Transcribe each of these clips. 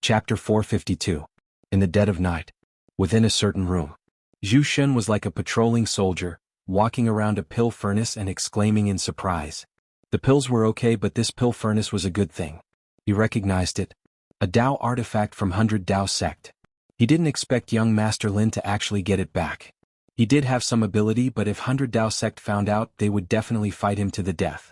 Chapter 452. In the dead of night. Within a certain room. Zhu Shen was like a patrolling soldier, walking around a pill furnace and exclaiming in surprise. The pills were okay, but this pill furnace was a good thing. He recognized it. A Dao artifact from 100 Dao sect. He didn't expect young Master Lin to actually get it back. He did have some ability, but if 100 Dao sect found out, they would definitely fight him to the death.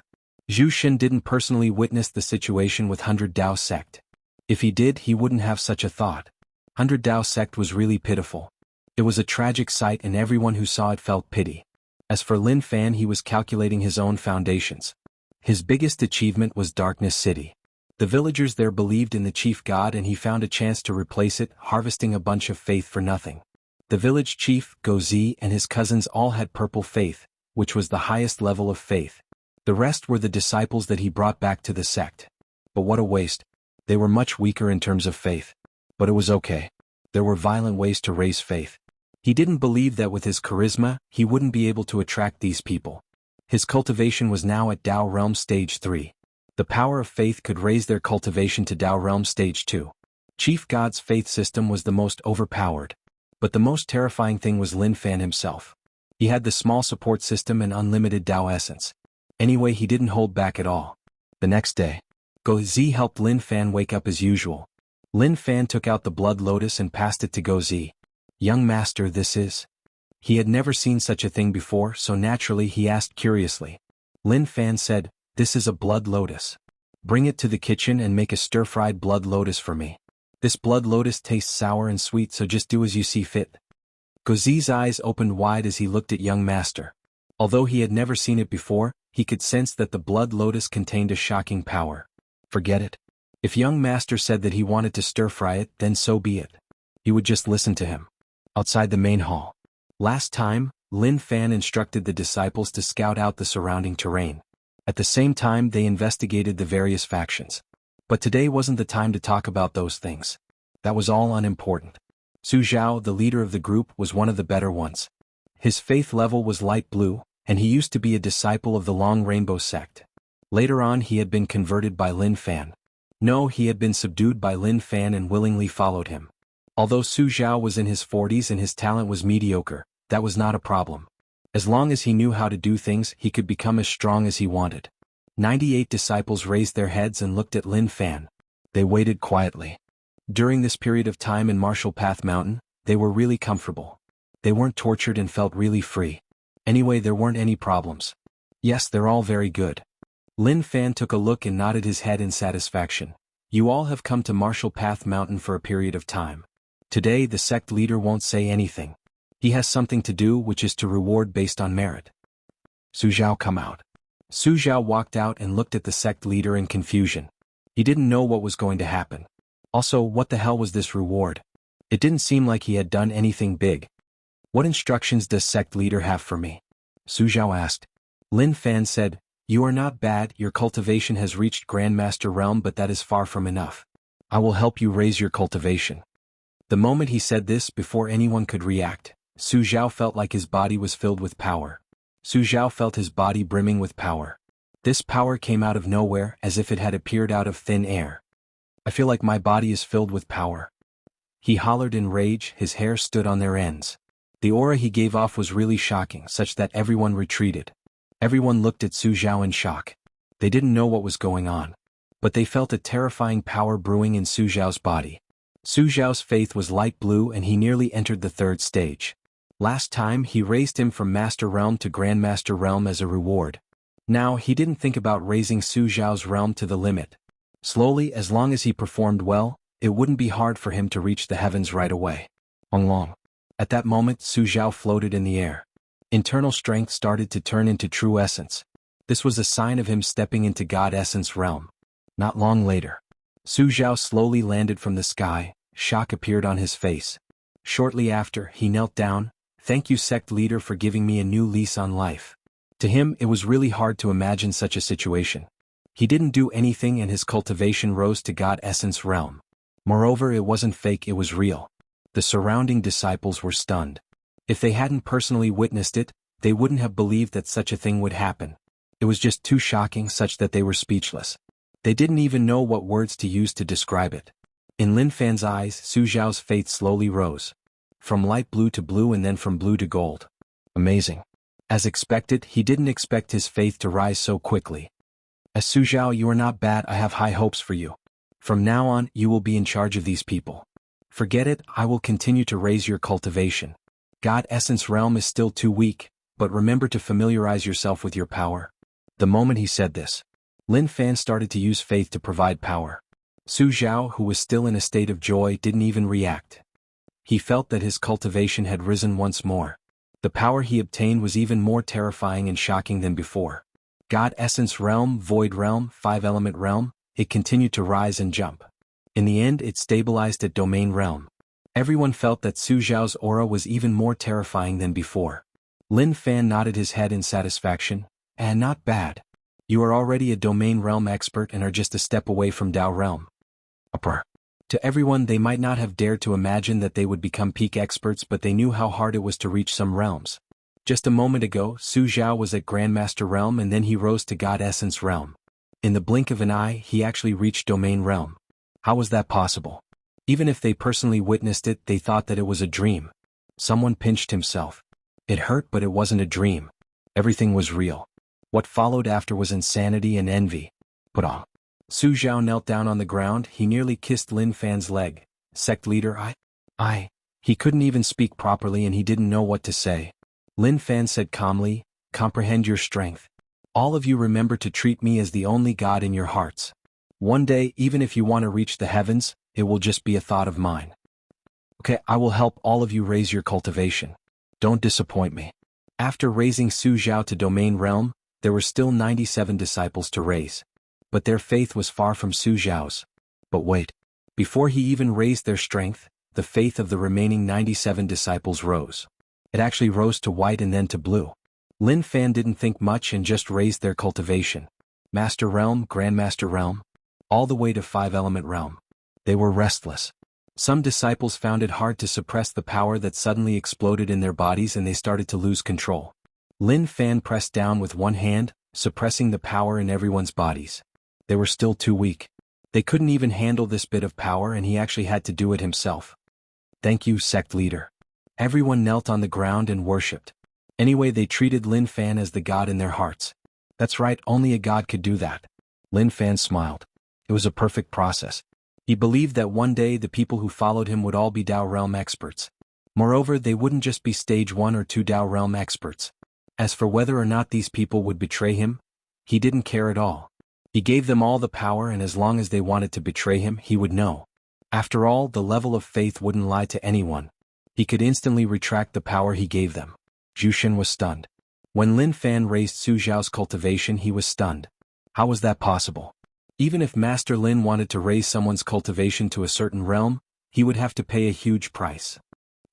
Zhu Shen didn't personally witness the situation with 100 Dao sect. If he did, he wouldn't have such a thought. 100 Dao sect was really pitiful. It was a tragic sight and everyone who saw it felt pity. As for Lin Fan, he was calculating his own foundations. His biggest achievement was Darkness City. The villagers there believed in the chief god and he found a chance to replace it, harvesting a bunch of faith for nothing. The village chief, Gozi, and his cousins all had purple faith, which was the highest level of faith. The rest were the disciples that he brought back to the sect. But what a waste. They were much weaker in terms of faith. But it was okay. There were violent ways to raise faith. He didn't believe that with his charisma, he wouldn't be able to attract these people. His cultivation was now at Dao Realm Stage 3. The power of faith could raise their cultivation to Dao Realm Stage 2. Chief God's faith system was the most overpowered. But the most terrifying thing was Lin Fan himself. He had the small support system and unlimited Dao essence. Anyway, he didn't hold back at all. The next day, Gozi helped Lin Fan wake up as usual. Lin Fan took out the blood lotus and passed it to Gozi. Young master, this is? He had never seen such a thing before, so naturally he asked curiously. Lin Fan said, this is a blood lotus. Bring it to the kitchen and make a stir-fried blood lotus for me. This blood lotus tastes sour and sweet, so just do as you see fit. Gozi's eyes opened wide as he looked at young master. Although he had never seen it before, he could sense that the blood lotus contained a shocking power. Forget it. If young master said that he wanted to stir-fry it, then so be it. He would just listen to him. Outside the main hall. Last time, Lin Fan instructed the disciples to scout out the surrounding terrain. At the same time, they investigated the various factions. But today wasn't the time to talk about those things. That was all unimportant. Su Zhao, the leader of the group, was one of the better ones. His faith level was light blue, and he used to be a disciple of the Long Rainbow sect. Later on, he had been converted by Lin Fan. No, he had been subdued by Lin Fan and willingly followed him. Although Su Zhao was in his 40s and his talent was mediocre, that was not a problem. As long as he knew how to do things, he could become as strong as he wanted. 98 disciples raised their heads and looked at Lin Fan. They waited quietly. During this period of time in Martial Path Mountain, they were really comfortable. They weren't tortured and felt really free. Anyway, there weren't any problems. Yes, they're all very good. Lin Fan took a look and nodded his head in satisfaction. You all have come to Martial Path Mountain for a period of time. Today the sect leader won't say anything. He has something to do, which is to reward based on merit. Su Zhao, come out. Su Zhao walked out and looked at the sect leader in confusion. He didn't know what was going to happen. Also, what the hell was this reward? It didn't seem like he had done anything big. What instructions does sect leader have for me? Su Zhao asked. Lin Fan said, you are not bad, your cultivation has reached Grandmaster realm, but that is far from enough. I will help you raise your cultivation. The moment he said this, before anyone could react, Su Zhao felt like his body was filled with power. Su Zhao felt his body brimming with power. This power came out of nowhere, as if it had appeared out of thin air. I feel like my body is filled with power. He hollered in rage, his hair stood on their ends. The aura he gave off was really shocking, such that everyone retreated. Everyone looked at Su Zhao in shock. They didn't know what was going on. But they felt a terrifying power brewing in Su Zhao's body. Su Zhao's faith was light blue and he nearly entered the third stage. Last time, he raised him from Master Realm to Grandmaster Realm as a reward. Now, he didn't think about raising Su Zhao's realm to the limit. Slowly, as long as he performed well, it wouldn't be hard for him to reach the heavens right away. Long. At that moment, Su Zhao floated in the air. Internal strength started to turn into true essence. This was a sign of him stepping into God Essence realm. Not long later, Su Zhao slowly landed from the sky, shock appeared on his face. Shortly after, he knelt down. Thank you, sect leader, for giving me a new lease on life. To him, it was really hard to imagine such a situation. He didn't do anything and his cultivation rose to God Essence realm. Moreover, it wasn't fake, it was real. The surrounding disciples were stunned. If they hadn't personally witnessed it, they wouldn't have believed that such a thing would happen. It was just too shocking, such that they were speechless. They didn't even know what words to use to describe it. In Lin Fan's eyes, Su Zhao's faith slowly rose. From light blue to blue and then from blue to gold. Amazing. As expected, he didn't expect his faith to rise so quickly. As Su Zhao, you are not bad, I have high hopes for you. From now on, you will be in charge of these people. Forget it, I will continue to raise your cultivation. God Essence Realm is still too weak, but remember to familiarize yourself with your power. The moment he said this, Lin Fan started to use faith to provide power. Su Zhao, who was still in a state of joy, didn't even react. He felt that his cultivation had risen once more. The power he obtained was even more terrifying and shocking than before. God Essence Realm, Void Realm, 5-Element Realm, it continued to rise and jump. In the end, it stabilized at Domain Realm. Everyone felt that Su Zhao's aura was even more terrifying than before. Lin Fan nodded his head in satisfaction. Not bad. You are already a Domain Realm expert and are just a step away from Dao Realm. To everyone, they might not have dared to imagine that they would become peak experts, but they knew how hard it was to reach some realms. Just a moment ago, Su Zhao was at Grandmaster Realm and then he rose to God Essence Realm. In the blink of an eye, he actually reached Domain Realm. How was that possible? Even if they personally witnessed it, they thought that it was a dream. Someone pinched himself. It hurt, but it wasn't a dream. Everything was real. What followed after was insanity and envy. Su Zhao knelt down on the ground, he nearly kissed Lin Fan's leg. Sect leader, He couldn't even speak properly and he didn't know what to say. Lin Fan said calmly, comprehend your strength. All of you remember to treat me as the only God in your hearts. One day, even if you want to reach the heavens, it will just be a thought of mine. Okay, I will help all of you raise your cultivation. Don't disappoint me. After raising Su Zhao to Domain Realm, there were still 97 disciples to raise. But their faith was far from Su Zhao's. But wait. Before he even raised their strength, the faith of the remaining 97 disciples rose. It actually rose to white and then to blue. Lin Fan didn't think much and just raised their cultivation. Master Realm, Grandmaster Realm, all the way to 5-Element Realm. They were restless. Some disciples found it hard to suppress the power that suddenly exploded in their bodies and they started to lose control. Lin Fan pressed down with one hand, suppressing the power in everyone's bodies. They were still too weak. They couldn't even handle this bit of power and he actually had to do it himself. Thank you, sect leader. Everyone knelt on the ground and worshipped. Anyway, they treated Lin Fan as the god in their hearts. That's right, only a god could do that. Lin Fan smiled. It was a perfect process. He believed that one day the people who followed him would all be Dao Realm experts. Moreover, they wouldn't just be stage 1 or 2 Dao Realm experts. As for whether or not these people would betray him, he didn't care at all. He gave them all the power and as long as they wanted to betray him, he would know. After all, the level of faith wouldn't lie to anyone. He could instantly retract the power he gave them. Jushin was stunned. When Lin Fan raised Su Zhao's cultivation, he was stunned. How was that possible? Even if Master Lin wanted to raise someone's cultivation to a certain realm, he would have to pay a huge price.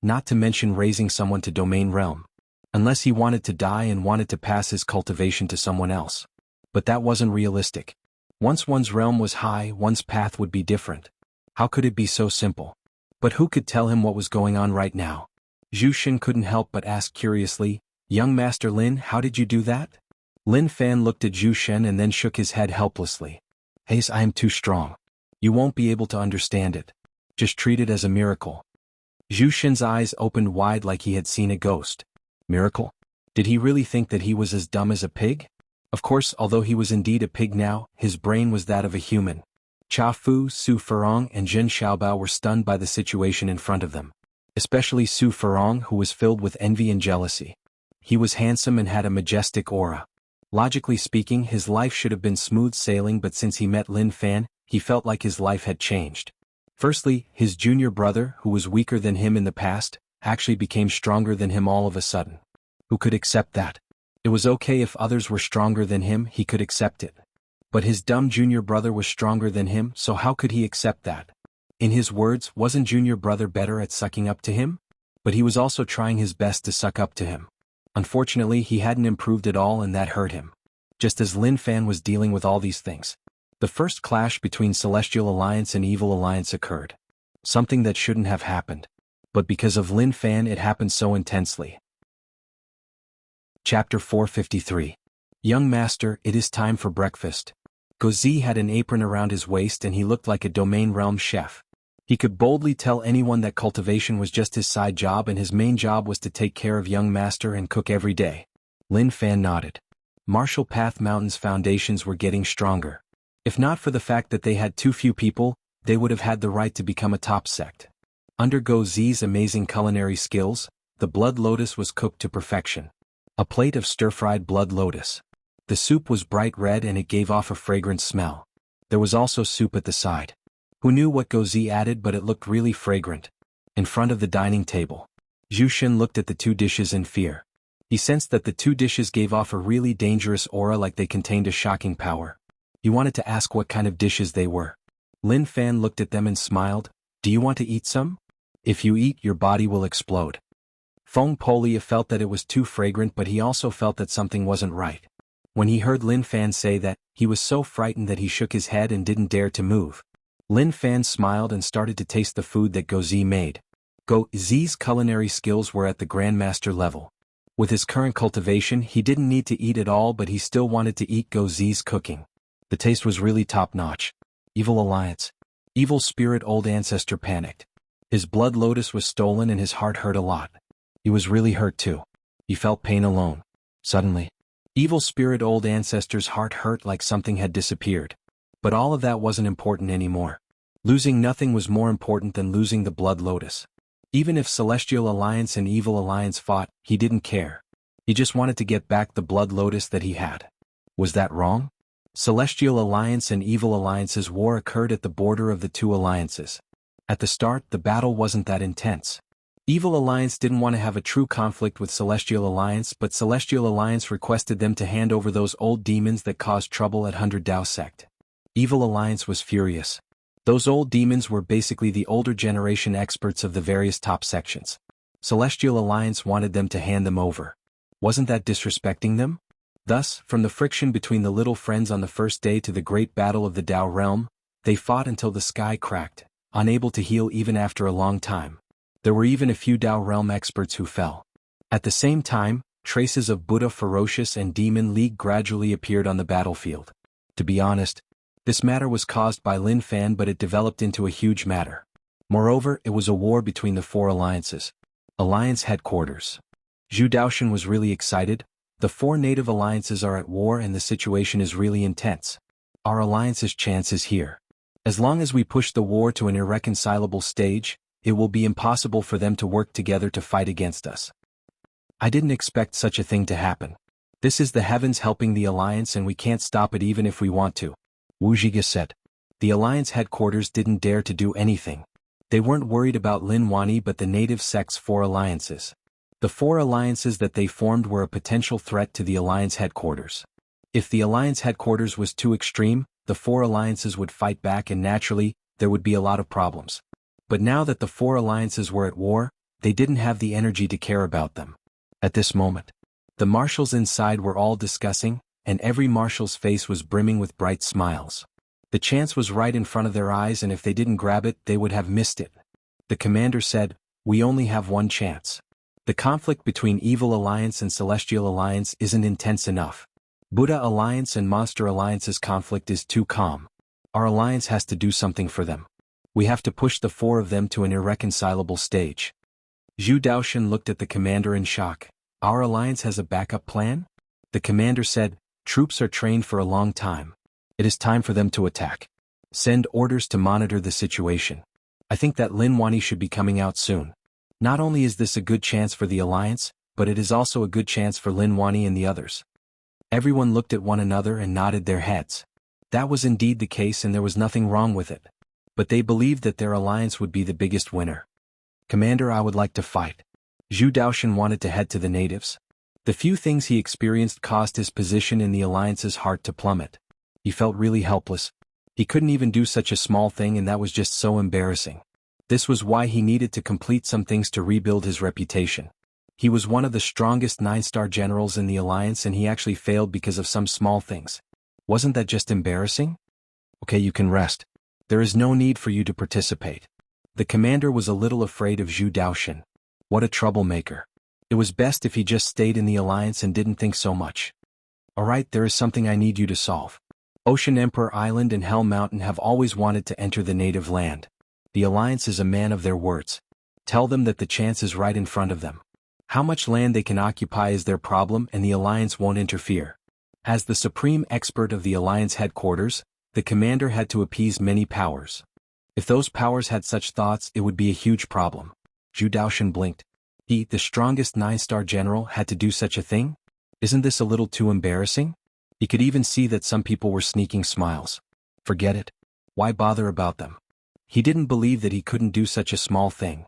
Not to mention raising someone to Domain Realm. Unless he wanted to die and wanted to pass his cultivation to someone else. But that wasn't realistic. Once one's realm was high, one's path would be different. How could it be so simple? But who could tell him what was going on right now? Jushin couldn't help but ask curiously, Young Master Lin, how did you do that? Lin Fan looked at Jushin and then shook his head helplessly. Ace, I am too strong. You won't be able to understand it. Just treat it as a miracle. Jushin's eyes opened wide like he had seen a ghost. Miracle? Did he really think that he was as dumb as a pig? Of course, although he was indeed a pig now, his brain was that of a human. Cha Fu, Su Furong and Jin Xiaobao were stunned by the situation in front of them. Especially Su Furong, who was filled with envy and jealousy. He was handsome and had a majestic aura. Logically speaking, his life should have been smooth sailing, but since he met Lin Fan, he felt like his life had changed. Firstly, his junior brother, who was weaker than him in the past, actually became stronger than him all of a sudden. Who could accept that? It was okay if others were stronger than him, he could accept it. But his dumb junior brother was stronger than him, so how could he accept that? In his words, wasn't junior brother better at sucking up to him? But he was also trying his best to suck up to him. Unfortunately, he hadn't improved at all and that hurt him. Just as Lin Fan was dealing with all these things. The first clash between Celestial Alliance and Evil Alliance occurred. Something that shouldn't have happened. But because of Lin Fan it happened so intensely. Chapter 453. Young Master, it is time for breakfast. Gozi had an apron around his waist and he looked like a Domain Realm chef. He could boldly tell anyone that cultivation was just his side job and his main job was to take care of young master and cook every day. Lin Fan nodded. Martial Path Mountain's foundations were getting stronger. If not for the fact that they had too few people, they would have had the right to become a top sect. Under Go Zi's amazing culinary skills, the blood lotus was cooked to perfection. A plate of stir-fried blood lotus. The soup was bright red and it gave off a fragrant smell. There was also soup at the side. Who knew what Go Zi added, but it looked really fragrant. In front of the dining table, Zhu Shen looked at the two dishes in fear. He sensed that the two dishes gave off a really dangerous aura, like they contained a shocking power. He wanted to ask what kind of dishes they were. Lin Fan looked at them and smiled. Do you want to eat some? If you eat, your body will explode. Feng Polia felt that it was too fragrant, but he also felt that something wasn't right. When he heard Lin Fan say that, he was so frightened that he shook his head and didn't dare to move. Lin Fan smiled and started to taste the food that Go Zi made. Go Zi's culinary skills were at the Grandmaster level. With his current cultivation, he didn't need to eat at all, but he still wanted to eat Go Zi's cooking. The taste was really top-notch. Evil Alliance. Evil Spirit Old Ancestor panicked. His blood lotus was stolen and his heart hurt a lot. He was really hurt too. He felt pain alone. Suddenly, Evil Spirit Old Ancestor's heart hurt like something had disappeared. But all of that wasn't important anymore. Losing nothing was more important than losing the blood lotus. Even if Celestial Alliance and Evil Alliance fought, he didn't care. He just wanted to get back the blood lotus that he had. Was that wrong? Celestial Alliance and Evil Alliance's war occurred at the border of the two alliances. At the start, the battle wasn't that intense. Evil Alliance didn't want to have a true conflict with Celestial Alliance, but Celestial Alliance requested them to hand over those old demons that caused trouble at 100 Dao Sect. Evil Alliance was furious. Those old demons were basically the older generation experts of the various top sections. Celestial Alliance wanted them to hand them over. Wasn't that disrespecting them? Thus, from the friction between the little friends on the first day to the great battle of the Dao realm, they fought until the sky cracked, unable to heal even after a long time. There were even a few Dao realm experts who fell. At the same time, traces of Buddha Ferocious and Demon League gradually appeared on the battlefield. To be honest, this matter was caused by Lin Fan, but it developed into a huge matter. Moreover, it was a war between the four alliances. Alliance headquarters. Zhu Daoshan was really excited. The four native alliances are at war and the situation is really intense. Our alliance's chance is here. As long as we push the war to an irreconcilable stage, it will be impossible for them to work together to fight against us. I didn't expect such a thing to happen. This is the heavens helping the alliance and we can't stop it even if we want to. Wuxia said. The alliance headquarters didn't dare to do anything. They weren't worried about Lin Wani but the native sect's four alliances. The four alliances that they formed were a potential threat to the alliance headquarters. If the alliance headquarters was too extreme, the four alliances would fight back and naturally, there would be a lot of problems. But now that the four alliances were at war, they didn't have the energy to care about them. At this moment, the marshals inside were all discussing, and every marshal's face was brimming with bright smiles. The chance was right in front of their eyes and if they didn't grab it, they would have missed it. The commander said, "We only have one chance. The conflict between Evil Alliance and Celestial Alliance isn't intense enough. Buddha Alliance and Monster Alliance's conflict is too calm. Our alliance has to do something for them. We have to push the four of them to an irreconcilable stage." Zhu Daoshan looked at the commander in shock. Our alliance has a backup plan? The commander said, "Troops are trained for a long time. It is time for them to attack. Send orders to monitor the situation. I think that Lin Wani should be coming out soon. Not only is this a good chance for the alliance, but it is also a good chance for Lin Wani and the others." Everyone looked at one another and nodded their heads. That was indeed the case and there was nothing wrong with it. But they believed that their alliance would be the biggest winner. "Commander, I would like to fight." Zhu Daoshan wanted to head to the natives. The few things he experienced caused his position in the alliance's heart to plummet. He felt really helpless. He couldn't even do such a small thing and that was just so embarrassing. This was why he needed to complete some things to rebuild his reputation. He was one of the strongest 9-star generals in the alliance and he actually failed because of some small things. Wasn't that just embarrassing? Okay, you can rest. There is no need for you to participate. The commander was a little afraid of Zhu Daoshan. What a troublemaker. It was best if he just stayed in the alliance and didn't think so much. Alright, there is something I need you to solve. Ocean Emperor Island and Hell Mountain have always wanted to enter the native land. The Alliance is a man of their words. Tell them that the chance is right in front of them. How much land they can occupy is their problem and the Alliance won't interfere. As the supreme expert of the Alliance headquarters, the commander had to appease many powers. If those powers had such thoughts, it would be a huge problem. Zhu Daoshan blinked. He, the strongest 9-star general, had to do such a thing? Isn't this a little too embarrassing? He could even see that some people were sneaking smiles. Forget it. Why bother about them? He didn't believe that he couldn't do such a small thing.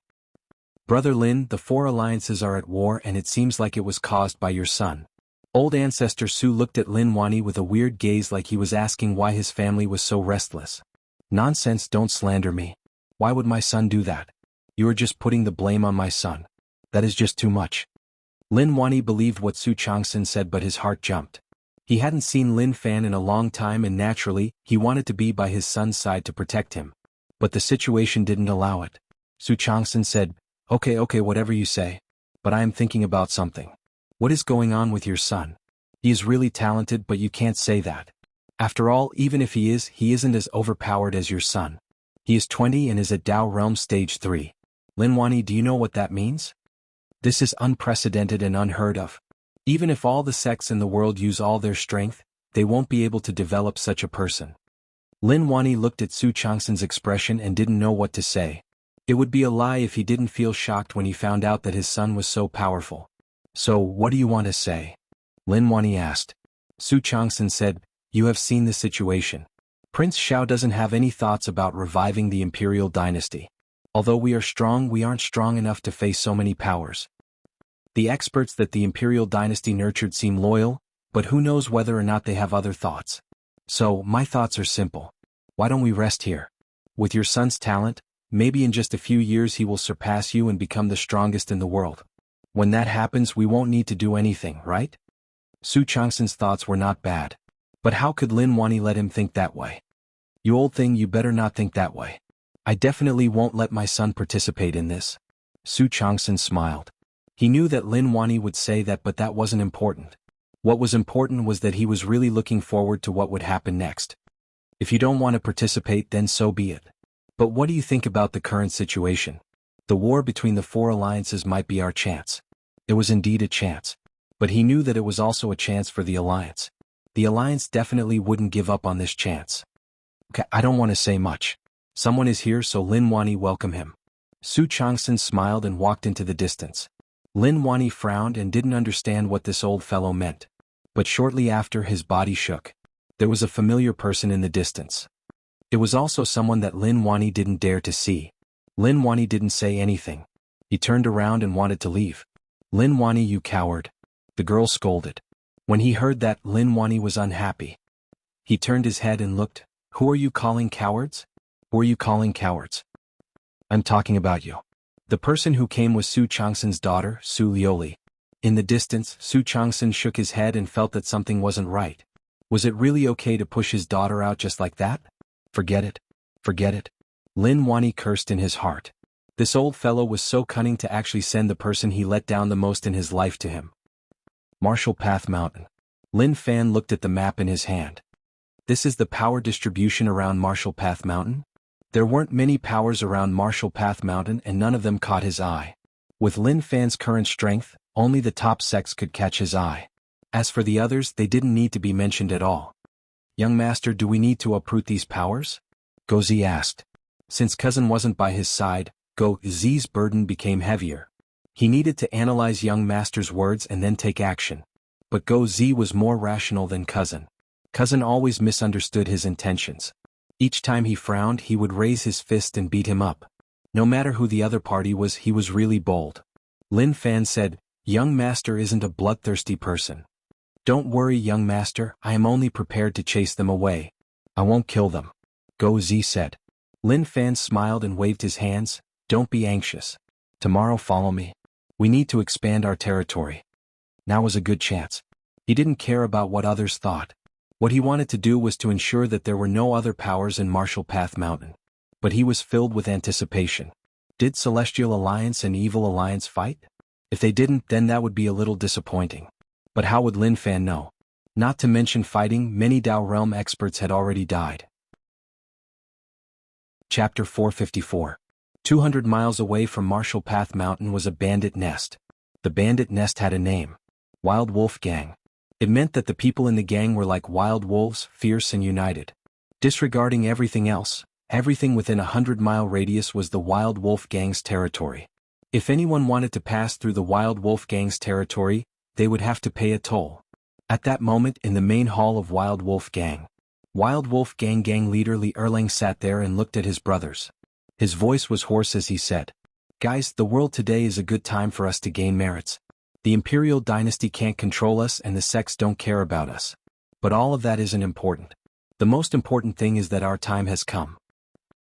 Brother Lin, the 4 alliances are at war and it seems like it was caused by your son. Old ancestor Su looked at Lin Wani with a weird gaze like he was asking why his family was so restless. Nonsense, don't slander me. Why would my son do that? You are just putting the blame on my son. That is just too much. Lin Wani believed what Su Changsun said but his heart jumped. He hadn't seen Lin Fan in a long time and naturally, he wanted to be by his son's side to protect him. But the situation didn't allow it. Su Changsun said, Okay, whatever you say. But I am thinking about something. What is going on with your son? He is really talented but you can't say that. After all, even if he isn't as overpowered as your son. He is 20 and is at Dao Realm Stage 3. Lin Wani, do you know what that means? This is unprecedented and unheard of. Even if all the sects in the world use all their strength, they won't be able to develop such a person. Lin Wani looked at Su Changsun's expression and didn't know what to say. It would be a lie if he didn't feel shocked when he found out that his son was so powerful. So, what do you want to say? Lin Wani asked. Su Changsun said, You have seen the situation. Prince Xiao doesn't have any thoughts about reviving the imperial dynasty. Although we are strong, we aren't strong enough to face so many powers. The experts that the imperial dynasty nurtured seem loyal, but who knows whether or not they have other thoughts. So, my thoughts are simple. Why don't we rest here? With your son's talent, maybe in just a few years he will surpass you and become the strongest in the world. When that happens, we won't need to do anything, right? Su Changsun's thoughts were not bad. But how could Lin Wani let him think that way? You old thing, you better not think that way. I definitely won't let my son participate in this. Su Changsun smiled. He knew that Lin Wani would say that, but that wasn't important. What was important was that he was really looking forward to what would happen next. If you don't want to participate, then so be it. But what do you think about the current situation? The war between the 4 alliances might be our chance. It was indeed a chance. But he knew that it was also a chance for the alliance. The alliance definitely wouldn't give up on this chance. Okay, I don't want to say much. Someone is here, so Lin Wani welcome him. Su Changsun smiled and walked into the distance. Lin Wani frowned and didn't understand what this old fellow meant. But shortly after, his body shook. There was a familiar person in the distance. It was also someone that Lin Wani didn't dare to see. Lin Wani didn't say anything. He turned around and wanted to leave. Lin Wani, you coward. The girl scolded. When he heard that, Lin Wani was unhappy. He turned his head and looked. Who are you calling cowards? Who are you calling cowards? I'm talking about you. The person who came was Su Changsun's daughter, Su Lioli. In the distance, Su Changsun shook his head and felt that something wasn't right. Was it really okay to push his daughter out just like that? Forget it. Forget it. Lin Wani cursed in his heart. This old fellow was so cunning to actually send the person he let down the most in his life to him. Martial Path Mountain. Lin Fan looked at the map in his hand. This is the power distribution around Martial Path Mountain? There weren't many powers around Martial Path Mountain and none of them caught his eye. With Lin Fan's current strength, only the top sects could catch his eye. As for the others, they didn't need to be mentioned at all. Young master, do we need to uproot these powers? Go Zi asked. Since cousin wasn't by his side, Go Zi's burden became heavier. He needed to analyze young master's words and then take action. But Go Zi was more rational than cousin. Cousin always misunderstood his intentions. Each time he frowned, he would raise his fist and beat him up. No matter who the other party was, he was really bold. Lin Fan said, Young master isn't a bloodthirsty person. Don't worry, young master, I am only prepared to chase them away. I won't kill them. Go Zi said. Lin Fan smiled and waved his hands. Don't be anxious. Tomorrow follow me. We need to expand our territory. Now was a good chance. He didn't care about what others thought. What he wanted to do was to ensure that there were no other powers in Martial Path Mountain. But he was filled with anticipation. Did Celestial Alliance and Evil Alliance fight? If they didn't, then that would be a little disappointing. But how would Lin Fan know? Not to mention fighting, many Dao Realm experts had already died. Chapter 454. 200 miles away from Marshall Path Mountain was a bandit nest. The bandit nest had a name. Wild Wolf Gang. It meant that the people in the gang were like wild wolves, fierce and united. Disregarding everything else, everything within a 100-mile radius was the Wild Wolf Gang's territory. If anyone wanted to pass through the Wild Wolf Gang's territory, they would have to pay a toll. At that moment in the main hall of Wild Wolf Gang gang leader Li Erlang sat there and looked at his brothers. His voice was hoarse as he said, "Guys, the world today is a good time for us to gain merits. The imperial dynasty can't control us and the sects don't care about us. But all of that isn't important. The most important thing is that our time has come.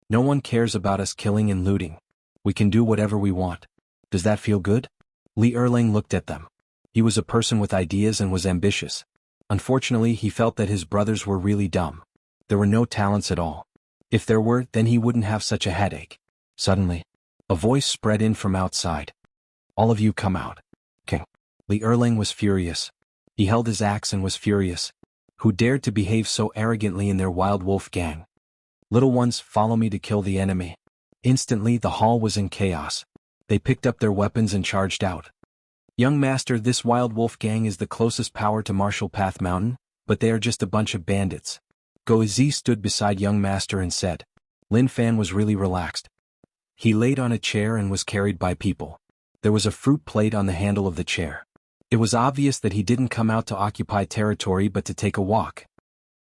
No one cares about us killing and looting. We can do whatever we want. Does that feel good?" Li Erlang looked at them. He was a person with ideas and was ambitious. Unfortunately, he felt that his brothers were really dumb. There were no talents at all. If there were, then he wouldn't have such a headache. Suddenly, a voice spread in from outside. "All of you come out." King. Li Erlang was furious. He held his axe and was furious. Who dared to behave so arrogantly in their Wild Wolf Gang? "Little ones, follow me to kill the enemy." Instantly the hall was in chaos. They picked up their weapons and charged out. "Young master, this Wild Wolf Gang is the closest power to Marshall Path Mountain, but they are just a bunch of bandits." Go Zi stood beside young master and said. Lin Fan was really relaxed. He laid on a chair and was carried by people. There was a fruit plate on the handle of the chair. It was obvious that he didn't come out to occupy territory but to take a walk.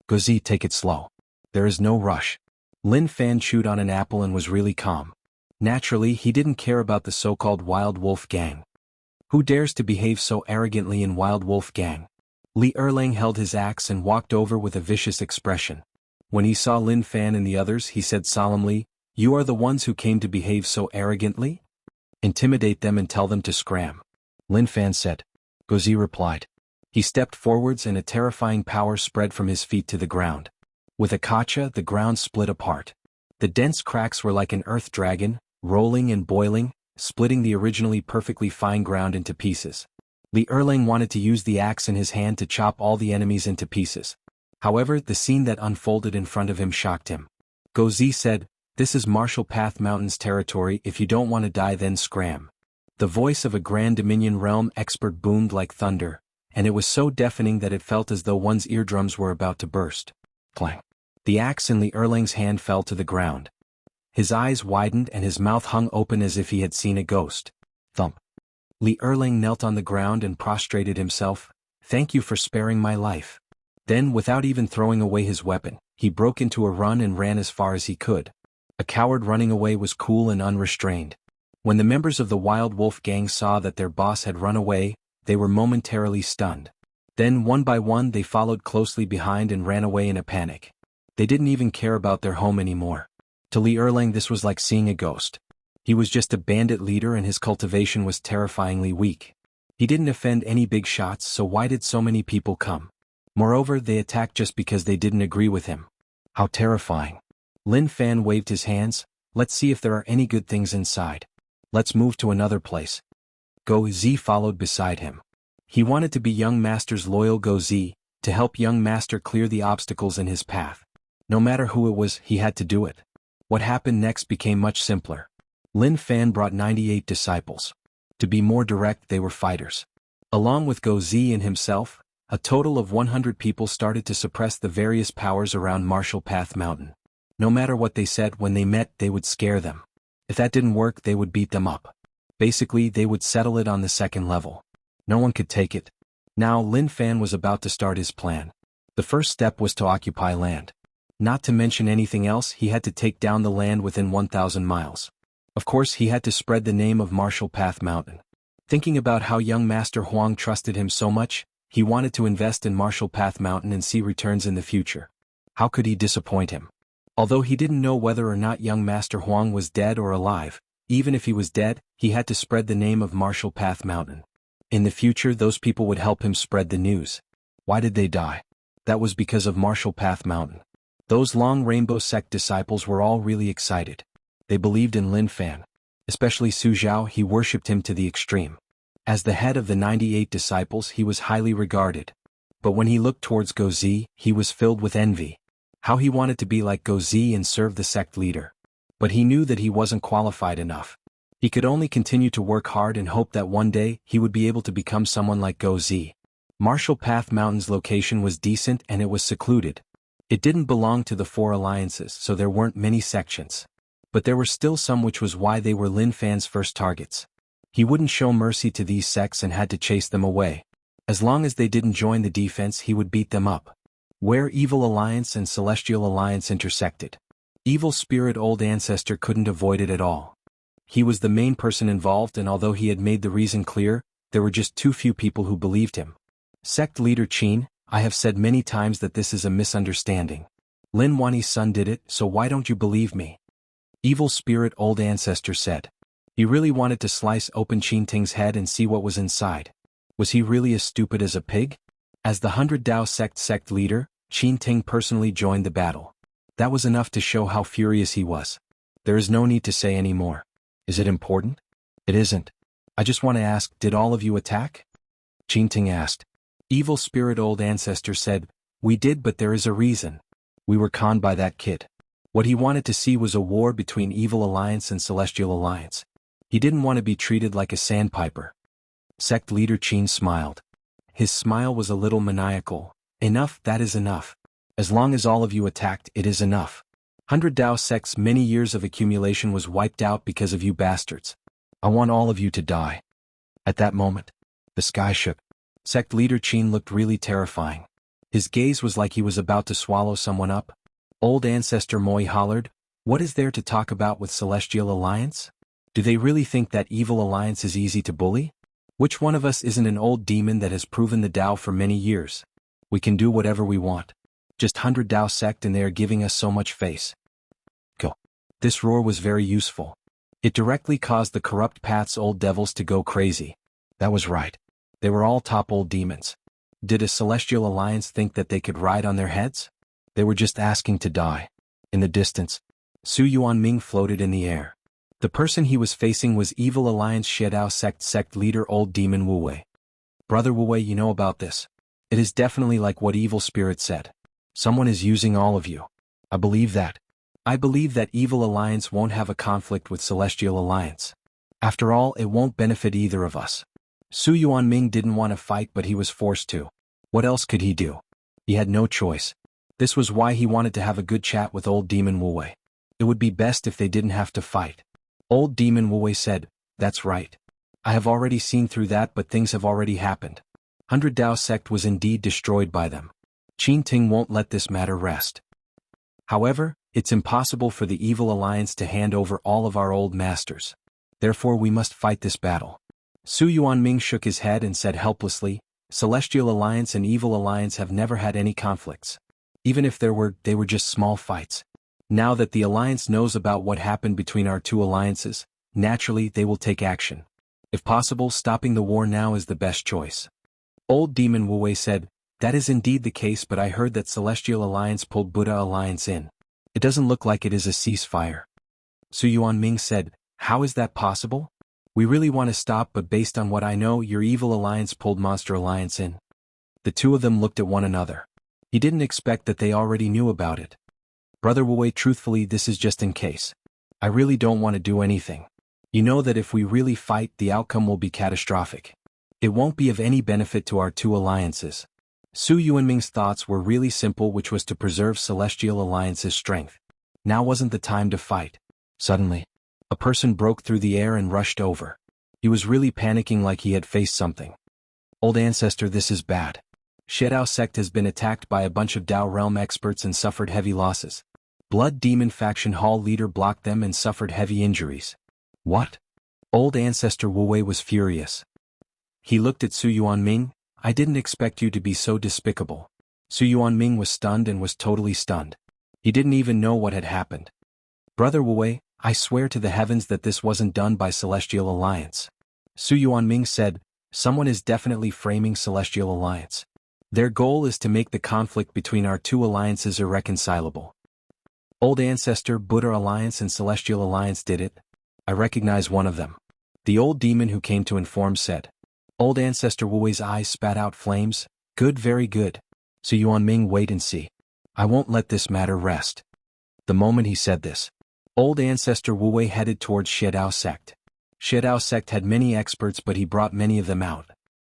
"Go Zi, take it slow. There is no rush." Lin Fan chewed on an apple and was really calm. Naturally, he didn't care about the so-called Wild Wolf Gang. Who dares to behave so arrogantly in Wild Wolf Gang? Li Erlang held his axe and walked over with a vicious expression. When he saw Lin Fan and the others, he said solemnly, "You are the ones who came to behave so arrogantly? Intimidate them and tell them to scram." Lin Fan said. Go Zi replied. He stepped forwards and a terrifying power spread from his feet to the ground. With a kacha, the ground split apart. The dense cracks were like an earth dragon, rolling and boiling, splitting the originally perfectly fine ground into pieces. Li Erlang wanted to use the axe in his hand to chop all the enemies into pieces. However, the scene that unfolded in front of him shocked him. Go Zi said, "This is Marshall Path Mountain's territory. If you don't want to die, then scram." The voice of a Grand Dominion realm expert boomed like thunder, and it was so deafening that it felt as though one's eardrums were about to burst. Clang. The axe in Li Erlang's hand fell to the ground. His eyes widened and his mouth hung open as if he had seen a ghost. Thump. Li Erlang knelt on the ground and prostrated himself. "Thank you for sparing my life." Then, without even throwing away his weapon, he broke into a run and ran as far as he could. A coward running away was cool and unrestrained. When the members of the Wild Wolf Gang saw that their boss had run away, they were momentarily stunned. Then, one by one, they followed closely behind and ran away in a panic. They didn't even care about their home anymore. To Li Erlang, this was like seeing a ghost. He was just a bandit leader and his cultivation was terrifyingly weak. He didn't offend any big shots, so why did so many people come? Moreover, they attacked just because they didn't agree with him. How terrifying. Lin Fan waved his hands. "Let's see if there are any good things inside. Let's move to another place." Go Zi followed beside him. He wanted to be young master's loyal Go Zi, to help young master clear the obstacles in his path. No matter who it was, he had to do it. What happened next became much simpler. Lin Fan brought 98 disciples. To be more direct, they were fighters. Along with Go Zi and himself, a total of 100 people started to suppress the various powers around Marshall Path Mountain. No matter what they said, when they met, they would scare them. If that didn't work, they would beat them up. Basically, they would settle it on the second level. No one could take it. Now Lin Fan was about to start his plan. The first step was to occupy land. Not to mention anything else, he had to take down the land within 1,000 miles. Of course, he had to spread the name of Marshall Path Mountain. Thinking about how young Master Huang trusted him so much, he wanted to invest in Marshall Path Mountain and see returns in the future. How could he disappoint him? Although he didn't know whether or not young Master Huang was dead or alive, even if he was dead, he had to spread the name of Marshall Path Mountain. In the future, those people would help him spread the news. Why did they die? That was because of Marshall Path Mountain. Those Long Rainbow Sect disciples were all really excited. They believed in Lin Fan. Especially Su Zhao, he worshipped him to the extreme. As the head of the 98 disciples, he was highly regarded. But when he looked towards Go Zi, he was filled with envy. How he wanted to be like Go Zi and serve the sect leader. But he knew that he wasn't qualified enough. He could only continue to work hard and hope that one day he would be able to become someone like Go Z. Marshall Path Mountain's location was decent and it was secluded. It didn't belong to the four alliances, so there weren't many sections. But there were still some, which was why they were Lin Fan's first targets. He wouldn't show mercy to these sects and had to chase them away. As long as they didn't join the defense, he would beat them up. Where Evil Alliance and Celestial Alliance intersected, Evil Spirit Old Ancestor couldn't avoid it at all. He was the main person involved, and although he had made the reason clear, there were just too few people who believed him. Sect leader Qin, I have said many times that this is a misunderstanding. Lin Wani's son did it, so why don't you believe me? Evil Spirit Old Ancestor said. He really wanted to slice open Qin Ting's head and see what was inside. Was he really as stupid as a pig? As the 100 Dao sect leader, Qin Ting personally joined the battle. That was enough to show how furious he was. There is no need to say any more. Is it important? It isn't. I just want to ask, did all of you attack? Qin Ting asked. Evil Spirit Old Ancestor said, we did, but there is a reason. We were conned by that kid. What he wanted to see was a war between Evil Alliance and Celestial Alliance. He didn't want to be treated like a sandpiper. Sect leader Qin smiled. His smile was a little maniacal. Enough, that is enough. As long as all of you attacked, it is enough. 100 Dao sects' many years of accumulation was wiped out because of you bastards. I want all of you to die. At that moment, the sky shook. Sect leader Qin looked really terrifying. His gaze was like he was about to swallow someone up. Old Ancestor Moi hollered, what is there to talk about with Celestial Alliance? Do they really think that Evil Alliance is easy to bully? Which one of us isn't an old demon that has proven the Dao for many years? We can do whatever we want. Just 100 Dao sect and they are giving us so much face. Go. This roar was very useful. It directly caused the corrupt path's old devils to go crazy. That was right. They were all top old demons. Did a Celestial Alliance think that they could ride on their heads? They were just asking to die. In the distance, Su Yuanming floated in the air. The person he was facing was Evil Alliance Shedao sect leader Old Demon Wu Wei. Brother Wu Wei, you know about this. It is definitely like what Evil Spirit said. Someone is using all of you. I believe that. I believe that Evil Alliance won't have a conflict with Celestial Alliance. After all, it won't benefit either of us. Su Yuanming didn't want to fight, but he was forced to. What else could he do? He had no choice. This was why he wanted to have a good chat with Old Demon Wu Wei. It would be best if they didn't have to fight. Old Demon Wu Wei said, that's right. I have already seen through that, but things have already happened. 100 Dao sect was indeed destroyed by them. Qin Ting won't let this matter rest. However, it's impossible for the Evil Alliance to hand over all of our old masters. Therefore we must fight this battle. Su Yuanming shook his head and said helplessly, Celestial Alliance and Evil Alliance have never had any conflicts. Even if there were, they were just small fights. Now that the Alliance knows about what happened between our two alliances, naturally they will take action. If possible, stopping the war now is the best choice. Old Demon Wu Wei said, that is indeed the case, but I heard that Celestial Alliance pulled Buddha Alliance in. It doesn't look like it is a ceasefire. Su Yuanming said, how is that possible? We really want to stop, but based on what I know, your Evil Alliance pulled Monster Alliance in. The two of them looked at one another. He didn't expect that they already knew about it. Brother Wu Wei, truthfully, this is just in case. I really don't want to do anything. You know that if we really fight, the outcome will be catastrophic. It won't be of any benefit to our two alliances. Su Yuanming's thoughts were really simple, which was to preserve Celestial Alliance's strength. Now wasn't the time to fight. Suddenly, a person broke through the air and rushed over. He was really panicking, like he had faced something. Old Ancestor, this is bad. Shedao sect has been attacked by a bunch of Dao realm experts and suffered heavy losses. Blood Demon faction hall leader blocked them and suffered heavy injuries. What? Old Ancestor Wu Wei was furious. He looked at Su Yuanming. I didn't expect you to be so despicable. Su Yuanming was stunned and was totally stunned. He didn't even know what had happened. Brother Wu Wei, I swear to the heavens that this wasn't done by Celestial Alliance. Su Yuanming said, someone is definitely framing Celestial Alliance. Their goal is to make the conflict between our two alliances irreconcilable. Old Ancestor, Buddha Alliance and Celestial Alliance did it. I recognize one of them. The old demon who came to inform said. Old Ancestor Wu Wei's eyes spat out flames. Good, very good. Su Yuanming, wait and see. I won't let this matter rest. The moment he said this, Old ancestor Wu Wei headed towards Shedao sect. Shedao sect had many experts, but he brought many of them out.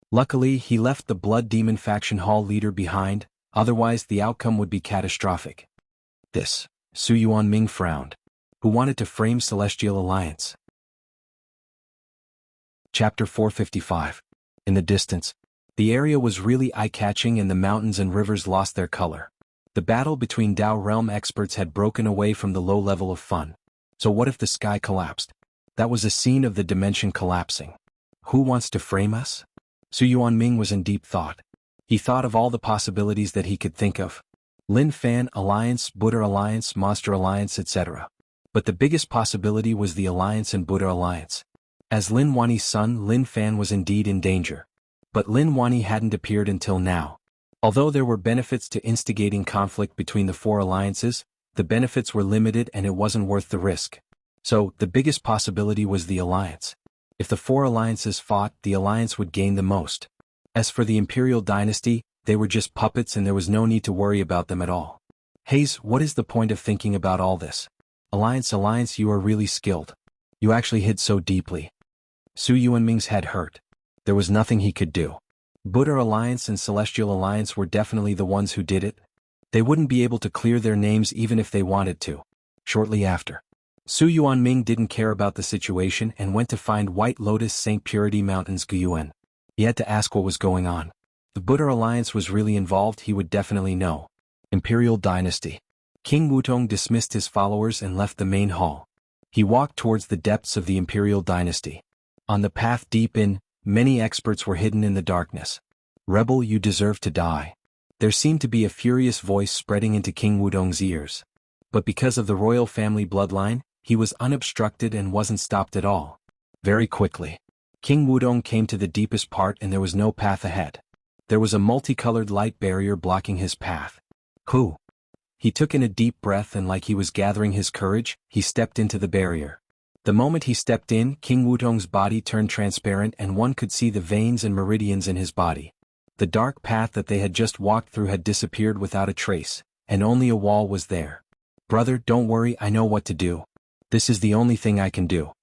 Luckily, he left the Blood Demon faction hall leader behind, otherwise the outcome would be catastrophic. This, Su Yuanming frowned. Who wanted to frame Celestial Alliance? Chapter 455. In the distance, the area was really eye-catching and the mountains and rivers lost their color. The battle between Dao Realm experts had broken away from the low level of fun. So what if the sky collapsed? That was a scene of the dimension collapsing. Who wants to frame us? Su Yuanming was in deep thought. He thought of all the possibilities that he could think of. Lin Fan Alliance, Buddha Alliance, Monster Alliance, etc. But the biggest possibility was the Alliance and Buddha Alliance. As Lin Wani's son, Lin Fan was indeed in danger. But Lin Wani hadn't appeared until now. Although there were benefits to instigating conflict between the four alliances, the benefits were limited and it wasn't worth the risk. So, the biggest possibility was the alliance. If the four alliances fought, the alliance would gain the most. As for the Imperial Dynasty, they were just puppets and there was no need to worry about them at all. Hayes, what is the point of thinking about all this? Alliance, you are really skilled. You actually hid so deeply. Su Yuanming's head hurt. There was nothing he could do. Buddha Alliance and Celestial Alliance were definitely the ones who did it. They wouldn't be able to clear their names even if they wanted to. Shortly after, Su Yuanming didn't care about the situation and went to find White Lotus St. Purity Mountains Guyuan. He had to ask what was going on. The Buddha Alliance was really involved, he would definitely know. Imperial Dynasty. King Wutong dismissed his followers and left the main hall. He walked towards the depths of the Imperial Dynasty. On the path deep in, many experts were hidden in the darkness. Rebel, you deserve to die. There seemed to be a furious voice spreading into King Wudong's ears. But because of the royal family bloodline, he was unobstructed and wasn't stopped at all. Very quickly, King Wudong came to the deepest part and there was no path ahead. There was a multicolored light barrier blocking his path. Who? He took in a deep breath and like he was gathering his courage, he stepped into the barrier. The moment he stepped in, King Wudong's body turned transparent and one could see the veins and meridians in his body. The dark path that they had just walked through had disappeared without a trace, and only a wall was there. Brother, don't worry, I know what to do. This is the only thing I can do.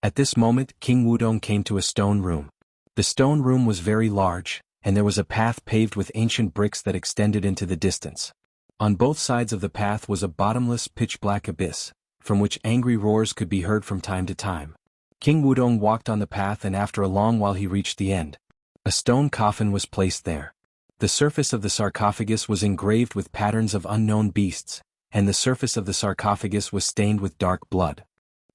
At this moment, King Wudong came to a stone room. The stone room was very large, and there was a path paved with ancient bricks that extended into the distance. On both sides of the path was a bottomless pitch-black abyss, from which angry roars could be heard from time to time. King Wudong walked on the path and after a long while he reached the end. A stone coffin was placed there. The surface of the sarcophagus was engraved with patterns of unknown beasts, and the surface of the sarcophagus was stained with dark blood.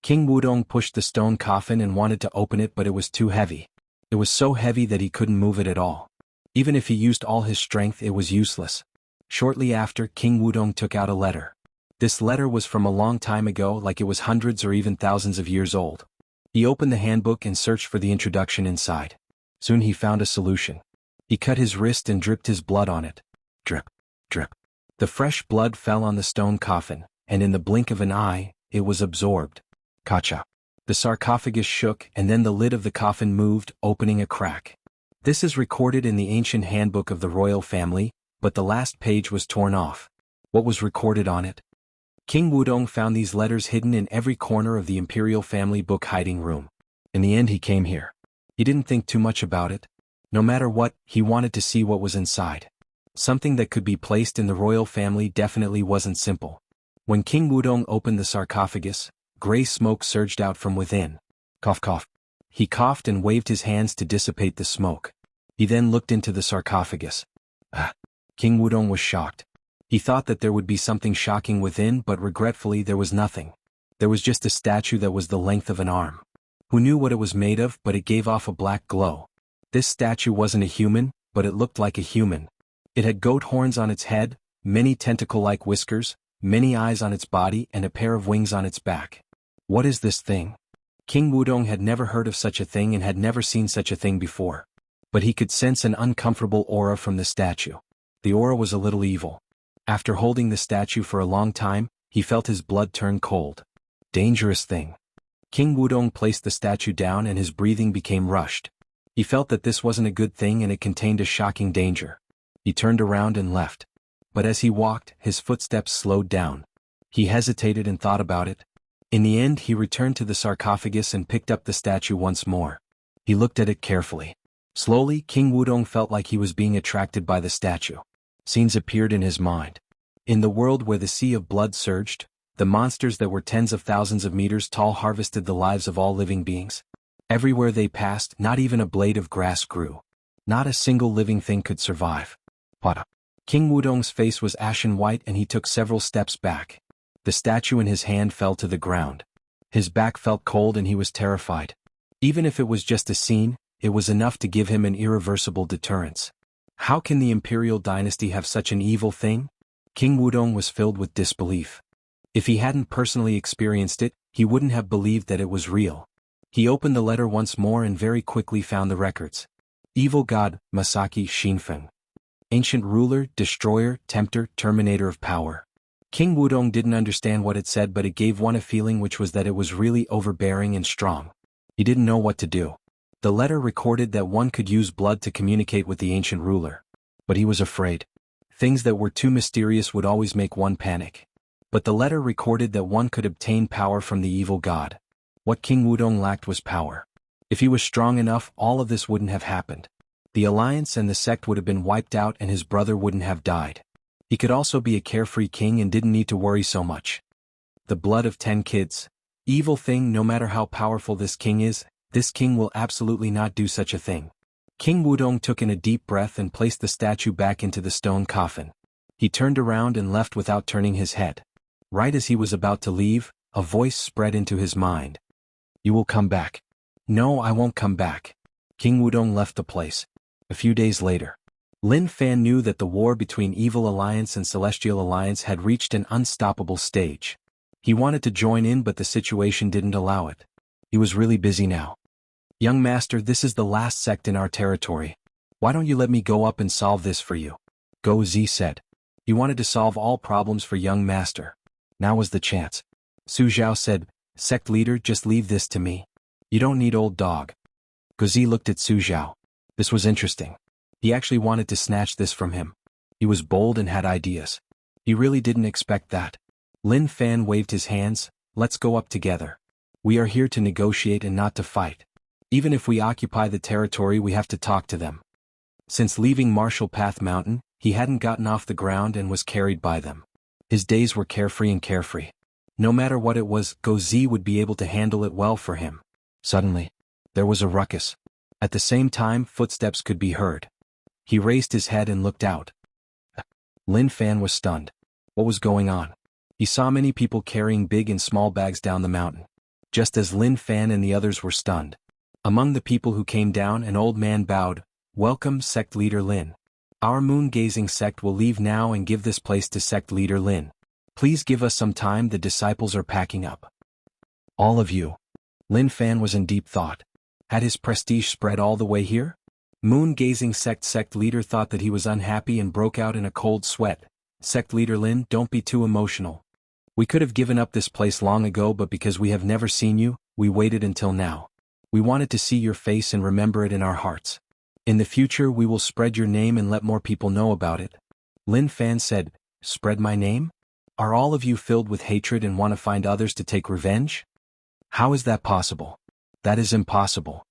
King Wudong pushed the stone coffin and wanted to open it, but it was too heavy. It was so heavy that he couldn't move it at all. Even if he used all his strength, it was useless. Shortly after, King Wudong took out a letter. This letter was from a long time ago, like it was hundreds or even thousands of years old. He opened the handbook and searched for the introduction inside. Soon he found a solution. He cut his wrist and dripped his blood on it. Drip, drip. The fresh blood fell on the stone coffin, and in the blink of an eye, it was absorbed. Kacha. The sarcophagus shook and then the lid of the coffin moved, opening a crack. This is recorded in the ancient handbook of the royal family, but the last page was torn off. What was recorded on it? King Wudong found these letters hidden in every corner of the imperial family book hiding room. In the end he came here. He didn't think too much about it. No matter what, he wanted to see what was inside. Something that could be placed in the royal family definitely wasn't simple. When King Wudong opened the sarcophagus, gray smoke surged out from within. Cough cough. He coughed and waved his hands to dissipate the smoke. He then looked into the sarcophagus. King Wudong was shocked. He thought that there would be something shocking within, but regretfully there was nothing. There was just a statue that was the length of an arm. Who knew what it was made of, but it gave off a black glow. This statue wasn't a human, but it looked like a human. It had goat horns on its head, many tentacle-like whiskers, many eyes on its body and a pair of wings on its back. What is this thing? King Wudong had never heard of such a thing and had never seen such a thing before. But he could sense an uncomfortable aura from the statue. The aura was a little evil. After holding the statue for a long time, he felt his blood turn cold. Dangerous thing. King Wudong placed the statue down and his breathing became rushed. He felt that this wasn't a good thing and it contained a shocking danger. He turned around and left. But as he walked, his footsteps slowed down. He hesitated and thought about it. In the end he returned to the sarcophagus and picked up the statue once more. He looked at it carefully. Slowly, King Wudong felt like he was being attracted by the statue. Scenes appeared in his mind. In the world where the sea of blood surged, the monsters that were tens of thousands of meters tall harvested the lives of all living beings. Everywhere they passed, not even a blade of grass grew. Not a single living thing could survive. King Wudong's face was ashen white and he took several steps back. The statue in his hand fell to the ground. His back felt cold and he was terrified. Even if it was just a scene, it was enough to give him an irreversible deterrence. How can the imperial dynasty have such an evil thing? King Wudong was filled with disbelief. If he hadn't personally experienced it, he wouldn't have believed that it was real. He opened the letter once more and very quickly found the records. Evil God, Masaki Shinfeng. Ancient ruler, destroyer, tempter, terminator of power. King Wudong didn't understand what it said, but it gave one a feeling, which was that it was really overbearing and strong. He didn't know what to do. The letter recorded that one could use blood to communicate with the ancient ruler. But he was afraid. Things that were too mysterious would always make one panic. But the letter recorded that one could obtain power from the evil god. What King Wudong lacked was power. If he was strong enough, all of this wouldn't have happened. The alliance and the sect would have been wiped out and his brother wouldn't have died. He could also be a carefree king and didn't need to worry so much. The blood of 10 kids. Evil thing, no matter how powerful this king is, this king will absolutely not do such a thing. King Wudong took in a deep breath and placed the statue back into the stone coffin. He turned around and left without turning his head. Right as he was about to leave, a voice spread into his mind. You will come back. No, I won't come back. King Wudong left the place. A few days later, Lin Fan knew that the war between Evil Alliance and Celestial Alliance had reached an unstoppable stage. He wanted to join in, but the situation didn't allow it. He was really busy now. Young master, this is the last sect in our territory. Why don't you let me go up and solve this for you? Go Zi said. He wanted to solve all problems for young master. Now was the chance. Su Zhao said, Sect leader, just leave this to me. You don't need old dog. Guzi looked at Su Zhao. This was interesting. He actually wanted to snatch this from him. He was bold and had ideas. He really didn't expect that. Lin Fan waved his hands. Let's go up together. We are here to negotiate and not to fight. Even if we occupy the territory, we have to talk to them. Since leaving Martial Path Mountain, he hadn't gotten off the ground and was carried by them. His days were carefree and carefree. No matter what it was, Go Zi would be able to handle it well for him. Suddenly, there was a ruckus. At the same time, footsteps could be heard. He raised his head and looked out. Lin Fan was stunned. What was going on? He saw many people carrying big and small bags down the mountain. Just as Lin Fan and the others were stunned. Among the people who came down, an old man bowed. Welcome, Sect Leader Lin. Our moon-gazing sect will leave now and give this place to Sect Leader Lin. Please give us some time, the disciples are packing up. All of you. Lin Fan was in deep thought. Had his prestige spread all the way here? Moon-gazing sect leader thought that he was unhappy and broke out in a cold sweat. Sect Leader Lin, don't be too emotional. We could have given up this place long ago, but because we have never seen you, we waited until now. We wanted to see your face and remember it in our hearts. In the future we will spread your name and let more people know about it. Lin Fan said, Spread my name? Are all of you filled with hatred and want to find others to take revenge? How is that possible? That is impossible.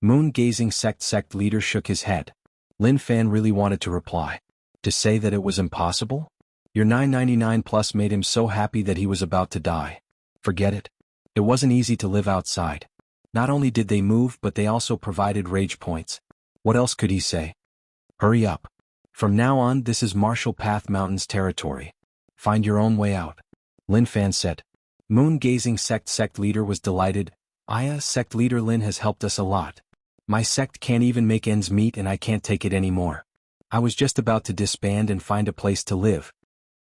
Moon-gazing sect leader shook his head. Lin Fan really wanted to reply. To say that it was impossible? Your 999 plus made him so happy that he was about to die. Forget it. It wasn't easy to live outside. Not only did they move, but they also provided rage points. What else could he say? Hurry up. From now on, this is Martial Path Mountain's territory. Find your own way out. Lin Fan said. Moon-gazing sect leader was delighted. Sect Leader Lin has helped us a lot. My sect can't even make ends meet and I can't take it anymore. I was just about to disband and find a place to live.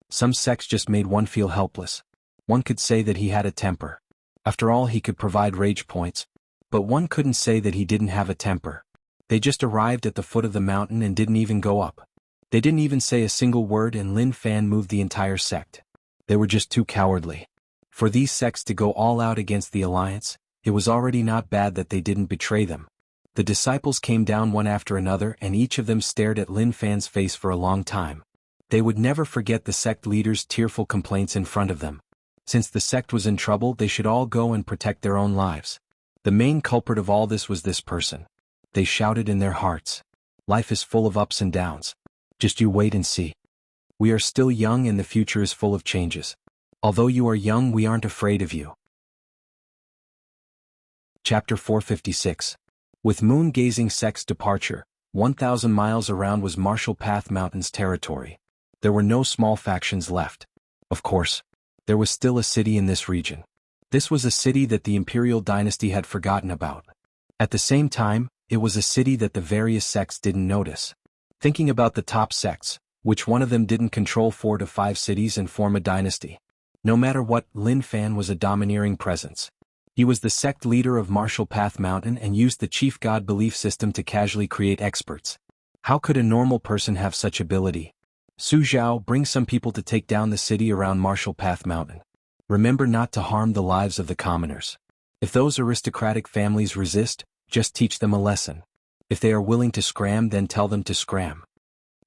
Some sects just made one feel helpless. One could say that he had a temper. After all, he could provide rage points. But one couldn't say that he didn't have a temper. They just arrived at the foot of the mountain and didn't even go up. They didn't even say a single word and Lin Fan moved the entire sect. They were just too cowardly. For these sects to go all out against the alliance, it was already not bad that they didn't betray them. The disciples came down one after another and each of them stared at Lin Fan's face for a long time. They would never forget the sect leader's tearful complaints in front of them. Since the sect was in trouble, they should all go and protect their own lives. The main culprit of all this was this person. They shouted in their hearts. Life is full of ups and downs. Just you wait and see. We are still young and the future is full of changes. Although you are young, we aren't afraid of you. Chapter 456. With moon-gazing sect's departure, 1,000 miles around was Marshall Path Mountains territory. There were no small factions left. Of course, there was still a city in this region. This was a city that the imperial dynasty had forgotten about. At the same time, it was a city that the various sects didn't notice. Thinking about the top sects, which one of them didn't control 4 to 5 cities and form a dynasty? No matter what, Lin Fan was a domineering presence. He was the sect leader of Marshall Path Mountain and used the chief god belief system to casually create experts. How could a normal person have such ability? Su Zhao, bring some people to take down the city around Marshall Path Mountain. Remember not to harm the lives of the commoners. If those aristocratic families resist, just teach them a lesson. If they are willing to scram, then tell them to scram.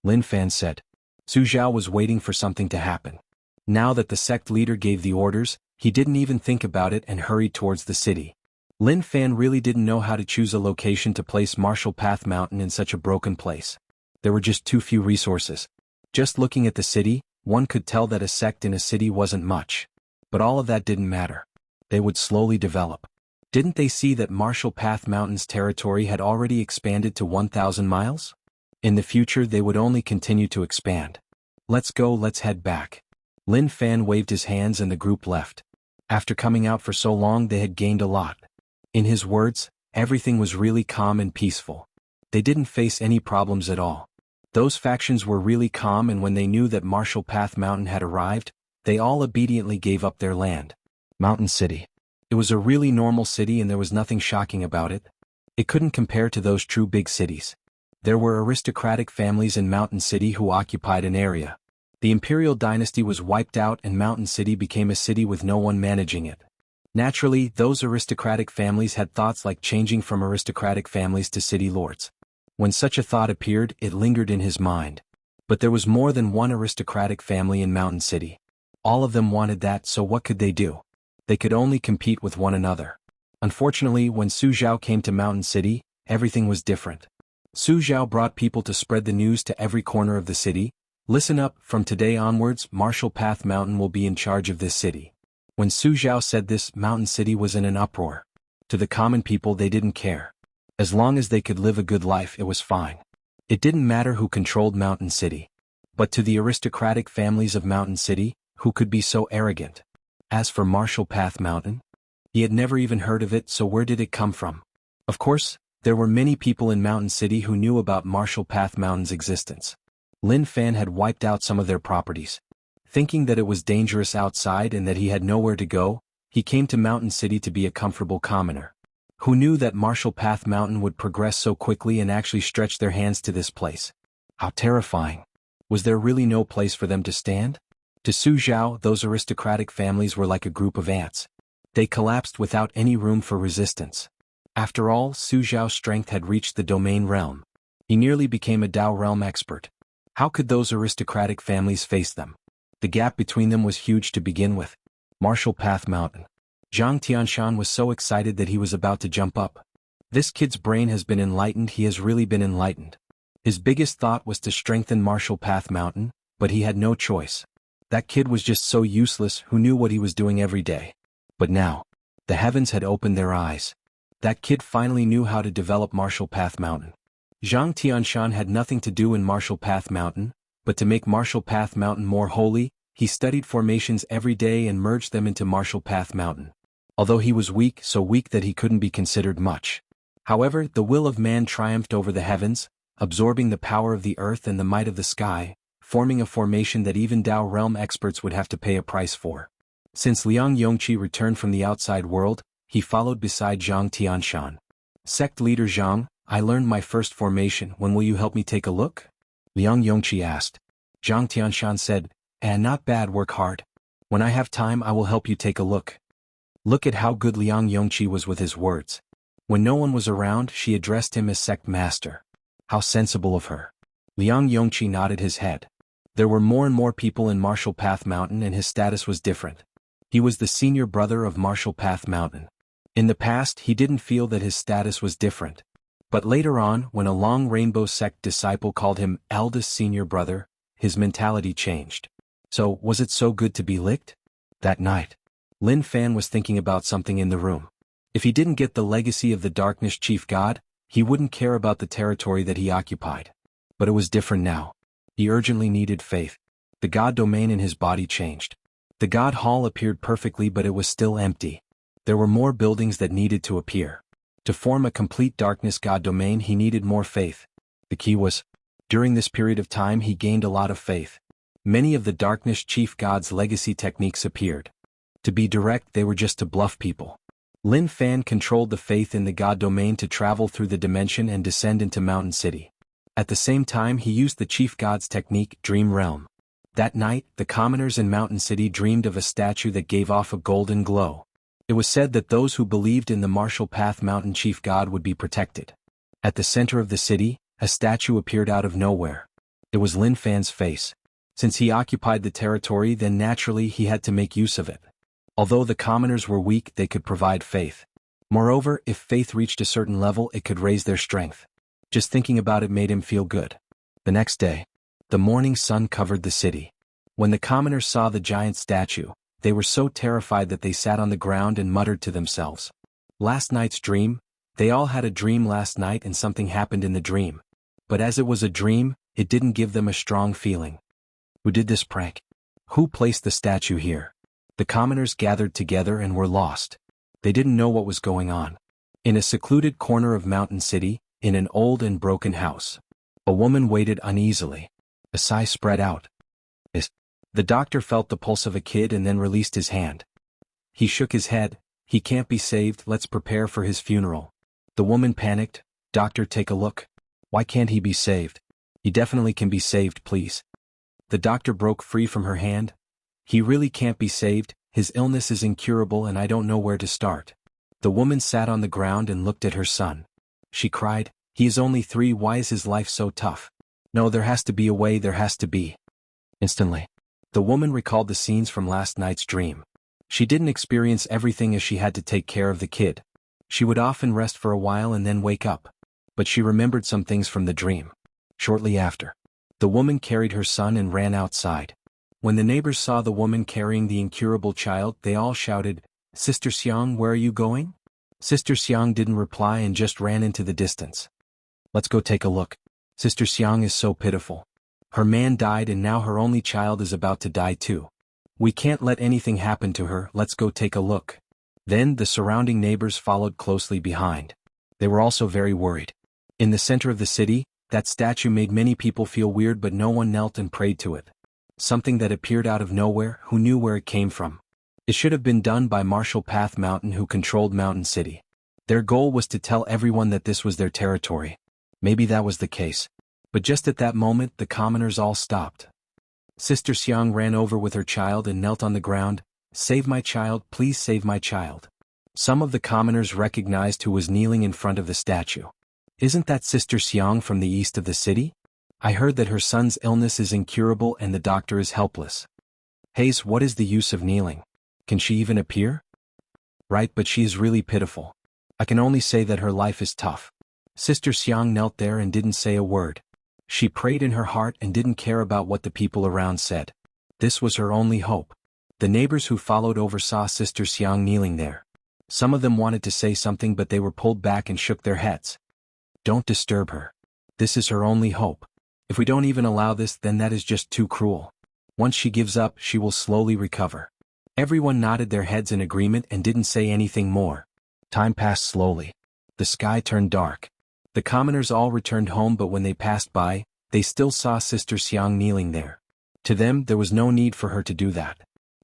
Lin Fan said. Su Zhao was waiting for something to happen. Now that the sect leader gave the orders, he didn't even think about it and hurried towards the city. Lin Fan really didn't know how to choose a location to place Marshall Path Mountain in such a broken place. There were just too few resources. Just looking at the city, one could tell that a sect in a city wasn't much. But all of that didn't matter. They would slowly develop. Didn't they see that Marshall Path Mountain's territory had already expanded to 1,000 miles? In the future they would only continue to expand. Let's go, let's head back. Lin Fan waved his hands and the group left. After coming out for so long they had gained a lot. In his words, everything was really calm and peaceful. They didn't face any problems at all. Those factions were really calm, and when they knew that Marshall Path Mountain had arrived, they all obediently gave up their land. Mountain City. It was a really normal city and there was nothing shocking about it. It couldn't compare to those true big cities. There were aristocratic families in Mountain City who occupied an area. The imperial dynasty was wiped out and Mountain City became a city with no one managing it. Naturally, those aristocratic families had thoughts like changing from aristocratic families to city lords. When such a thought appeared, it lingered in his mind. But there was more than one aristocratic family in Mountain City. All of them wanted that, so what could they do? They could only compete with one another. Unfortunately, when Su Zhao came to Mountain City, everything was different. Su Zhao brought people to spread the news to every corner of the city. Listen up, from today onwards, Marshall Path Mountain will be in charge of this city. When Su Zhao said this, Mountain City was in an uproar. To the common people, they didn't care. As long as they could live a good life, it was fine. It didn't matter who controlled Mountain City. But to the aristocratic families of Mountain City, who could be so arrogant? As for Marshall Path Mountain, he had never even heard of it, so where did it come from? Of course, there were many people in Mountain City who knew about Marshall Path Mountain's existence. Lin Fan had wiped out some of their properties. Thinking that it was dangerous outside and that he had nowhere to go, he came to Mountain City to be a comfortable commoner. Who knew that Marshall Path Mountain would progress so quickly and actually stretch their hands to this place? How terrifying. Was there really no place for them to stand? To Su Zhao, those aristocratic families were like a group of ants. They collapsed without any room for resistance. After all, Su Zhao's strength had reached the domain realm. He nearly became a Dao realm expert. How could those aristocratic families face them? The gap between them was huge to begin with. Marshall Path Mountain. Zhang Tianshan was so excited that he was about to jump up. This kid's brain has been enlightened, he has really been enlightened. His biggest thought was to strengthen Marshall Path Mountain, but he had no choice. That kid was just so useless, who knew what he was doing every day. But now, the heavens had opened their eyes. That kid finally knew how to develop Marshall Path Mountain. Zhang Tianshan had nothing to do in Marshall Path Mountain, but to make Marshall Path Mountain more holy, he studied formations every day and merged them into Marshall Path Mountain. Although he was weak, so weak that he couldn't be considered much. However, the will of man triumphed over the heavens, absorbing the power of the earth and the might of the sky, forming a formation that even Dao realm experts would have to pay a price for. Since Liang Yongqi returned from the outside world, he followed beside Zhang Tianshan. Sect leader Zhang, I learned my first formation, when will you help me take a look? Liang Yongqi asked. Zhang Tianshan said, not bad, work hard. When I have time I will help you take a look. Look at how good Liang Yongqi was with his words. When no one was around, she addressed him as sect master. How sensible of her. Liang Yongqi nodded his head. There were more and more people in Marshall Path Mountain and his status was different. He was the senior brother of Martial Path Mountain. In the past he didn't feel that his status was different. But later on, when a Long Rainbow sect disciple called him eldest senior brother, his mentality changed. So, was it so good to be licked? That night, Lin Fan was thinking about something in the room. If he didn't get the legacy of the Darkness Chief God, he wouldn't care about the territory that he occupied. But it was different now. He urgently needed faith. The God domain in his body changed. The God Hall appeared perfectly, but it was still empty. There were more buildings that needed to appear. To form a complete Darkness God domain he needed more faith. The key was, during this period of time he gained a lot of faith. Many of the Darkness Chief God's legacy techniques appeared. To be direct, they were just to bluff people. Lin Fan controlled the faith in the God domain to travel through the dimension and descend into Mountain City. At the same time he used the Chief God's technique, Dream Realm. That night, the commoners in Mountain City dreamed of a statue that gave off a golden glow. It was said that those who believed in the Martial Path Mountain Chief God would be protected. At the center of the city, a statue appeared out of nowhere. It was Lin Fan's face. Since he occupied the territory, then naturally he had to make use of it. Although the commoners were weak, they could provide faith. Moreover, if faith reached a certain level, it could raise their strength. Just thinking about it made him feel good. The next day, the morning sun covered the city. When the commoners saw the giant statue, they were so terrified that they sat on the ground and muttered to themselves. Last night's dream? They all had a dream last night and something happened in the dream. But as it was a dream, it didn't give them a strong feeling. Who did this prank? Who placed the statue here? The commoners gathered together and were lost. They didn't know what was going on. In a secluded corner of Mountain City, in an old and broken house, a woman waited uneasily. A sigh spread out. The doctor felt the pulse of a kid and then released his hand. He shook his head. He can't be saved, let's prepare for his funeral. The woman panicked. Doctor, take a look. Why can't he be saved? He definitely can be saved, please. The doctor broke free from her hand. He really can't be saved, his illness is incurable and I don't know where to start. The woman sat on the ground and looked at her son. She cried, he is only 3, why is his life so tough? No, there has to be a way, there has to be. Instantly, the woman recalled the scenes from last night's dream. She didn't experience everything as she had to take care of the kid. She would often rest for a while and then wake up. But she remembered some things from the dream. Shortly after, the woman carried her son and ran outside. When the neighbors saw the woman carrying the incurable child, they all shouted, Sister Xiang, where are you going? Sister Xiang didn't reply and just ran into the distance. Let's go take a look. Sister Xiang is so pitiful. Her man died and now her only child is about to die too. We can't let anything happen to her, let's go take a look. Then the surrounding neighbors followed closely behind. They were also very worried. In the center of the city, that statue made many people feel weird, but no one knelt and prayed to it. Something that appeared out of nowhere, who knew where it came from? It should have been done by Martial Path Mountain, who controlled Mountain City. Their goal was to tell everyone that this was their territory. Maybe that was the case. But just at that moment the commoners all stopped. Sister Xiang ran over with her child and knelt on the ground. Save my child, please save my child. Some of the commoners recognized who was kneeling in front of the statue. Isn't that Sister Xiang from the east of the city? I heard that her son's illness is incurable and the doctor is helpless. Hayes, what is the use of kneeling? Can she even appear? Right, but she is really pitiful. I can only say that her life is tough. Sister Xiang knelt there and didn't say a word. She prayed in her heart and didn't care about what the people around said. This was her only hope. The neighbors who followed oversaw Sister Xiang kneeling there. Some of them wanted to say something, but they were pulled back and shook their heads. Don't disturb her. This is her only hope. If we don't even allow this, then that is just too cruel. Once she gives up, she will slowly recover. Everyone nodded their heads in agreement and didn't say anything more. Time passed slowly. The sky turned dark. The commoners all returned home, but when they passed by, they still saw Sister Xiang kneeling there. To them, there was no need for her to do that.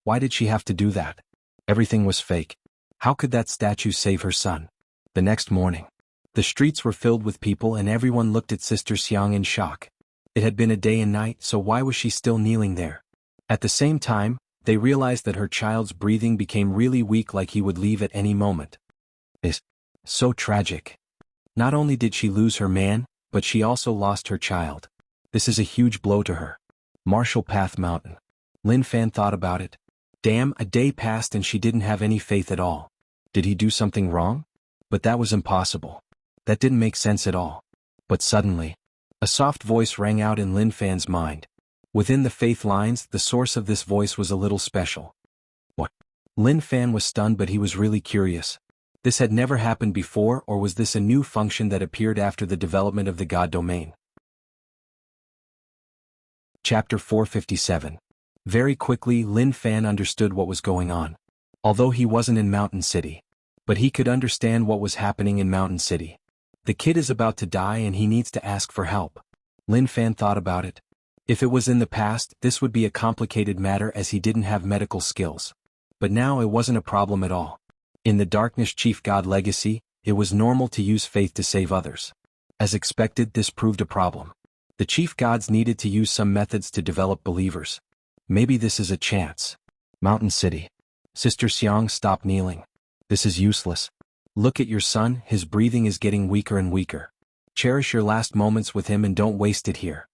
Why did she have to do that? Everything was fake. How could that statue save her son? The next morning, the streets were filled with people and everyone looked at Sister Xiang in shock. It had been a day and night, so why was she still kneeling there? At the same time, they realized that her child's breathing became really weak, like he would leave at any moment. It's so tragic. Not only did she lose her man, but she also lost her child. This is a huge blow to her. Martial Path Mountain. Lin Fan thought about it. Damn, a day passed and she didn't have any faith at all. Did he do something wrong? But that was impossible. That didn't make sense at all. But suddenly, a soft voice rang out in Lin Fan's mind. Within the faith lines, the source of this voice was a little special. What? Lin Fan was stunned, but he was really curious. This had never happened before, or was this a new function that appeared after the development of the God domain? Chapter 457. Very quickly, Lin Fan understood what was going on. Although he wasn't in Mountain City, but he could understand what was happening in Mountain City. The kid is about to die and he needs to ask for help. Lin Fan thought about it. If it was in the past, this would be a complicated matter as he didn't have medical skills. But now it wasn't a problem at all. In the Darkness Chief God legacy, it was normal to use faith to save others. As expected, this proved a problem. The Chief Gods needed to use some methods to develop believers. Maybe this is a chance. Mountain City. Sister Xiang, stop kneeling. This is useless. Look at your son, his breathing is getting weaker and weaker. Cherish your last moments with him and don't waste it here.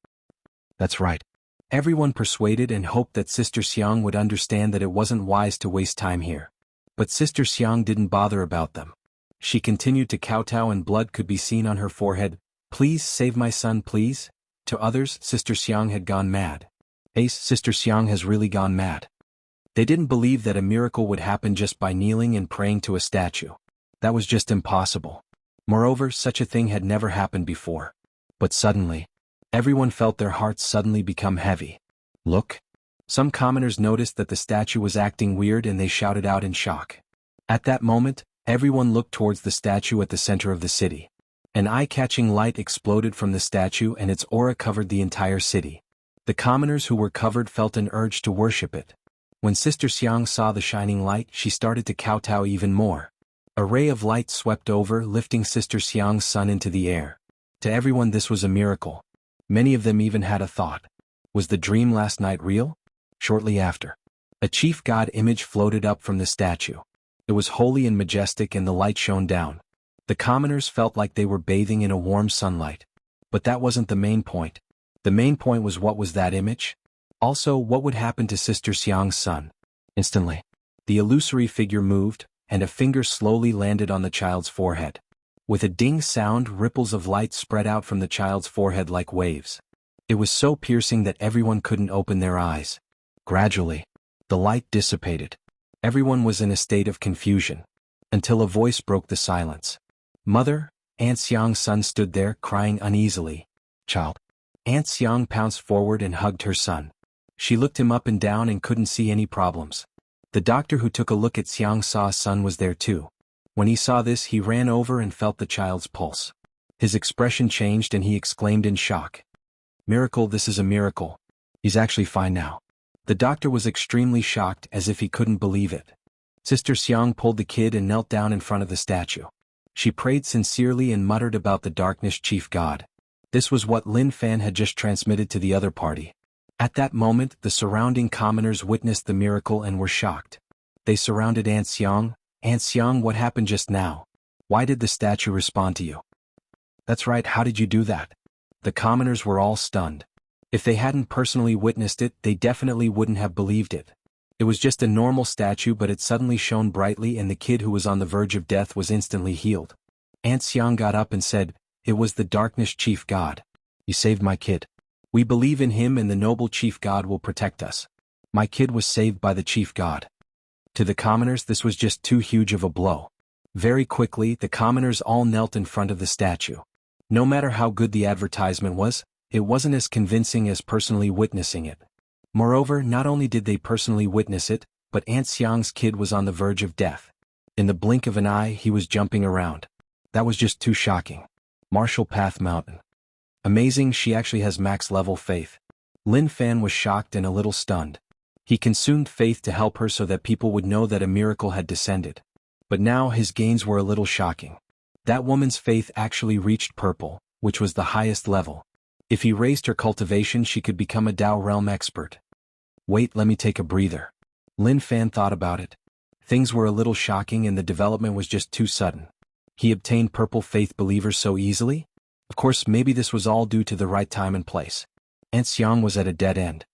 That's right. Everyone persuaded and hoped that Sister Xiang would understand that it wasn't wise to waste time here. But Sister Xiang didn't bother about them. She continued to kowtow and blood could be seen on her forehead. Please save my son, please. To others, Sister Xiang had gone mad. Ace, Sister Xiang has really gone mad. They didn't believe that a miracle would happen just by kneeling and praying to a statue. That was just impossible. Moreover, such a thing had never happened before. But suddenly, everyone felt their hearts suddenly become heavy. Look. Some commoners noticed that the statue was acting weird and they shouted out in shock. At that moment, everyone looked towards the statue at the center of the city. An eye-catching light exploded from the statue and its aura covered the entire city. The commoners who were covered felt an urge to worship it. When Sister Xiang saw the shining light, she started to kowtow even more. A ray of light swept over, lifting Sister Xiang's son into the air. To everyone this was a miracle. Many of them even had a thought. Was the dream last night real? Shortly after, a chief god image floated up from the statue. It was holy and majestic and the light shone down. The commoners felt like they were bathing in a warm sunlight. But that wasn't the main point. The main point was, what was that image? Also, what would happen to Sister Xiang's son? Instantly, the illusory figure moved, and a finger slowly landed on the child's forehead. With a ding sound, ripples of light spread out from the child's forehead like waves. It was so piercing that everyone couldn't open their eyes. Gradually, the light dissipated. Everyone was in a state of confusion. Until a voice broke the silence. Mother, Aunt Xiang's son stood there, crying uneasily. Child. Aunt Xiang pounced forward and hugged her son. She looked him up and down and couldn't see any problems. The doctor who took a look at Xiang Sa's son was there too. When he saw this, he ran over and felt the child's pulse. His expression changed and he exclaimed in shock. Miracle, this is a miracle. He's actually fine now. The doctor was extremely shocked, as if he couldn't believe it. Sister Xiang pulled the kid and knelt down in front of the statue. She prayed sincerely and muttered about the Darkness Chief God. This was what Lin Fan had just transmitted to the other party. At that moment, the surrounding commoners witnessed the miracle and were shocked. They surrounded Aunt Xiang. Aunt Xiang, what happened just now? Why did the statue respond to you? That's right, how did you do that? The commoners were all stunned. If they hadn't personally witnessed it, they definitely wouldn't have believed it. It was just a normal statue, but it suddenly shone brightly and the kid who was on the verge of death was instantly healed. Aunt Xiang got up and said, "It was the Darkness Chief God. You saved my kid. We believe in him and the noble Chief God will protect us. My kid was saved by the Chief God." To the commoners, this was just too huge of a blow. Very quickly, the commoners all knelt in front of the statue. No matter how good the advertisement was, it wasn't as convincing as personally witnessing it. Moreover, not only did they personally witness it, but Aunt Xiang's kid was on the verge of death. In the blink of an eye, he was jumping around. That was just too shocking. Martial Path Mountain. Amazing, she actually has max level faith. Lin Fan was shocked and a little stunned. He consumed faith to help her so that people would know that a miracle had descended. But now his gains were a little shocking. That woman's faith actually reached purple, which was the highest level. If he raised her cultivation, she could become a Dao realm expert. Wait, let me take a breather. Lin Fan thought about it. Things were a little shocking and the development was just too sudden. He obtained purple faith believers so easily? Of course, maybe this was all due to the right time and place. Aunt Xiang was at a dead end.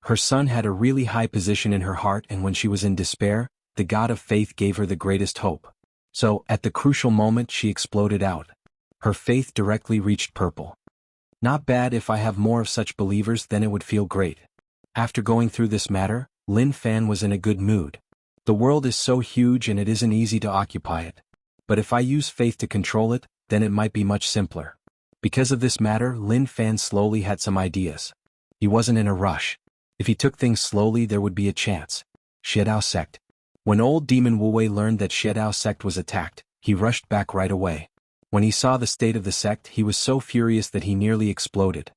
Her son had a really high position in her heart, and when she was in despair, the God of faith gave her the greatest hope. So, at the crucial moment, she exploded out. Her faith directly reached purple. Not bad. If I have more of such believers, then it would feel great. After going through this matter, Lin Fan was in a good mood. The world is so huge and it isn't easy to occupy it. But if I use faith to control it, then it might be much simpler. Because of this matter, Lin Fan slowly had some ideas. He wasn't in a rush. If he took things slowly, there would be a chance. Xiedao sect. When old demon Wu Wei learned that Xiedao sect was attacked, he rushed back right away. When he saw the state of the sect, he was so furious that he nearly exploded.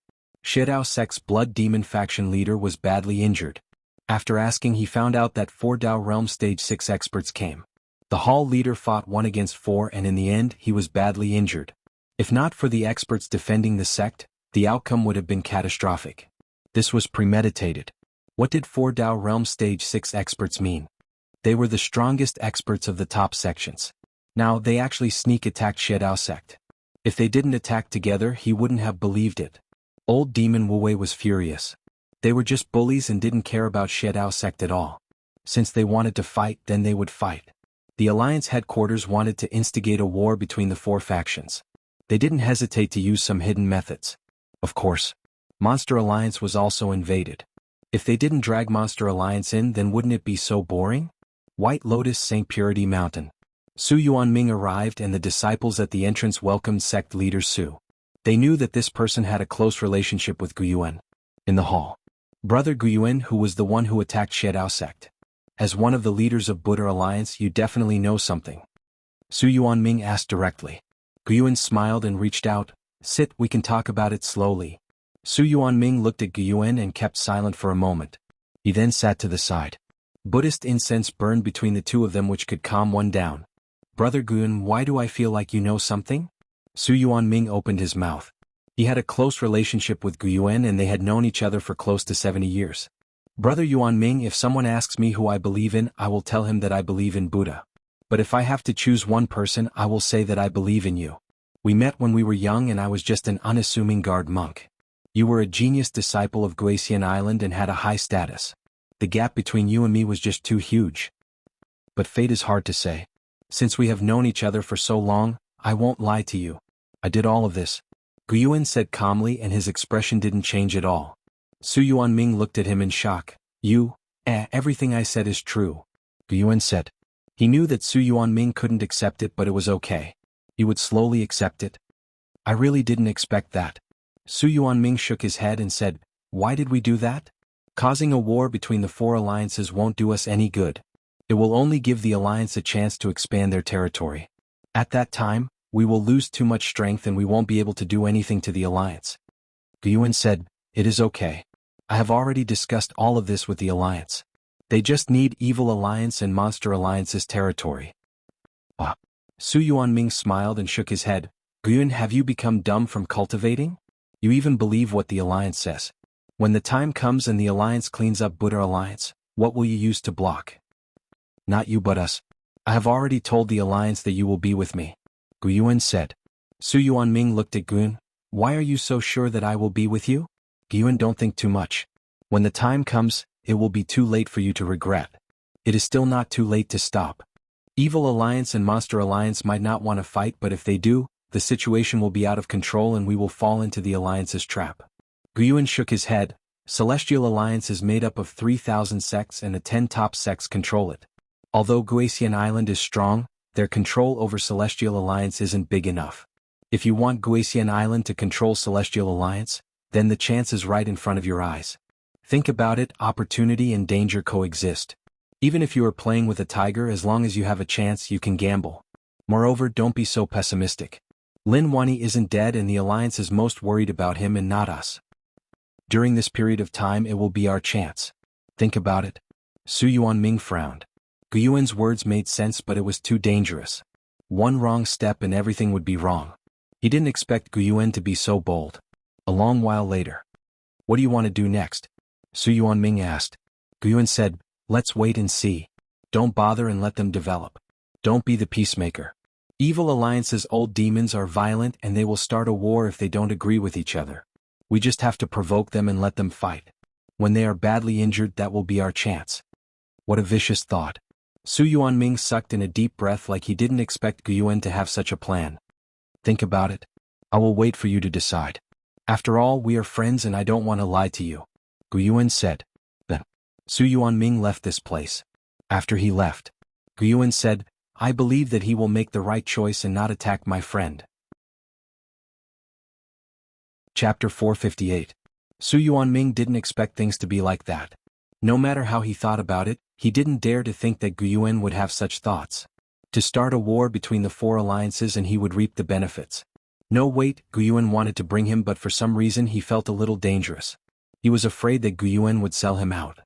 Xiedao sect's blood demon faction leader was badly injured. After asking, he found out that 4 Dao Realm Stage 6 experts came. The hall leader fought 1 against 4, and in the end, he was badly injured. If not for the experts defending the sect, the outcome would have been catastrophic. This was premeditated. What did 4 Dao Realm Stage 6 experts mean? They were the strongest experts of the top sections. Now, they actually sneak attacked Xiedao sect. If they didn't attack together, he wouldn't have believed it. Old demon Wu Wei was furious. They were just bullies and didn't care about Xiedao sect at all. Since they wanted to fight, then they would fight. The Alliance headquarters wanted to instigate a war between the 4 factions. They didn't hesitate to use some hidden methods. Of course, Monster Alliance was also invaded. If they didn't drag Monster Alliance in, then wouldn't it be so boring? White Lotus St. Purity Mountain. Su Yuanming arrived and the disciples at the entrance welcomed sect leader Su. They knew that this person had a close relationship with Guyuan. In the hall, Brother Guyuan, who was the one who attacked Xiedao sect. As one of the leaders of Buddha Alliance, you definitely know something. Su Yuanming asked directly. Guyuan smiled and reached out. Sit, we can talk about it slowly. Su Yuanming looked at Guyuan and kept silent for a moment. He then sat to the side. Buddhist incense burned between the two of them, which could calm one down. Brother Guyuan, why do I feel like you know something? Su Yuanming opened his mouth. He had a close relationship with Guyuan and they had known each other for close to 70 years. Brother Yuanming, if someone asks me who I believe in, I will tell him that I believe in Buddha. But if I have to choose one person, I will say that I believe in you. We met when we were young and I was just an unassuming guard monk. You were a genius disciple of Guisian Island and had a high status. The gap between you and me was just too huge. But fate is hard to say. Since we have known each other for so long, I won't lie to you. I did all of this. Guyuan said calmly, and his expression didn't change at all. Su Yuanming looked at him in shock. Everything I said is true. Guyuan said. He knew that Su Yuanming couldn't accept it, but it was okay. He would slowly accept it. I really didn't expect that. Su Yuanming shook his head and said, why did we do that? Causing a war between the 4 alliances won't do us any good. It will only give the alliance a chance to expand their territory. At that time, we will lose too much strength and we won't be able to do anything to the alliance. Guyuan said, it is okay. I have already discussed all of this with the alliance. They just need Evil Alliance and Monster Alliance's territory. Su Yuanming smiled and shook his head. Guyuan, have you become dumb from cultivating? You even believe what the alliance says. When the time comes and the alliance cleans up Buddha Alliance, what will you use to block? Not you but us. I have already told the alliance that you will be with me. Guyuan said. Su Yuanming looked at Guyuan. Why are you so sure that I will be with you? Guyuan, don't think too much. When the time comes, it will be too late for you to regret. It is still not too late to stop. Evil Alliance and Monster Alliance might not want to fight, but if they do, the situation will be out of control and we will fall into the alliance's trap. Guyuan shook his head. Celestial Alliance is made up of 3,000 sects and the 10 top sects control it. Although Guisian Island is strong, their control over Celestial Alliance isn't big enough. If you want Guisian Island to control Celestial Alliance, then the chance is right in front of your eyes. Think about it, opportunity and danger coexist. Even if you are playing with a tiger, as long as you have a chance, you can gamble. Moreover, don't be so pessimistic. Lin Wani isn't dead and the alliance is most worried about him and not us. During this period of time, it will be our chance. Think about it. Su Yuanming frowned. Guyuan's words made sense, but it was too dangerous. One wrong step and everything would be wrong. He didn't expect Guyuan to be so bold. A long while later. What do you want to do next? Su Yuanming asked. Guyuan said, let's wait and see. Don't bother and let them develop. Don't be the peacemaker. Evil Alliance's old demons are violent and they will start a war if they don't agree with each other. We just have to provoke them and let them fight. When they are badly injured, that will be our chance. What a vicious thought. Su Yuanming sucked in a deep breath like he didn't expect Gu Yuan to have such a plan. Think about it. I will wait for you to decide. After all, we are friends and I don't want to lie to you, Gu Yuan said. Then, Su Yuanming left this place. After he left, Gu Yuan said, I believe that he will make the right choice and not attack my friend. Chapter 458. Su Yuanming didn't expect things to be like that. No matter how he thought about it, he didn't dare to think that Gu Yuan would have such thoughts. To start a war between the four alliances and he would reap the benefits. No, wait, Gu Yuan wanted to bring him, but for some reason he felt a little dangerous. He was afraid that Gu Yuan would sell him out.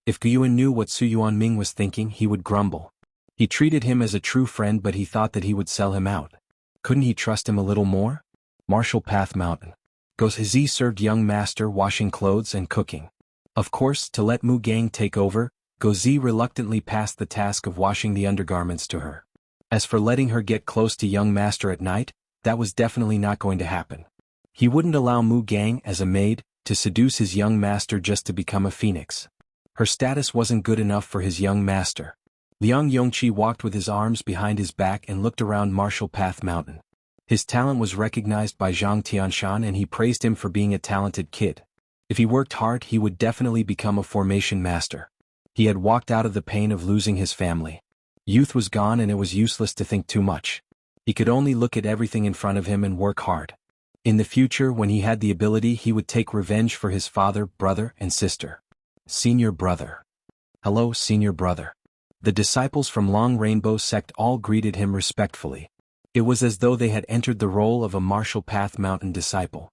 If Gu Yuan knew what Su Yuanming was thinking, he would grumble. He treated him as a true friend, but he thought that he would sell him out. Couldn't he trust him a little more? Martial Path Mountain. Gozi served young master washing clothes and cooking. Of course, to let Mu Gang take over, Gozi reluctantly passed the task of washing the undergarments to her. As for letting her get close to young master at night, that was definitely not going to happen. He wouldn't allow Mu Gang, as a maid, to seduce his young master just to become a phoenix. Her status wasn't good enough for his young master. Liang Yongqi walked with his arms behind his back and looked around Martial Path Mountain. His talent was recognized by Zhang Tianshan and he praised him for being a talented kid. If he worked hard, he would definitely become a formation master. He had walked out of the pain of losing his family. Youth was gone and it was useless to think too much. He could only look at everything in front of him and work hard. In the future, when he had the ability, he would take revenge for his father, brother, and sister. Senior brother. Hello, senior brother. The disciples from Long Rainbow Sect all greeted him respectfully. It was as though they had entered the role of a Martial Path Mountain disciple.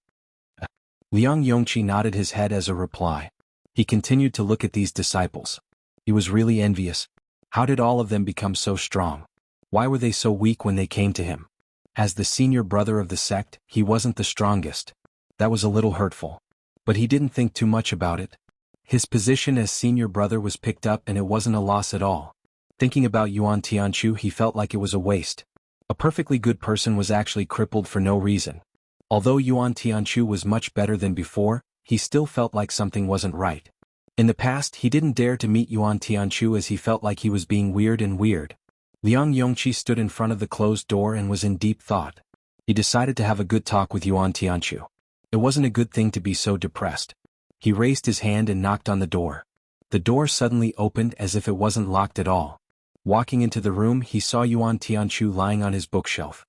Liang Yongqi nodded his head as a reply. He continued to look at these disciples. He was really envious. How did all of them become so strong? Why were they so weak when they came to him? As the senior brother of the sect, he wasn't the strongest. That was a little hurtful. But he didn't think too much about it. His position as senior brother was picked up and it wasn't a loss at all. Thinking about Yuan Tianchu, he felt like it was a waste. A perfectly good person was actually crippled for no reason. Although Yuan Tianchu was much better than before, he still felt like something wasn't right. In the past, he didn't dare to meet Yuan Tianchu as he felt like he was being weird. Liang Yongqi stood in front of the closed door and was in deep thought. He decided to have a good talk with Yuan Tianchu. It wasn't a good thing to be so depressed. He raised his hand and knocked on the door. The door suddenly opened as if it wasn't locked at all. Walking into the room, he saw Yuan Tianchu lying on his bookshelf.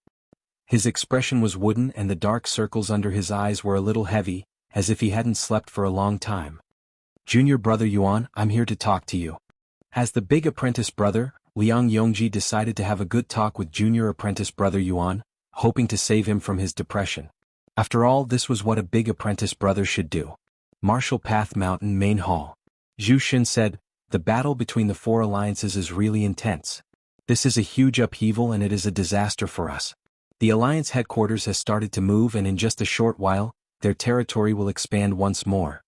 His expression was wooden and the dark circles under his eyes were a little heavy, as if he hadn't slept for a long time. Junior brother Yuan, I'm here to talk to you. As the big apprentice brother, Liang Yongji decided to have a good talk with junior apprentice brother Yuan, hoping to save him from his depression. After all, this was what a big apprentice brother should do. Martial Path Mountain Main Hall. Zhu Xin said, the battle between the four alliances is really intense. This is a huge upheaval and it is a disaster for us. The alliance headquarters has started to move and in just a short while, their territory will expand once more.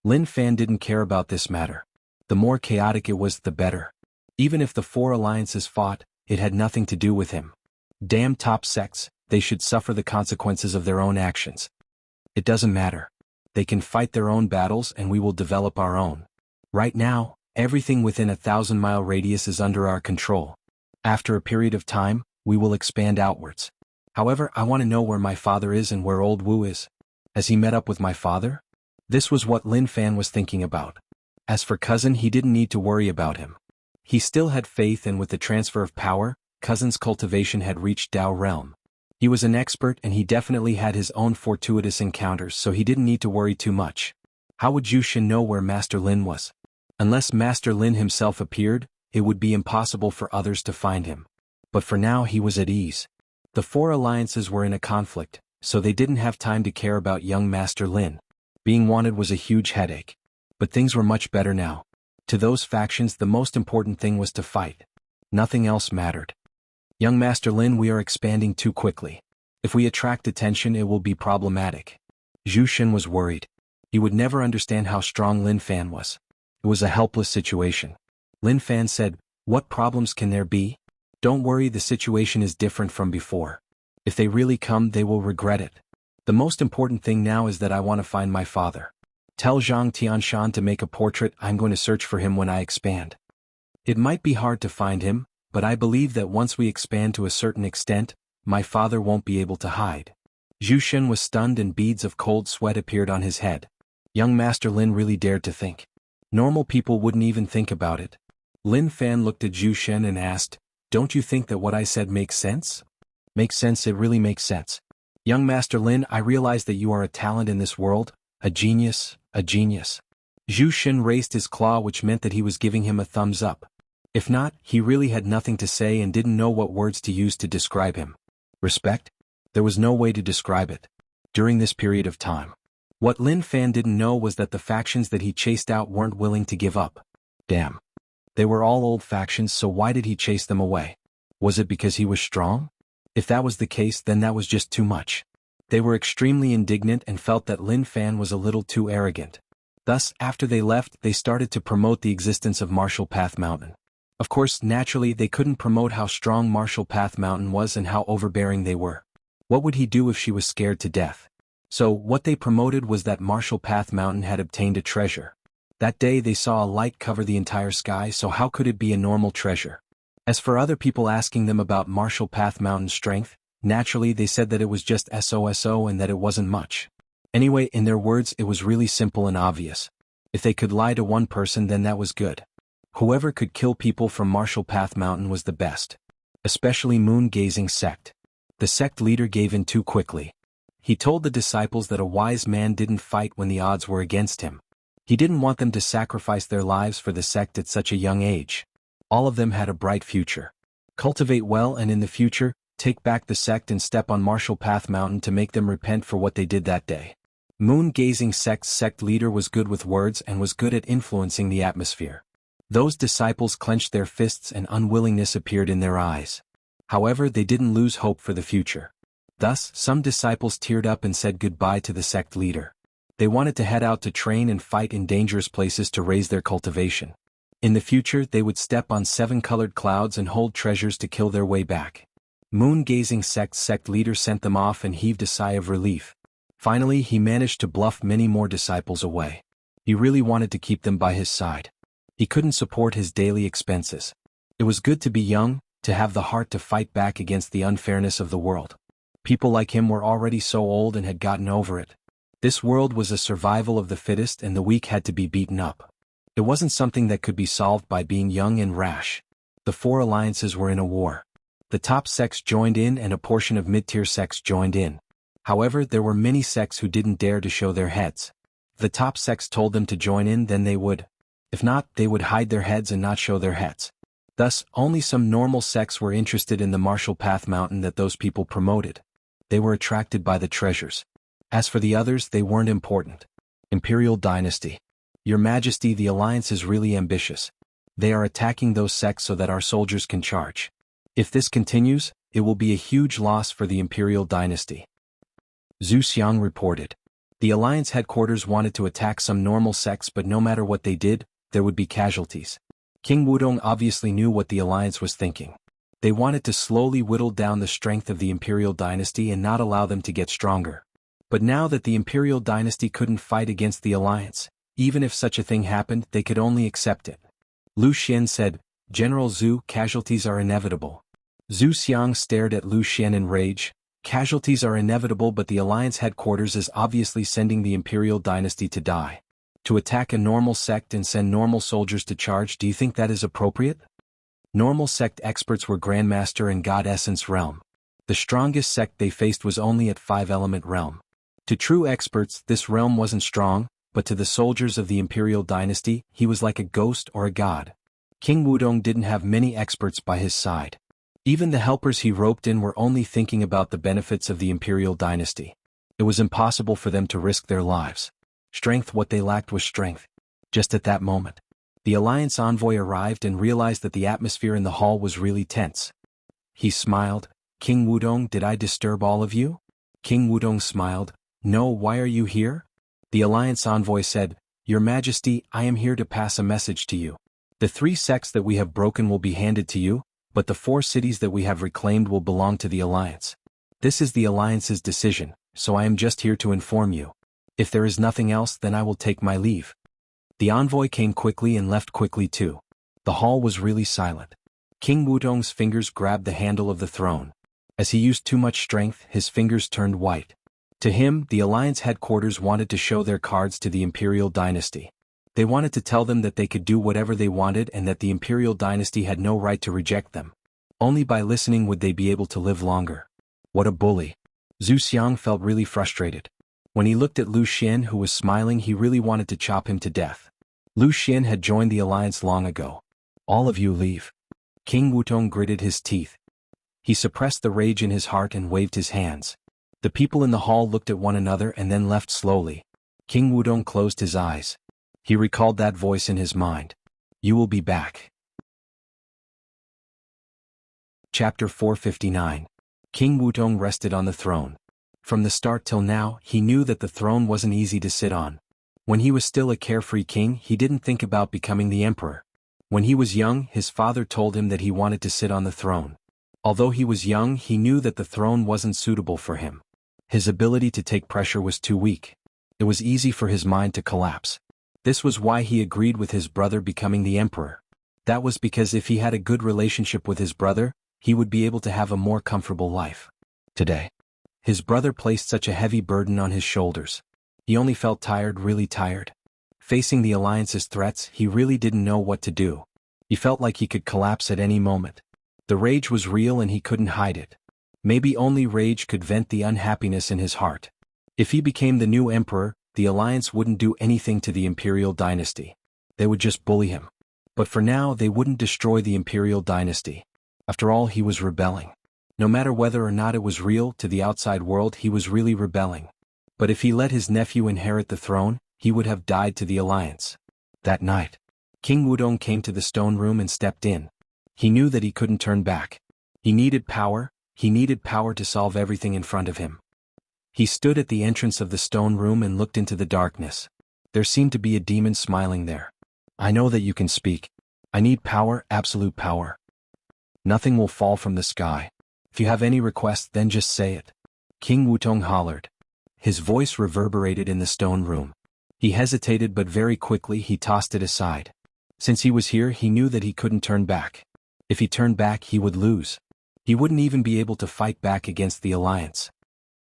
Lin Fan didn't care about this matter. The more chaotic it was, the better. Even if the four alliances fought, it had nothing to do with him. Damn top sects, they should suffer the consequences of their own actions. It doesn't matter. They can fight their own battles and we will develop our own. Right now, everything within a 1,000-mile radius is under our control. After a period of time, we will expand outwards. However, I want to know where my father is and where old Wu is. Has he met up with my father? This was what Lin Fan was thinking about. As for cousin, he didn't need to worry about him. He still had faith, and with the transfer of power, cousin's cultivation had reached Dao realm. He was an expert and he definitely had his own fortuitous encounters, so he didn't need to worry too much. How would Zhu Xin know where Master Lin was? Unless Master Lin himself appeared, it would be impossible for others to find him. But for now he was at ease. The four alliances were in a conflict, so they didn't have time to care about young Master Lin. Being wanted was a huge headache. But things were much better now. To those factions, the most important thing was to fight. Nothing else mattered. Young Master Lin, we are expanding too quickly. If we attract attention, it will be problematic. Zhu Xin was worried. He would never understand how strong Lin Fan was. It was a helpless situation. Lin Fan said, what problems can there be? Don't worry, the situation is different from before. If they really come, they will regret it. The most important thing now is that I want to find my father. Tell Zhang Tianshan to make a portrait. I'm going to search for him when I expand. It might be hard to find him, but I believe that once we expand to a certain extent, my father won't be able to hide. Zhu Shen was stunned and beads of cold sweat appeared on his head. Young Master Lin really dared to think. Normal people wouldn't even think about it. Lin Fan looked at Zhu Shen and asked, "Don't you think that what I said makes sense?" "Makes sense, it really makes sense. Young Master Lin, I realize that you are a talent in this world, a genius, a genius." Zhu Shen raised his claw, which meant that he was giving him a thumbs up. If not, he really had nothing to say and didn't know what words to use to describe him. Respect? There was no way to describe it. During this period of time. What Lin Fan didn't know was that the factions that he chased out weren't willing to give up. Damn. They were all old factions, so why did he chase them away? Was it because he was strong? If that was the case, then that was just too much. They were extremely indignant and felt that Lin Fan was a little too arrogant. Thus, after they left, they started to promote the existence of Martial Path Mountain. Of course, naturally, they couldn't promote how strong Martial Path Mountain was and how overbearing they were. What would he do if she was scared to death? So, what they promoted was that Martial Path Mountain had obtained a treasure. That day they saw a light cover the entire sky, so how could it be a normal treasure? As for other people asking them about Martial Path Mountain's strength, naturally they said that it was just SOSO and that it wasn't much. Anyway, in their words, it was really simple and obvious. If they could lie to one person, then that was good. Whoever could kill people from Martial Path Mountain was the best. Especially moon-gazing sect. The sect leader gave in too quickly. He told the disciples that a wise man didn't fight when the odds were against him. He didn't want them to sacrifice their lives for the sect at such a young age. All of them had a bright future. Cultivate well and in the future, take back the sect and step on Martial Path Mountain to make them repent for what they did that day. Moon-gazing sect's sect leader was good with words and was good at influencing the atmosphere. Those disciples clenched their fists and unwillingness appeared in their eyes. However, they didn't lose hope for the future. Thus, some disciples teared up and said goodbye to the sect leader. They wanted to head out to train and fight in dangerous places to raise their cultivation. In the future, they would step on 7-colored clouds and hold treasures to kill their way back. Moon-gazing sect leader sent them off and heaved a sigh of relief. Finally, he managed to bluff many more disciples away. He really wanted to keep them by his side. He couldn't support his daily expenses. It was good to be young, to have the heart to fight back against the unfairness of the world. People like him were already so old and had gotten over it. This world was a survival of the fittest and the weak had to be beaten up. It wasn't something that could be solved by being young and rash. The 4 alliances were in a war. The top sects joined in and a portion of mid-tier sects joined in. However, there were many sects who didn't dare to show their heads. If the top sects told them to join in, then they would. If not, they would hide their heads and not show their heads. Thus, only some normal sects were interested in the Martial Path Mountain that those people promoted. They were attracted by the treasures. As for the others, they weren't important. Imperial Dynasty. Your Majesty, the Alliance is really ambitious. They are attacking those sects so that our soldiers can charge. If this continues, it will be a huge loss for the Imperial Dynasty. Zhu Xiang reported. The Alliance headquarters wanted to attack some normal sects, but no matter what they did, there would be casualties. King Wudong obviously knew what the Alliance was thinking. They wanted to slowly whittle down the strength of the Imperial Dynasty and not allow them to get stronger. But now that the Imperial Dynasty couldn't fight against the Alliance, even if such a thing happened, they could only accept it. Lu Xian said, "General Zhu, casualties are inevitable." Zhu Xiang stared at Lu Xian in rage. Casualties are inevitable, but the Alliance headquarters is obviously sending the Imperial Dynasty to die. To attack a normal sect and send normal soldiers to charge, do you think that is appropriate? Normal sect experts were Grandmaster and God Essence realm. The strongest sect they faced was only at 5-element realm. To true experts, this realm wasn't strong, but to the soldiers of the Imperial Dynasty, he was like a ghost or a god. King Wudong didn't have many experts by his side. Even the helpers he roped in were only thinking about the benefits of the Imperial Dynasty. It was impossible for them to risk their lives. Strength, what they lacked was strength. Just at that moment, the Alliance envoy arrived and realized that the atmosphere in the hall was really tense. He smiled. "King Wudong, did I disturb all of you?" King Wudong smiled. "No, why are you here?" The Alliance envoy said, "Your Majesty, I am here to pass a message to you. The 3 sects that we have broken will be handed to you, but the 4 cities that we have reclaimed will belong to the Alliance. This is the Alliance's decision, so I am just here to inform you. If there is nothing else, then I will take my leave. The envoy came quickly and left quickly too. The hall was really silent. King Wudong's fingers grabbed the handle of the throne. As he used too much strength, his fingers turned white. To him, the Alliance headquarters wanted to show their cards to the Imperial dynasty. They wanted to tell them that they could do whatever they wanted and that the Imperial dynasty had no right to reject them. Only by listening would they be able to live longer. What a bully. Zhu Xiang felt really frustrated. When he looked at Lu Xian, who was smiling, he really wanted to chop him to death. Lu Xian had joined the Alliance long ago. All of you leave. King Wutong gritted his teeth. He suppressed the rage in his heart and waved his hands. The people in the hall looked at one another and then left slowly. King Wudong closed his eyes. He recalled that voice in his mind. You will be back. Chapter 459. King Wutong rested on the throne. From the start till now, he knew that the throne wasn't easy to sit on. When he was still a carefree king, he didn't think about becoming the emperor. When he was young, his father told him that he wanted to sit on the throne. Although he was young, he knew that the throne wasn't suitable for him. His ability to take pressure was too weak. It was easy for his mind to collapse. This was why he agreed with his brother becoming the emperor. That was because if he had a good relationship with his brother, he would be able to have a more comfortable life. Today, his brother placed such a heavy burden on his shoulders. He only felt tired, really tired. Facing the Alliance's threats, he really didn't know what to do. He felt like he could collapse at any moment. The rage was real and he couldn't hide it. Maybe only rage could vent the unhappiness in his heart. If he became the new emperor, the Alliance wouldn't do anything to the Imperial dynasty. They would just bully him. But for now, they wouldn't destroy the Imperial dynasty. After all, he was rebelling. No matter whether or not it was real to the outside world, he was really rebelling. But if he let his nephew inherit the throne, he would have died to the Alliance. That night, King Wudong came to the stone room and stepped in. He knew that he couldn't turn back. He needed power to solve everything in front of him. He stood at the entrance of the stone room and looked into the darkness. There seemed to be a demon smiling there. I know that you can speak. I need power, absolute power. Nothing will fall from the sky. If you have any request, then just say it. King Wutong hollered. His voice reverberated in the stone room. He hesitated, but very quickly he tossed it aside. Since he was here, he knew that he couldn't turn back. If he turned back, he would lose. He wouldn't even be able to fight back against the Alliance.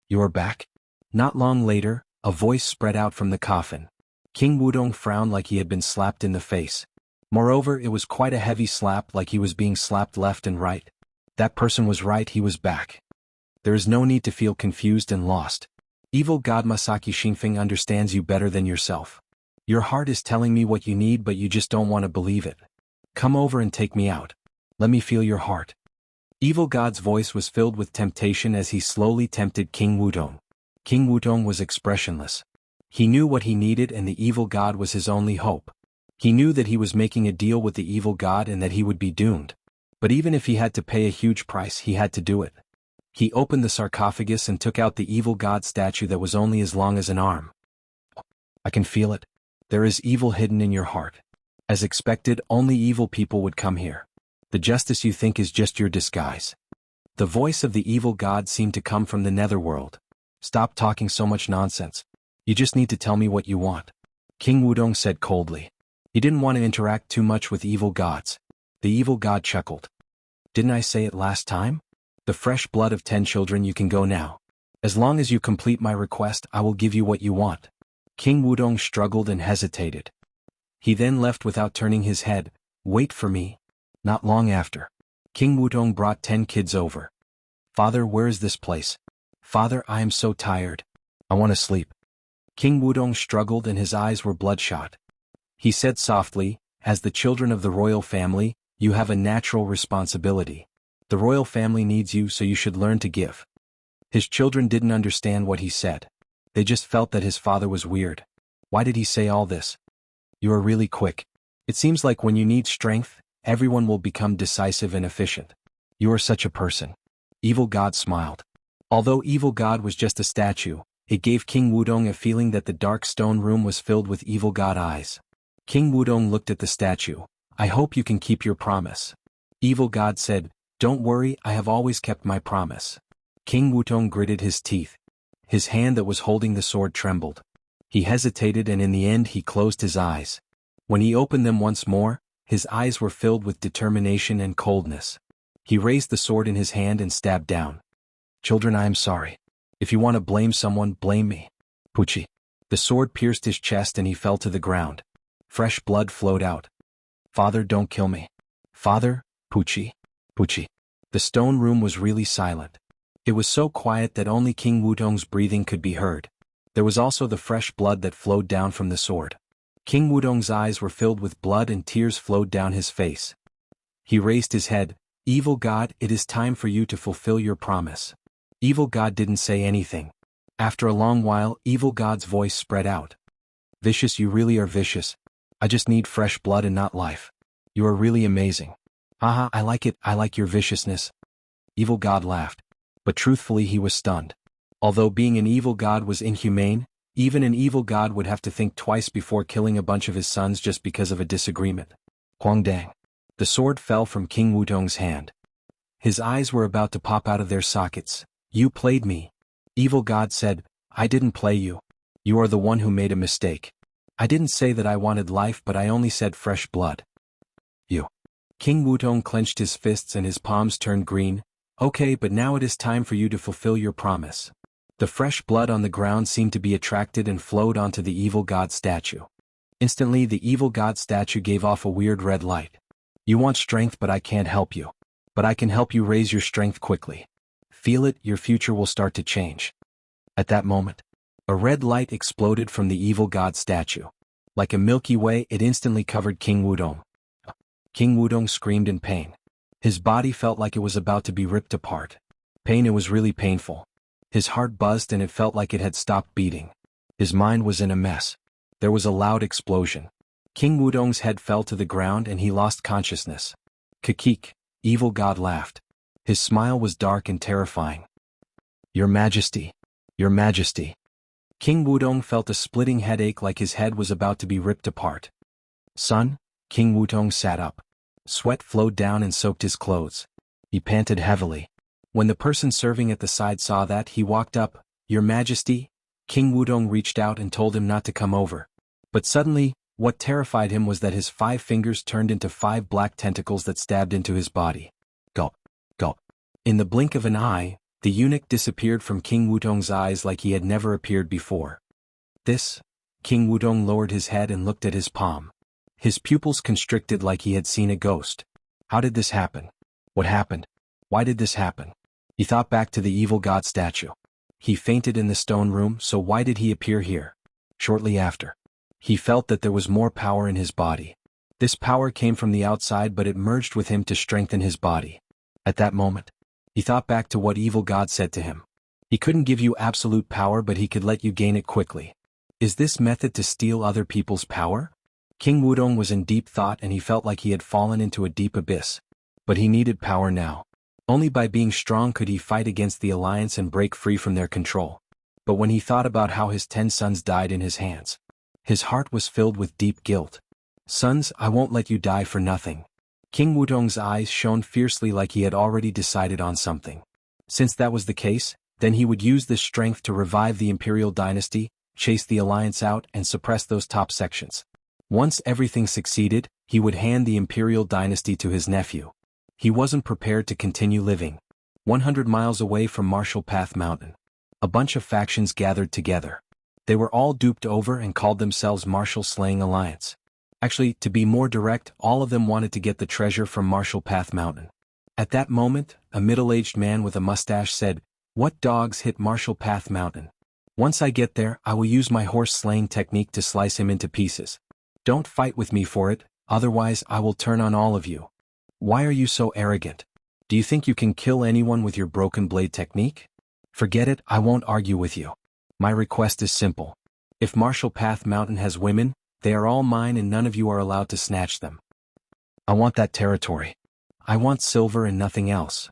You're back? Not long later, a voice spread out from the coffin. King Wudong frowned like he had been slapped in the face. Moreover, it was quite a heavy slap, like he was being slapped left and right. That person was right, he was back. There is no need to feel confused and lost. Evil God Masaki Xingfeng understands you better than yourself. Your heart is telling me what you need, but you just don't want to believe it. Come over and take me out. Let me feel your heart. Evil God's voice was filled with temptation as he slowly tempted King Wudong. King Wudong was expressionless. He knew what he needed, and the evil god was his only hope. He knew that he was making a deal with the evil god and that he would be doomed. But even if he had to pay a huge price, he had to do it. He opened the sarcophagus and took out the evil god statue that was only as long as an arm. I can feel it. There is evil hidden in your heart. As expected, only evil people would come here. The justice you think is just your disguise. The voice of the evil god seemed to come from the netherworld. Stop talking so much nonsense. You just need to tell me what you want. King Wudong said coldly. He didn't want to interact too much with evil gods. The evil god chuckled. Didn't I say it last time? The fresh blood of 10 children, you can go now. As long as you complete my request, I will give you what you want. King Wudong struggled and hesitated. He then left without turning his head. Wait for me. Not long after, King Wudong brought 10 kids over. Father, where is this place? Father, I am so tired. I want to sleep. King Wudong struggled and his eyes were bloodshot. He said softly, as the children of the royal family, you have a natural responsibility. The royal family needs you, so you should learn to give. His children didn't understand what he said. They just felt that his father was weird. Why did he say all this? You are really quick. It seems like when you need strength, everyone will become decisive and efficient. You are such a person. Evil God smiled. Although Evil God was just a statue, it gave King Wudong a feeling that the dark stone room was filled with Evil God eyes. King Wudong looked at the statue. I hope you can keep your promise. Evil God said, don't worry, I have always kept my promise. King Wudong gritted his teeth. His hand that was holding the sword trembled. He hesitated and in the end he closed his eyes. When he opened them once more, his eyes were filled with determination and coldness. He raised the sword in his hand and stabbed down. Children, I am sorry. If you want to blame someone, blame me. Pucci. The sword pierced his chest and he fell to the ground. Fresh blood flowed out. Father, don't kill me. Father, Pucci. Pucci. The stone room was really silent. It was so quiet that only King Wudong's breathing could be heard. There was also the fresh blood that flowed down from the sword. King Wudong's eyes were filled with blood and tears flowed down his face. He raised his head. Evil God, it is time for you to fulfill your promise. Evil God didn't say anything. After a long while, Evil God's voice spread out. Vicious, you really are vicious. I just need fresh blood and not life. You are really amazing. Haha, I like it, I like your viciousness. Evil God laughed. But truthfully he was stunned. Although being an evil god was inhumane, even an evil god would have to think twice before killing a bunch of his sons just because of a disagreement. Huangdang. The sword fell from King Wudong's hand. His eyes were about to pop out of their sockets. You played me. Evil God said, I didn't play you. You are the one who made a mistake. I didn't say that I wanted life, but I only said fresh blood. You. King Wudong clenched his fists and his palms turned green. Okay, but now it is time for you to fulfill your promise. The fresh blood on the ground seemed to be attracted and flowed onto the evil god statue. Instantly the evil god statue gave off a weird red light. You want strength, but I can't help you. But I can help you raise your strength quickly. Feel it, your future will start to change. At that moment, a red light exploded from the evil god statue. Like a Milky Way, it instantly covered King Wudong. King Wudong screamed in pain. His body felt like it was about to be ripped apart. Pain, it was really painful. His heart buzzed and it felt like it had stopped beating. His mind was in a mess. There was a loud explosion. King Wudong's head fell to the ground and he lost consciousness. Kakik, evil god laughed. His smile was dark and terrifying. Your Majesty. Your Majesty. King Wudong felt a splitting headache like his head was about to be ripped apart. Son, King Wudong sat up. Sweat flowed down and soaked his clothes. He panted heavily. When the person serving at the side saw that, he walked up. Your Majesty? King Wudong reached out and told him not to come over. But suddenly, what terrified him was that his 5 fingers turned into 5 black tentacles that stabbed into his body. Gulp. Gulp. In the blink of an eye, the eunuch disappeared from King Wudong's eyes like he had never appeared before. This? King Wudong lowered his head and looked at his palm. His pupils constricted like he had seen a ghost. How did this happen? What happened? Why did this happen? He thought back to the evil god statue. He fainted in the stone room, so why did he appear here? Shortly after, he felt that there was more power in his body. This power came from the outside, but it merged with him to strengthen his body. At that moment, he thought back to what evil god said to him. He couldn't give you absolute power, but he could let you gain it quickly. Is this method to steal other people's power? King Wudong was in deep thought and he felt like he had fallen into a deep abyss. But he needed power now. Only by being strong could he fight against the alliance and break free from their control. But when he thought about how his 10 sons died in his hands, his heart was filled with deep guilt. Sons, I won't let you die for nothing. King Wudong's eyes shone fiercely like he had already decided on something. Since that was the case, then he would use this strength to revive the imperial dynasty, chase the alliance out and suppress those top sections. Once everything succeeded, he would hand the imperial dynasty to his nephew. He wasn't prepared to continue living. 100 miles away from Marshall Path Mountain, a bunch of factions gathered together. They were all duped over and called themselves Marshall Slaying Alliance. Actually, to be more direct, all of them wanted to get the treasure from Marshall Path Mountain. At that moment, a middle-aged man with a mustache said, "What dogs hit Marshall Path Mountain? Once I get there, I will use my horse-slaying technique to slice him into pieces. Don't fight with me for it, otherwise I will turn on all of you. Why are you so arrogant? Do you think you can kill anyone with your broken blade technique? Forget it, I won't argue with you. My request is simple. If Marshall Path Mountain has women, they are all mine and none of you are allowed to snatch them. I want that territory. I want silver and nothing else.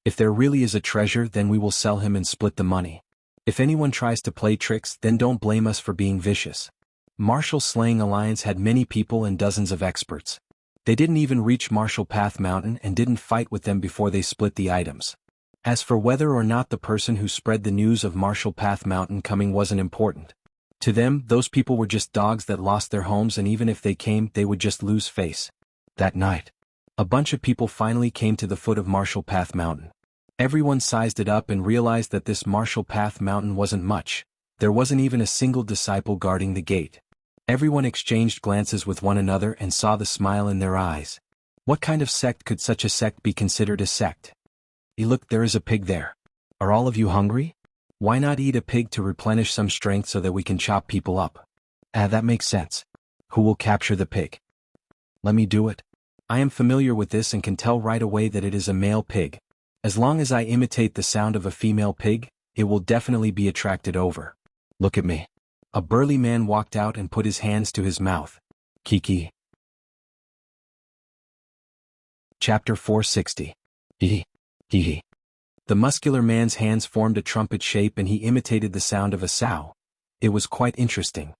If there really is a treasure, then we will sell him and split the money. If anyone tries to play tricks, then don't blame us for being vicious." Marshall Slaying Alliance had many people and dozens of experts. They didn't even reach Marshall Path Mountain and didn't fight with them before they split the items. As for whether or not the person who spread the news of Marshall Path Mountain coming wasn't important. To them, those people were just dogs that lost their homes, and even if they came, they would just lose face. That night, a bunch of people finally came to the foot of Marshall Path Mountain. Everyone sized it up and realized that this Marshall Path Mountain wasn't much. There wasn't even a single disciple guarding the gate. Everyone exchanged glances with one another and saw the smile in their eyes. What kind of sect could such a sect be considered a sect? Look, there is a pig there. Are all of you hungry? Why not eat a pig to replenish some strength so that we can chop people up? That makes sense. Who will capture the pig? Let me do it. I am familiar with this and can tell right away that it is a male pig. As long as I imitate the sound of a female pig, it will definitely be attracted over. Look at me. A burly man walked out and put his hands to his mouth. Kiki. Chapter 460. Hee hee. The muscular man's hands formed a trumpet shape and he imitated the sound of a sow. It was quite interesting.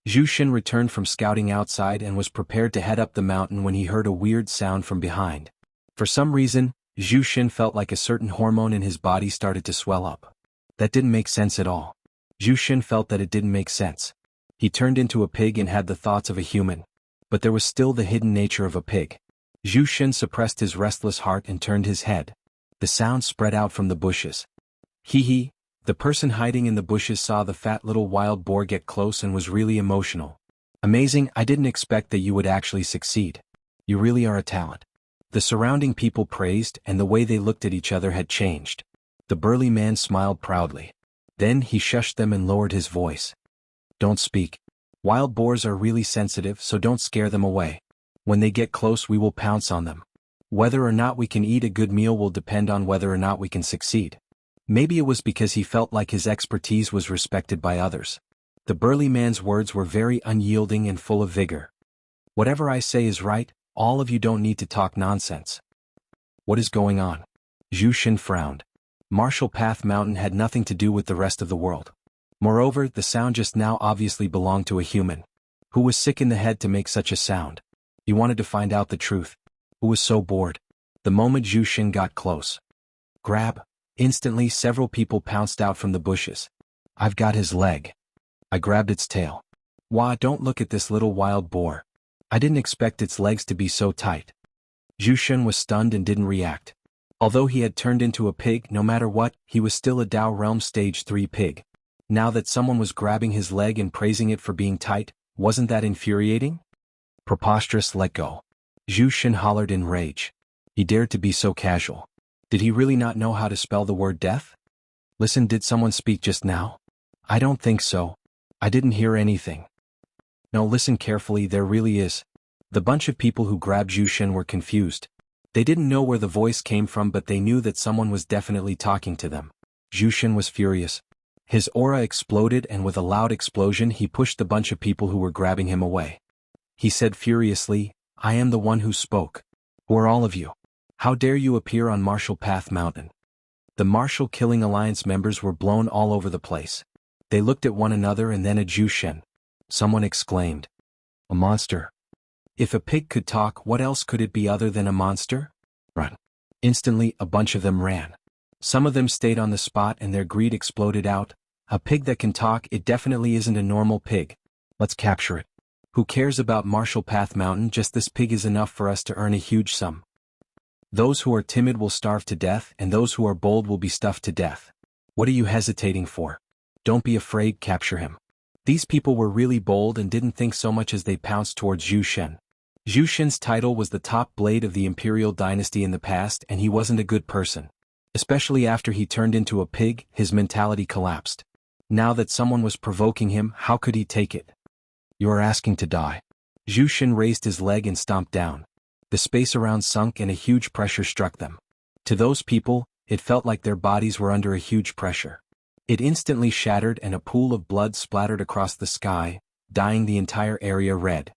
Zhu Shen returned from scouting outside and was prepared to head up the mountain when he heard a weird sound from behind. For some reason, Zhu Shen felt like a certain hormone in his body started to swell up. That didn't make sense at all. Zhu Shen felt that it didn't make sense. He turned into a pig and had the thoughts of a human. But there was still the hidden nature of a pig. Zhu Shen suppressed his restless heart and turned his head. The sound spread out from the bushes. Hee. The person hiding in the bushes saw the fat little wild boar get close and was really emotional. Amazing, I didn't expect that you would actually succeed. You really are a talent. The surrounding people praised, and the way they looked at each other had changed. The burly man smiled proudly. Then he shushed them and lowered his voice. Don't speak. Wild boars are really sensitive, so don't scare them away. When they get close, we will pounce on them. Whether or not we can eat a good meal will depend on whether or not we can succeed. Maybe it was because he felt like his expertise was respected by others. The burly man's words were very unyielding and full of vigor. Whatever I say is right, all of you don't need to talk nonsense. What is going on? Zhu Shen frowned. Marshall Path Mountain had nothing to do with the rest of the world. Moreover, the sound just now obviously belonged to a human. Who was sick in the head to make such a sound? He wanted to find out the truth. Who was so bored? The moment Zhu Shen got close. Grab. Instantly several people pounced out from the bushes. I've got his leg. I grabbed its tail. Wah, don't look at this little wild boar. I didn't expect its legs to be so tight. Zhu Shen was stunned and didn't react. Although he had turned into a pig, no matter what, he was still a Dao Realm Stage 3 pig. Now that someone was grabbing his leg and praising it for being tight, wasn't that infuriating? Preposterous, let go. Zhu Shen hollered in rage. He dared to be so casual. Did he really not know how to spell the word death? Listen, did someone speak just now? I don't think so. I didn't hear anything. No, listen carefully, there really is. The bunch of people who grabbed Zhu Shen were confused. They didn't know where the voice came from, but they knew that someone was definitely talking to them. Zhu Shen was furious. His aura exploded, and with a loud explosion he pushed the bunch of people who were grabbing him away. He said furiously, I am the one who spoke. Who are all of you? How dare you appear on Marshall Path Mountain? The Marshall Killing Alliance members were blown all over the place. They looked at one another and then at Zhu Shen. Someone exclaimed. A monster. If a pig could talk, what else could it be other than a monster? Run. Instantly, a bunch of them ran. Some of them stayed on the spot and their greed exploded out. A pig that can talk, it definitely isn't a normal pig. Let's capture it. Who cares about Marshall Path Mountain? Just this pig is enough for us to earn a huge sum. Those who are timid will starve to death, and those who are bold will be stuffed to death. What are you hesitating for? Don't be afraid, capture him. These people were really bold and didn't think so much as they pounced towards Zhu Shen. Zhu Shen's title was the top blade of the imperial dynasty in the past, and he wasn't a good person. Especially after he turned into a pig, his mentality collapsed. Now that someone was provoking him, how could he take it? You are asking to die. Zhu Shen raised his leg and stomped down. The space around sunk and a huge pressure struck them. To those people, it felt like their bodies were under a huge pressure. It instantly shattered and a pool of blood splattered across the sky, dyeing the entire area red.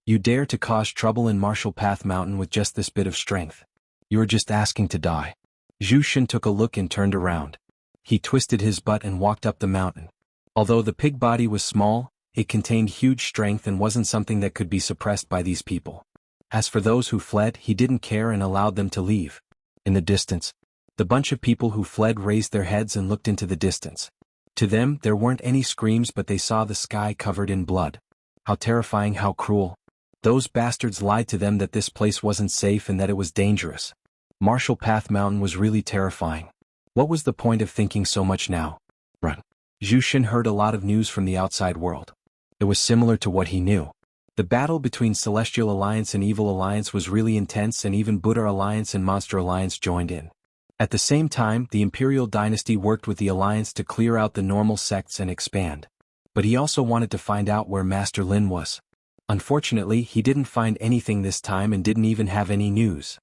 You dare to cause trouble in Marshall Path Mountain with just this bit of strength. You are just asking to die. Zhu Shen took a look and turned around. He twisted his butt and walked up the mountain. Although the pig body was small, it contained huge strength and wasn't something that could be suppressed by these people. As for those who fled, he didn't care and allowed them to leave. In the distance, the bunch of people who fled raised their heads and looked into the distance. To them, there weren't any screams, but they saw the sky covered in blood. How terrifying, how cruel. Those bastards lied to them that this place wasn't safe and that it was dangerous. Marshall Path Mountain was really terrifying. What was the point of thinking so much now? Run. Zhu Shen heard a lot of news from the outside world. It was similar to what he knew. The battle between Celestial Alliance and Evil Alliance was really intense, and even Buddha Alliance and Monster Alliance joined in. At the same time, the Imperial Dynasty worked with the Alliance to clear out the normal sects and expand. But he also wanted to find out where Master Lin was. Unfortunately, he didn't find anything this time and didn't even have any news.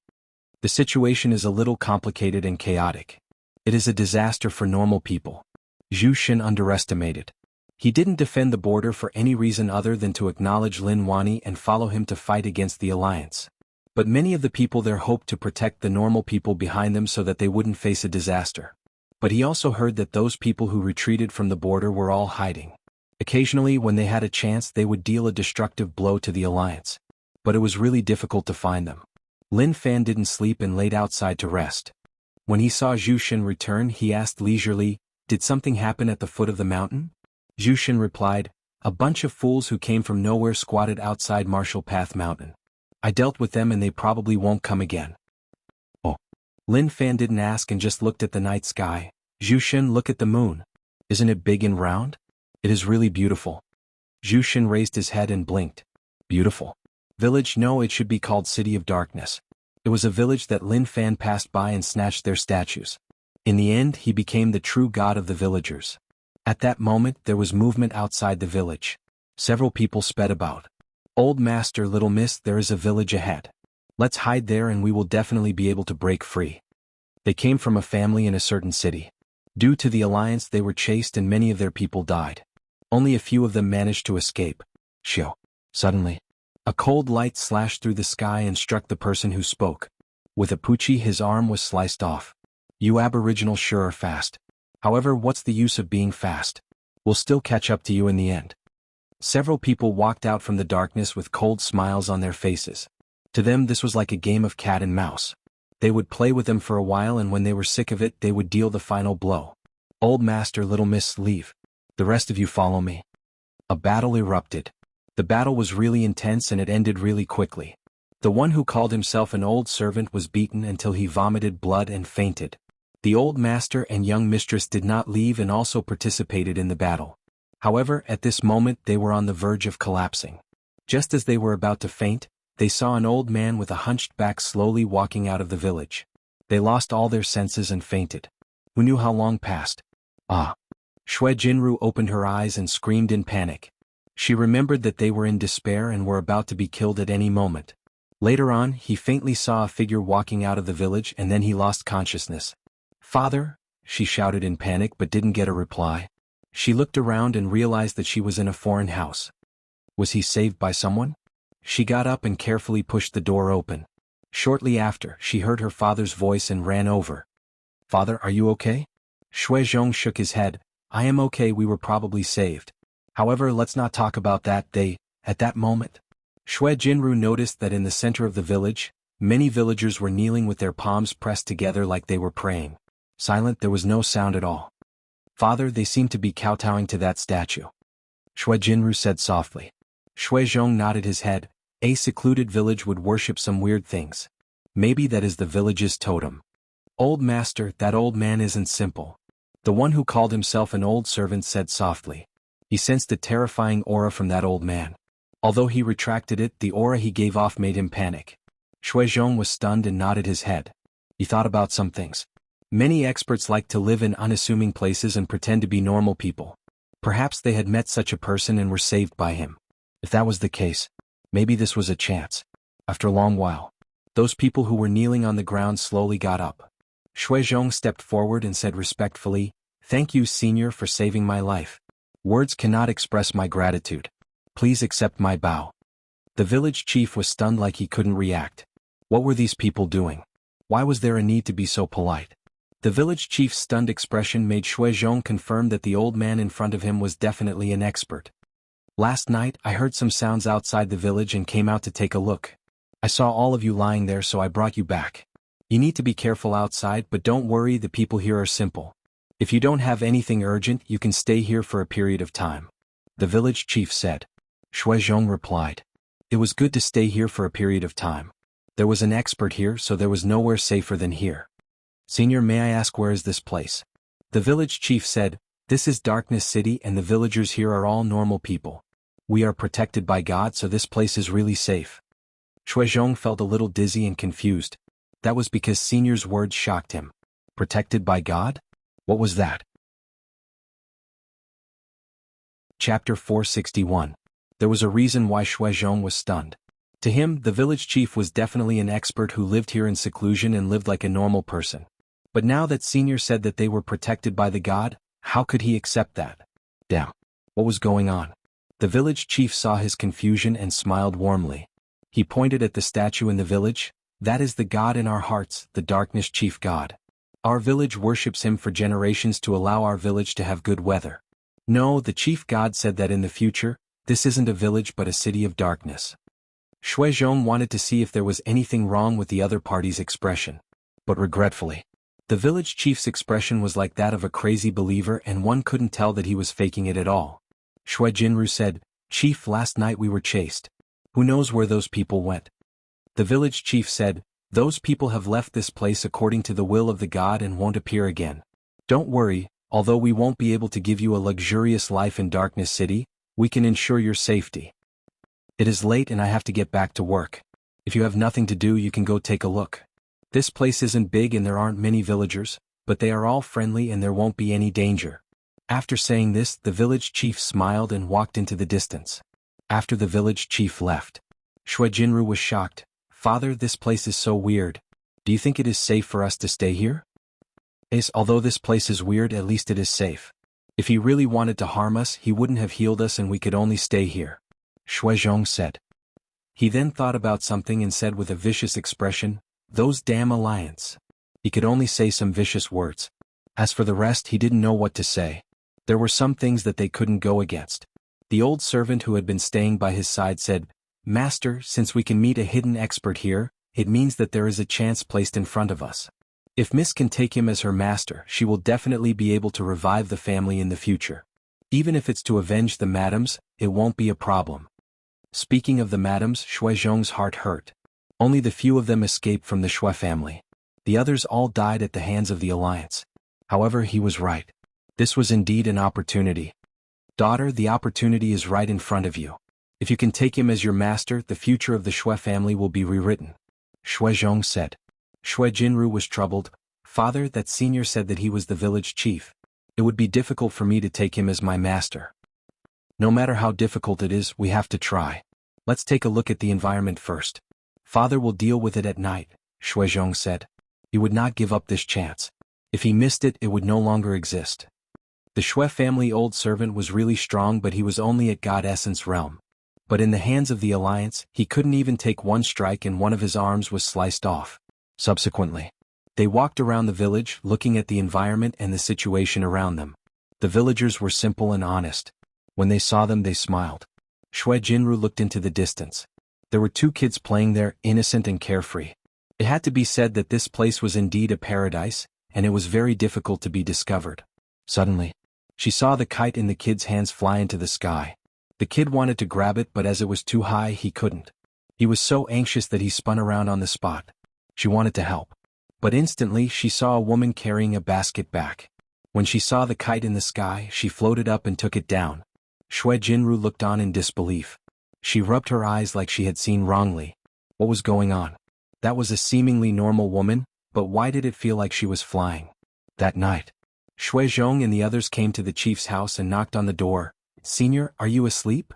The situation is a little complicated and chaotic. It is a disaster for normal people. Zhu Shen underestimated. He didn't defend the border for any reason other than to acknowledge Lin Wani and follow him to fight against the Alliance. But many of the people there hoped to protect the normal people behind them so that they wouldn't face a disaster. But he also heard that those people who retreated from the border were all hiding. Occasionally, when they had a chance, they would deal a destructive blow to the Alliance. But it was really difficult to find them. Lin Fan didn't sleep and laid outside to rest. When he saw Zhu Shen return, he asked leisurely, "Did something happen at the foot of the mountain?" Zhu Shen replied, "A bunch of fools who came from nowhere squatted outside Marshall Path Mountain. I dealt with them and they probably won't come again." Oh. Lin Fan didn't ask and just looked at the night sky. "Zhu Shen, look at the moon. Isn't it big and round? It is really beautiful." Zhu Shen raised his head and blinked. "Beautiful. Village? No, it should be called City of Darkness." It was a village that Lin Fan passed by and snatched their statues. In the end, he became the true god of the villagers. At that moment, there was movement outside the village. Several people sped about. "Old Master, Little Miss, there is a village ahead. Let's hide there and we will definitely be able to break free." They came from a family in a certain city. Due to the Alliance, they were chased and many of their people died. Only a few of them managed to escape. Shio. Suddenly, a cold light slashed through the sky and struck the person who spoke. With a pucci, his arm was sliced off. "You aboriginals sure are fast. However, what's the use of being fast? We'll still catch up to you in the end." Several people walked out from the darkness with cold smiles on their faces. To them, this was like a game of cat and mouse. They would play with them for a while, and when they were sick of it, they would deal the final blow. "Old Master, Little Miss, leave. The rest of you follow me." A battle erupted. The battle was really intense and it ended really quickly. The one who called himself an old servant was beaten until he vomited blood and fainted. The old master and young mistress did not leave and also participated in the battle. However, at this moment they were on the verge of collapsing. Just as they were about to faint, they saw an old man with a hunched back slowly walking out of the village. They lost all their senses and fainted. Who knew how long passed? Ah! Shui Jinru opened her eyes and screamed in panic. She remembered that they were in despair and were about to be killed at any moment. Later on, he faintly saw a figure walking out of the village and then he lost consciousness. "Father?" she shouted in panic but didn't get a reply. She looked around and realized that she was in a foreign house. Was he saved by someone? She got up and carefully pushed the door open. Shortly after, she heard her father's voice and ran over. "Father, are you okay?" Shui Zhong shook his head. "I am okay, we were probably saved. However, let's not talk about that." At that moment, Shui Jinru noticed that in the center of the village, many villagers were kneeling with their palms pressed together like they were praying. Silent, there was no sound at all. "Father, they seem to be kowtowing to that statue," Shui Jinru said softly. Shui Zhong nodded his head. A secluded village would worship some weird things. Maybe that is the village's totem. "Old Master, that old man isn't simple," the one who called himself an old servant said softly. He sensed a terrifying aura from that old man. Although he retracted it, the aura he gave off made him panic. Shui Zhong was stunned and nodded his head. He thought about some things. Many experts like to live in unassuming places and pretend to be normal people. Perhaps they had met such a person and were saved by him. If that was the case, maybe this was a chance. After a long while, those people who were kneeling on the ground slowly got up. Shui Zhong stepped forward and said respectfully, "Thank you, Senior, for saving my life. Words cannot express my gratitude. Please accept my bow." The village chief was stunned like he couldn't react. What were these people doing? Why was there a need to be so polite? The village chief's stunned expression made Shui Zhong confirm that the old man in front of him was definitely an expert. "Last night, I heard some sounds outside the village and came out to take a look. I saw all of you lying there, so I brought you back. You need to be careful outside, but don't worry, the people here are simple. If you don't have anything urgent, you can stay here for a period of time, the village chief said. Shuizhong replied. It was good to stay here for a period of time. There was an expert here, so there was nowhere safer than here. Senior, may I ask, where is this place? The village chief said, This is Darkness City and the villagers here are all normal people. We are protected by God, so this place is really safe. Shuizhong felt a little dizzy and confused. That was because Senior's words shocked him. Protected by God? What was that? Chapter 461. There was a reason why Shuizhong was stunned. To him, the village chief was definitely an expert who lived here in seclusion and lived like a normal person. But now that Senior said that they were protected by the god, how could he accept that? Damn. What was going on? The village chief saw his confusion and smiled warmly. He pointed at the statue in the village. That is the god in our hearts, the darkness chief god. Our village worships him for generations to allow our village to have good weather. No, the chief god said that in the future, this isn't a village but a city of darkness. Shuizhong wanted to see if there was anything wrong with the other party's expression. But regretfully, the village chief's expression was like that of a crazy believer and one couldn't tell that he was faking it at all. Jianghu said, Chief, last night we were chased. Who knows where those people went? The village chief said, Those people have left this place according to the will of the god and won't appear again. Don't worry, although we won't be able to give you a luxurious life in Darkness City, we can ensure your safety. It is late and I have to get back to work. If you have nothing to do, you can go take a look. This place isn't big and there aren't many villagers, but they are all friendly and there won't be any danger. After saying this, the village chief smiled and walked into the distance. After the village chief left, Shuizhong was shocked. Father, this place is so weird. Do you think it is safe for us to stay here? Yes, although this place is weird, at least it is safe. If he really wanted to harm us, he wouldn't have healed us and we could only stay here. Shuizhong said. He then thought about something and said with a vicious expression, Those damn alliance. He could only say some vicious words. As for the rest, he didn't know what to say. There were some things that they couldn't go against. The old servant who had been staying by his side said, Master, since we can meet a hidden expert here, it means that there is a chance placed in front of us. If Miss can take him as her master, she will definitely be able to revive the family in the future. Even if it's to avenge the madams, it won't be a problem. Speaking of the madams, Shuizhong's heart hurt. Only the few of them escaped from the Shui family. The others all died at the hands of the alliance. However, he was right. This was indeed an opportunity. Daughter, the opportunity is right in front of you. If you can take him as your master, the future of the Shui family will be rewritten. Shuizhong said. Shuizhong was troubled. Father, that senior said that he was the village chief. It would be difficult for me to take him as my master. No matter how difficult it is, we have to try. Let's take a look at the environment first. Father will deal with it at night, Shuizhong said. He would not give up this chance. If he missed it, it would no longer exist. The Shui family old servant was really strong, but he was only at God Essence realm. But in the hands of the alliance, he couldn't even take one strike and one of his arms was sliced off. Subsequently, they walked around the village, looking at the environment and the situation around them. The villagers were simple and honest. When they saw them, they smiled. Shuizhong looked into the distance. There were two kids playing there, innocent and carefree. It had to be said that this place was indeed a paradise, and it was very difficult to be discovered. Suddenly, she saw the kite in the kid's hands fly into the sky. The kid wanted to grab it, but as it was too high, he couldn't. He was so anxious that he spun around on the spot. She wanted to help. But instantly, she saw a woman carrying a basket back. When she saw the kite in the sky, she floated up and took it down. Shuizhong looked on in disbelief. She rubbed her eyes like she had seen wrongly. What was going on? That was a seemingly normal woman, but why did it feel like she was flying? That night, Shuizhong and the others came to the chief's house and knocked on the door. Senior, are you asleep?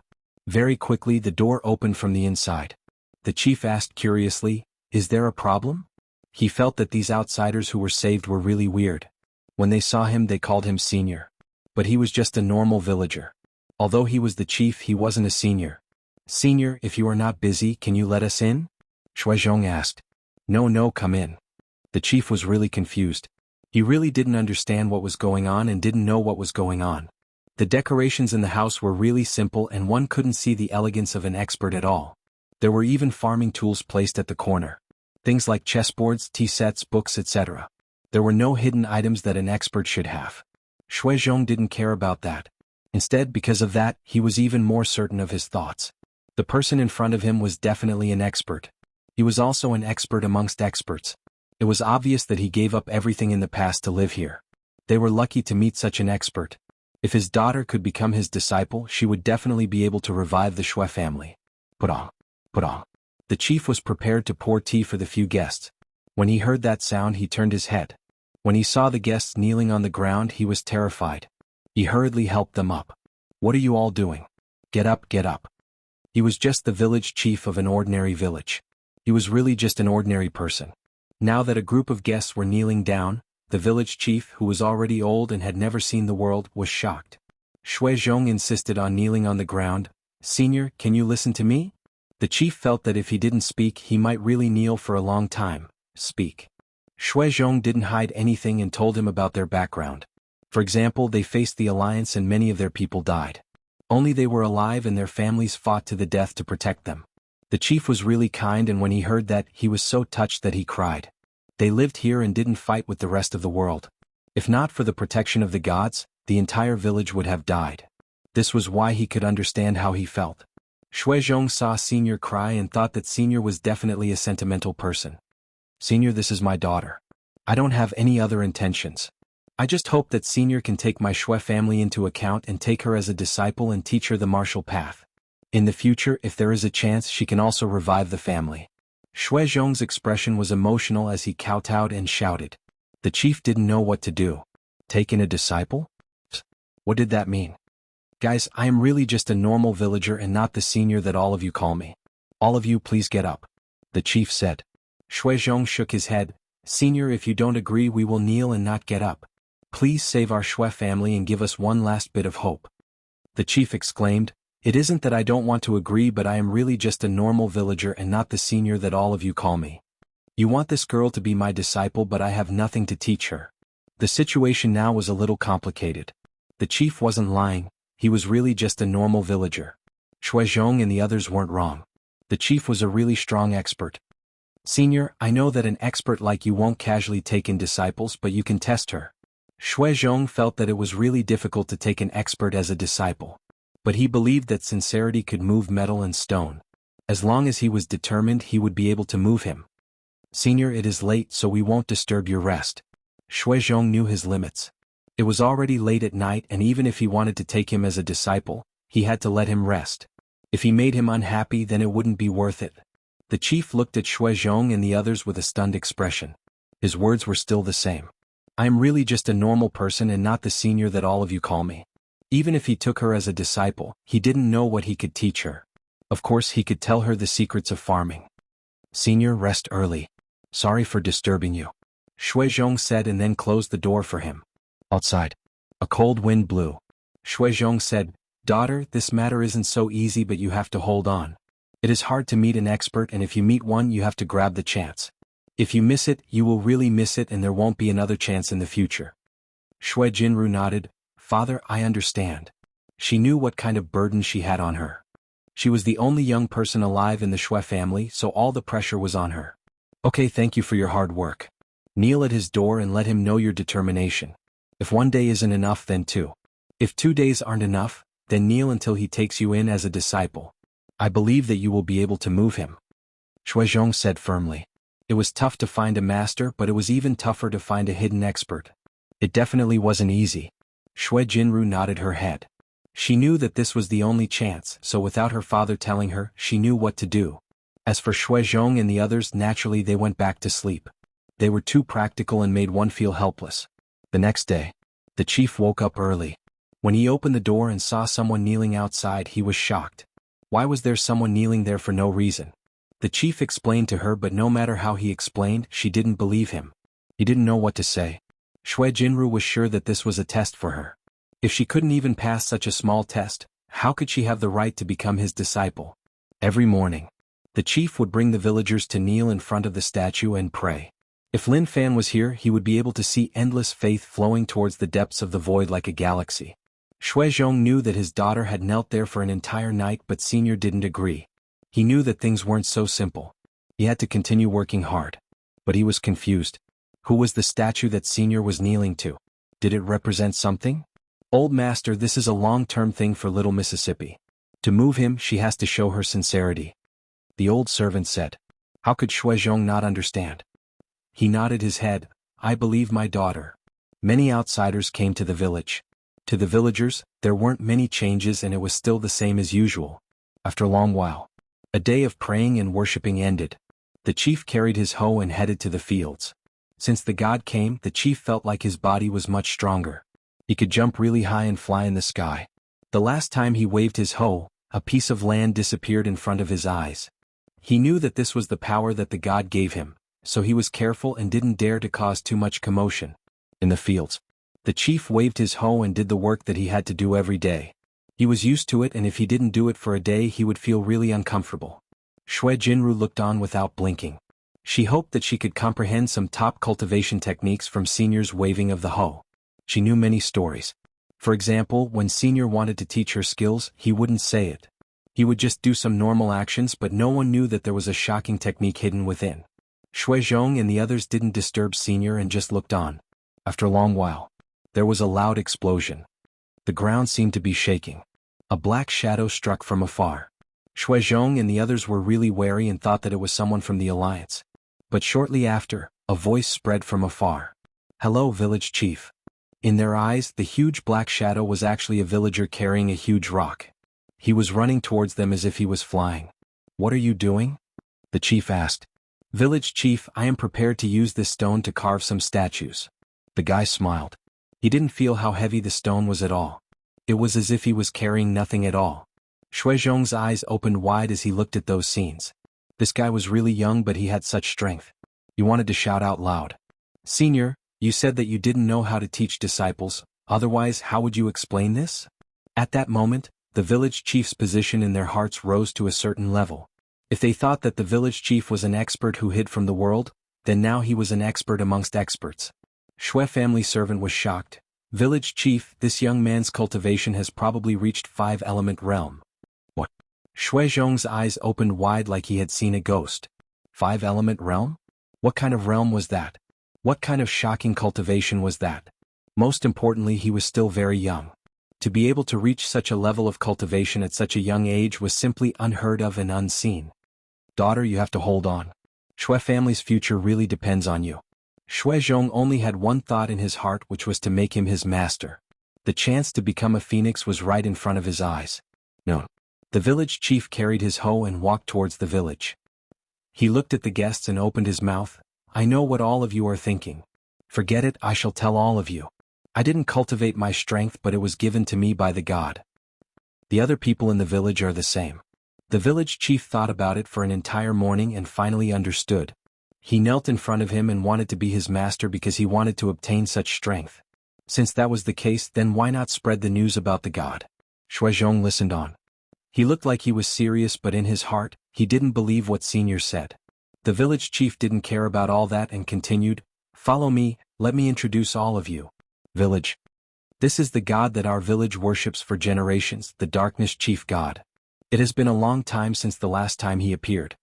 Very quickly, the door opened from the inside. The chief asked curiously, Is there a problem? He felt that these outsiders who were saved were really weird. When they saw him, they called him senior. But he was just a normal villager. Although he was the chief, he wasn't a senior. Senior, if you are not busy, can you let us in? Shuizhong asked. No, come in. The chief was really confused. He really didn't understand what was going on and didn't know what was going on. The decorations in the house were really simple and one couldn't see the elegance of an expert at all. There were even farming tools placed at the corner. Things like chessboards, tea sets, books, etc. There were no hidden items that an expert should have. Shuizhong didn't care about that. Instead, because of that, he was even more certain of his thoughts. The person in front of him was definitely an expert. He was also an expert amongst experts. It was obvious that he gave up everything in the past to live here. They were lucky to meet such an expert. If his daughter could become his disciple, she would definitely be able to revive the Shui family. Pudong. Pudong. The chief was prepared to pour tea for the few guests. When he heard that sound, he turned his head. When he saw the guests kneeling on the ground, he was terrified. He hurriedly helped them up. What are you all doing? Get up, get up. He was just the village chief of an ordinary village. He was really just an ordinary person. Now that a group of guests were kneeling down, the village chief, who was already old and had never seen the world, was shocked. Shuizhong insisted on kneeling on the ground. Senior, can you listen to me? The chief felt that if he didn't speak, he might really kneel for a long time. Speak. Shuizhong didn't hide anything and told him about their background. For example, they faced the alliance and many of their people died. Only they were alive and their families fought to the death to protect them. The chief was really kind, and when he heard that, he was so touched that he cried. They lived here and didn't fight with the rest of the world. If not for the protection of the gods, the entire village would have died. This was why he could understand how he felt. Shuizhong saw Senior cry and thought that Senior was definitely a sentimental person. Senior, this is my daughter. I don't have any other intentions. I just hope that Senior can take my Shui family into account and take her as a disciple and teach her the martial path. In the future, if there is a chance, she can also revive the family. Shuizhong's expression was emotional as he kowtowed and shouted. The chief didn't know what to do. Take in a disciple? What did that mean? Guys, I am really just a normal villager and not the senior that all of you call me. All of you please get up. The chief said. Shuizhong shook his head. Senior, if you don't agree, we will kneel and not get up. Please save our Shui family and give us one last bit of hope. The chief exclaimed. It isn't that I don't want to agree, but I am really just a normal villager and not the senior that all of you call me. You want this girl to be my disciple, but I have nothing to teach her. The situation now was a little complicated. The chief wasn't lying, he was really just a normal villager. Shuizhong and the others weren't wrong. The chief was a really strong expert. Senior, I know that an expert like you won't casually take in disciples, but you can test her. Shuizhong felt that it was really difficult to take an expert as a disciple. But he believed that sincerity could move metal and stone. As long as he was determined, he would be able to move him. Senior, it is late, so we won't disturb your rest. Shuizhong knew his limits. It was already late at night, and even if he wanted to take him as a disciple, he had to let him rest. If he made him unhappy, then it wouldn't be worth it. The chief looked at Shuizhong and the others with a stunned expression. His words were still the same. I am really just a normal person and not the senior that all of you call me. Even if he took her as a disciple, he didn't know what he could teach her. Of course, he could tell her the secrets of farming. Senior, rest early. Sorry for disturbing you. Shuizhong said and then closed the door for him. Outside, a cold wind blew. Shuizhong said, Daughter, this matter isn't so easy, but you have to hold on. It is hard to meet an expert, and if you meet one, you have to grab the chance. If you miss it, you will really miss it, and there won't be another chance in the future. Shui Jinru nodded. Father, I understand. She knew what kind of burden she had on her. She was the only young person alive in the Shui family, so all the pressure was on her. Okay, thank you for your hard work. Kneel at his door and let him know your determination. If one day isn't enough, then 2. If 2 days aren't enough, then kneel until he takes you in as a disciple. I believe that you will be able to move him. Shuizhong said firmly. It was tough to find a master, but it was even tougher to find a hidden expert. It definitely wasn't easy. Shui Jinru nodded her head. She knew that this was the only chance, so without her father telling her, she knew what to do. As for Shuizhong and the others, naturally they went back to sleep. They were too practical and made one feel helpless. The next day, the chief woke up early. When he opened the door and saw someone kneeling outside, he was shocked. Why was there someone kneeling there for no reason? The chief explained to her, but no matter how he explained, she didn't believe him. He didn't know what to say. Shui Jinru was sure that this was a test for her. If she couldn't even pass such a small test, how could she have the right to become his disciple? Every morning, the chief would bring the villagers to kneel in front of the statue and pray. If Lin Fan was here, he would be able to see endless faith flowing towards the depths of the void like a galaxy. Shuizhong knew that his daughter had knelt there for an entire night, but Senior didn't agree. He knew that things weren't so simple. He had to continue working hard. But he was confused. Who was the statue that Senior was kneeling to? Did it represent something? Old master, this is a long-term thing for little Mississippi. To move him, she has to show her sincerity. The old servant said. How could Shuizhong not understand? He nodded his head. I believe my daughter. Many outsiders came to the village. To the villagers, there weren't many changes and it was still the same as usual. After a long while, a day of praying and worshipping ended. The chief carried his hoe and headed to the fields. Since the god came, the chief felt like his body was much stronger. He could jump really high and fly in the sky. The last time he waved his hoe, a piece of land disappeared in front of his eyes. He knew that this was the power that the god gave him, so he was careful and didn't dare to cause too much commotion. In the fields, the chief waved his hoe and did the work that he had to do every day. He was used to it, and if he didn't do it for a day he would feel really uncomfortable. Shui Jinru looked on without blinking. She hoped that she could comprehend some top cultivation techniques from Senior's waving of the hoe. She knew many stories. For example, when Senior wanted to teach her skills, he wouldn't say it. He would just do some normal actions, but no one knew that there was a shocking technique hidden within. Shuizhong and the others didn't disturb Senior and just looked on. After a long while, there was a loud explosion. The ground seemed to be shaking. A black shadow struck from afar. Shuizhong and the others were really wary and thought that it was someone from the alliance. But shortly after, a voice spread from afar. Hello, village chief. In their eyes, the huge black shadow was actually a villager carrying a huge rock. He was running towards them as if he was flying. What are you doing? The chief asked. Village chief, I am prepared to use this stone to carve some statues. The guy smiled. He didn't feel how heavy the stone was at all. It was as if he was carrying nothing at all. Shuizhong's eyes opened wide as he looked at those scenes. This guy was really young, but he had such strength. He wanted to shout out loud. Senior, you said that you didn't know how to teach disciples, otherwise how would you explain this? At that moment, the village chief's position in their hearts rose to a certain level. If they thought that the village chief was an expert who hid from the world, then now he was an expert amongst experts. Shui family servant was shocked. Village chief, this young man's cultivation has probably reached 5-element realm. What? Shuizhong's eyes opened wide like he had seen a ghost. 5-element realm? What kind of realm was that? What kind of shocking cultivation was that? Most importantly, he was still very young. To be able to reach such a level of cultivation at such a young age was simply unheard of and unseen. Daughter, you have to hold on. Shui family's future really depends on you. Shuizhong only had one thought in his heart, which was to make him his master. The chance to become a phoenix was right in front of his eyes. No. The village chief carried his hoe and walked towards the village. He looked at the guests and opened his mouth. I know what all of you are thinking. Forget it, I shall tell all of you. I didn't cultivate my strength, but it was given to me by the god. The other people in the village are the same. The village chief thought about it for an entire morning and finally understood. He knelt in front of him and wanted to be his master because he wanted to obtain such strength. Since that was the case, then why not spread the news about the god? Shuizhong listened on. He looked like he was serious, but in his heart, he didn't believe what Senior said. The village chief didn't care about all that and continued, Follow me, let me introduce all of you. Village. This is the god that our village worships for generations, the darkness chief god. It has been a long time since the last time he appeared.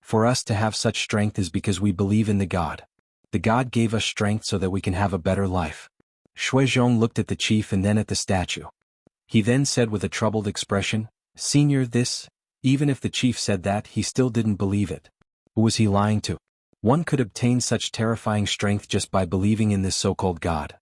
For us to have such strength is because we believe in the god. The god gave us strength so that we can have a better life. Shuizhong looked at the chief and then at the statue. He then said with a troubled expression, Senior, this, even if the chief said that, he still didn't believe it. Who was he lying to? One could obtain such terrifying strength just by believing in this so-called god.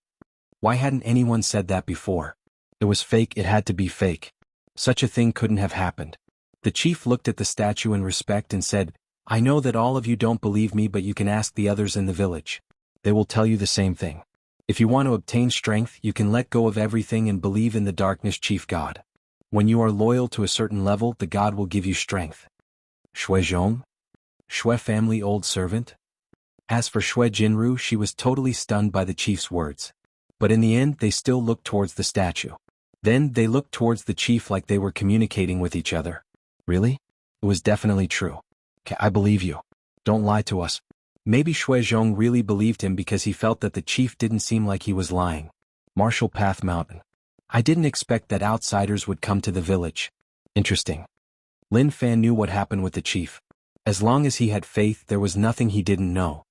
Why hadn't anyone said that before? It was fake, it had to be fake. Such a thing couldn't have happened. The chief looked at the statue in respect and said, I know that all of you don't believe me, but you can ask the others in the village. They will tell you the same thing. If you want to obtain strength, you can let go of everything and believe in the darkness chief god. When you are loyal to a certain level, the god will give you strength. Shuizhong? Shui family old servant? As for Shui Jinru, she was totally stunned by the chief's words. But in the end, they still looked towards the statue. Then they looked towards the chief like they were communicating with each other. Really? It was definitely true. I believe you. Don't lie to us. Maybe Shuizhong really believed him because he felt that the chief didn't seem like he was lying. Marshall Path Mountain. I didn't expect that outsiders would come to the village. Interesting. Lin Fan knew what happened with the chief. As long as he had faith, there was nothing he didn't know.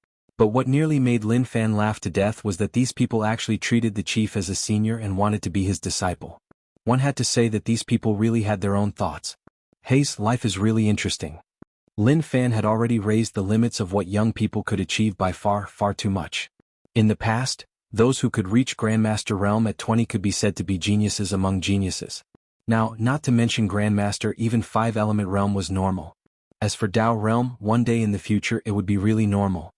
But what nearly made Lin Fan laugh to death was that these people actually treated the chief as a senior and wanted to be his disciple. One had to say that these people really had their own thoughts. Hey's life is really interesting. Lin Fan had already raised the limits of what young people could achieve by far, far too much. In the past, those who could reach Grandmaster realm at 20 could be said to be geniuses among geniuses. Now, not to mention Grandmaster, even 5-element realm was normal. As for Dao realm, one day in the future it would be really normal.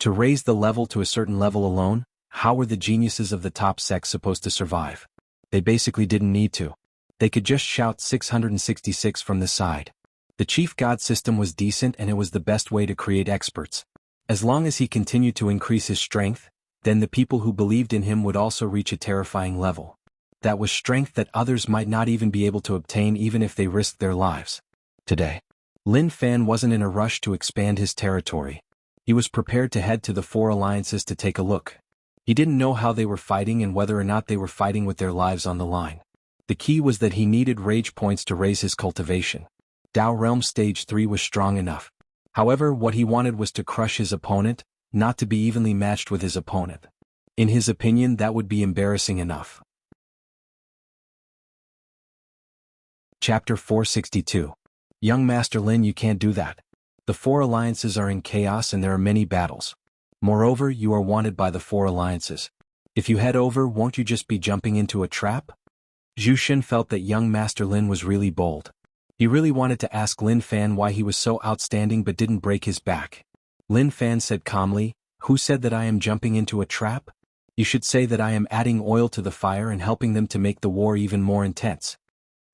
To raise the level to a certain level alone, how were the geniuses of the top sect supposed to survive? They basically didn't need to. They could just shout 666 from the side. The chief god system was decent and it was the best way to create experts. As long as he continued to increase his strength, then the people who believed in him would also reach a terrifying level. That was strength that others might not even be able to obtain even if they risked their lives. Today, Lin Fan wasn't in a rush to expand his territory. He was prepared to head to the 4 alliances to take a look. He didn't know how they were fighting and whether or not they were fighting with their lives on the line. The key was that he needed rage points to raise his cultivation. Dao Realm Stage 3 was strong enough. However, what he wanted was to crush his opponent, not to be evenly matched with his opponent. In his opinion, that would be embarrassing enough. Chapter 462. Young Master Lin, you can't do that. The 4 alliances are in chaos and there are many battles. Moreover, you are wanted by the 4 alliances. If you head over, won't you just be jumping into a trap? Zhu Shen felt that young Master Lin was really bold. He really wanted to ask Lin Fan why he was so outstanding but didn't break his back. Lin Fan said calmly, "Who said that I am jumping into a trap? You should say that I am adding oil to the fire and helping them to make the war even more intense."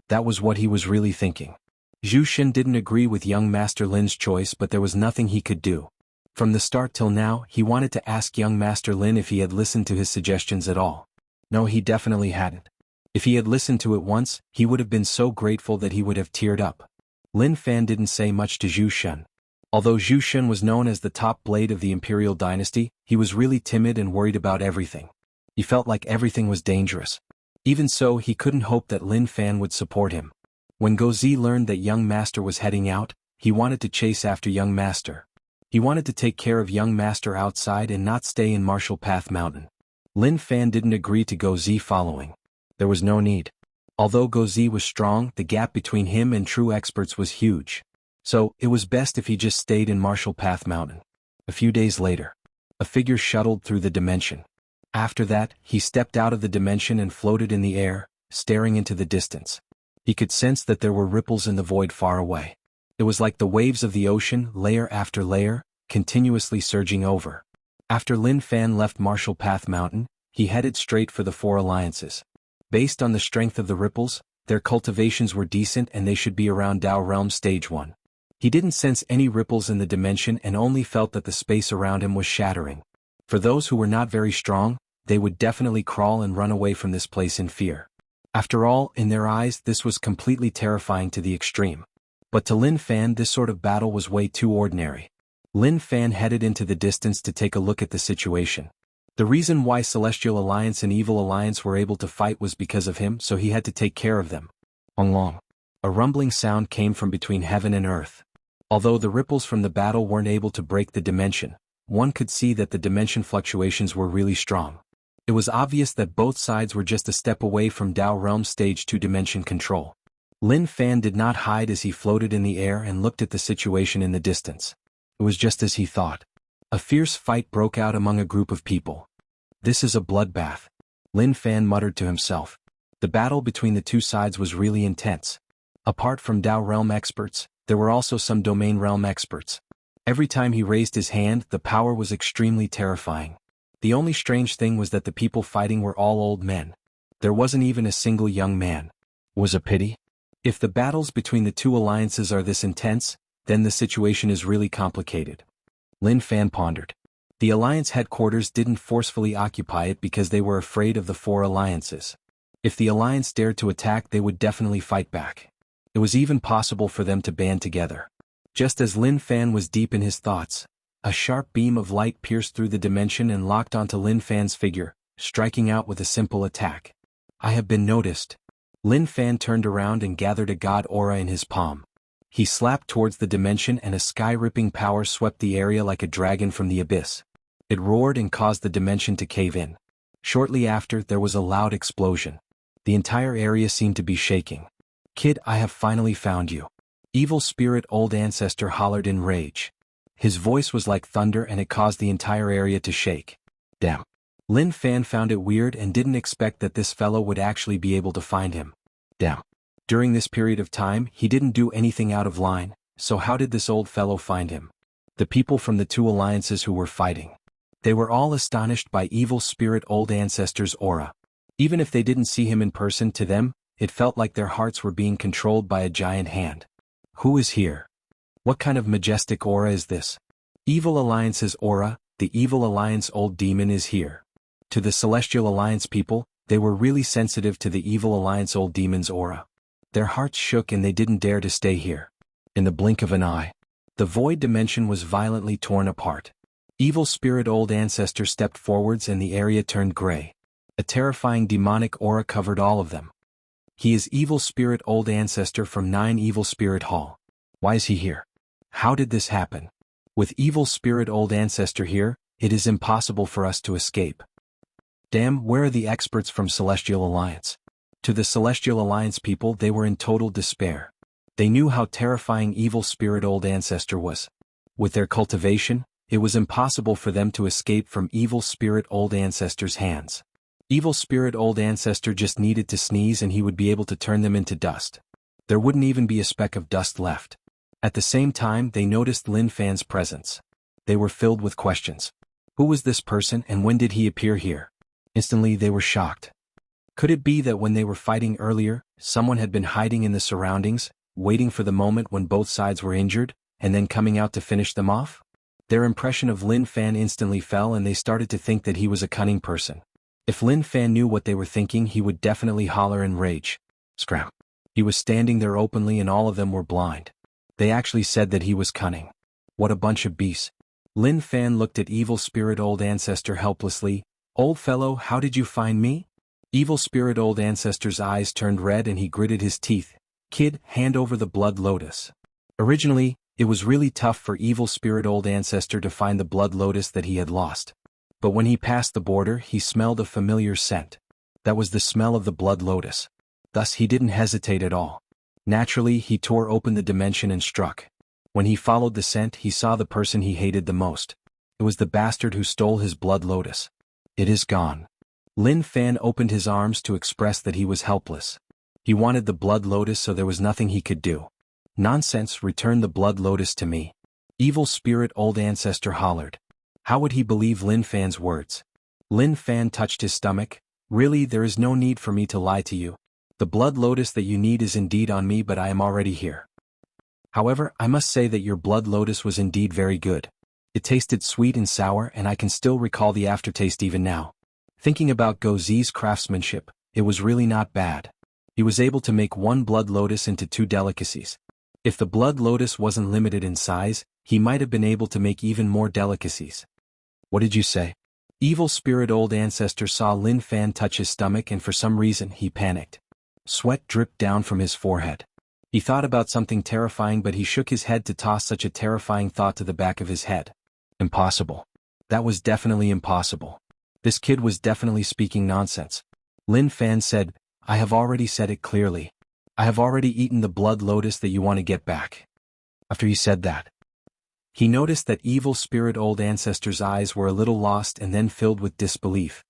That was what he was really thinking. Zhu Shen didn't agree with young Master Lin's choice, but there was nothing he could do. From the start till now, he wanted to ask young Master Lin if he had listened to his suggestions at all. No, he definitely hadn't. If he had listened to it once, he would have been so grateful that he would have teared up. Lin Fan didn't say much to Zhu Shen. Although Zhu Shen was known as the top blade of the imperial dynasty, he was really timid and worried about everything. He felt like everything was dangerous. Even so, he couldn't hope that Lin Fan would support him. When Gozi learned that young Master was heading out, he wanted to chase after young Master. He wanted to take care of young Master outside and not stay in Martial Path Mountain. Lin Fan didn't agree to Gozi following. There was no need. Although Gozi was strong, the gap between him and true experts was huge. So, it was best if he just stayed in Martial Path Mountain. A few days later, a figure shuttled through the dimension. After that, he stepped out of the dimension and floated in the air, staring into the distance. He could sense that there were ripples in the void far away. It was like the waves of the ocean, layer after layer, continuously surging over. After Lin Fan left Martial Path Mountain, he headed straight for the 4 alliances. Based on the strength of the ripples, their cultivations were decent and they should be around Dao Realm Stage 1. He didn't sense any ripples in the dimension and only felt that the space around him was shattering. For those who were not very strong, they would definitely crawl and run away from this place in fear. After all, in their eyes, this was completely terrifying to the extreme. But to Lin Fan, this sort of battle was way too ordinary. Lin Fan headed into the distance to take a look at the situation. The reason why Celestial Alliance and Evil Alliance were able to fight was because of him, so he had to take care of them. Long. A rumbling sound came from between heaven and earth. Although the ripples from the battle weren't able to break the dimension, one could see that the dimension fluctuations were really strong. It was obvious that both sides were just a step away from Dao Realm Stage 2 dimension control. Lin Fan did not hide as he floated in the air and looked at the situation in the distance. It was just as he thought. A fierce fight broke out among a group of people. This is a bloodbath, Lin Fan muttered to himself. The battle between the two sides was really intense. Apart from Dao Realm experts, there were also some Domain Realm experts. Every time he raised his hand, the power was extremely terrifying. The only strange thing was that the people fighting were all old men. There wasn't even a single young man. Was a pity? If the battles between the 2 alliances are this intense, then the situation is really complicated. Lin Fan pondered. The alliance headquarters didn't forcefully occupy it because they were afraid of the 4 alliances. If the alliance dared to attack, they would definitely fight back. It was even possible for them to band together. Just as Lin Fan was deep in his thoughts, a sharp beam of light pierced through the dimension and locked onto Lin Fan's figure, striking out with a simple attack. I have been noticed. Lin Fan turned around and gathered a god aura in his palm. He slapped towards the dimension and a sky-ripping power swept the area like a dragon from the abyss. It roared and caused the dimension to cave in. Shortly after, there was a loud explosion. The entire area seemed to be shaking. "Kid, I have finally found you." Evil spirit old ancestor hollered in rage. His voice was like thunder and it caused the entire area to shake. Damn. Lin Fan found it weird and didn't expect that this fellow would actually be able to find him. Damn. During this period of time, he didn't do anything out of line, so how did this old fellow find him? The people from the two alliances who were fighting. They were all astonished by evil spirit old ancestor's aura. Even if they didn't see him in person, to them, it felt like their hearts were being controlled by a giant hand. Who is here? What kind of majestic aura is this? Evil Alliance's aura, the Evil Alliance old demon is here. To the Celestial Alliance people, they were really sensitive to the Evil Alliance old demon's aura. Their hearts shook and they didn't dare to stay here. In the blink of an eye, the void dimension was violently torn apart. Evil spirit old ancestor stepped forwards and the area turned gray. A terrifying demonic aura covered all of them. He is evil spirit old ancestor from 9 Evil Spirit Hall. Why is he here? How did this happen? With evil spirit old ancestor here, it is impossible for us to escape. Damn, where are the experts from Celestial Alliance? To the Celestial Alliance people, they were in total despair. They knew how terrifying evil spirit old ancestor was. With their cultivation, it was impossible for them to escape from evil spirit old ancestor's hands. Evil spirit old ancestor just needed to sneeze and he would be able to turn them into dust. There wouldn't even be a speck of dust left. At the same time, they noticed Lin Fan's presence. They were filled with questions. Who was this person and when did he appear here? Instantly they were shocked. Could it be that when they were fighting earlier, someone had been hiding in the surroundings, waiting for the moment when both sides were injured, and then coming out to finish them off? Their impression of Lin Fan instantly fell and they started to think that he was a cunning person. If Lin Fan knew what they were thinking, he would definitely holler in rage. Scram. He was standing there openly and all of them were blind. They actually said that he was cunning. What a bunch of beasts. Lin Fan looked at evil spirit old ancestor helplessly. Old fellow, how did you find me? Evil spirit old ancestor's eyes turned red and he gritted his teeth. Kid, hand over the blood lotus. Originally, it was really tough for evil spirit old ancestor to find the blood lotus that he had lost. But when he passed the border, he smelled a familiar scent. That was the smell of the blood lotus. Thus he didn't hesitate at all. Naturally, he tore open the dimension and struck. When he followed the scent, he saw the person he hated the most. It was the bastard who stole his blood lotus. It is gone. Lin Fan opened his arms to express that he was helpless. He wanted the blood lotus, so there was nothing he could do. Nonsense, return the blood lotus to me. Evil spirit old ancestor hollered. How would he believe Lin Fan's words? Lin Fan touched his stomach. Really, there is no need for me to lie to you. The blood lotus that you need is indeed on me, but I am already here. However, I must say that your blood lotus was indeed very good. It tasted sweet and sour and I can still recall the aftertaste even now. Thinking about Go Zi's craftsmanship, it was really not bad. He was able to make one blood lotus into 2 delicacies. If the blood lotus wasn't limited in size, he might have been able to make even more delicacies. What did you say? Evil spirit old ancestor saw Lin Fan touch his stomach and for some reason he panicked. Sweat dripped down from his forehead. He thought about something terrifying, but he shook his head to toss such a terrifying thought to the back of his head. Impossible. That was definitely impossible. This kid was definitely speaking nonsense. Lin Fan said, I have already said it clearly. I have already eaten the blood lotus that you want to get back. After he said that, he noticed that evil spirit old ancestor's eyes were a little lost and then filled with disbelief.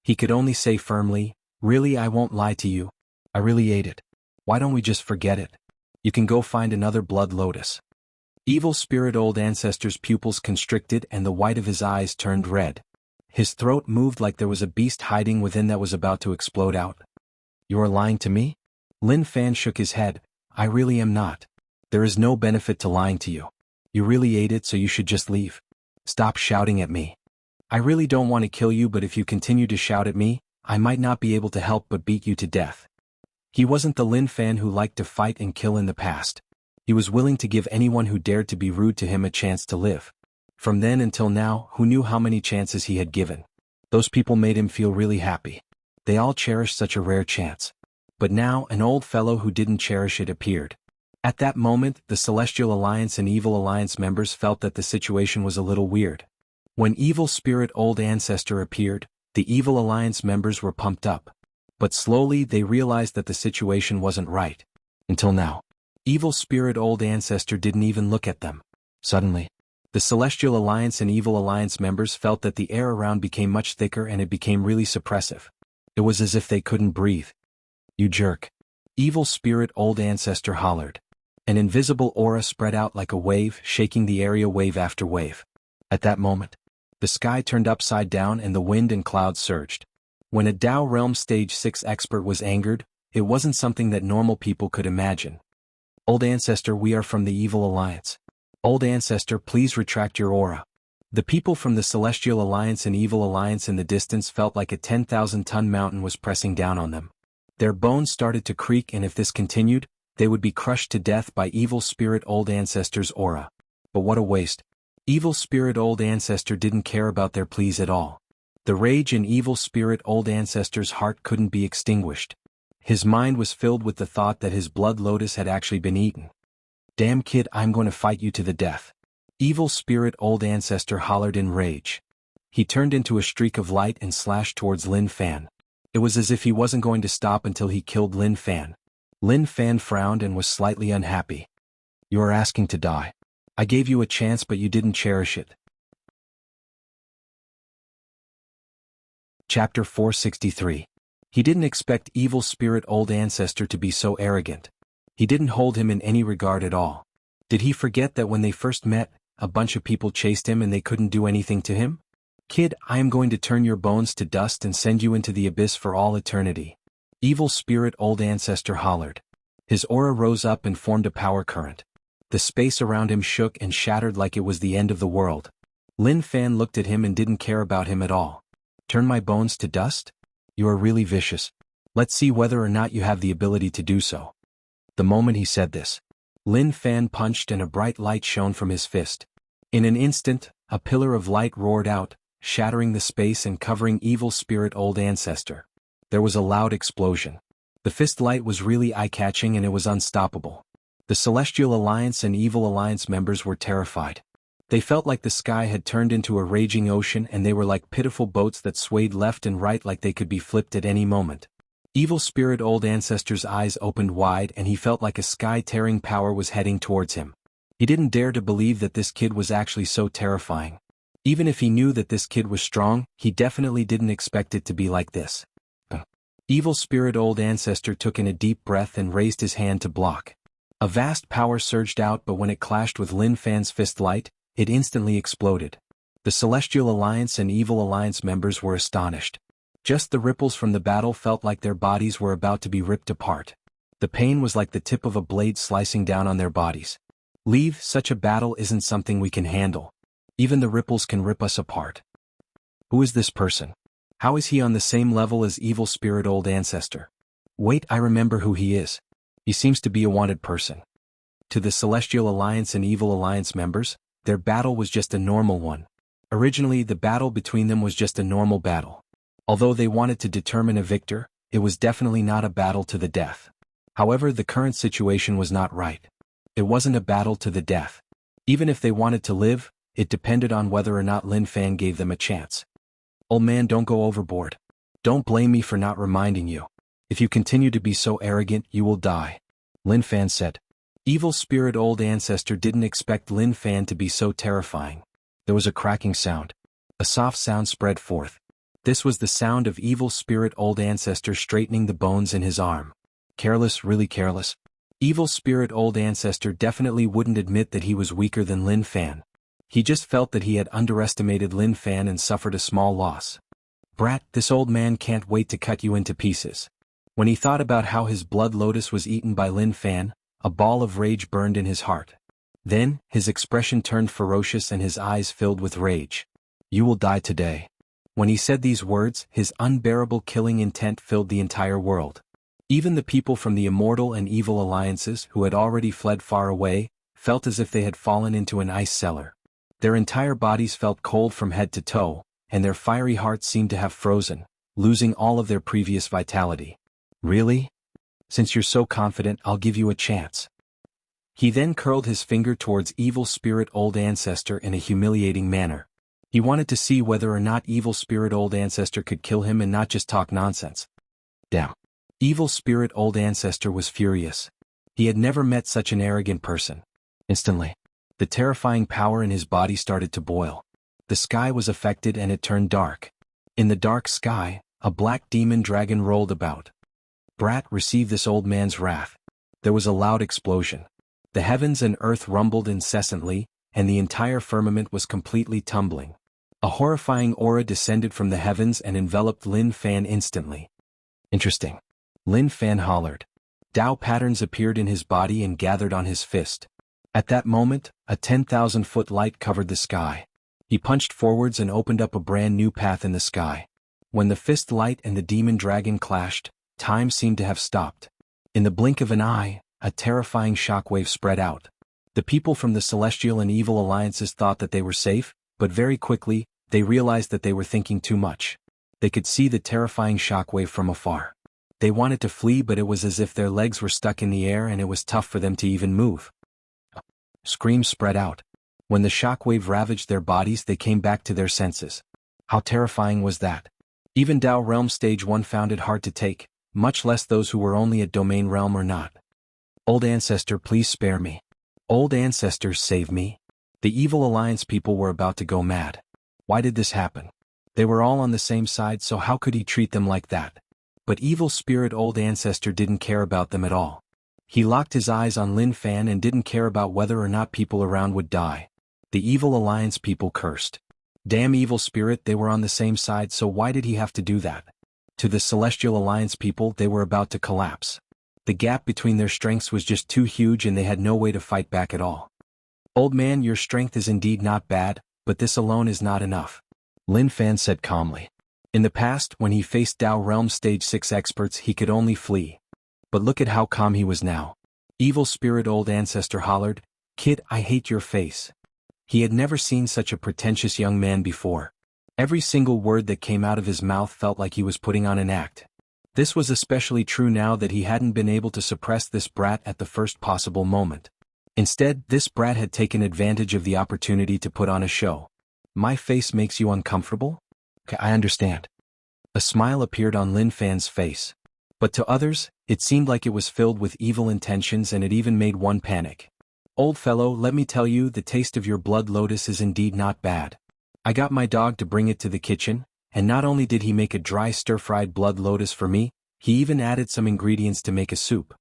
He could only say firmly, really, I won't lie to you. I really ate it. Why don't we just forget it? You can go find another blood lotus. Evil spirit old ancestor's pupils constricted and the white of his eyes turned red. His throat moved like there was a beast hiding within that was about to explode out. You are lying to me? Lin Fan shook his head. I really am not. There is no benefit to lying to you. You really ate it, so you should just leave. Stop shouting at me. I really don't want to kill you, but if you continue to shout at me, I might not be able to help but beat you to death. He wasn't the Lin Fan who liked to fight and kill in the past. He was willing to give anyone who dared to be rude to him a chance to live. From then until now, who knew how many chances he had given? Those people made him feel really happy. They all cherished such a rare chance. But now, an old fellow who didn't cherish it appeared. At that moment, the Celestial Alliance and Evil Alliance members felt that the situation was a little weird. When Evil Spirit Old Ancestor appeared, the Evil Alliance members were pumped up. But slowly they realized that the situation wasn't right. Until now. Evil Spirit Old Ancestor didn't even look at them. Suddenly, the Celestial Alliance and Evil Alliance members felt that the air around became much thicker and it became really suppressive. It was as if they couldn't breathe. "You jerk." Evil Spirit Old Ancestor hollered. An invisible aura spread out like a wave, shaking the area wave after wave. At that moment, the sky turned upside down and the wind and clouds surged. When a Dao Realm Stage 6 expert was angered, it wasn't something that normal people could imagine. "Old Ancestor, we are from the Evil Alliance. Old Ancestor, please retract your aura." The people from the Celestial Alliance and Evil Alliance in the distance felt like a 10,000-ton mountain was pressing down on them. Their bones started to creak, and if this continued, they would be crushed to death by Evil Spirit Old Ancestor's aura. But what a waste. Evil Spirit Old Ancestor didn't care about their pleas at all. The rage in Evil Spirit Old Ancestor's heart couldn't be extinguished. His mind was filled with the thought that his blood lotus had actually been eaten. "Damn kid, I'm going to fight you to the death." Evil Spirit Old Ancestor hollered in rage. He turned into a streak of light and slashed towards Lin Fan. It was as if he wasn't going to stop until he killed Lin Fan. Lin Fan frowned and was slightly unhappy. "You are asking to die. I gave you a chance but you didn't cherish it." Chapter 463. He didn't expect Evil Spirit Old Ancestor to be so arrogant. He didn't hold him in any regard at all. Did he forget that when they first met, a bunch of people chased him and they couldn't do anything to him? "Kid, I am going to turn your bones to dust and send you into the abyss for all eternity." Evil Spirit Old Ancestor hollered. His aura rose up and formed a power current. The space around him shook and shattered like it was the end of the world. Lin Fan looked at him and didn't care about him at all. "Turn my bones to dust? You are really vicious. Let's see whether or not you have the ability to do so." The moment he said this, Lin Fan punched and a bright light shone from his fist. In an instant, a pillar of light roared out, shattering the space and covering Evil Spirit Old Ancestor. There was a loud explosion. The fist light was really eye-catching and it was unstoppable. The Celestial Alliance and Evil Alliance members were terrified. They felt like the sky had turned into a raging ocean and they were like pitiful boats that swayed left and right like they could be flipped at any moment. Evil Spirit Old Ancestor's eyes opened wide and he felt like a sky-tearing power was heading towards him. He didn't dare to believe that this kid was actually so terrifying. Even if he knew that this kid was strong, he definitely didn't expect it to be like this. Evil Spirit Old Ancestor took in a deep breath and raised his hand to block. A vast power surged out, but when it clashed with Lin Fan's fist light, it instantly exploded. The Celestial Alliance and Evil Alliance members were astonished. Just the ripples from the battle felt like their bodies were about to be ripped apart. The pain was like the tip of a blade slicing down on their bodies. "Leave, such a battle isn't something we can handle. Even the ripples can rip us apart." "Who is this person? How is he on the same level as Evil Spirit Old Ancestor? Wait, I remember who he is. He seems to be a wanted person." To the Celestial Alliance and Evil Alliance members, their battle was just a normal one. Originally, the battle between them was just a normal battle. Although they wanted to determine a victor, it was definitely not a battle to the death. However, the current situation was not right. It wasn't a battle to the death. Even if they wanted to live, it depended on whether or not Lin Fan gave them a chance. "Old man, don't go overboard. Don't blame me for not reminding you. If you continue to be so arrogant, you will die," Lin Fan said. Evil Spirit Old Ancestor didn't expect Lin Fan to be so terrifying. There was a cracking sound. A soft sound spread forth. This was the sound of Evil Spirit Old Ancestor straightening the bones in his arm. Careless, really careless. Evil Spirit Old Ancestor definitely wouldn't admit that he was weaker than Lin Fan. He just felt that he had underestimated Lin Fan and suffered a small loss. "Brat, this old man can't wait to cut you into pieces." When he thought about how his blood lotus was eaten by Lin Fan, a ball of rage burned in his heart. Then, his expression turned ferocious and his eyes filled with rage. "You will die today." When he said these words, his unbearable killing intent filled the entire world. Even the people from the Immortal and Evil Alliances, who had already fled far away, felt as if they had fallen into an ice cellar. Their entire bodies felt cold from head to toe, and their fiery hearts seemed to have frozen, losing all of their previous vitality. "Really? Since you're so confident, I'll give you a chance." He then curled his finger towards Evil Spirit Old Ancestor in a humiliating manner. He wanted to see whether or not evil spirit old ancestor could kill him and not just talk nonsense. Damn. Evil spirit old ancestor was furious. He had never met such an arrogant person. Instantly, the terrifying power in his body started to boil. The sky was affected and it turned dark. In the dark sky, a black demon dragon rolled about. Brat received this old man's wrath. There was a loud explosion. The heavens and earth rumbled incessantly, and the entire firmament was completely tumbling. A horrifying aura descended from the heavens and enveloped Lin Fan instantly. Interesting. Lin Fan hollered. Tao patterns appeared in his body and gathered on his fist. At that moment, a 10,000-foot light covered the sky. He punched forwards and opened up a brand new path in the sky. When the fist light and the demon dragon clashed, time seemed to have stopped. In the blink of an eye, a terrifying shockwave spread out. The people from the celestial and evil alliances thought that they were safe, but very quickly, they realized that they were thinking too much. They could see the terrifying shockwave from afar. They wanted to flee, but it was as if their legs were stuck in the air and it was tough for them to even move. Screams spread out. When the shockwave ravaged their bodies, they came back to their senses. How terrifying was that? Even Dao Realm Stage 1 found it hard to take, much less those who were only at Domain Realm or not. Old Ancestor, please spare me. Old Ancestors, save me. The Evil Alliance people were about to go mad. Why did this happen? They were all on the same side, so how could he treat them like that? But Evil Spirit Old Ancestor didn't care about them at all. He locked his eyes on Lin Fan and didn't care about whether or not people around would die. The Evil Alliance people cursed. Damn Evil Spirit, they were on the same side, so why did he have to do that? To the Celestial Alliance people, they were about to collapse. The gap between their strengths was just too huge and they had no way to fight back at all. Old man, your strength is indeed not bad, but this alone is not enough. Lin Fan said calmly. In the past, when he faced Dao Realm Stage 6 experts, he could only flee. But look at how calm he was now. Evil Spirit Old Ancestor hollered, "Kid, I hate your face." He had never seen such a pretentious young man before. Every single word that came out of his mouth felt like he was putting on an act. This was especially true now that he hadn't been able to suppress this brat at the first possible moment. Instead, this brat had taken advantage of the opportunity to put on a show. My face makes you uncomfortable? Okay, I understand. A smile appeared on Lin Fan's face. But to others, it seemed like it was filled with evil intentions, and it even made one panic. Old fellow, let me tell you, the taste of your blood lotus is indeed not bad. I got my dog to bring it to the kitchen, and not only did he make a dry stir-fried blood lotus for me, he even added some ingredients to make a soup.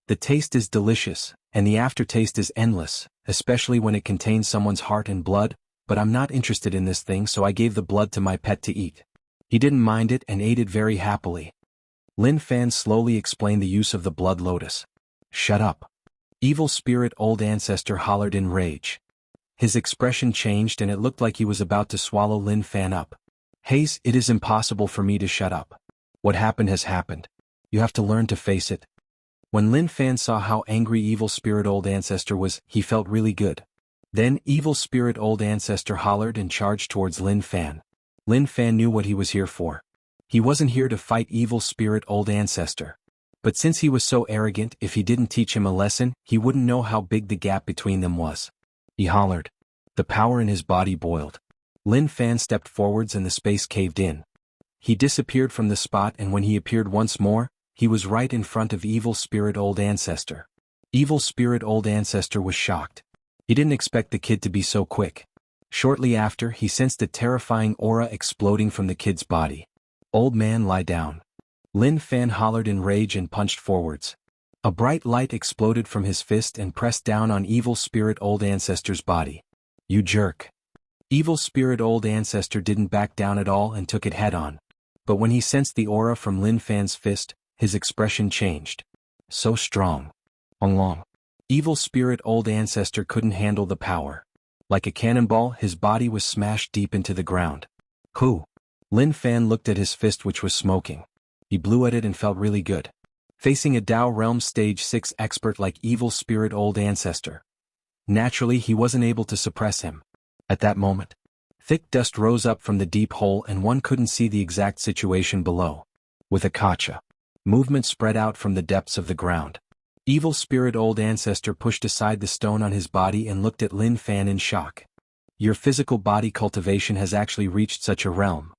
The taste is delicious, and the aftertaste is endless, especially when it contains someone's heart and blood, but I'm not interested in this thing, so I gave the blood to my pet to eat. He didn't mind it and ate it very happily. Lin Fan slowly explained the use of the blood lotus. Shut up. Evil Spirit Old Ancestor hollered in rage. His expression changed and it looked like he was about to swallow Lin Fan up. Haze, it is impossible for me to shut up. What happened has happened. You have to learn to face it. When Lin Fan saw how angry Evil Spirit Old Ancestor was, he felt really good. Then Evil Spirit Old Ancestor hollered and charged towards Lin Fan. Lin Fan knew what he was here for. He wasn't here to fight Evil Spirit Old Ancestor. But since he was so arrogant, if he didn't teach him a lesson, he wouldn't know how big the gap between them was. He hollered. The power in his body boiled. Lin Fan stepped forwards and the space caved in. He disappeared from the spot, and when he appeared once more, he was right in front of Evil Spirit Old Ancestor. Evil Spirit Old Ancestor was shocked. He didn't expect the kid to be so quick. Shortly after, he sensed a terrifying aura exploding from the kid's body. Old man, lie down. Lin Fan hollered in rage and punched forwards. A bright light exploded from his fist and pressed down on Evil Spirit Old Ancestor's body. You jerk. Evil Spirit Old Ancestor didn't back down at all and took it head-on. But when he sensed the aura from Lin Fan's fist, his expression changed. So strong. Long. Evil Spirit Old Ancestor couldn't handle the power. Like a cannonball, his body was smashed deep into the ground. Who? Lin Fan looked at his fist, which was smoking. He blew at it and felt really good. Facing a Dao Realm Stage 6 expert like Evil Spirit Old Ancestor. Naturally, he wasn't able to suppress him. At that moment, thick dust rose up from the deep hole and one couldn't see the exact situation below. With a kacha, movement spread out from the depths of the ground. Evil Spirit Old Ancestor pushed aside the stone on his body and looked at Lin Fan in shock. Your physical body cultivation has actually reached such a realm.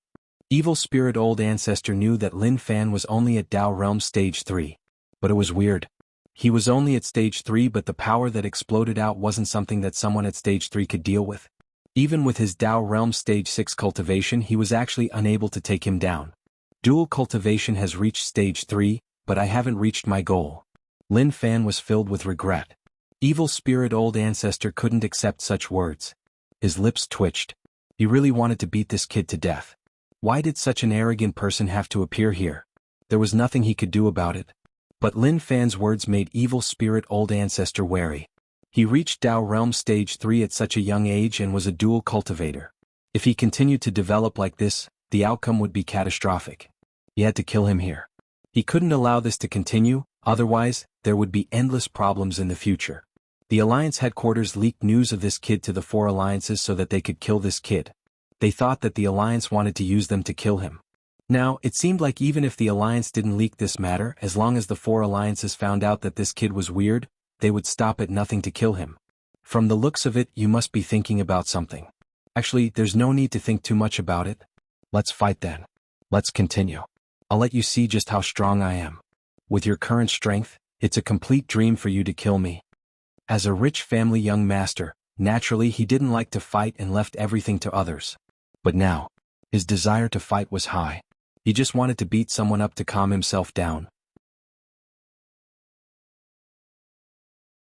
Evil Spirit Old Ancestor knew that Lin Fan was only at Dao Realm Stage 3. But it was weird. He was only at Stage 3, but the power that exploded out wasn't something that someone at Stage 3 could deal with. Even with his Dao Realm Stage 6 cultivation, he was actually unable to take him down. Dual cultivation has reached Stage 3, but I haven't reached my goal. Lin Fan was filled with regret. Evil Spirit Old Ancestor couldn't accept such words. His lips twitched. He really wanted to beat this kid to death. Why did such an arrogant person have to appear here? There was nothing he could do about it. But Lin Fan's words made Evil Spirit Old Ancestor wary. He reached Dao Realm Stage 3 at such a young age and was a dual cultivator. If he continued to develop like this, the outcome would be catastrophic. He had to kill him here. He couldn't allow this to continue, otherwise, there would be endless problems in the future. The Alliance headquarters leaked news of this kid to the 4 alliances so that they could kill this kid. They thought that the Alliance wanted to use them to kill him. Now, it seemed like even if the Alliance didn't leak this matter, as long as the 4 alliances found out that this kid was weird, they would stop at nothing to kill him. From the looks of it, you must be thinking about something. Actually, there's no need to think too much about it. Let's fight then. Let's continue. I'll let you see just how strong I am. With your current strength, it's a complete dream for you to kill me. As a rich family young master, naturally he didn't like to fight and left everything to others. But now, his desire to fight was high. He just wanted to beat someone up to calm himself down.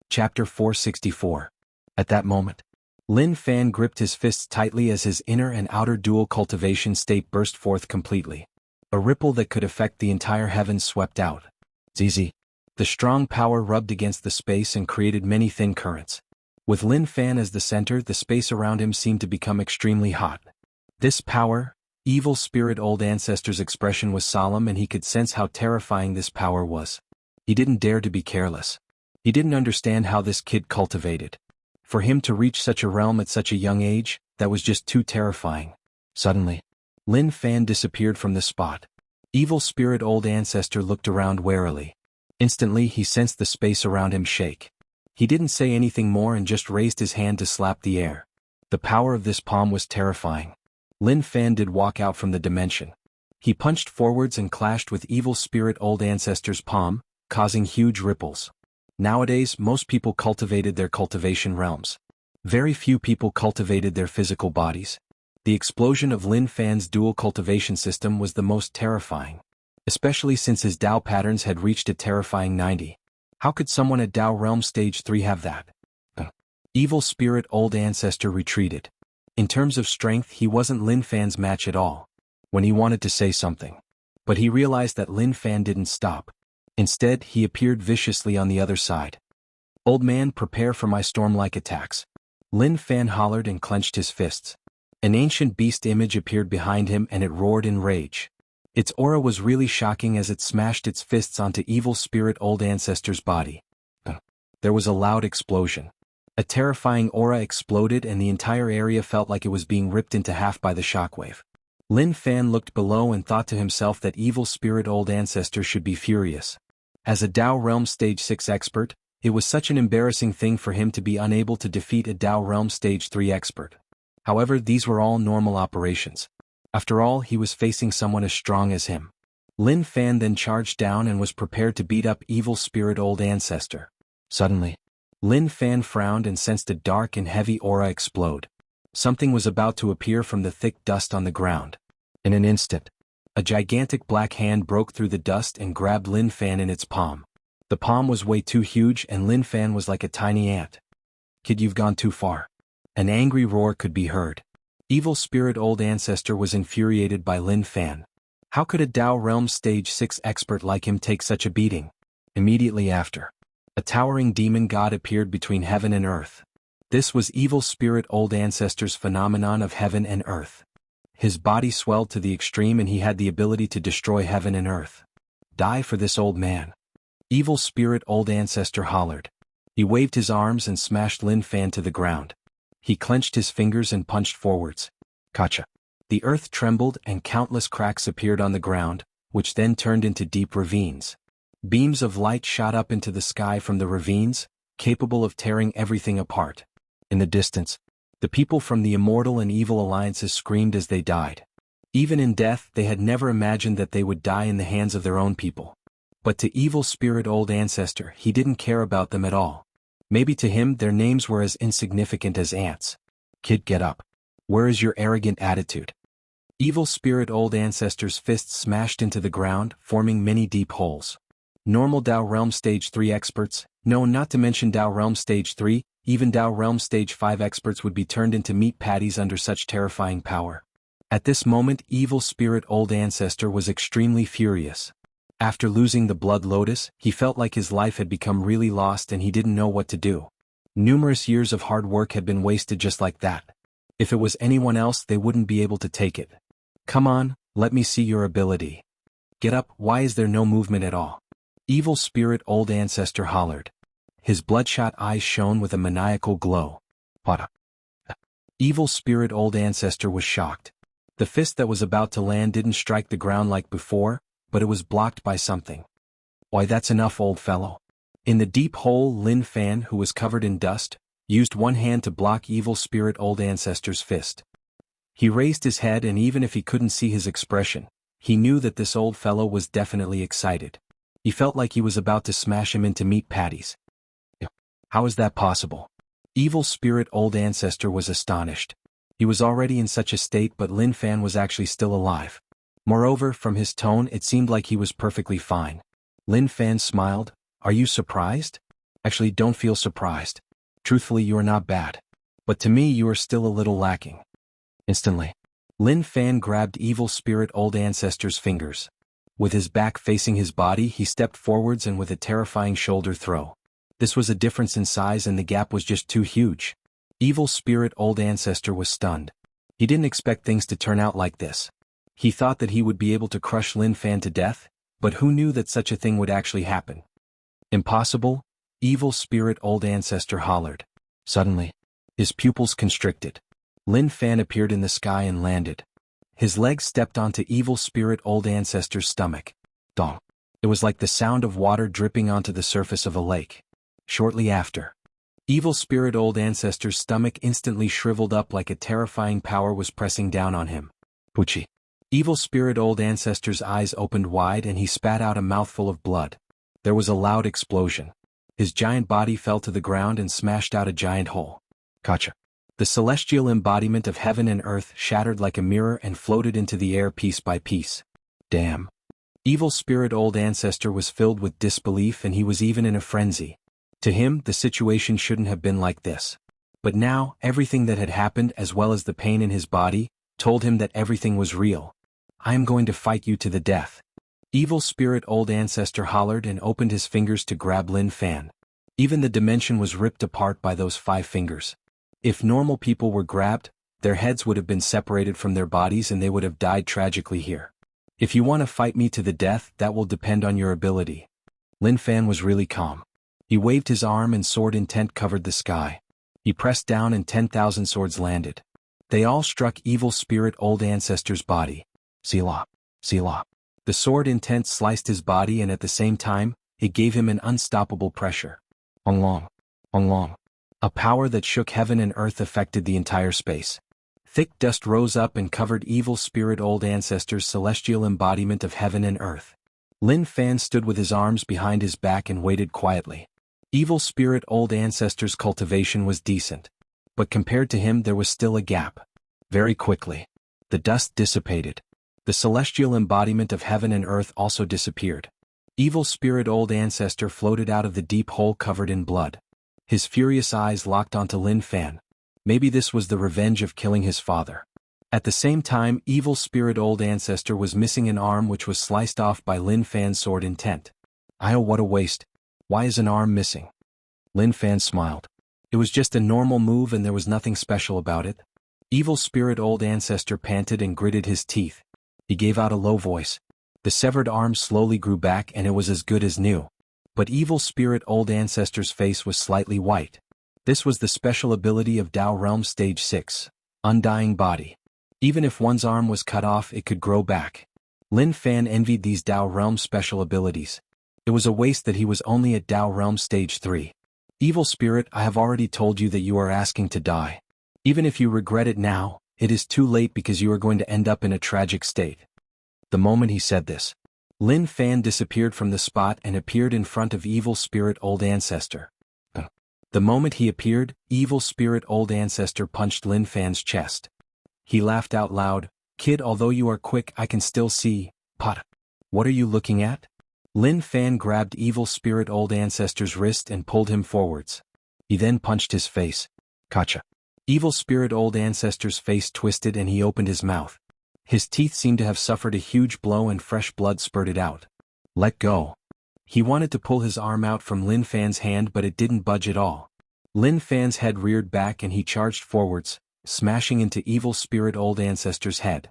Chapter 464. At that moment, Lin Fan gripped his fists tightly as his inner and outer dual cultivation state burst forth completely. A ripple that could affect the entire heavens swept out. ZZ. The strong power rubbed against the space and created many thin currents. With Lin Fan as the center, the space around him seemed to become extremely hot. This power, Evil Spirit Old Ancestor's expression was solemn, and he could sense how terrifying this power was. He didn't dare to be careless. He didn't understand how this kid cultivated. For him to reach such a realm at such a young age, that was just too terrifying. Suddenly, Lin Fan disappeared from the spot. Evil Spirit Old Ancestor looked around warily. Instantly he sensed the space around him shake. He didn't say anything more and just raised his hand to slap the air. The power of this palm was terrifying. Lin Fan did walk out from the dimension. He punched forwards and clashed with Evil Spirit Old Ancestor's palm, causing huge ripples. Nowadays, most people cultivated their cultivation realms. Very few people cultivated their physical bodies. The explosion of Lin Fan's dual cultivation system was the most terrifying. Especially since his Dao patterns had reached a terrifying 90. How could someone at Dao Realm Stage 3 have that? Evil Spirit Old Ancestor retreated. In terms of strength, he wasn't Lin Fan's match at all. When he wanted to say something. But he realized that Lin Fan didn't stop. Instead, he appeared viciously on the other side. Old man, prepare for my storm-like attacks. Lin Fan hollered and clenched his fists. An ancient beast image appeared behind him and it roared in rage. Its aura was really shocking as it smashed its fists onto Evil Spirit Old Ancestor's body. There was a loud explosion. A terrifying aura exploded and the entire area felt like it was being ripped into half by the shockwave. Lin Fan looked below and thought to himself that Evil Spirit Old Ancestor should be furious. As a Dao Realm Stage 6 expert, it was such an embarrassing thing for him to be unable to defeat a Dao Realm Stage 3 expert. However, these were all normal operations. After all, he was facing someone as strong as him. Lin Fan then charged down and was prepared to beat up Evil Spirit Old Ancestor. Suddenly, Lin Fan frowned and sensed a dark and heavy aura explode. Something was about to appear from the thick dust on the ground. In an instant, a gigantic black hand broke through the dust and grabbed Lin Fan in its palm. The palm was way too huge and Lin Fan was like a tiny ant. Kid, you've gone too far. An angry roar could be heard. Evil Spirit Old Ancestor was infuriated by Lin Fan. How could a Dao Realm Stage 6 expert like him take such a beating? Immediately after, a towering demon god appeared between heaven and earth. This was Evil Spirit Old Ancestor's phenomenon of heaven and earth. His body swelled to the extreme and he had the ability to destroy heaven and earth. Die for this old man. Evil Spirit Old Ancestor hollered. He waved his arms and smashed Lin Fan to the ground. He clenched his fingers and punched forwards. Kacha. The earth trembled and countless cracks appeared on the ground, which then turned into deep ravines. Beams of light shot up into the sky from the ravines, capable of tearing everything apart. In the distance, The people from the immortal and evil alliances screamed as they died. Even in death, they had never imagined that they would die in the hands of their own people. But to evil spirit old ancestor, he didn't care about them at all. Maybe to him their names were as insignificant as ants. Kid, get up. Where is your arrogant attitude? Evil spirit old ancestor's fists smashed into the ground, forming many deep holes. Normal Dao Realm Stage 3 experts, no, not to mention Dao Realm Stage 3, even Dao Realm Stage 5 experts would be turned into meat patties under such terrifying power. At this moment, evil spirit old ancestor was extremely furious. After losing the Blood Lotus, he felt like his life had become really lost and he didn't know what to do. Numerous years of hard work had been wasted just like that. If it was anyone else, they wouldn't be able to take it. Come on, let me see your ability. Get up, why is there no movement at all? Evil spirit old ancestor hollered. His bloodshot eyes shone with a maniacal glow. What? Evil spirit old ancestor was shocked. The fist that was about to land didn't strike the ground like before, but it was blocked by something. Why, that's enough, old fellow. In the deep hole, Lin Fan, who was covered in dust, used one hand to block evil spirit old ancestor's fist. He raised his head, and even if he couldn't see his expression, he knew that this old fellow was definitely excited. He felt like he was about to smash him into meat patties. How is that possible? Evil spirit old ancestor was astonished. He was already in such a state, but Lin Fan was actually still alive. Moreover, from his tone it seemed like he was perfectly fine. Lin Fan smiled. Are you surprised? Actually, don't feel surprised. Truthfully, you are not bad. But to me you are still a little lacking. Instantly, Lin Fan grabbed evil spirit old ancestor's fingers. With his back facing his body, he stepped forwards and with a terrifying shoulder throw. This was a difference in size and the gap was just too huge. Evil spirit old ancestor was stunned. He didn't expect things to turn out like this. He thought that he would be able to crush Lin Fan to death, but who knew that such a thing would actually happen? Impossible? Evil spirit old ancestor hollered. Suddenly, his pupils constricted. Lin Fan appeared in the sky and landed. His legs stepped onto evil spirit old ancestor's stomach. Dong. It was like the sound of water dripping onto the surface of a lake. Shortly after, evil spirit old ancestor's stomach instantly shriveled up like a terrifying power was pressing down on him. Puchi. Evil spirit old ancestor's eyes opened wide and he spat out a mouthful of blood. There was a loud explosion. His giant body fell to the ground and smashed out a giant hole. Gotcha. The celestial embodiment of heaven and earth shattered like a mirror and floated into the air piece by piece. Damn. Evil spirit old ancestor was filled with disbelief and he was even in a frenzy. To him, the situation shouldn't have been like this. But now, everything that had happened as well as the pain in his body, told him that everything was real. I am going to fight you to the death. Evil spirit old ancestor hollered and opened his fingers to grab Lin Fan. Even the dimension was ripped apart by those 5 fingers. If normal people were grabbed, their heads would have been separated from their bodies and they would have died tragically here. If you want to fight me to the death, that will depend on your ability. Lin Fan was really calm. He waved his arm and sword intent covered the sky. He pressed down and 10,000 swords landed. They all struck evil spirit old ancestor's body. Selah. Selah. The sword intent sliced his body and at the same time, it gave him an unstoppable pressure. Onglong. Onglong. A power that shook heaven and earth affected the entire space. Thick dust rose up and covered evil spirit old ancestor's celestial embodiment of heaven and earth. Lin Fan stood with his arms behind his back and waited quietly. Evil spirit old ancestor's cultivation was decent. But compared to him there was still a gap. Very quickly, the dust dissipated. The celestial embodiment of heaven and earth also disappeared. Evil spirit old ancestor floated out of the deep hole covered in blood. His furious eyes locked onto Lin Fan. Maybe this was the revenge of killing his father. At the same time, evil spirit old ancestor was missing an arm which was sliced off by Lin Fan's sword intent. Oh, what a waste. Why is an arm missing? Lin Fan smiled. It was just a normal move and there was nothing special about it. Evil spirit old ancestor panted and gritted his teeth. He gave out a low voice. The severed arm slowly grew back and it was as good as new. But evil spirit old ancestor's face was slightly white. This was the special ability of Dao Realm Stage 6, Undying Body. Even if one's arm was cut off, it could grow back. Lin Fan envied these Dao Realm special abilities. It was a waste that he was only at Dao Realm Stage 3. Evil spirit, I have already told you that you are asking to die. Even if you regret it now, it is too late because you are going to end up in a tragic state. The moment he said this, Lin Fan disappeared from the spot and appeared in front of Evil Spirit Old Ancestor. The moment he appeared, Evil Spirit Old Ancestor punched Lin Fan's chest. He laughed out loud, "Kid, although you are quick, I can still see, pot. What are you looking at?" Lin Fan grabbed Evil Spirit Old Ancestor's wrist and pulled him forwards. He then punched his face. Gotcha. Evil Spirit Old Ancestor's face twisted and he opened his mouth. His teeth seemed to have suffered a huge blow and fresh blood spurted out. Let go. He wanted to pull his arm out from Lin Fan's hand but it didn't budge at all. Lin Fan's head reared back and he charged forwards, smashing into Evil Spirit Old Ancestor's head.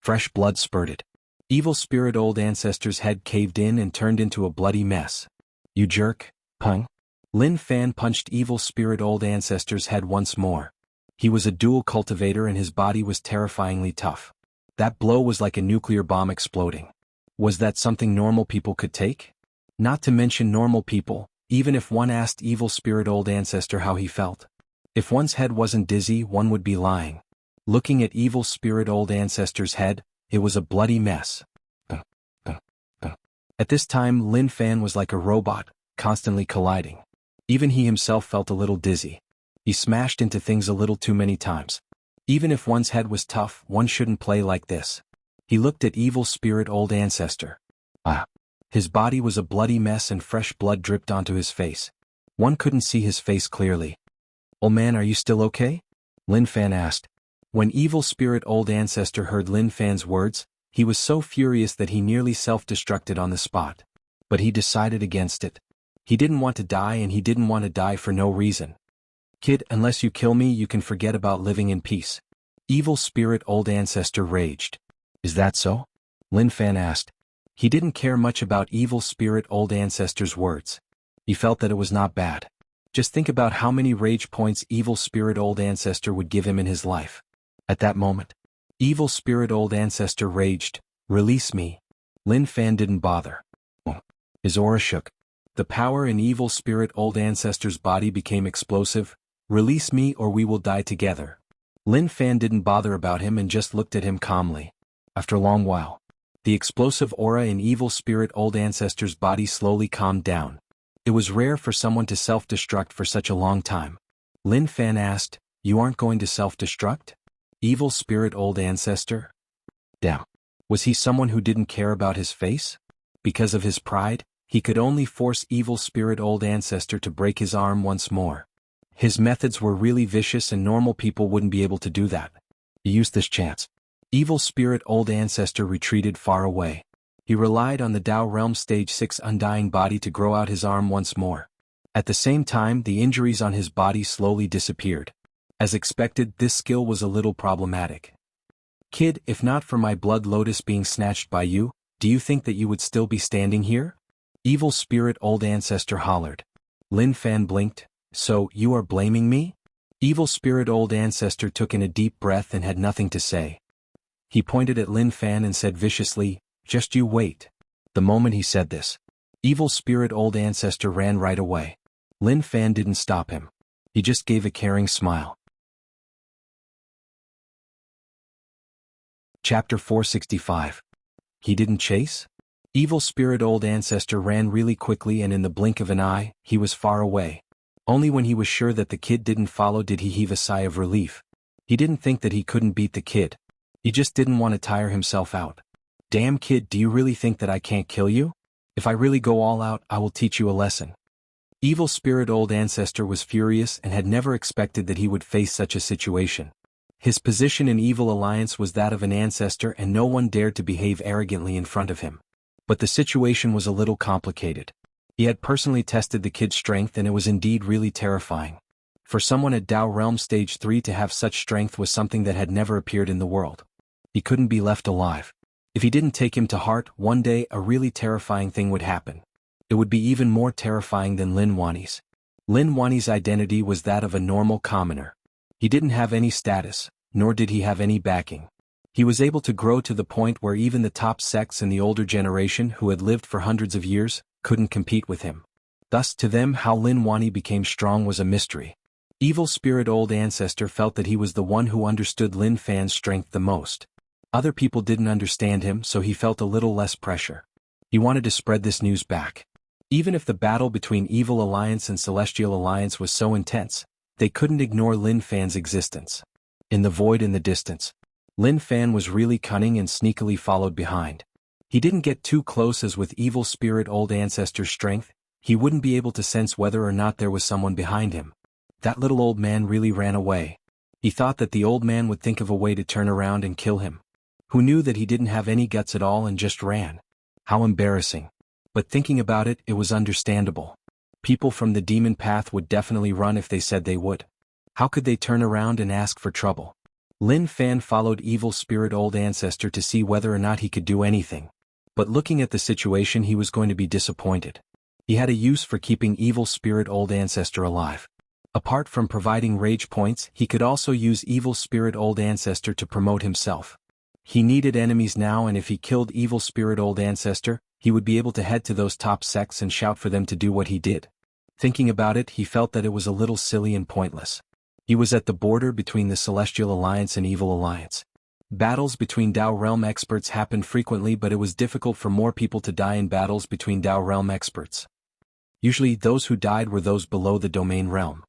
Fresh blood spurted. Evil Spirit Old Ancestor's head caved in and turned into a bloody mess. You jerk, pung. Lin Fan punched Evil Spirit Old Ancestor's head once more. He was a dual cultivator and his body was terrifyingly tough. That blow was like a nuclear bomb exploding. Was that something normal people could take? Not to mention normal people, even if one asked Evil Spirit Old Ancestor how he felt. If one's head wasn't dizzy, one would be lying. Looking at Evil Spirit Old Ancestor's head, it was a bloody mess. At this time Lin Fan was like a robot, constantly colliding. Even he himself felt a little dizzy. He smashed into things a little too many times. Even if one's head was tough, one shouldn't play like this. He looked at Evil Spirit Old Ancestor. His body was a bloody mess and fresh blood dripped onto his face. One couldn't see his face clearly. "Old man, are you still okay?" Lin Fan asked. When Evil Spirit Old Ancestor heard Lin Fan's words, he was so furious that he nearly self-destructed on the spot. But he decided against it. He didn't want to die and he didn't want to die for no reason. "Kid, unless you kill me you can forget about living in peace." Evil Spirit Old Ancestor raged. "Is that so?" Lin Fan asked. He didn't care much about Evil Spirit Old Ancestor's words. He felt that it was not bad. Just think about how many rage points Evil Spirit Old Ancestor would give him in his life. At that moment, Evil Spirit Old Ancestor raged, "Release me." Lin Fan didn't bother. His aura shook. The power in Evil Spirit Old Ancestor's body became explosive. "Release me or we will die together." Lin Fan didn't bother about him and just looked at him calmly. After a long while, the explosive aura in Evil Spirit Old Ancestor's body slowly calmed down. It was rare for someone to self-destruct for such a long time. Lin Fan asked, "You aren't going to self-destruct?" Evil Spirit Old Ancestor? Damn. Was he someone who didn't care about his face? Because of his pride, he could only force Evil Spirit Old Ancestor to break his arm once more. His methods were really vicious and normal people wouldn't be able to do that. He used this chance. Evil Spirit Old Ancestor retreated far away. He relied on the Tao Realm Stage 6 Undying Body to grow out his arm once more. At the same time, the injuries on his body slowly disappeared. As expected, this skill was a little problematic. "Kid, if not for my Blood Lotus being snatched by you, do you think that you would still be standing here?" Evil Spirit Old Ancestor hollered. Lin Fan blinked. "So, you are blaming me?" Evil Spirit Old Ancestor took in a deep breath and had nothing to say. He pointed at Lin Fan and said viciously, "Just you wait." The moment he said this, Evil Spirit Old Ancestor ran right away. Lin Fan didn't stop him. He just gave a caring smile. Chapter 465. He didn't chase? Evil Spirit Old Ancestor ran really quickly and in the blink of an eye, he was far away. Only when he was sure that the kid didn't follow did he heave a sigh of relief. He didn't think that he couldn't beat the kid. He just didn't want to tire himself out. "Damn kid, do you really think that I can't kill you? If I really go all out, I will teach you a lesson." Evil Spirit Old Ancestor was furious and had never expected that he would face such a situation. His position in Evil Alliance was that of an ancestor and no one dared to behave arrogantly in front of him. But the situation was a little complicated. He had personally tested the kid's strength and it was indeed really terrifying. For someone at Tao Realm Stage 3 to have such strength was something that had never appeared in the world. He couldn't be left alive. If he didn't take him to heart, one day a really terrifying thing would happen. It would be even more terrifying than Lin Wani's. Lin Wani's identity was that of a normal commoner. He didn't have any status, nor did he have any backing. He was able to grow to the point where even the top sects in the older generation who had lived for hundreds of years couldn't compete with him. Thus to them how Lin Wani became strong was a mystery. Evil Spirit Old Ancestor felt that he was the one who understood Lin Fan's strength the most. Other people didn't understand him, so he felt a little less pressure. He wanted to spread this news back. Even if the battle between Evil Alliance and Celestial Alliance was so intense, they couldn't ignore Lin Fan's existence. In the void in the distance, Lin Fan was really cunning and sneakily followed behind. He didn't get too close, as with Evil Spirit Old Ancestor's strength, he wouldn't be able to sense whether or not there was someone behind him. That little old man really ran away. He thought that the old man would think of a way to turn around and kill him. Who knew that he didn't have any guts at all and just ran? How embarrassing. But thinking about it, it was understandable. People from the demon path would definitely run if they said they would. How could they turn around and ask for trouble? Lin Fan followed Evil Spirit Old Ancestor to see whether or not he could do anything. But looking at the situation, he was going to be disappointed. He had a use for keeping Evil Spirit Old Ancestor alive. Apart from providing rage points, he could also use Evil Spirit Old Ancestor to promote himself. He needed enemies now, and if he killed Evil Spirit Old Ancestor, he would be able to head to those top sects and shout for them to do what he did. Thinking about it, he felt that it was a little silly and pointless. He was at the border between the Celestial Alliance and Evil Alliance. Battles between Dao Realm experts happened frequently, but it was difficult for more people to die in battles between Dao Realm experts. Usually those who died were those below the domain realm.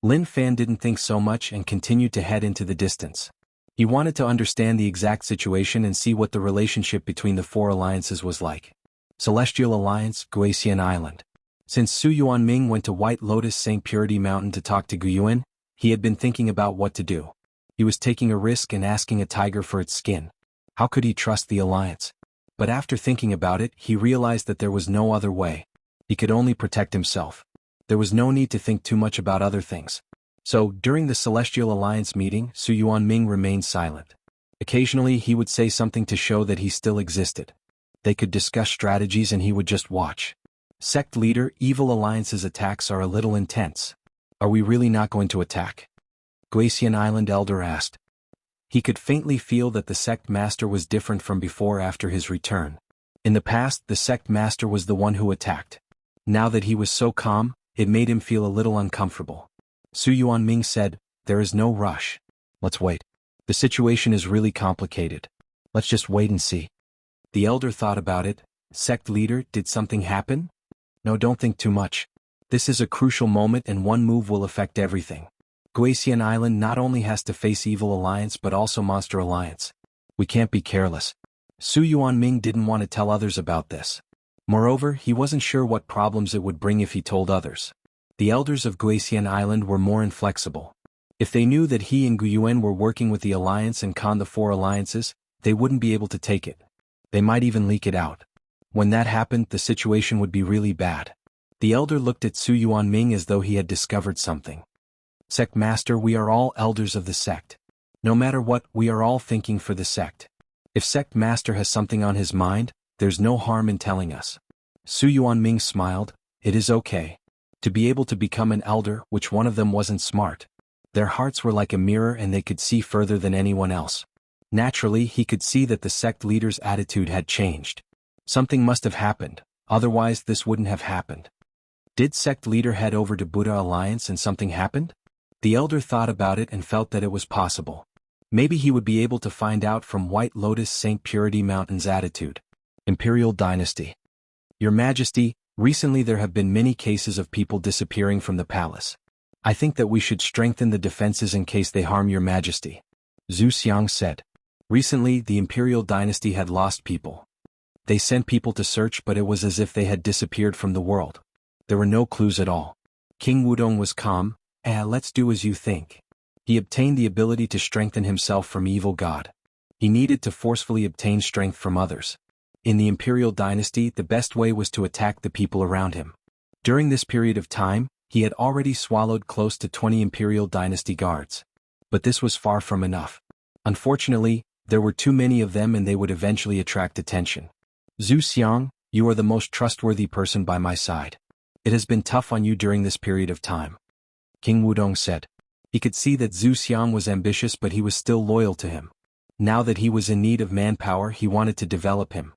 Lin Fan didn't think so much and continued to head into the distance. He wanted to understand the exact situation and see what the relationship between the four alliances was like. Celestial Alliance, Guixian Island. Since Su Yuanming went to White Lotus St. Purity Mountain to talk to Guyuan, he had been thinking about what to do. He was taking a risk and asking a tiger for its skin. How could he trust the alliance? But after thinking about it, he realized that there was no other way. He could only protect himself. There was no need to think too much about other things. So, during the Celestial Alliance meeting, Su Yuanming remained silent. Occasionally he would say something to show that he still existed. They could discuss strategies and he would just watch. Sect Leader, Evil Alliance's attacks are a little intense. Are we really not going to attack? Guixian Island Elder asked. He could faintly feel that the Sect Master was different from before after his return. In the past, the Sect Master was the one who attacked. Now that he was so calm, it made him feel a little uncomfortable. Su Yuanming said, "There is no rush. Let's wait. The situation is really complicated. Let's just wait and see." The elder thought about it. Sect Leader, did something happen? No, don't think too much. This is a crucial moment and one move will affect everything. Guixian Island not only has to face Evil Alliance but also Monster Alliance. We can't be careless. Su Yuanming didn't want to tell others about this. Moreover, he wasn't sure what problems it would bring if he told others. The elders of Guixian Island were more inflexible. If they knew that he and Guyuan were working with the Alliance and Khan the four alliances, they wouldn't be able to take it. They might even leak it out. When that happened, the situation would be really bad. The elder looked at Su Yuanming as though he had discovered something. Sect Master, we are all elders of the sect. No matter what, we are all thinking for the sect. If Sect Master has something on his mind, there's no harm in telling us. Su Yuanming smiled. It is okay. To be able to become an elder, which one of them wasn't smart. Their hearts were like a mirror and they could see further than anyone else. Naturally, he could see that the sect leader's attitude had changed. Something must have happened, otherwise this wouldn't have happened. Did sect leader head over to Buddha Alliance and something happened? The elder thought about it and felt that it was possible. Maybe he would be able to find out from White Lotus St. Purity Mountain's attitude. Imperial Dynasty. Your Majesty, recently there have been many cases of people disappearing from the palace. I think that we should strengthen the defenses in case they harm your Majesty. Zhu Xiang said. Recently, the Imperial Dynasty had lost people. They sent people to search, but it was as if they had disappeared from the world. There were no clues at all. King Wudong was calm. Let's do as you think. He obtained the ability to strengthen himself from evil god. He needed to forcefully obtain strength from others. In the Imperial Dynasty, the best way was to attack the people around him. During this period of time, he had already swallowed close to 20 Imperial Dynasty guards. But this was far from enough. Unfortunately, there were too many of them and they would eventually attract attention. Zhu Xiang, you are the most trustworthy person by my side. It has been tough on you during this period of time. King Wudong said. He could see that Zhu Xiang was ambitious but he was still loyal to him. Now that he was in need of manpower, he wanted to develop him.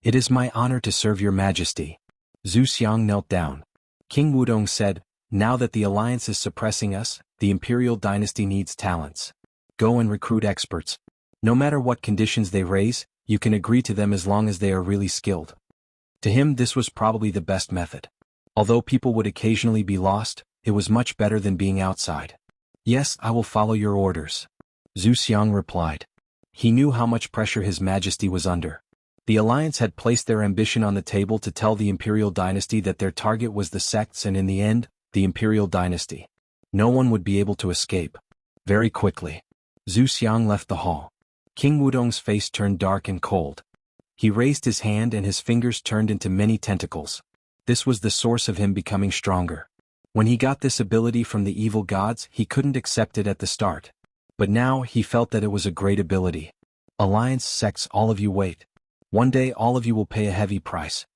It is my honor to serve your Majesty. Zhu Xiang knelt down. King Wudong said, Now that the alliance is suppressing us, the imperial dynasty needs talents. Go and recruit experts. No matter what conditions they raise, you can agree to them as long as they are really skilled. To him this was probably the best method. Although people would occasionally be lost, it was much better than being outside. Yes, I will follow your orders. Zhu Xiang replied. He knew how much pressure His Majesty was under. The alliance had placed their ambition on the table to tell the imperial dynasty that their target was the sects and in the end, the imperial dynasty. No one would be able to escape. Very quickly, Zhu Xiang left the hall. King Wudong's face turned dark and cold. He raised his hand and his fingers turned into many tentacles. This was the source of him becoming stronger. When he got this ability from the evil gods, he couldn't accept it at the start. But now he felt that it was a great ability. Alliance sects, all of you wait. One day all of you will pay a heavy price.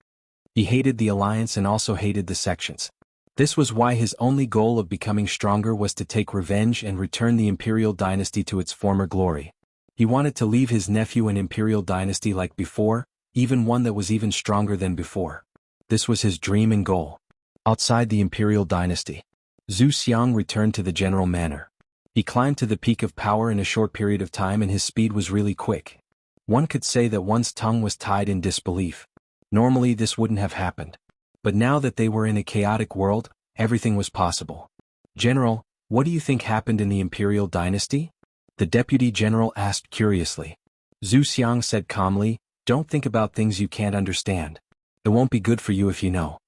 He hated the alliance and also hated the sections. This was why his only goal of becoming stronger was to take revenge and return the imperial dynasty to its former glory. He wanted to leave his nephew an imperial dynasty like before, even one that was even stronger than before. This was his dream and goal. Outside the imperial dynasty, Zhu Xiang returned to the general manor. He climbed to the peak of power in a short period of time and his speed was really quick. One could say that one's tongue was tied in disbelief. Normally this wouldn't have happened. But now that they were in a chaotic world, everything was possible. General, what do you think happened in the imperial dynasty? The deputy general asked curiously. Zhu Xiang said calmly, don't think about things you can't understand. It won't be good for you if you know.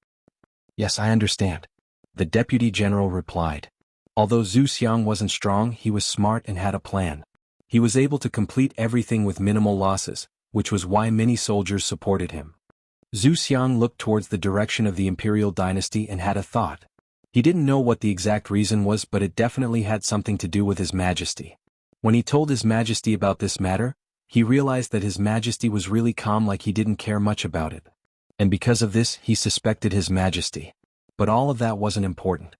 Yes, I understand. The deputy general replied. Although Zhu Xiang wasn't strong, he was smart and had a plan. He was able to complete everything with minimal losses, which was why many soldiers supported him. Zhu Xiang looked towards the direction of the imperial dynasty and had a thought. He didn't know what the exact reason was, but it definitely had something to do with His Majesty. When he told His Majesty about this matter, he realized that His Majesty was really calm, like he didn't care much about it. And because of this, he suspected His Majesty. But all of that wasn't important.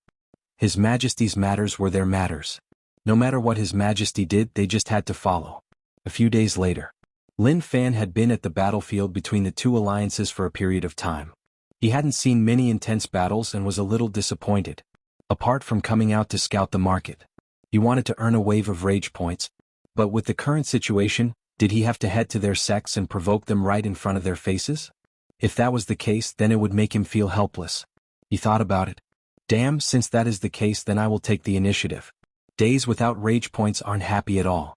His Majesty's matters were their matters. No matter what His Majesty did, they just had to follow. A few days later, Lin Fan had been at the battlefield between the two alliances for a period of time. He hadn't seen many intense battles and was a little disappointed. Apart from coming out to scout the market, he wanted to earn a wave of rage points. But with the current situation, did he have to head to their sects and provoke them right in front of their faces? If that was the case, then it would make him feel helpless. He thought about it. Damn, since that is the case, then I will take the initiative. Days without rage points aren't happy at all.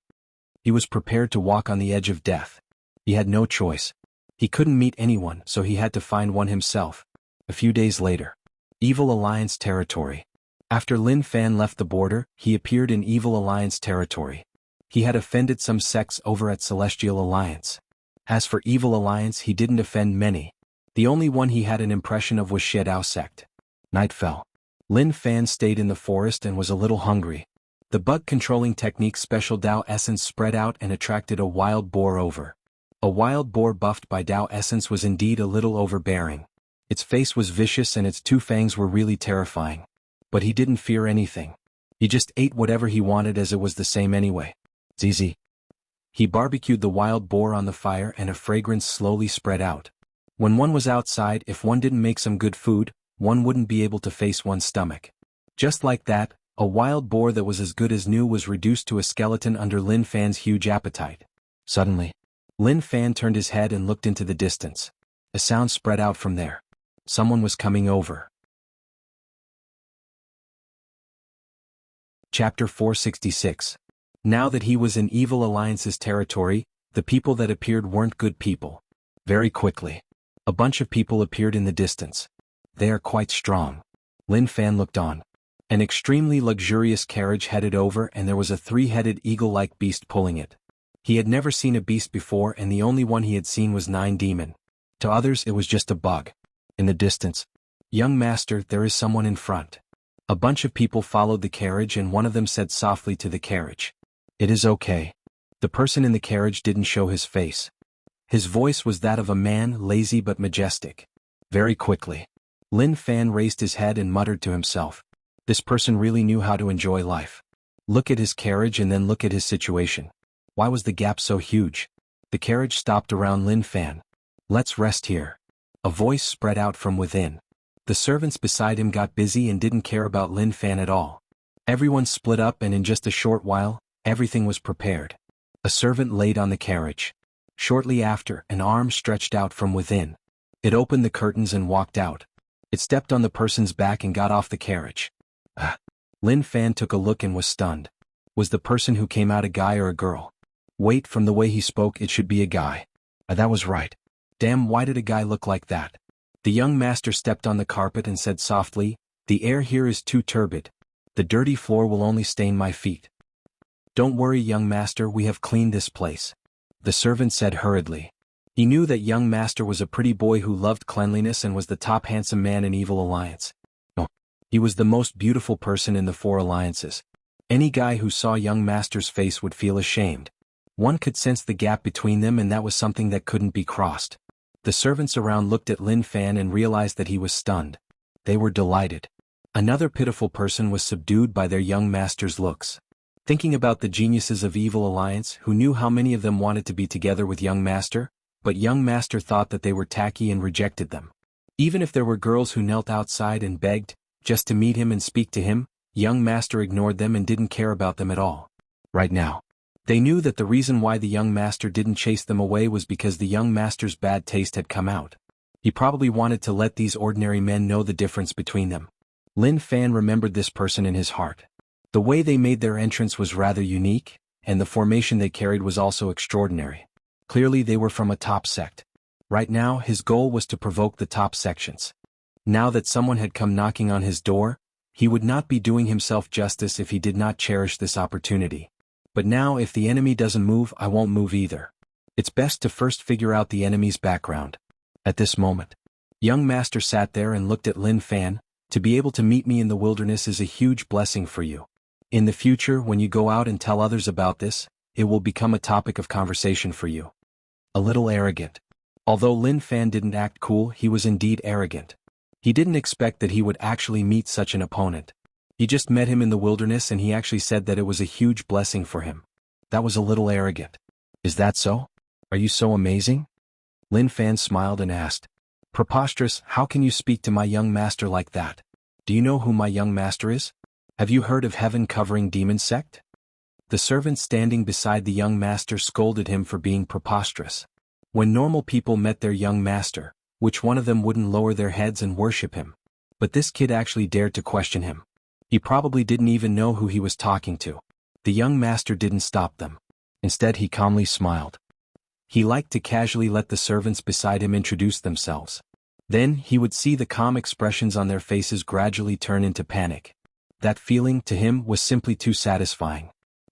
He was prepared to walk on the edge of death. He had no choice. He couldn't meet anyone, so he had to find one himself. A few days later, Evil Alliance territory. After Lin Fan left the border, he appeared in Evil Alliance territory. He had offended some sects over at Celestial Alliance. As for Evil Alliance, he didn't offend many. The only one he had an impression of was Shedao sect. Night fell. Lin Fan stayed in the forest and was a little hungry. The bug-controlling technique Special Dao Essence spread out and attracted a wild boar over. A wild boar buffed by Dao Essence was indeed a little overbearing. Its face was vicious and its two fangs were really terrifying. But he didn't fear anything. He just ate whatever he wanted as it was the same anyway. Zizi. He barbecued the wild boar on the fire and a fragrance slowly spread out. When one was outside, if one didn't make some good food, one wouldn't be able to face one's stomach. Just like that, a wild boar that was as good as new was reduced to a skeleton under Lin Fan's huge appetite. Suddenly, Lin Fan turned his head and looked into the distance. A sound spread out from there. Someone was coming over. Chapter 466. Now that he was in Evil Alliance's territory, the people that appeared weren't good people. Very quickly, a bunch of people appeared in the distance. They are quite strong. Lin Fan looked on. An extremely luxurious carriage headed over and there was a three-headed eagle-like beast pulling it. He had never seen a beast before and the only one he had seen was Nine Demon. To others it was just a bug. In the distance, "Young master, there is someone in front." A bunch of people followed the carriage and one of them said softly to the carriage, "It is okay." The person in the carriage didn't show his face. His voice was that of a man, lazy but majestic. Very quickly, Lin Fan raised his head and muttered to himself. This person really knew how to enjoy life. Look at his carriage and then look at his situation. Why was the gap so huge? The carriage stopped around Lin Fan. "Let's rest here." A voice spread out from within. The servants beside him got busy and didn't care about Lin Fan at all. Everyone split up and in just a short while, everything was prepared. A servant laid on the carriage. Shortly after, an arm stretched out from within. It opened the curtains and walked out. It stepped on the person's back and got off the carriage. Lin Fan took a look and was stunned. Was the person who came out a guy or a girl? Wait, from the way he spoke it should be a guy. That was right. Damn, why did a guy look like that? The young master stepped on the carpet and said softly, "The air here is too turbid. The dirty floor will only stain my feet." "Don't worry, young master, we have cleaned this place," the servant said hurriedly. He knew that young master was a pretty boy who loved cleanliness and was the top handsome man in Evil Alliance. No, he was the most beautiful person in the 4 alliances. Any guy who saw young master's face would feel ashamed. One could sense the gap between them, and that was something that couldn't be crossed. The servants around looked at Lin Fan and realized that he was stunned. They were delighted. Another pitiful person was subdued by their young master's looks. Thinking about the geniuses of Evil Alliance who knew how many of them wanted to be together with young master, but young master thought that they were tacky and rejected them. Even if there were girls who knelt outside and begged, just to meet him and speak to him, young master ignored them and didn't care about them at all. Right now, they knew that the reason why the young master didn't chase them away was because the young master's bad taste had come out. He probably wanted to let these ordinary men know the difference between them. Lin Fan remembered this person in his heart. The way they made their entrance was rather unique, and the formation they carried was also extraordinary. Clearly they were from a top sect. Right now his goal was to provoke the top sections. Now that someone had come knocking on his door, he would not be doing himself justice if he did not cherish this opportunity. But now if the enemy doesn't move, I won't move either. It's best to first figure out the enemy's background. At this moment, young master sat there and looked at Lin Fan. To be able to meet me in the wilderness is a huge blessing for you. In the future, when you go out and tell others about this, it will become a topic of conversation for you. A little arrogant. Although Lin Fan didn't act cool, he was indeed arrogant. He didn't expect that he would actually meet such an opponent. He just met him in the wilderness and he actually said that it was a huge blessing for him. That was a little arrogant. Is that so? Are you so amazing? Lin Fan smiled and asked. Preposterous, how can you speak to my young master like that? Do you know who my young master is? Have you heard of heaven-covering demon sect? The servant standing beside the young master scolded him for being preposterous. When normal people met their young master, which one of them wouldn't lower their heads and worship him? But this kid actually dared to question him. He probably didn't even know who he was talking to. The young master didn't stop them. Instead he calmly smiled. He liked to casually let the servants beside him introduce themselves. Then he would see the calm expressions on their faces gradually turn into panic. That feeling, to him, was simply too satisfying.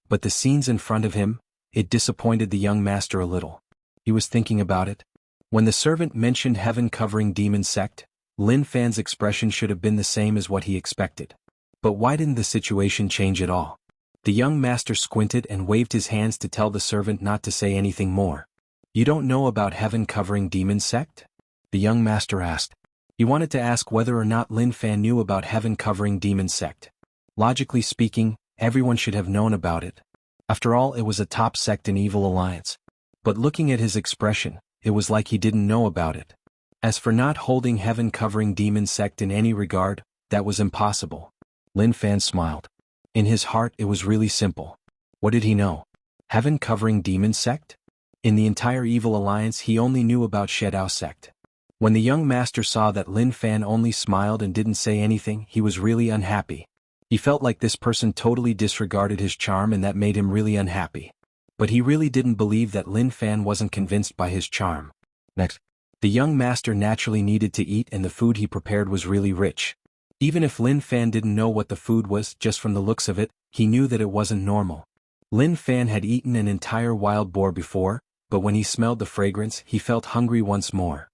But the scenes in front of him, it disappointed the young master a little. He was thinking about it. When the servant mentioned heaven-covering demon sect, Lin Fan's expression should have been the same as what he expected. But why didn't the situation change at all? The young master squinted and waved his hands to tell the servant not to say anything more. You don't know about heaven-covering demon sect? The young master asked. He wanted to ask whether or not Lin Fan knew about heaven-covering demon sect. Logically speaking, everyone should have known about it. After all, it was a top sect in Evil Alliance. But looking at his expression, it was like he didn't know about it. As for not holding heaven-covering demon sect in any regard, that was impossible. Lin Fan smiled. In his heart it was really simple. What did he know? Heaven-covering demon sect? In the entire Evil Alliance he only knew about Shedao sect. When the young master saw that Lin Fan only smiled and didn't say anything, he was really unhappy. He felt like this person totally disregarded his charm and that made him really unhappy. But he really didn't believe that Lin Fan wasn't convinced by his charm. Next, the young master naturally needed to eat and the food he prepared was really rich. Even if Lin Fan didn't know what the food was, just from the looks of it, he knew that it wasn't normal. Lin Fan had eaten an entire wild boar before, but when he smelled the fragrance, he felt hungry once more.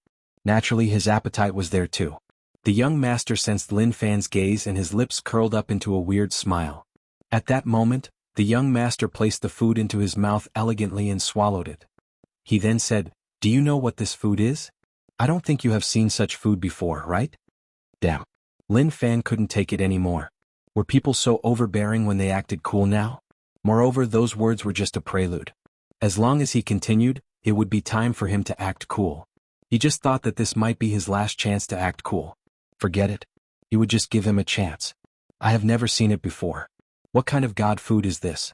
Naturally, his appetite was there too. The young master sensed Lin Fan's gaze and his lips curled up into a weird smile. At that moment, the young master placed the food into his mouth elegantly and swallowed it. He then said, Do you know what this food is? I don't think you have seen such food before, right? Damn. Lin Fan couldn't take it anymore. Were people so overbearing when they acted cool now? Moreover, those words were just a prelude. As long as he continued, it would be time for him to act cool. He just thought that this might be his last chance to act cool. Forget it. He would just give him a chance. I have never seen it before. What kind of god food is this?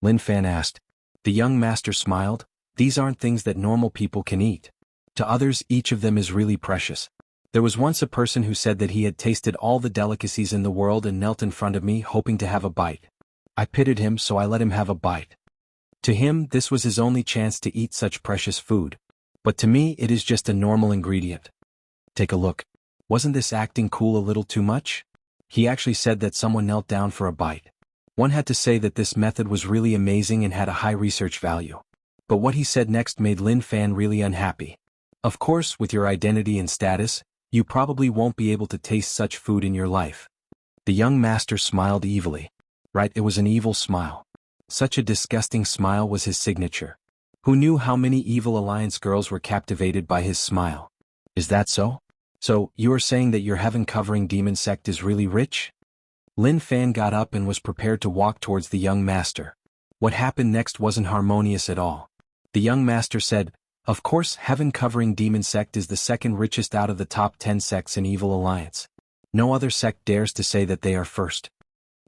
Lin Fan asked. The young master smiled. These aren't things that normal people can eat. To others, each of them is really precious. There was once a person who said that he had tasted all the delicacies in the world and knelt in front of me hoping to have a bite. I pitied him, so I let him have a bite. To him, this was his only chance to eat such precious food. But to me, it is just a normal ingredient. Take a look. Wasn't this acting cool a little too much? He actually said that someone knelt down for a bite. One had to say that this method was really amazing and had a high research value. But what he said next made Lin Fan really unhappy. Of course, with your identity and status, you probably won't be able to taste such food in your life. The young master smiled evilly. Right, it was an evil smile. Such a disgusting smile was his signature. Who knew how many Evil Alliance girls were captivated by his smile? Is that so? So, you are saying that your heaven-covering demon sect is really rich? Lin Fan got up and was prepared to walk towards the young master. What happened next wasn't harmonious at all. The young master said, "Of course, heaven-covering demon sect is the second richest out of the top 10 sects in Evil Alliance. No other sect dares to say that they are first."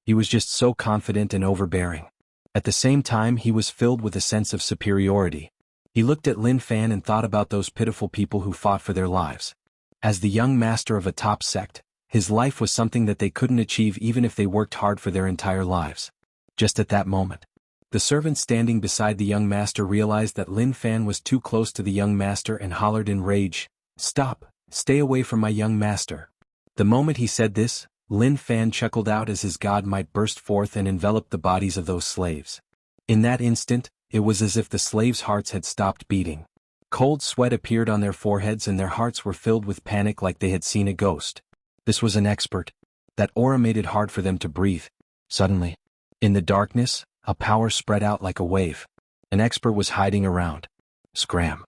He was just so confident and overbearing. At the same time, he was filled with a sense of superiority. He looked at Lin Fan and thought about those pitiful people who fought for their lives. As the young master of a top sect, his life was something that they couldn't achieve even if they worked hard for their entire lives. Just at that moment, the servant standing beside the young master realized that Lin Fan was too close to the young master and hollered in rage, "Stop! Stay away from my young master." The moment he said this, Lin Fan chuckled out as his god might burst forth and envelop the bodies of those slaves. In that instant, it was as if the slaves' hearts had stopped beating. Cold sweat appeared on their foreheads and their hearts were filled with panic like they had seen a ghost. This was an expert. That aura made it hard for them to breathe. Suddenly, in the darkness, a power spread out like a wave. An expert was hiding around. Scram.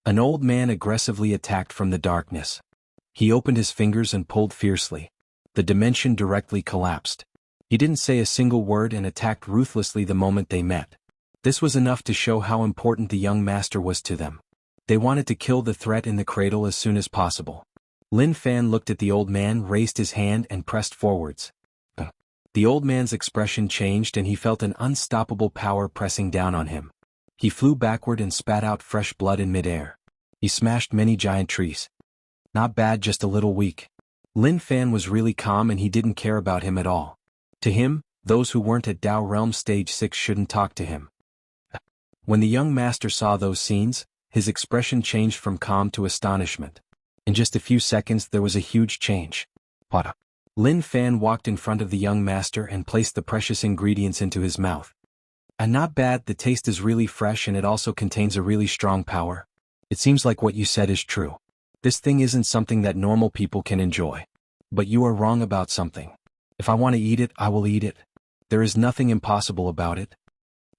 An old man aggressively attacked from the darkness. He opened his fingers and pulled fiercely. The dimension directly collapsed. He didn't say a single word and attacked ruthlessly the moment they met. This was enough to show how important the young master was to them. They wanted to kill the threat in the cradle as soon as possible. Lin Fan looked at the old man, raised his hand and pressed forwards. The old man's expression changed and he felt an unstoppable power pressing down on him. He flew backward and spat out fresh blood in midair. He smashed many giant trees. Not bad, just a little weak. Lin Fan was really calm and he didn't care about him at all. To him, those who weren't at Dao Realm Stage 6 shouldn't talk to him. When the young master saw those scenes, his expression changed from calm to astonishment. In just a few seconds there was a huge change. What? Lin Fan walked in front of the young master and placed the precious ingredients into his mouth. Not bad, the taste is really fresh and it also contains a really strong power. It seems like what you said is true. This thing isn't something that normal people can enjoy. But you are wrong about something. If I want to eat it, I will eat it. There is nothing impossible about it.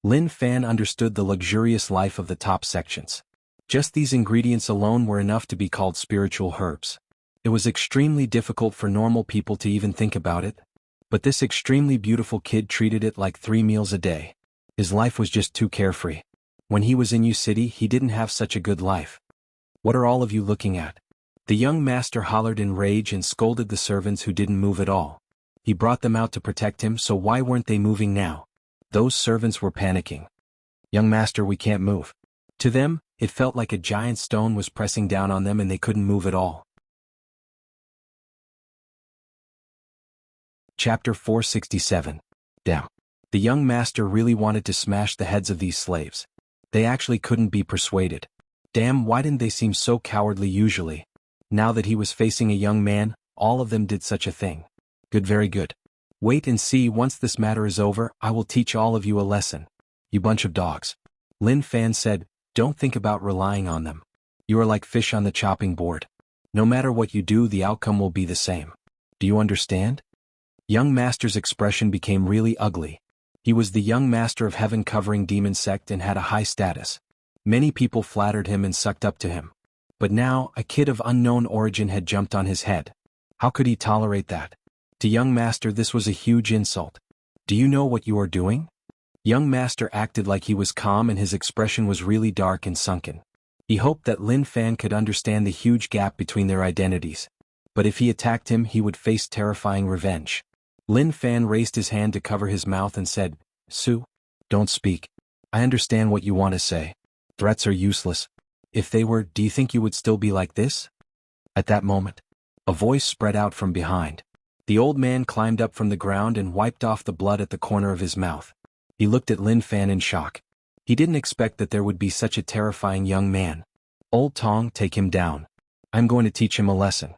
Lin Fan understood the luxurious life of the top sections. Just these ingredients alone were enough to be called spiritual herbs. It was extremely difficult for normal people to even think about it. But this extremely beautiful kid treated it like 3 meals a day. His life was just too carefree. When he was in U City, he didn't have such a good life. What are all of you looking at? The young master hollered in rage and scolded the servants who didn't move at all. He brought them out to protect him, so why weren't they moving now? Those servants were panicking. Young master, we can't move. To them, it felt like a giant stone was pressing down on them and they couldn't move at all. Chapter 467. Damn. The young master really wanted to smash the heads of these slaves. They actually couldn't be persuaded. Damn, why didn't they seem so cowardly usually? Now that he was facing a young man, all of them did such a thing. Good, very good. Wait and see, once this matter is over, I will teach all of you a lesson. You bunch of dogs. Lin Fan said, don't think about relying on them. You are like fish on the chopping board. No matter what you do, the outcome will be the same. Do you understand? Young master's expression became really ugly. He was the young master of heaven-covering demon sect and had a high status. Many people flattered him and sucked up to him. But now, a kid of unknown origin had jumped on his head. How could he tolerate that? To young master, this was a huge insult. Do you know what you are doing? Young master acted like he was calm and his expression was really dark and sunken. He hoped that Lin Fan could understand the huge gap between their identities. but if he attacked him he would face terrifying revenge. Lin Fan raised his hand to cover his mouth and said, "Su, don't speak. I understand what you want to say. Threats are useless. If they were, do you think you would still be like this?" At that moment, a voice spread out from behind. The old man climbed up from the ground and wiped off the blood at the corner of his mouth. He looked at Lin Fan in shock. He didn't expect that there would be such a terrifying young man. "Old Tong, take him down. I'm going to teach him a lesson."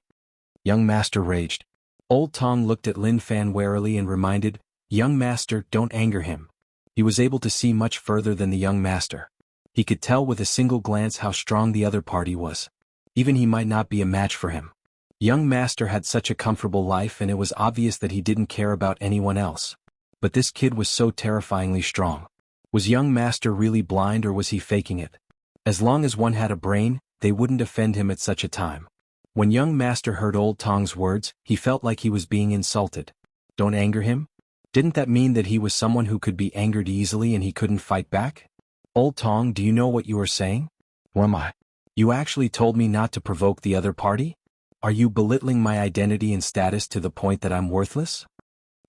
Young master raged. Old Tong looked at Lin Fan warily and reminded, "Young master, don't anger him." He was able to see much further than the young master. He could tell with a single glance how strong the other party was. Even he might not be a match for him. Young master had such a comfortable life and it was obvious that he didn't care about anyone else. But this kid was so terrifyingly strong. Was young master really blind or was he faking it? As long as one had a brain, they wouldn't offend him at such a time. When young master heard old Tong's words, he felt like he was being insulted. Don't anger him? Didn't that mean that he was someone who could be angered easily and he couldn't fight back? Old Tong, do you know what you are saying? Who am I? You actually told me not to provoke the other party? Are you belittling my identity and status to the point that I'm worthless?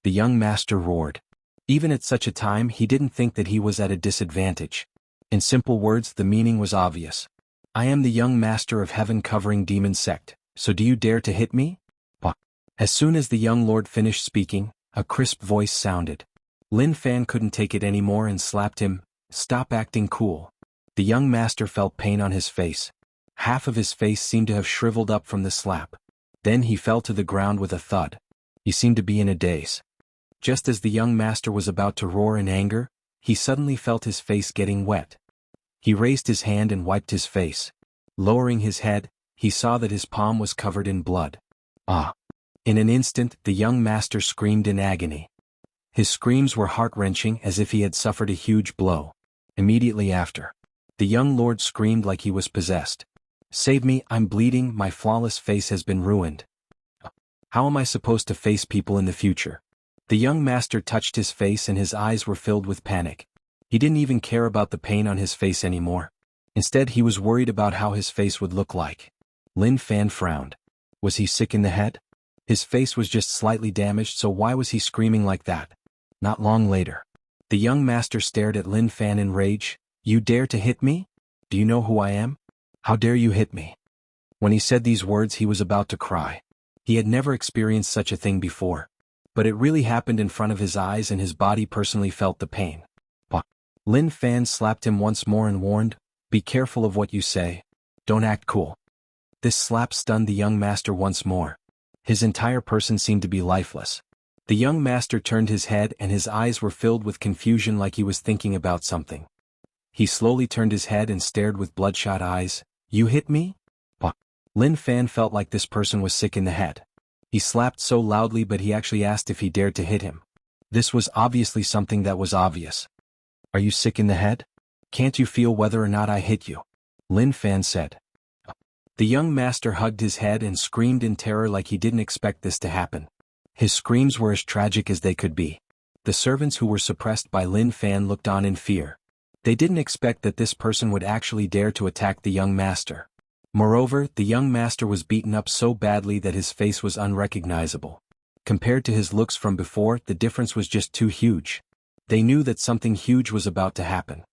The young master roared. Even at such a time he didn't think that he was at a disadvantage. In simple words the meaning was obvious. I am the young master of heaven-covering demon sect, so do you dare to hit me? Bah. As soon as the young lord finished speaking, a crisp voice sounded. Lin Fan couldn't take it anymore and slapped him. Stop acting cool. The young master felt pain on his face. Half of his face seemed to have shriveled up from the slap. Then he fell to the ground with a thud. He seemed to be in a daze. Just as the young master was about to roar in anger, he suddenly felt his face getting wet. He raised his hand and wiped his face. Lowering his head, he saw that his palm was covered in blood. Ah! In an instant, the young master screamed in agony. His screams were heart-wrenching as if he had suffered a huge blow. Immediately after, the young lord screamed like he was possessed. Save me, I'm bleeding, my flawless face has been ruined. How am I supposed to face people in the future? The young master touched his face and his eyes were filled with panic. He didn't even care about the pain on his face anymore. Instead he was worried about how his face would look like. Lin Fan frowned. Was he sick in the head? His face was just slightly damaged, so why was he screaming like that? Not long later, the young master stared at Lin Fan in rage. You dare to hit me? Do you know who I am? How dare you hit me? When he said these words he was about to cry. He had never experienced such a thing before. But it really happened in front of his eyes and his body personally felt the pain. But Lin Fan slapped him once more and warned, be careful of what you say. Don't act cool. This slap stunned the young master once more. His entire person seemed to be lifeless. The young master turned his head and his eyes were filled with confusion like he was thinking about something. He slowly turned his head and stared with bloodshot eyes. You hit me? Bah. Lin Fan felt like this person was sick in the head. He slapped so loudly but he actually asked if he dared to hit him. This was obviously something that was obvious. Are you sick in the head? Can't you feel whether or not I hit you? Lin Fan said. The young master hugged his head and screamed in terror like he didn't expect this to happen. His screams were as tragic as they could be. The servants who were suppressed by Lin Fan looked on in fear. They didn't expect that this person would actually dare to attack the young master. Moreover, the young master was beaten up so badly that his face was unrecognizable. Compared to his looks from before, the difference was just too huge. They knew that something huge was about to happen.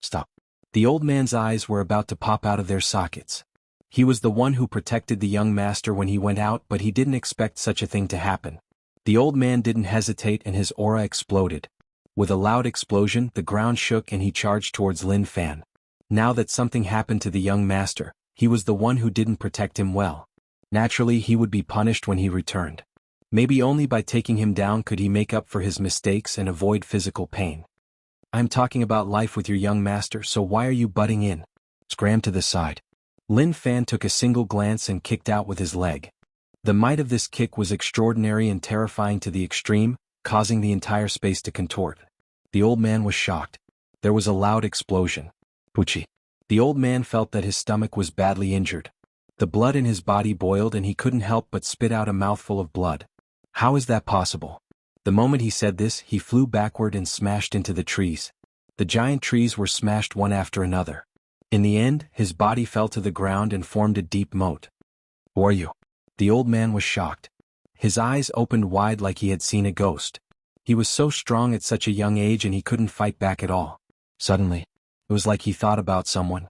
Stop. The old man's eyes were about to pop out of their sockets. He was the one who protected the young master when he went out, but he didn't expect such a thing to happen. The old man didn't hesitate and his aura exploded. With a loud explosion, the ground shook and he charged towards Lin Fan. Now that something happened to the young master, he was the one who didn't protect him well. Naturally, he would be punished when he returned. Maybe only by taking him down could he make up for his mistakes and avoid physical pain. I'm talking about life with your young master, so why are you butting in? Scram to the side. Lin Fan took a single glance and kicked out with his leg. The might of this kick was extraordinary and terrifying to the extreme, causing the entire space to contort. The old man was shocked. There was a loud explosion. Pucci. The old man felt that his stomach was badly injured. The blood in his body boiled and he couldn't help but spit out a mouthful of blood. How is that possible? The moment he said this, he flew backward and smashed into the trees. The giant trees were smashed one after another. In the end, his body fell to the ground and formed a deep moat. Who are you? The old man was shocked. His eyes opened wide like he had seen a ghost. He was so strong at such a young age and he couldn't fight back at all. Suddenly, it was like he thought about someone.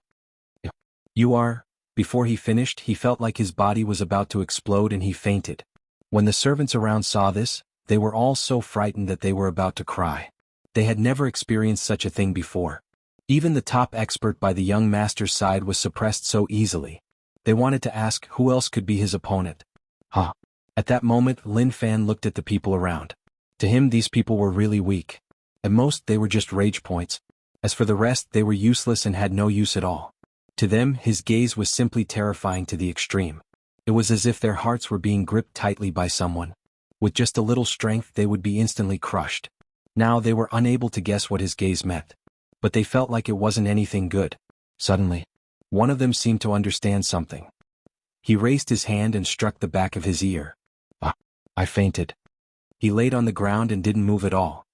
You are. Before he finished, he felt like his body was about to explode and he fainted. When the servants around saw this, they were all so frightened that they were about to cry. They had never experienced such a thing before. Even the top expert by the young master's side was suppressed so easily. They wanted to ask who else could be his opponent. At that moment, Lin Fan looked at the people around. To him, these people were really weak. At most, they were just rage points. As for the rest, they were useless and had no use at all. To them, his gaze was simply terrifying to the extreme. It was as if their hearts were being gripped tightly by someone. With just a little strength, they would be instantly crushed. Now they were unable to guess what his gaze meant. But they felt like it wasn't anything good. Suddenly, one of them seemed to understand something. He raised his hand and struck the back of his ear. I fainted. He laid on the ground and didn't move at all.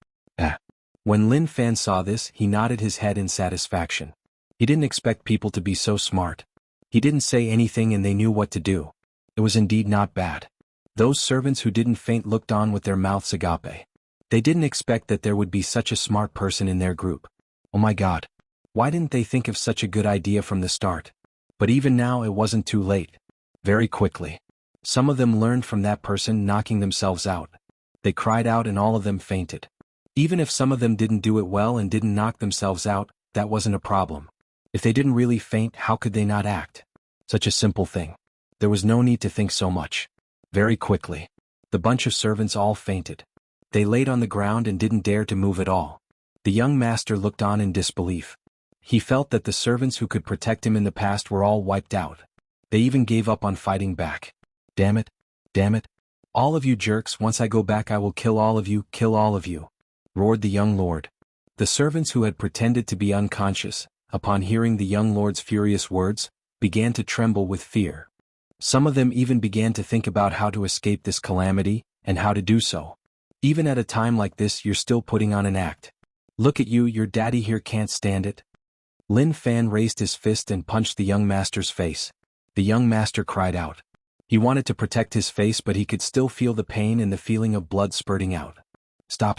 When Lin Fan saw this, he nodded his head in satisfaction. He didn't expect people to be so smart. He didn't say anything and they knew what to do. It was indeed not bad. Those servants who didn't faint looked on with their mouths agape. They didn't expect that there would be such a smart person in their group. Oh my God. Why didn't they think of such a good idea from the start? But even now it wasn't too late. Very quickly, some of them learned from that person knocking themselves out. They cried out and all of them fainted. Even if some of them didn't do it well and didn't knock themselves out, that wasn't a problem. If they didn't really faint, how could they not act? Such a simple thing. There was no need to think so much. Very quickly, the bunch of servants all fainted. They laid on the ground and didn't dare to move at all. The young master looked on in disbelief. He felt that the servants who could protect him in the past were all wiped out. They even gave up on fighting back. Damn it. Damn it. All of you jerks, once I go back I will kill all of you, roared the young lord. The servants who had pretended to be unconscious, upon hearing the young lord's furious words, began to tremble with fear. Some of them even began to think about how to escape this calamity, and how to do so. Even at a time like this you're still putting on an act. Look at you, your daddy here can't stand it. Lin Fan raised his fist and punched the young master's face. The young master cried out. He wanted to protect his face but he could still feel the pain and the feeling of blood spurting out. Stop.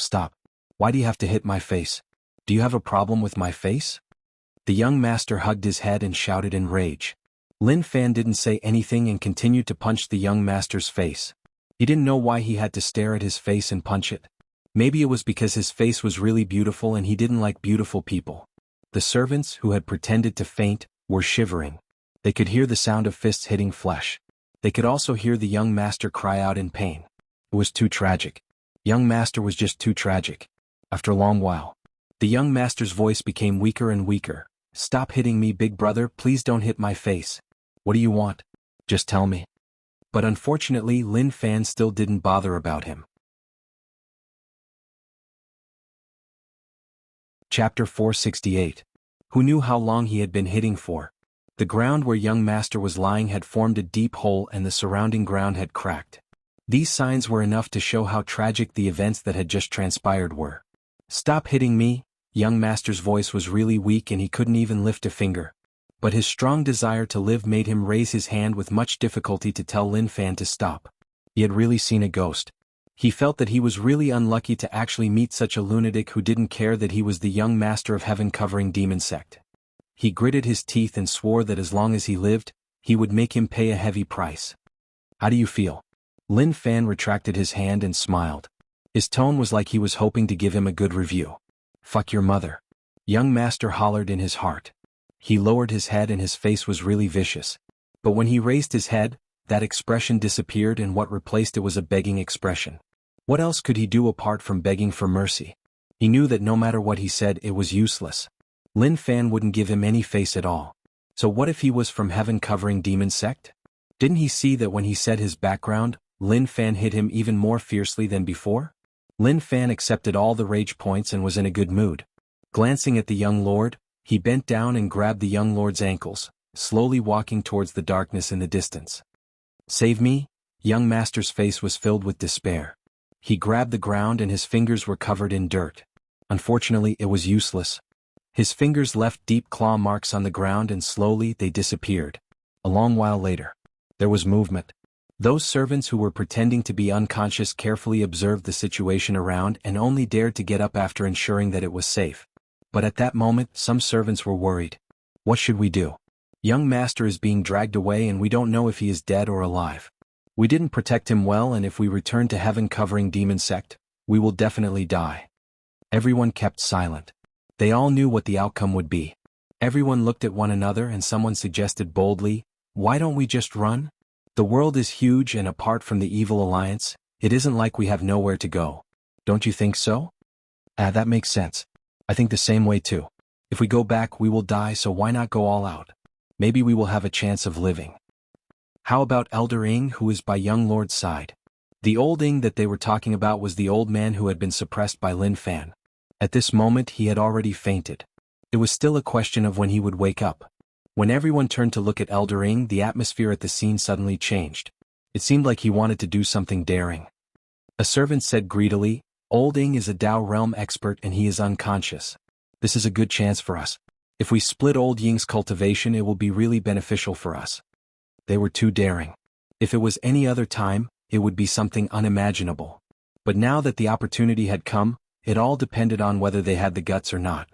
Why do you have to hit my face? Do you have a problem with my face? The young master hugged his head and shouted in rage. Lin Fan didn't say anything and continued to punch the young master's face. He didn't know why he had to stare at his face and punch it. Maybe it was because his face was really beautiful and he didn't like beautiful people. The servants, who had pretended to faint, were shivering. They could hear the sound of fists hitting flesh. They could also hear the young master cry out in pain. It was too tragic. Young master was just too tragic. After a long while, the young master's voice became weaker and weaker. Stop hitting me, big brother, please don't hit my face. What do you want? Just tell me. But unfortunately Lin Fan still didn't bother about him. Chapter 468. Who knew how long he had been hitting for? The ground where young master was lying had formed a deep hole and the surrounding ground had cracked. These signs were enough to show how tragic the events that had just transpired were. Stop hitting me. Young master's voice was really weak and he couldn't even lift a finger. But his strong desire to live made him raise his hand with much difficulty to tell Lin Fan to stop. He had really seen a ghost. He felt that he was really unlucky to actually meet such a lunatic who didn't care that he was the young master of heaven-covering demon sect. He gritted his teeth and swore that as long as he lived, he would make him pay a heavy price. How do you feel? Lin Fan retracted his hand and smiled. His tone was like he was hoping to give him a good review. Fuck your mother. Young master hollered in his heart. He lowered his head and his face was really vicious. But when he raised his head, that expression disappeared and what replaced it was a begging expression. What else could he do apart from begging for mercy? He knew that no matter what he said, it was useless. Lin Fan wouldn't give him any face at all. So what if he was from heaven-covering demon sect? Didn't he see that when he said his background, Lin Fan hit him even more fiercely than before? Lin Fan accepted all the rage points and was in a good mood. Glancing at the young lord, he bent down and grabbed the young lord's ankles, slowly walking towards the darkness in the distance. Save me? Young master's face was filled with despair. He grabbed the ground and his fingers were covered in dirt. Unfortunately, it was useless. His fingers left deep claw marks on the ground and slowly they disappeared. A long while later, there was movement. Those servants who were pretending to be unconscious carefully observed the situation around and only dared to get up after ensuring that it was safe. But at that moment, some servants were worried. What should we do? Young master is being dragged away and we don't know if he is dead or alive. We didn't protect him well, and if we return to heaven covering demon sect, we will definitely die. Everyone kept silent. They all knew what the outcome would be. Everyone looked at one another and someone suggested boldly, "Why don't we just run? The world is huge, and apart from the evil alliance, it isn't like we have nowhere to go. Don't you think so?" That makes sense. I think the same way too. If we go back we will die, so why not go all out? Maybe we will have a chance of living. How about Elder Ing, who is by young lord's side? The old Ing that they were talking about was the old man who had been suppressed by Lin Fan. At this moment he had already fainted. It was still a question of when he would wake up. When everyone turned to look at Elder Ing, the atmosphere at the scene suddenly changed. It seemed like he wanted to do something daring. A servant said greedily, "Old Ing is a Dao realm expert and he is unconscious. This is a good chance for us. If we split Old Ying's cultivation, it will be really beneficial for us." They were too daring. If it was any other time, it would be something unimaginable. But now that the opportunity had come, it all depended on whether they had the guts or not.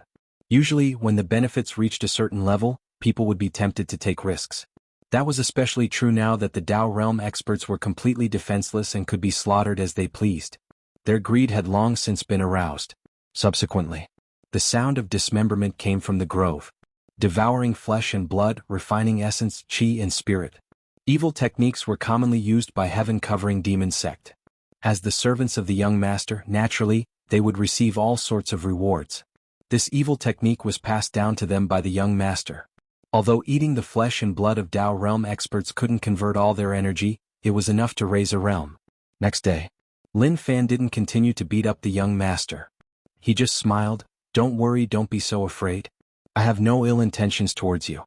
Usually, when the benefits reached a certain level, people would be tempted to take risks. That was especially true now that the Dao realm experts were completely defenseless and could be slaughtered as they pleased. Their greed had long since been aroused. Subsequently, the sound of dismemberment came from the grove. Devouring flesh and blood, refining essence, chi and spirit. Evil techniques were commonly used by heaven-covering demon sect. As the servants of the young master, naturally, they would receive all sorts of rewards. This evil technique was passed down to them by the young master. Although eating the flesh and blood of Dao realm experts couldn't convert all their energy, it was enough to raise a realm. Next day, Lin Fan didn't continue to beat up the young master. He just smiled. "Don't worry, don't be so afraid. I have no ill intentions towards you."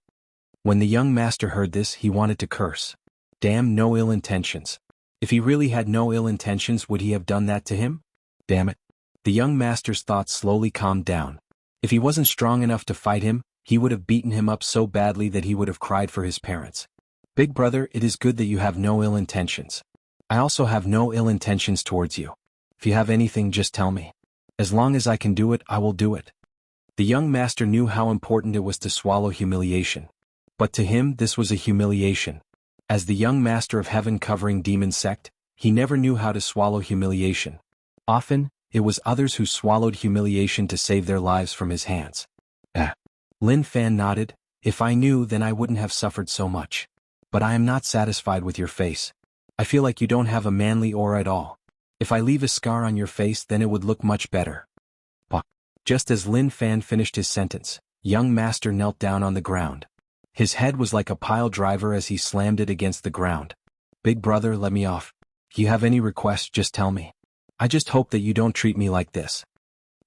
When the young master heard this, he wanted to curse. Damn, no ill intentions. If he really had no ill intentions, would he have done that to him? Damn it. The young master's thoughts slowly calmed down. If he wasn't strong enough to fight him, he would have beaten him up so badly that he would have cried for his parents. "Big brother, it is good that you have no ill intentions. I also have no ill intentions towards you. If you have anything, just tell me. As long as I can do it, I will do it." The young master knew how important it was to swallow humiliation. But to him, this was a humiliation. As the young master of heaven-covering demon sect, he never knew how to swallow humiliation. Often, it was others who swallowed humiliation to save their lives from his hands. Lin Fan nodded. "If I knew, then I wouldn't have suffered so much. But I am not satisfied with your face. I feel like you don't have a manly aura at all. If I leave a scar on your face, then it would look much better." Just as Lin Fan finished his sentence, young master knelt down on the ground. His head was like a pile driver as he slammed it against the ground. "Big brother, let me off. If you have any requests, just tell me. I just hope that you don't treat me like this."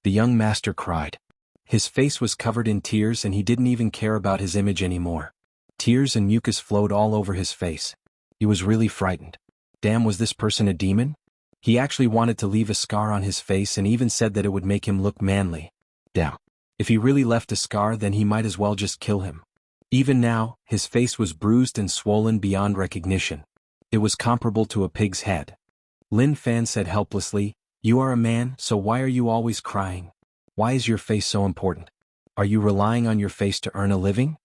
The young master cried. His face was covered in tears and he didn't even care about his image anymore. Tears and mucus flowed all over his face. He was really frightened. Damn, was this person a demon? He actually wanted to leave a scar on his face and even said that it would make him look manly. Damn. If he really left a scar, then he might as well just kill him. Even now, his face was bruised and swollen beyond recognition. It was comparable to a pig's head. Lin Fan said helplessly, "You are a man, so why are you always crying? Why is your face so important? Are you relying on your face to earn a living?"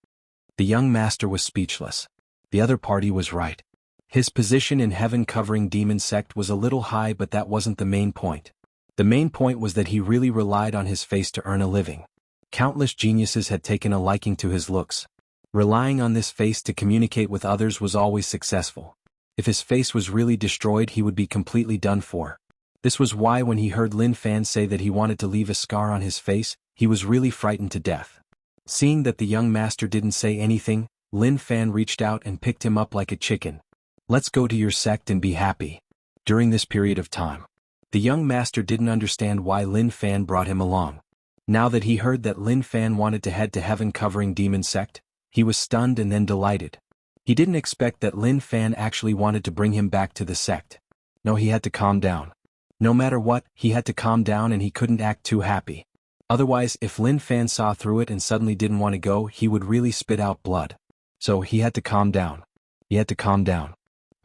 The young master was speechless. The other party was right. His position in heaven-covering demon sect was a little high, but that wasn't the main point. The main point was that he really relied on his face to earn a living. Countless geniuses had taken a liking to his looks. Relying on this face to communicate with others was always successful. If his face was really destroyed, he would be completely done for. This was why when he heard Lin Fan say that he wanted to leave a scar on his face, he was really frightened to death. Seeing that the young master didn't say anything, Lin Fan reached out and picked him up like a chicken. "Let's go to your sect and be happy." During this period of time, the young master didn't understand why Lin Fan brought him along. Now that he heard that Lin Fan wanted to head to heaven-covering demon sect, he was stunned and then delighted. He didn't expect that Lin Fan actually wanted to bring him back to the sect. No, he had to calm down. No matter what, he had to calm down and he couldn't act too happy. Otherwise, if Lin Fan saw through it and suddenly didn't want to go, he would really spit out blood. So he had to calm down. He had to calm down.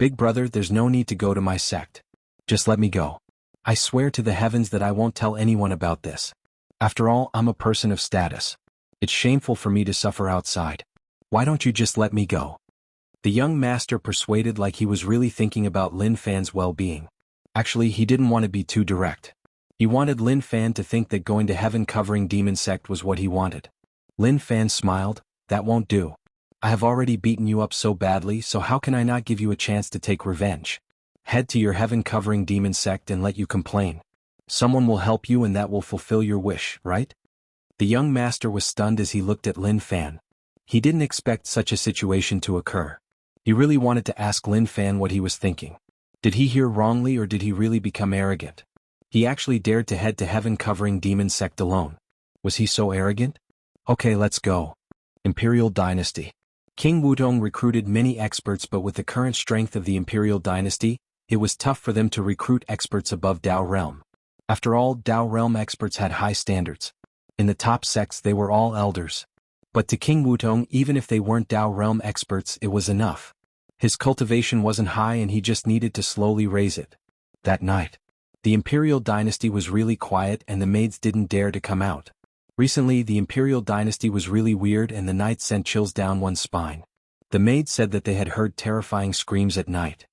Big brother, there's no need to go to my sect. Just let me go. I swear to the heavens that I won't tell anyone about this. After all, I'm a person of status. It's shameful for me to suffer outside. Why don't you just let me go? The young master persuaded like he was really thinking about Lin Fan's well-being. Actually, he didn't want to be too direct. He wanted Lin Fan to think that going to heaven-covering demon sect was what he wanted. Lin Fan smiled. That won't do. I have already beaten you up so badly, so how can I not give you a chance to take revenge? Head to your heaven-covering demon sect and let you complain. Someone will help you and that will fulfill your wish, right? The young master was stunned as he looked at Lin Fan. He didn't expect such a situation to occur. He really wanted to ask Lin Fan what he was thinking. Did he hear wrongly or did he really become arrogant? He actually dared to head to heaven-covering demon sect alone. Was he so arrogant? Okay, let's go. Imperial Dynasty. King Wudong recruited many experts, but with the current strength of the Imperial Dynasty, it was tough for them to recruit experts above Dao Realm. After all, Dao Realm experts had high standards. In the top sects they were all elders. But to King Wudong, even if they weren't Dao Realm experts, it was enough. His cultivation wasn't high and he just needed to slowly raise it. That night, the Imperial Dynasty was really quiet and the maids didn't dare to come out. Recently, the Imperial Dynasty was really weird and the night sent chills down one's spine. The maids said that they had heard terrifying screams at night.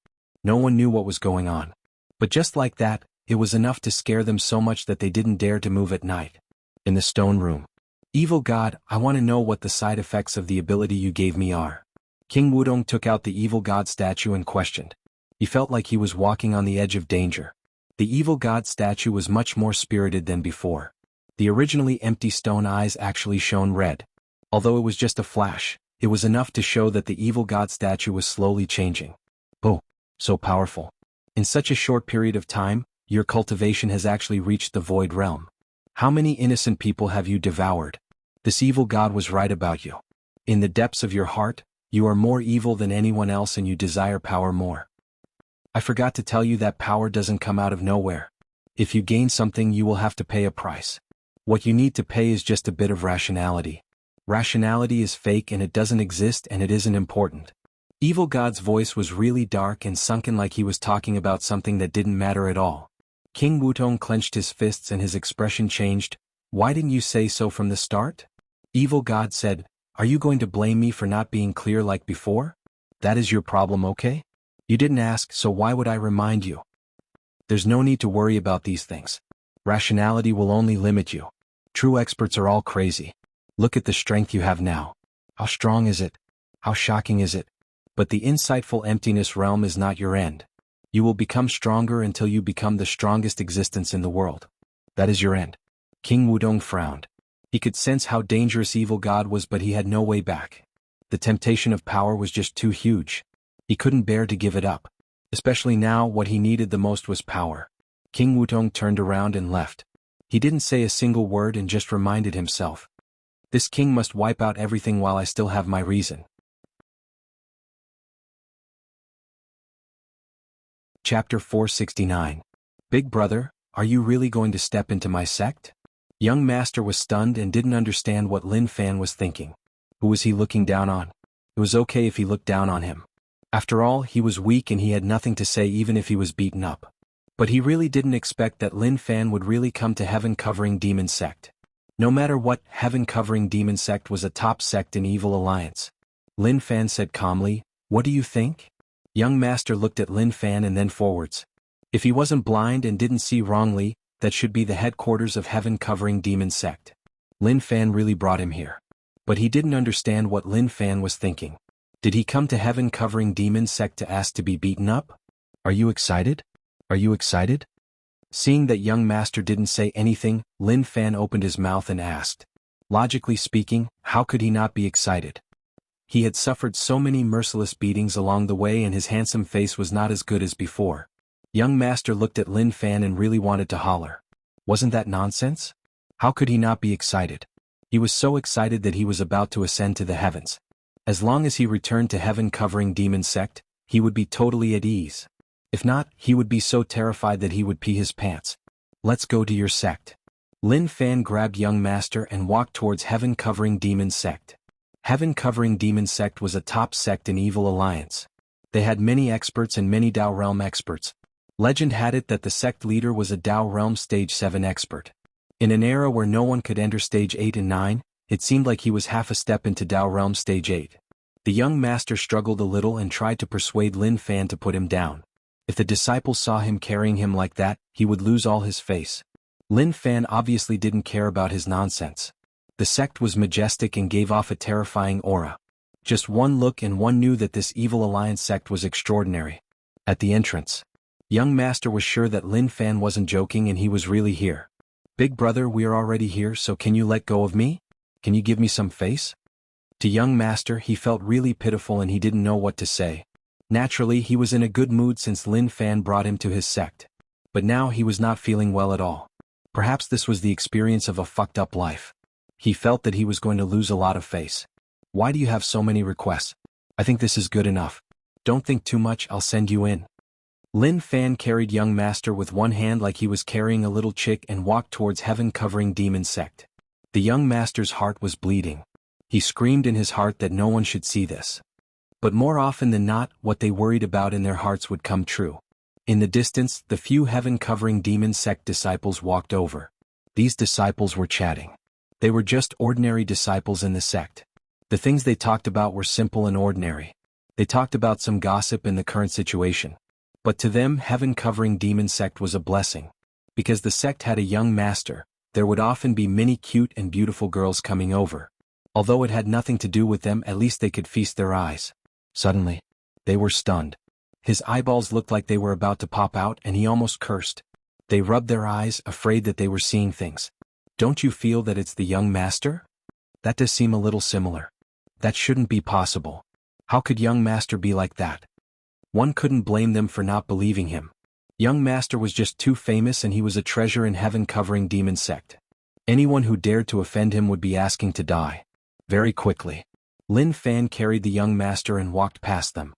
No one knew what was going on. But just like that, it was enough to scare them so much that they didn't dare to move at night. In the stone room. Evil God, I want to know what the side effects of the ability you gave me are. King Wudong took out the evil god statue and questioned. He felt like he was walking on the edge of danger. The evil god statue was much more spirited than before. The originally empty stone eyes actually shone red. Although it was just a flash, it was enough to show that the evil god statue was slowly changing. Oh, so powerful. In such a short period of time, your cultivation has actually reached the void realm. How many innocent people have you devoured? This evil god was right about you. In the depths of your heart, you are more evil than anyone else and you desire power more. I forgot to tell you that power doesn't come out of nowhere. If you gain something, you will have to pay a price. What you need to pay is just a bit of rationality. Rationality is fake and it doesn't exist and it isn't important. Evil God's voice was really dark and sunken, like he was talking about something that didn't matter at all. King Wudong clenched his fists and his expression changed. Why didn't you say so from the start? Evil God said, are you going to blame me for not being clear like before? That is your problem, okay? You didn't ask, so why would I remind you? There's no need to worry about these things. Rationality will only limit you. True experts are all crazy. Look at the strength you have now. How strong is it? How shocking is it? But the insightful emptiness realm is not your end. You will become stronger until you become the strongest existence in the world. That is your end. King Wudong frowned. He could sense how dangerous Evil God was, but he had no way back. The temptation of power was just too huge. He couldn't bear to give it up. Especially now, what he needed the most was power. King Wudong turned around and left. He didn't say a single word and just reminded himself. This king must wipe out everything while I still have my reason. Chapter 469. Big brother, are you really going to step into my sect? Young master was stunned and didn't understand what Lin Fan was thinking. Who was he looking down on? It was okay if he looked down on him. After all, he was weak and he had nothing to say even if he was beaten up. But he really didn't expect that Lin Fan would really come to heaven-covering demon sect. No matter what, heaven-covering demon sect was a top sect in Evil Alliance. Lin Fan said calmly, what do you think? Young master looked at Lin Fan and then forwards. If he wasn't blind and didn't see wrongly, that should be the headquarters of heaven-covering demon sect. Lin Fan really brought him here. But he didn't understand what Lin Fan was thinking. Did he come to heaven-covering demon sect to ask to be beaten up? Are you excited? Are you excited? Seeing that young master didn't say anything, Lin Fan opened his mouth and asked. Logically speaking, how could he not be excited? He had suffered so many merciless beatings along the way and his handsome face was not as good as before. Young master looked at Lin Fan and really wanted to holler. Wasn't that nonsense? How could he not be excited? He was so excited that he was about to ascend to the heavens. As long as he returned to heaven-covering demon sect, he would be totally at ease. If not, he would be so terrified that he would pee his pants. Let's go to your sect. Lin Fan grabbed young master and walked towards heaven-covering demon sect. Heaven-covering demon sect was a top sect in Evil Alliance. They had many experts and many Dao Realm experts. Legend had it that the sect leader was a Dao Realm Stage 7 expert. In an era where no one could enter Stage 8 and 9, it seemed like he was half a step into Dao Realm Stage 8. The young master struggled a little and tried to persuade Lin Fan to put him down. If the disciples saw him carrying him like that, he would lose all his face. Lin Fan obviously didn't care about his nonsense. The sect was majestic and gave off a terrifying aura. Just one look and one knew that this evil alliance sect was extraordinary. At the entrance, young master was sure that Lin Fan wasn't joking and he was really here. Big brother, we are already here, so can you let go of me? Can you give me some face? To young master, he felt really pitiful and he didn't know what to say. Naturally, he was in a good mood since Lin Fan brought him to his sect. But now he was not feeling well at all. Perhaps this was the experience of a fucked up life. He felt that he was going to lose a lot of face. Why do you have so many requests? I think this is good enough. Don't think too much, I'll send you in. Lin Fan carried young master with one hand like he was carrying a little chick and walked towards heaven-covering demon sect. The young master's heart was bleeding. He screamed in his heart that no one should see this. But more often than not, what they worried about in their hearts would come true. In the distance, the few heaven-covering demon sect disciples walked over. These disciples were chatting. They were just ordinary disciples in the sect. The things they talked about were simple and ordinary. They talked about some gossip in the current situation. But to them, heaven-covering demon sect was a blessing. Because the sect had a young master, there would often be many cute and beautiful girls coming over. Although it had nothing to do with them, at least they could feast their eyes. Suddenly, they were stunned. His eyeballs looked like they were about to pop out and he almost cursed. They rubbed their eyes, afraid that they were seeing things. Don't you feel that it's the young master? That does seem a little similar. That shouldn't be possible. How could young master be like that? One couldn't blame them for not believing him. Young master was just too famous and he was a treasure in heaven-covering demon sect. Anyone who dared to offend him would be asking to die. Very quickly, Lin Fan carried the young master and walked past them.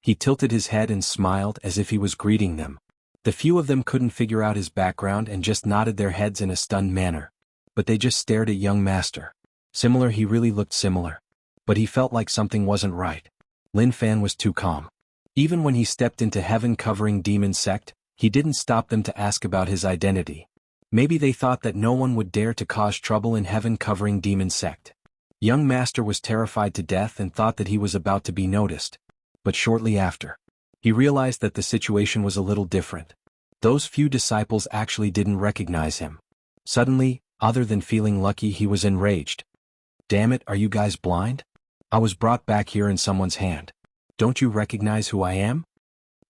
He tilted his head and smiled as if he was greeting them. The few of them couldn't figure out his background and just nodded their heads in a stunned manner. But they just stared at young master. Similar, he really looked similar. But he felt like something wasn't right. Lin Fan was too calm. Even when he stepped into heaven-covering demon sect, he didn't stop them to ask about his identity. Maybe they thought that no one would dare to cause trouble in heaven-covering demon sect. Young master was terrified to death and thought that he was about to be noticed. But shortly after, he realized that the situation was a little different. Those few disciples actually didn't recognize him. Suddenly, other than feeling lucky, he was enraged. Damn it, are you guys blind? I was brought back here in someone's hand. Don't you recognize who I am?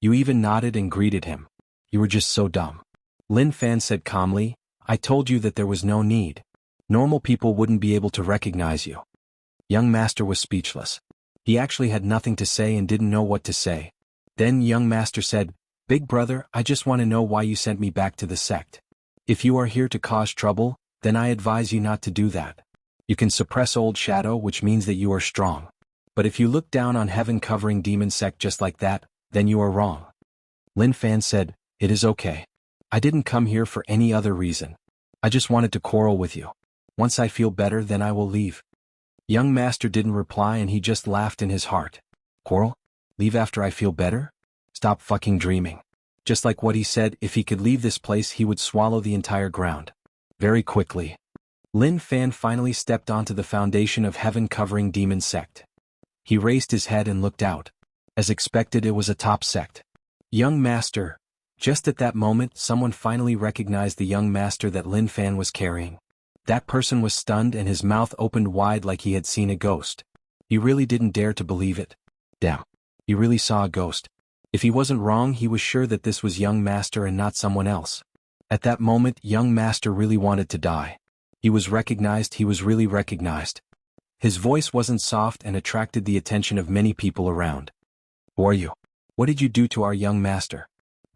You even nodded and greeted him. You were just so dumb. Lin Fan said calmly, I told you that there was no need. Normal people wouldn't be able to recognize you. Young master was speechless. He actually had nothing to say and didn't know what to say. Then young master said, Big brother, I just want to know why you sent me back to the sect. If you are here to cause trouble, then I advise you not to do that. You can suppress old shadow, which means that you are strong. But if you look down on heaven-covering demon sect just like that, then you are wrong. Lin Fan said, It is okay. I didn't come here for any other reason. I just wanted to quarrel with you. Once I feel better, then I will leave. Young master didn't reply and he just laughed in his heart. Quarrel? Leave after I feel better? Stop fucking dreaming. Just like what he said, if he could leave this place he would swallow the entire ground. Very quickly, Lin Fan finally stepped onto the foundation of heaven-covering demon sect. He raised his head and looked out. As expected, it was a top sect. Young master. Just at that moment, someone finally recognized the young master that Lin Fan was carrying. That person was stunned and his mouth opened wide like he had seen a ghost. He really didn't dare to believe it. Damn. He really saw a ghost. If he wasn't wrong, he was sure that this was young master and not someone else. At that moment, young master really wanted to die. He was recognized, he was really recognized. His voice wasn't soft and attracted the attention of many people around. Who are you? What did you do to our young master?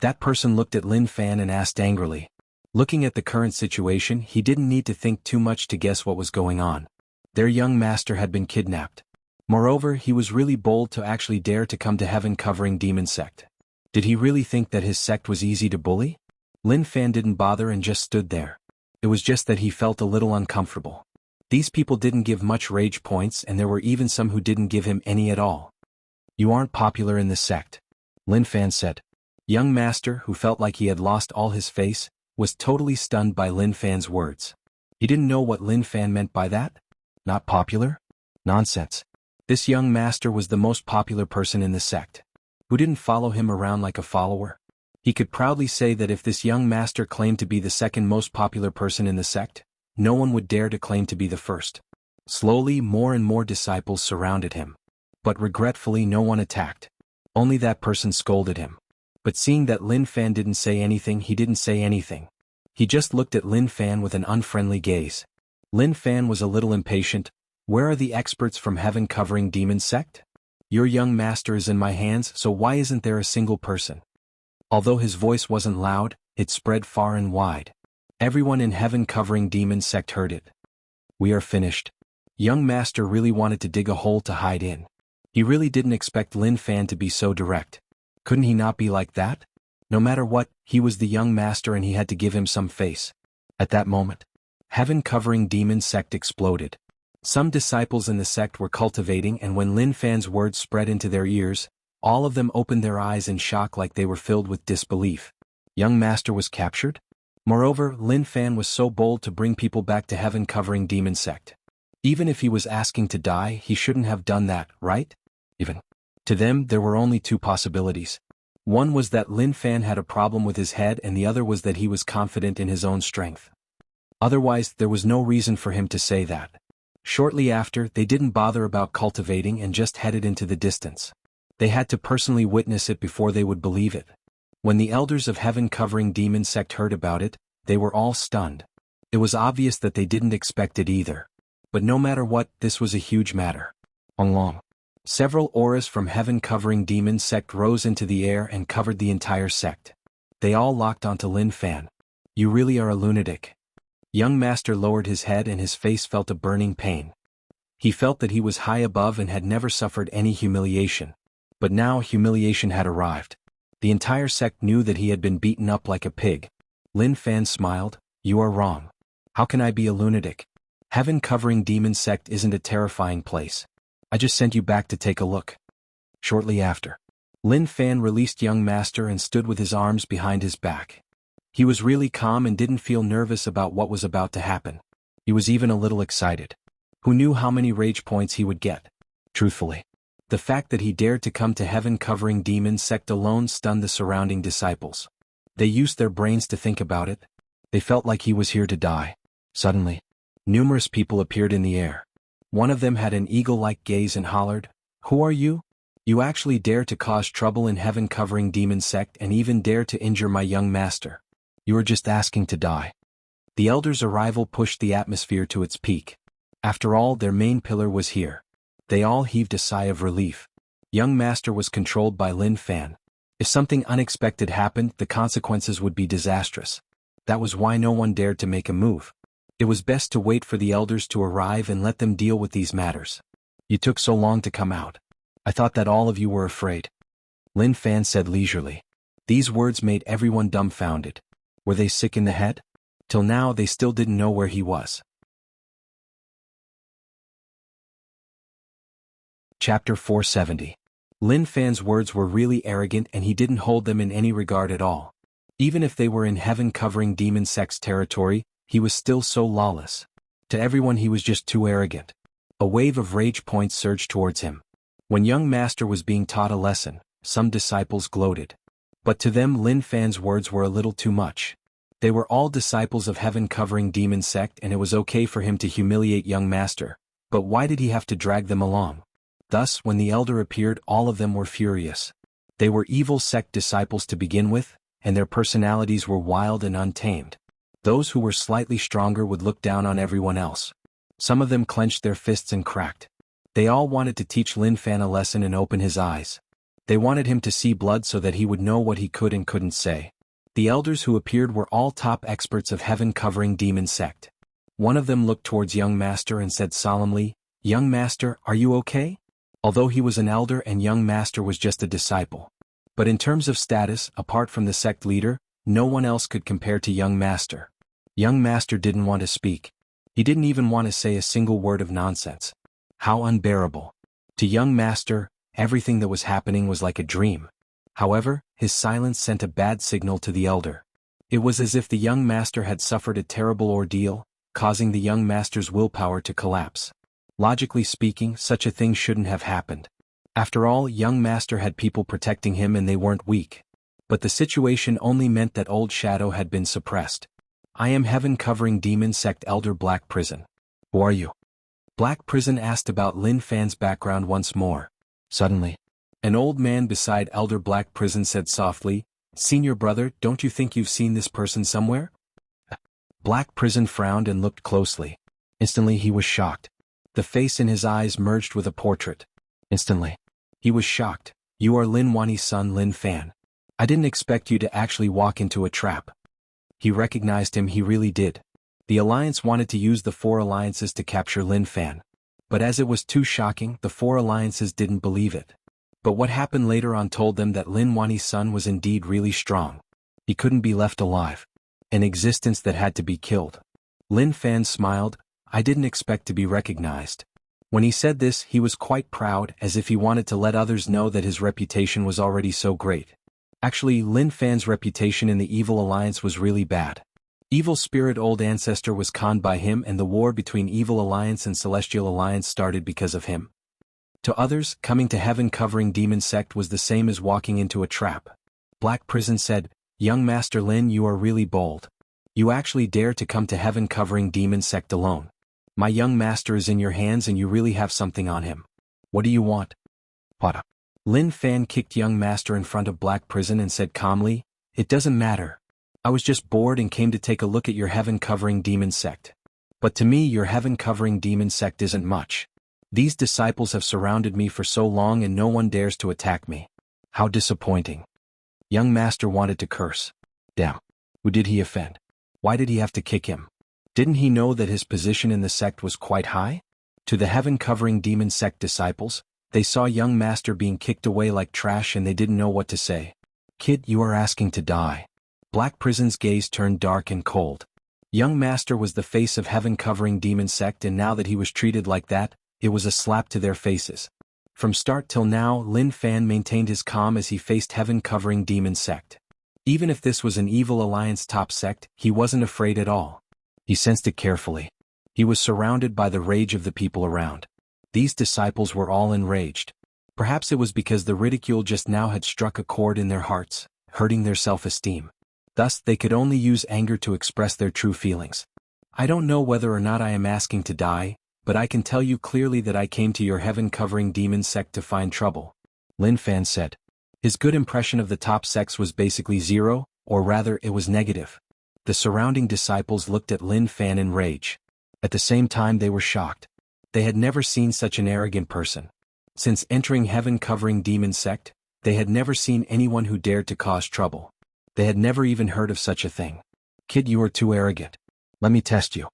That person looked at Lin Fan and asked angrily. Looking at the current situation, he didn't need to think too much to guess what was going on. Their young master had been kidnapped. Moreover, he was really bold to actually dare to come to heaven-covering demon sect. Did he really think that his sect was easy to bully? Lin Fan didn't bother and just stood there. It was just that he felt a little uncomfortable. These people didn't give much rage points and there were even some who didn't give him any at all. You aren't popular in this sect, Lin Fan said. Young master, who felt like he had lost all his face, was totally stunned by Lin Fan's words. He didn't know what Lin Fan meant by that. Not popular? Nonsense. This young master was the most popular person in the sect. Who didn't follow him around like a follower? He could proudly say that if this young master claimed to be the second most popular person in the sect, no one would dare to claim to be the first. Slowly, more and more disciples surrounded him. But regretfully, no one attacked. Only that person scolded him. But seeing that Lin Fan didn't say anything, he didn't say anything. He just looked at Lin Fan with an unfriendly gaze. Lin Fan was a little impatient. Where are the experts from Heaven Covering Demon sect? Your young master is in my hands, so why isn't there a single person? Although his voice wasn't loud, it spread far and wide. Everyone in Heaven Covering Demon sect heard it. We are finished. Young master really wanted to dig a hole to hide in. He really didn't expect Lin Fan to be so direct. Couldn't he not be like that? No matter what, he was the young master and he had to give him some face. At that moment, Heaven Covering Demon sect exploded. Some disciples in the sect were cultivating, and when Lin Fan's words spread into their ears, all of them opened their eyes in shock like they were filled with disbelief. Young master was captured? Moreover, Lin Fan was so bold to bring people back to Heaven Covering Demon sect. Even if he was asking to die, he shouldn't have done that, right? Even. To them, there were only two possibilities. One was that Lin Fan had a problem with his head, and the other was that he was confident in his own strength. Otherwise, there was no reason for him to say that. Shortly after, they didn't bother about cultivating and just headed into the distance. They had to personally witness it before they would believe it. When the elders of Heaven Covering Demon sect heard about it, they were all stunned. It was obvious that they didn't expect it either. But no matter what, this was a huge matter. Long. Several auras from Heaven Covering Demon sect rose into the air and covered the entire sect. They all locked onto Lin Fan. You really are a lunatic. Young master lowered his head and his face felt a burning pain. He felt that he was high above and had never suffered any humiliation. But now humiliation had arrived. The entire sect knew that he had been beaten up like a pig. Lin Fan smiled. You are wrong. How can I be a lunatic? Heaven Covering Demon sect isn't a terrifying place. I just sent you back to take a look. Shortly after, Lin Fan released young master and stood with his arms behind his back. He was really calm and didn't feel nervous about what was about to happen. He was even a little excited. Who knew how many rage points he would get? Truthfully, the fact that he dared to come to Heaven Covering Demon sect alone stunned the surrounding disciples. They used their brains to think about it. They felt like he was here to die. Suddenly, numerous people appeared in the air. One of them had an eagle-like gaze and hollered, "Who are you? You actually dare to cause trouble in Heaven Covering Demon sect and even dare to injure my young master. You are just asking to die." The elders' arrival pushed the atmosphere to its peak. After all, their main pillar was here. They all heaved a sigh of relief. Young master was controlled by Lin Fan. If something unexpected happened, the consequences would be disastrous. That was why no one dared to make a move. It was best to wait for the elders to arrive and let them deal with these matters. You took so long to come out. I thought that all of you were afraid. Lin Fan said leisurely. These words made everyone dumbfounded. Were they sick in the head? Till now they still didn't know where he was. Chapter 470. Lin Fan's words were really arrogant and he didn't hold them in any regard at all. Even if they were in Heaven Covering Demon sect's territory, he was still so lawless. To everyone he was just too arrogant. A wave of rage points surged towards him. When young master was being taught a lesson, some disciples gloated. But to them Lin Fan's words were a little too much. They were all disciples of Heaven Covering Demon sect and it was okay for him to humiliate young master. But why did he have to drag them along? Thus, when the elder appeared, all of them were furious. They were evil sect disciples to begin with, and their personalities were wild and untamed. Those who were slightly stronger would look down on everyone else. Some of them clenched their fists and cracked. They all wanted to teach Lin Fan a lesson and open his eyes. They wanted him to see blood so that he would know what he could and couldn't say. The elders who appeared were all top experts of Heaven Covering Demon sect. One of them looked towards young master and said solemnly, "Young master, are you okay?" Although he was an elder and young master was just a disciple. But in terms of status, apart from the sect leader, no one else could compare to young master. Young master didn't want to speak. He didn't even want to say a single word of nonsense. How unbearable. To young master, everything that was happening was like a dream. However, his silence sent a bad signal to the elder. It was as if the young master had suffered a terrible ordeal, causing the young master's willpower to collapse. Logically speaking, such a thing shouldn't have happened. After all, young master had people protecting him and they weren't weak. But the situation only meant that old shadow had been suppressed. I am heaven-covering demon sect elder Black Prison. Who are you? Black Prison asked about Lin Fan's background once more. Suddenly, an old man beside elder Black Prison said softly, "Senior brother, don't you think you've seen this person somewhere?" Black Prison frowned and looked closely. Instantly he was shocked. The face in his eyes merged with a portrait. Instantly, he was shocked. "You are Lin Wani's son, Lin Fan. I didn't expect you to actually walk into a trap." He recognized him, he really did. The Alliance wanted to use the four alliances to capture Lin Fan. But as it was too shocking, the four alliances didn't believe it. But what happened later on told them that Lin Wani's son was indeed really strong. He couldn't be left alive. An existence that had to be killed. Lin Fan smiled. "I didn't expect to be recognized." When he said this, he was quite proud, as if he wanted to let others know that his reputation was already so great. Actually, Lin Fan's reputation in the Evil Alliance was really bad. Evil Spirit Old Ancestor was conned by him and the war between Evil Alliance and Celestial Alliance started because of him. To others, coming to heaven-covering demon sect was the same as walking into a trap. Black Prison said, "Young Master Lin, you are really bold. You actually dare to come to heaven-covering demon sect alone. My young master is in your hands and you really have something on him. What do you want?" "What?" Lin Fan kicked young master in front of Black Prison and said calmly, "It doesn't matter. I was just bored and came to take a look at your heaven-covering demon sect. But to me your heaven-covering demon sect isn't much. These disciples have surrounded me for so long and no one dares to attack me. How disappointing." Young master wanted to curse. Damn. Who did he offend? Why did he have to kick him? Didn't he know that his position in the sect was quite high? To the heaven-covering demon sect disciples, they saw young master being kicked away like trash and they didn't know what to say. "Kid, you are asking to die." Black Prison's gaze turned dark and cold. Young master was the face of heaven-covering demon sect and now that he was treated like that, it was a slap to their faces. From start till now, Lin Fan maintained his calm as he faced heaven-covering demon sect. Even if this was an Evil Alliance top sect, he wasn't afraid at all. He sensed it carefully. He was surrounded by the rage of the people around. These disciples were all enraged. Perhaps it was because the ridicule just now had struck a chord in their hearts, hurting their self-esteem. Thus, they could only use anger to express their true feelings. "I don't know whether or not I am asking to die, but I can tell you clearly that I came to your heaven-covering demon sect to find trouble," Lin Fan said. His good impression of the top sects was basically zero, or rather it was negative. The surrounding disciples looked at Lin Fan in rage. At the same time they were shocked. They had never seen such an arrogant person. Since entering heaven-covering demon sect, they had never seen anyone who dared to cause trouble. They had never even heard of such a thing. "Kid, you are too arrogant. Let me test you."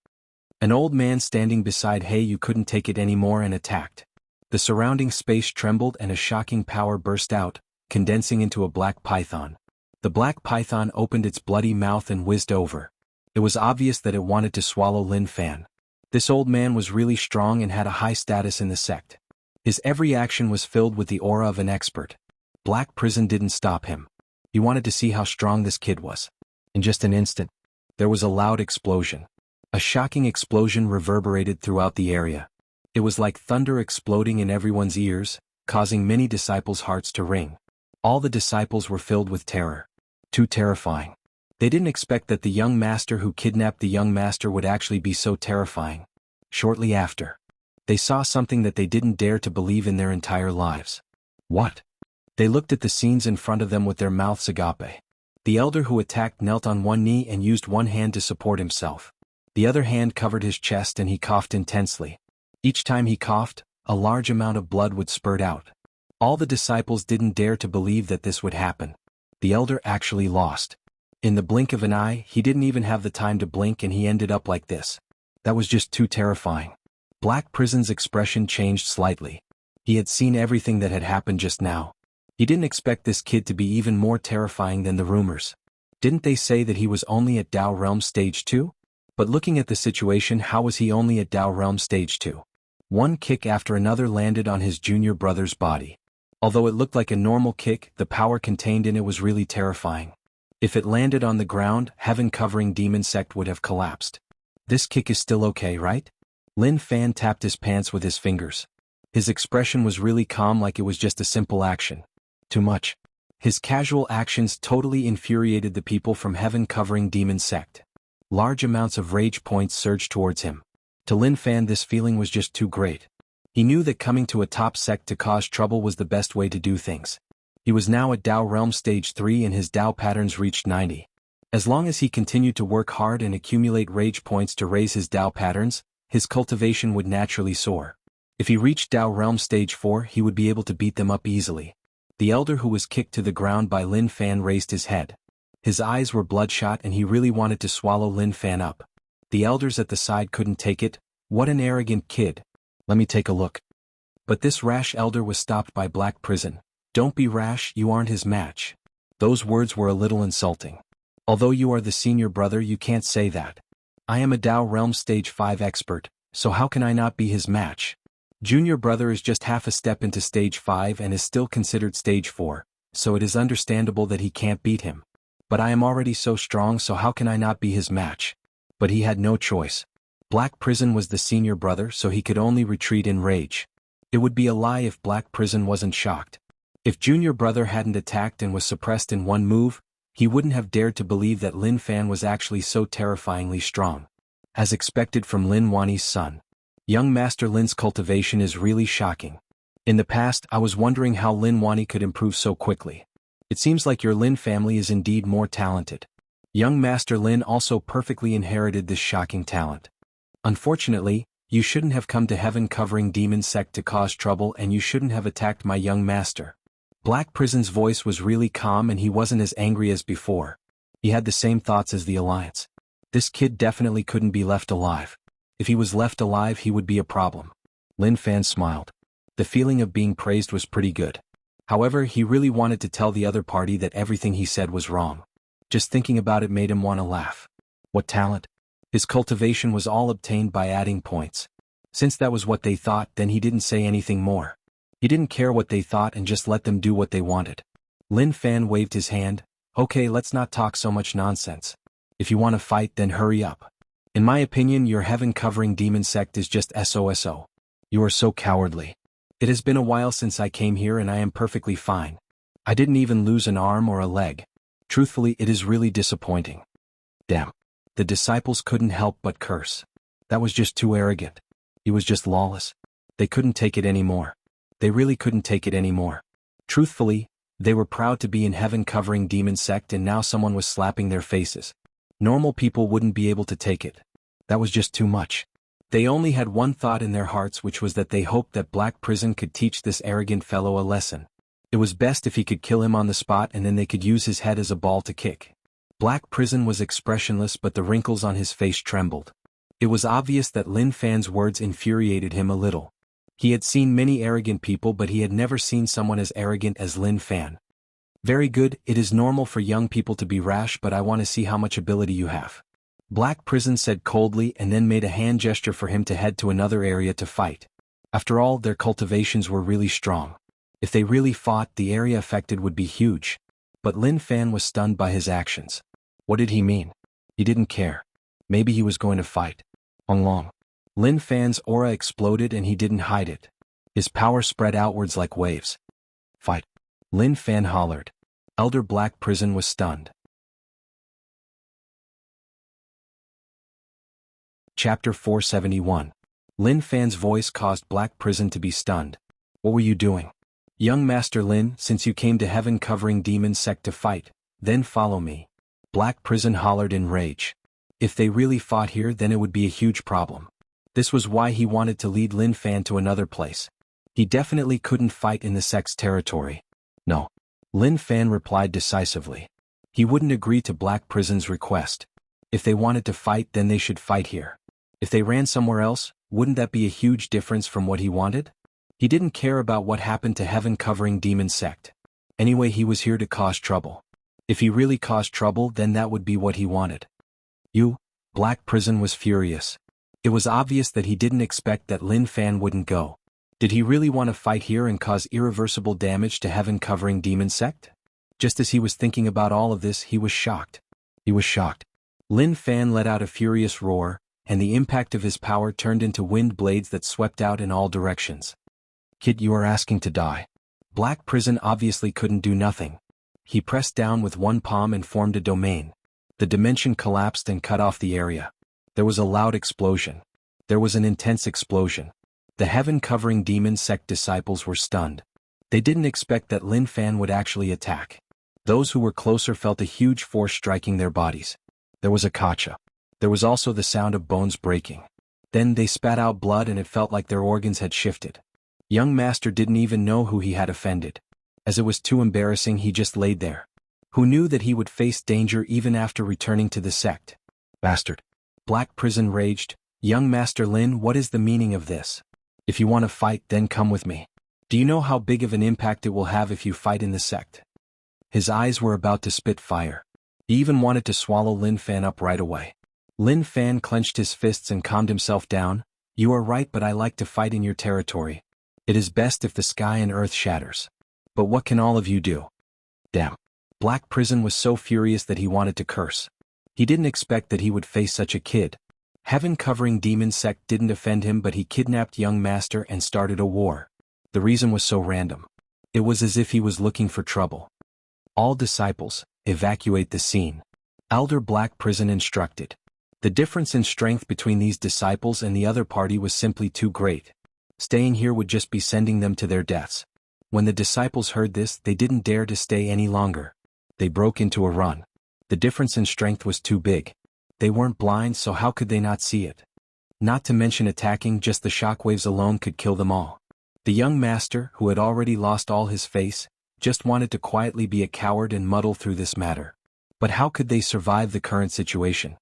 An old man standing beside you couldn't take it anymore and attacked. The surrounding space trembled and a shocking power burst out, condensing into a black python. The black python opened its bloody mouth and whizzed over. It was obvious that it wanted to swallow Lin Fan. This old man was really strong and had a high status in the sect. His every action was filled with the aura of an expert. Black Prison didn't stop him. He wanted to see how strong this kid was. In just an instant, there was a loud explosion. A shocking explosion reverberated throughout the area. It was like thunder exploding in everyone's ears, causing many disciples' hearts to ring. All the disciples were filled with terror. Too terrifying. They didn't expect that the young master who kidnapped the young master would actually be so terrifying. Shortly after, they saw something that they didn't dare to believe in their entire lives. What? They looked at the scenes in front of them with their mouths agape. The elder who attacked knelt on one knee and used one hand to support himself. The other hand covered his chest and he coughed intensely. Each time he coughed, a large amount of blood would spurt out. All the disciples didn't dare to believe that this would happen. The elder actually lost. In the blink of an eye, he didn't even have the time to blink and he ended up like this. That was just too terrifying. Black Prison's expression changed slightly. He had seen everything that had happened just now. He didn't expect this kid to be even more terrifying than the rumors. Didn't they say that he was only at Dao Realm Stage 2? But looking at the situation, how was he only at Dao Realm Stage 2? One kick after another landed on his junior brother's body. Although it looked like a normal kick, the power contained in it was really terrifying. If it landed on the ground, heaven-covering demon sect would have collapsed. This kick is still okay, right? Lin Fan tapped his pants with his fingers. His expression was really calm, like it was just a simple action. Too much. His casual actions totally infuriated the people from heaven-covering demon sect. Large amounts of rage points surged towards him. To Lin Fan, this feeling was just too great. He knew that coming to a top sect to cause trouble was the best way to do things. He was now at Dao Realm Stage 3 and his Dao patterns reached 90. As long as he continued to work hard and accumulate rage points to raise his Dao patterns, his cultivation would naturally soar. If he reached Dao Realm Stage 4, he would be able to beat them up easily. The elder who was kicked to the ground by Lin Fan raised his head. His eyes were bloodshot and he really wanted to swallow Lin Fan up. The elders at the side couldn't take it. What an arrogant kid. Let me take a look. But this rash elder was stopped by Black Prison. Don't be rash, you aren't his match. Those words were a little insulting. Although you are the senior brother, you can't say that. I am a Dao Realm Stage 5 expert, so how can I not be his match? Junior brother is just half a step into Stage 5 and is still considered Stage 4, so it is understandable that he can't beat him. But I am already so strong, so how can I not be his match? But he had no choice. Black Prison was the senior brother, so he could only retreat in rage. It would be a lie if Black Prison wasn't shocked. If Junior brother hadn't attacked and was suppressed in one move, he wouldn't have dared to believe that Lin Fan was actually so terrifyingly strong. As expected from Lin Wani's son. Young Master Lin's cultivation is really shocking. In the past, I was wondering how Lin Wani could improve so quickly. It seems like your Lin family is indeed more talented. Young Master Lin also perfectly inherited this shocking talent. Unfortunately, you shouldn't have come to heaven-covering demon sect to cause trouble, and you shouldn't have attacked my young master. Black Prison's voice was really calm and he wasn't as angry as before. He had the same thoughts as the Alliance. This kid definitely couldn't be left alive. If he was left alive, he would be a problem. Lin Fan smiled. The feeling of being praised was pretty good. However, he really wanted to tell the other party that everything he said was wrong. Just thinking about it made him want to laugh. What talent? His cultivation was all obtained by adding points. Since that was what they thought, then he didn't say anything more. He didn't care what they thought and just let them do what they wanted. Lin Fan waved his hand. Okay, let's not talk so much nonsense. If you want to fight, then hurry up. In my opinion, your heaven-covering demon sect is just SOSO. You are so cowardly. It has been a while since I came here and I am perfectly fine. I didn't even lose an arm or a leg. Truthfully, it is really disappointing. Damn. The disciples couldn't help but curse. That was just too arrogant. He was just lawless. They couldn't take it anymore. They really couldn't take it anymore. Truthfully, they were proud to be in heaven-covering demon sect and now someone was slapping their faces. Normal people wouldn't be able to take it. That was just too much. They only had one thought in their hearts, which was that they hoped that Black Prison could teach this arrogant fellow a lesson. It was best if he could kill him on the spot and then they could use his head as a ball to kick. Black Prison was expressionless, but the wrinkles on his face trembled. It was obvious that Lin Fan's words infuriated him a little. He had seen many arrogant people, but he had never seen someone as arrogant as Lin Fan. Very good, it is normal for young people to be rash, but I want to see how much ability you have. Black Prison said coldly and then made a hand gesture for him to head to another area to fight. After all, their cultivations were really strong. If they really fought, the area affected would be huge. But Lin Fan was stunned by his actions. What did he mean? He didn't care. Maybe he was going to fight. Long. Lin Fan's aura exploded and he didn't hide it. His power spread outwards like waves. Fight. Lin Fan hollered. Elder Black Prison was stunned. Chapter 471. Lin Fan's voice caused Black Prison to be stunned. What were you doing? Young Master Lin, since you came to heaven-covering demon sect to fight, then follow me. Black Prison hollered in rage. If they really fought here, then it would be a huge problem. This was why he wanted to lead Lin Fan to another place. He definitely couldn't fight in the sect's territory. No. Lin Fan replied decisively. He wouldn't agree to Black Prison's request. If they wanted to fight, then they should fight here. If they ran somewhere else, wouldn't that be a huge difference from what he wanted? He didn't care about what happened to heaven-covering demon sect. Anyway, he was here to cause trouble. If he really caused trouble, then that would be what he wanted. Black Prison was furious. It was obvious that he didn't expect that Lin Fan wouldn't go. Did he really want to fight here and cause irreversible damage to heaven-covering demon sect? Just as he was thinking about all of this, he was shocked. He was shocked. Lin Fan let out a furious roar, and the impact of his power turned into wind blades that swept out in all directions. Kid, you are asking to die. Black Prison obviously couldn't do nothing. He pressed down with one palm and formed a domain. The dimension collapsed and cut off the area. There was a loud explosion. There was an intense explosion. The heaven-covering demon sect disciples were stunned. They didn't expect that Lin Fan would actually attack. Those who were closer felt a huge force striking their bodies. There was a kacha. There was also the sound of bones breaking. Then they spat out blood and it felt like their organs had shifted. Young Master didn't even know who he had offended. As it was too embarrassing, he just laid there. Who knew that he would face danger even after returning to the sect? Bastard. Black Prison raged. Young Master Lin, what is the meaning of this? If you want to fight, then come with me. Do you know how big of an impact it will have if you fight in the sect? His eyes were about to spit fire. He even wanted to swallow Lin Fan up right away. Lin Fan clenched his fists and calmed himself down. You are right, but I like to fight in your territory. It is best if the sky and earth shatters. But what can all of you do? Damn. Black Prison was so furious that he wanted to curse. He didn't expect that he would face such a kid. Heaven-covering demon sect didn't offend him, but he kidnapped Young Master and started a war. The reason was so random. It was as if he was looking for trouble. All disciples, evacuate the scene. Elder Black Prison instructed. The difference in strength between these disciples and the other party was simply too great. Staying here would just be sending them to their deaths. When the disciples heard this, they didn't dare to stay any longer. They broke into a run. The difference in strength was too big. They weren't blind, so how could they not see it? Not to mention attacking, just the shockwaves alone could kill them all. The young master, who had already lost all his face, just wanted to quietly be a coward and muddle through this matter. But how could they survive the current situation?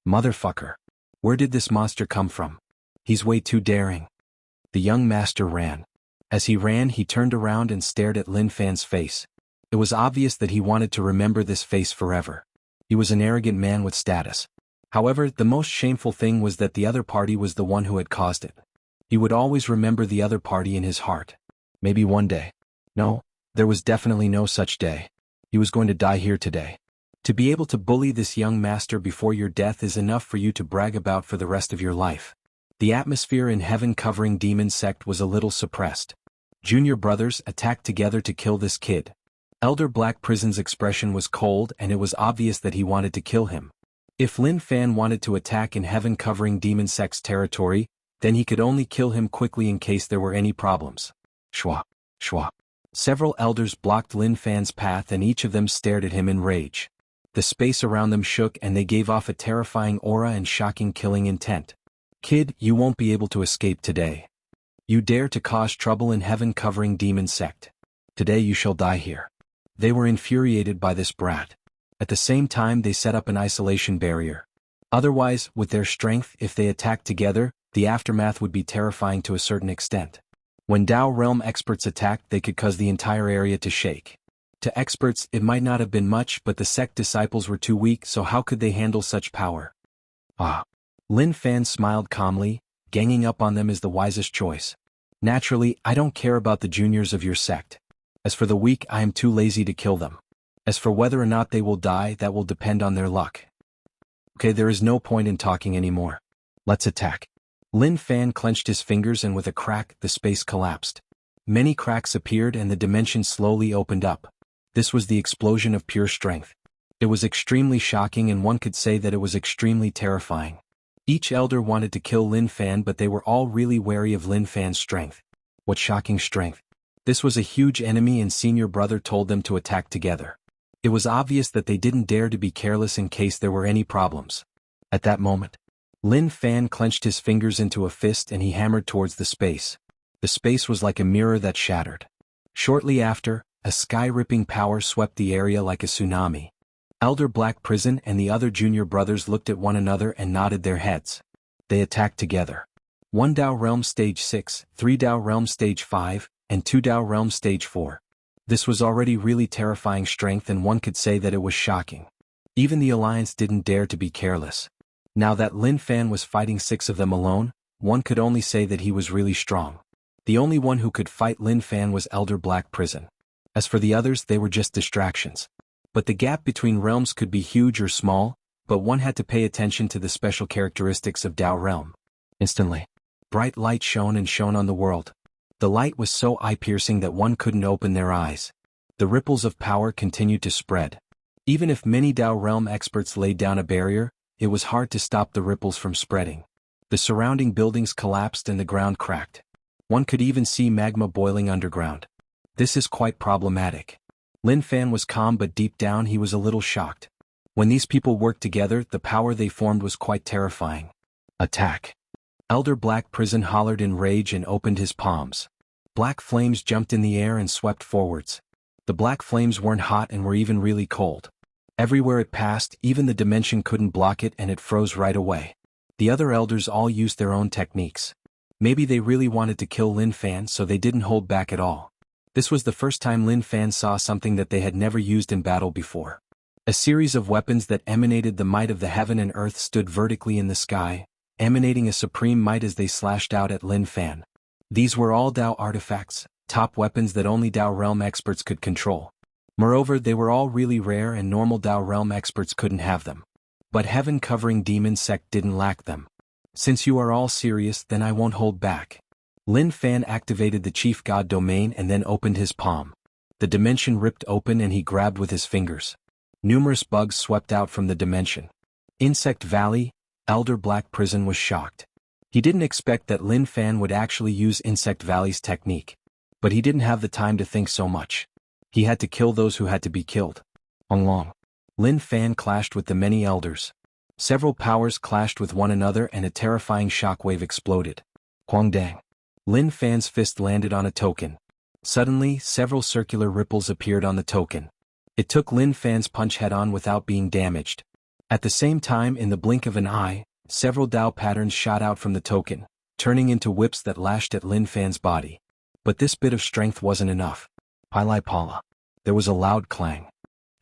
Motherfucker. Where did this monster come from? He's way too daring. The young master ran. As he ran, he turned around and stared at Lin Fan's face. It was obvious that he wanted to remember this face forever. He was an arrogant man with status. However, the most shameful thing was that the other party was the one who had caused it. He would always remember the other party in his heart. Maybe one day. No, there was definitely no such day. He was going to die here today. To be able to bully this young master before your death is enough for you to brag about for the rest of your life. The atmosphere in heaven-covering demon sect was a little suppressed. Junior brothers attacked together to kill this kid. Elder Black Prison's expression was cold, and it was obvious that he wanted to kill him. If Lin Fan wanted to attack in heaven-covering demon sect's territory, then he could only kill him quickly in case there were any problems. Shwa, shwa. Several elders blocked Lin Fan's path, and each of them stared at him in rage. The space around them shook, and they gave off a terrifying aura and shocking killing intent. Kid, you won't be able to escape today. You dare to cause trouble in heaven-covering demon sect. Today you shall die here. They were infuriated by this brat. At the same time, they set up an isolation barrier. Otherwise, with their strength, if they attacked together, the aftermath would be terrifying to a certain extent. When Dao Realm experts attacked, they could cause the entire area to shake. To experts, it might not have been much, but the sect disciples were too weak, so how could they handle such power? Lin Fan smiled calmly. Ganging up on them is the wisest choice. Naturally, I don't care about the juniors of your sect. As for the weak, I am too lazy to kill them. As for whether or not they will die, that will depend on their luck. Okay, there is no point in talking anymore. Let's attack. Lin Fan clenched his fingers, and with a crack, the space collapsed. Many cracks appeared and the dimension slowly opened up. This was the explosion of pure strength. It was extremely shocking, and one could say that it was extremely terrifying. Each elder wanted to kill Lin Fan, but they were all really wary of Lin Fan's strength. What shocking strength. This was a huge enemy, and senior brother told them to attack together. It was obvious that they didn't dare to be careless in case there were any problems. At that moment, Lin Fan clenched his fingers into a fist and he hammered towards the space. The space was like a mirror that shattered. Shortly after, a sky-ripping power swept the area like a tsunami. Elder Black Prison and the other junior brothers looked at one another and nodded their heads. They attacked together. 1 Dao Realm Stage 6, 3 Dao Realm Stage 5, and 2 Dao Realm Stage 4. This was already really terrifying strength, and one could say that it was shocking. Even the Alliance didn't dare to be careless. Now that Lin Fan was fighting 6 of them alone, one could only say that he was really strong. The only one who could fight Lin Fan was Elder Black Prison. As for the others, they were just distractions. But the gap between realms could be huge or small, but one had to pay attention to the special characteristics of Dao Realm. Instantly, bright light shone and shone on the world. The light was so eye-piercing that one couldn't open their eyes. The ripples of power continued to spread. Even if many Dao Realm experts laid down a barrier, it was hard to stop the ripples from spreading. The surrounding buildings collapsed and the ground cracked. One could even see magma boiling underground. This is quite problematic. Lin Fan was calm, but deep down he was a little shocked. When these people worked together, the power they formed was quite terrifying. Attack! Elder Black Prison hollered in rage and opened his palms. Black flames jumped in the air and swept forwards. The black flames weren't hot and were even really cold. Everywhere it passed, even the dimension couldn't block it, and it froze right away. The other elders all used their own techniques. Maybe they really wanted to kill Lin Fan, so they didn't hold back at all. This was the first time Lin Fan saw something that they had never used in battle before. A series of weapons that emanated the might of the heaven and earth stood vertically in the sky, emanating a supreme might as they slashed out at Lin Fan. These were all Dao artifacts, top weapons that only Dao Realm experts could control. Moreover, they were all really rare and normal Dao Realm experts couldn't have them. But heaven-covering demon sect didn't lack them. Since you are all serious, then I won't hold back. Lin Fan activated the Chief God domain and then opened his palm. The dimension ripped open and he grabbed with his fingers. Numerous bugs swept out from the dimension. Insect Valley, Elder Black Prison was shocked. He didn't expect that Lin Fan would actually use Insect Valley's technique. But he didn't have the time to think so much. He had to kill those who had to be killed. Long. Lin Fan clashed with the many elders. Several powers clashed with one another and a terrifying shockwave exploded. Huangdang. Lin Fan's fist landed on a token. Suddenly, several circular ripples appeared on the token. It took Lin Fan's punch head-on without being damaged. At the same time, in the blink of an eye, several Dao patterns shot out from the token, turning into whips that lashed at Lin Fan's body. But this bit of strength wasn't enough. Pili Pala. There was a loud clang.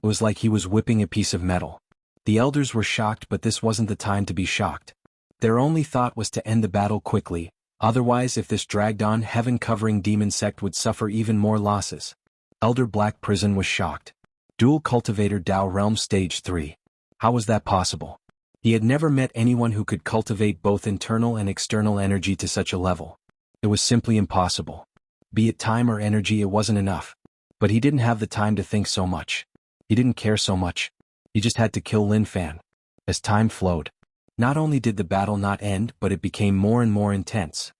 It was like he was whipping a piece of metal. The elders were shocked, but this wasn't the time to be shocked. Their only thought was to end the battle quickly, otherwise if this dragged on, heaven-covering demon sect would suffer even more losses. Elder Black Prison was shocked. Dual Cultivator Dao Realm Stage 3. How was that possible? He had never met anyone who could cultivate both internal and external energy to such a level. It was simply impossible. Be it time or energy, it wasn't enough. But he didn't have the time to think so much. He didn't care so much. He just had to kill Lin Fan. As time flowed, not only did the battle not end, but it became more and more intense.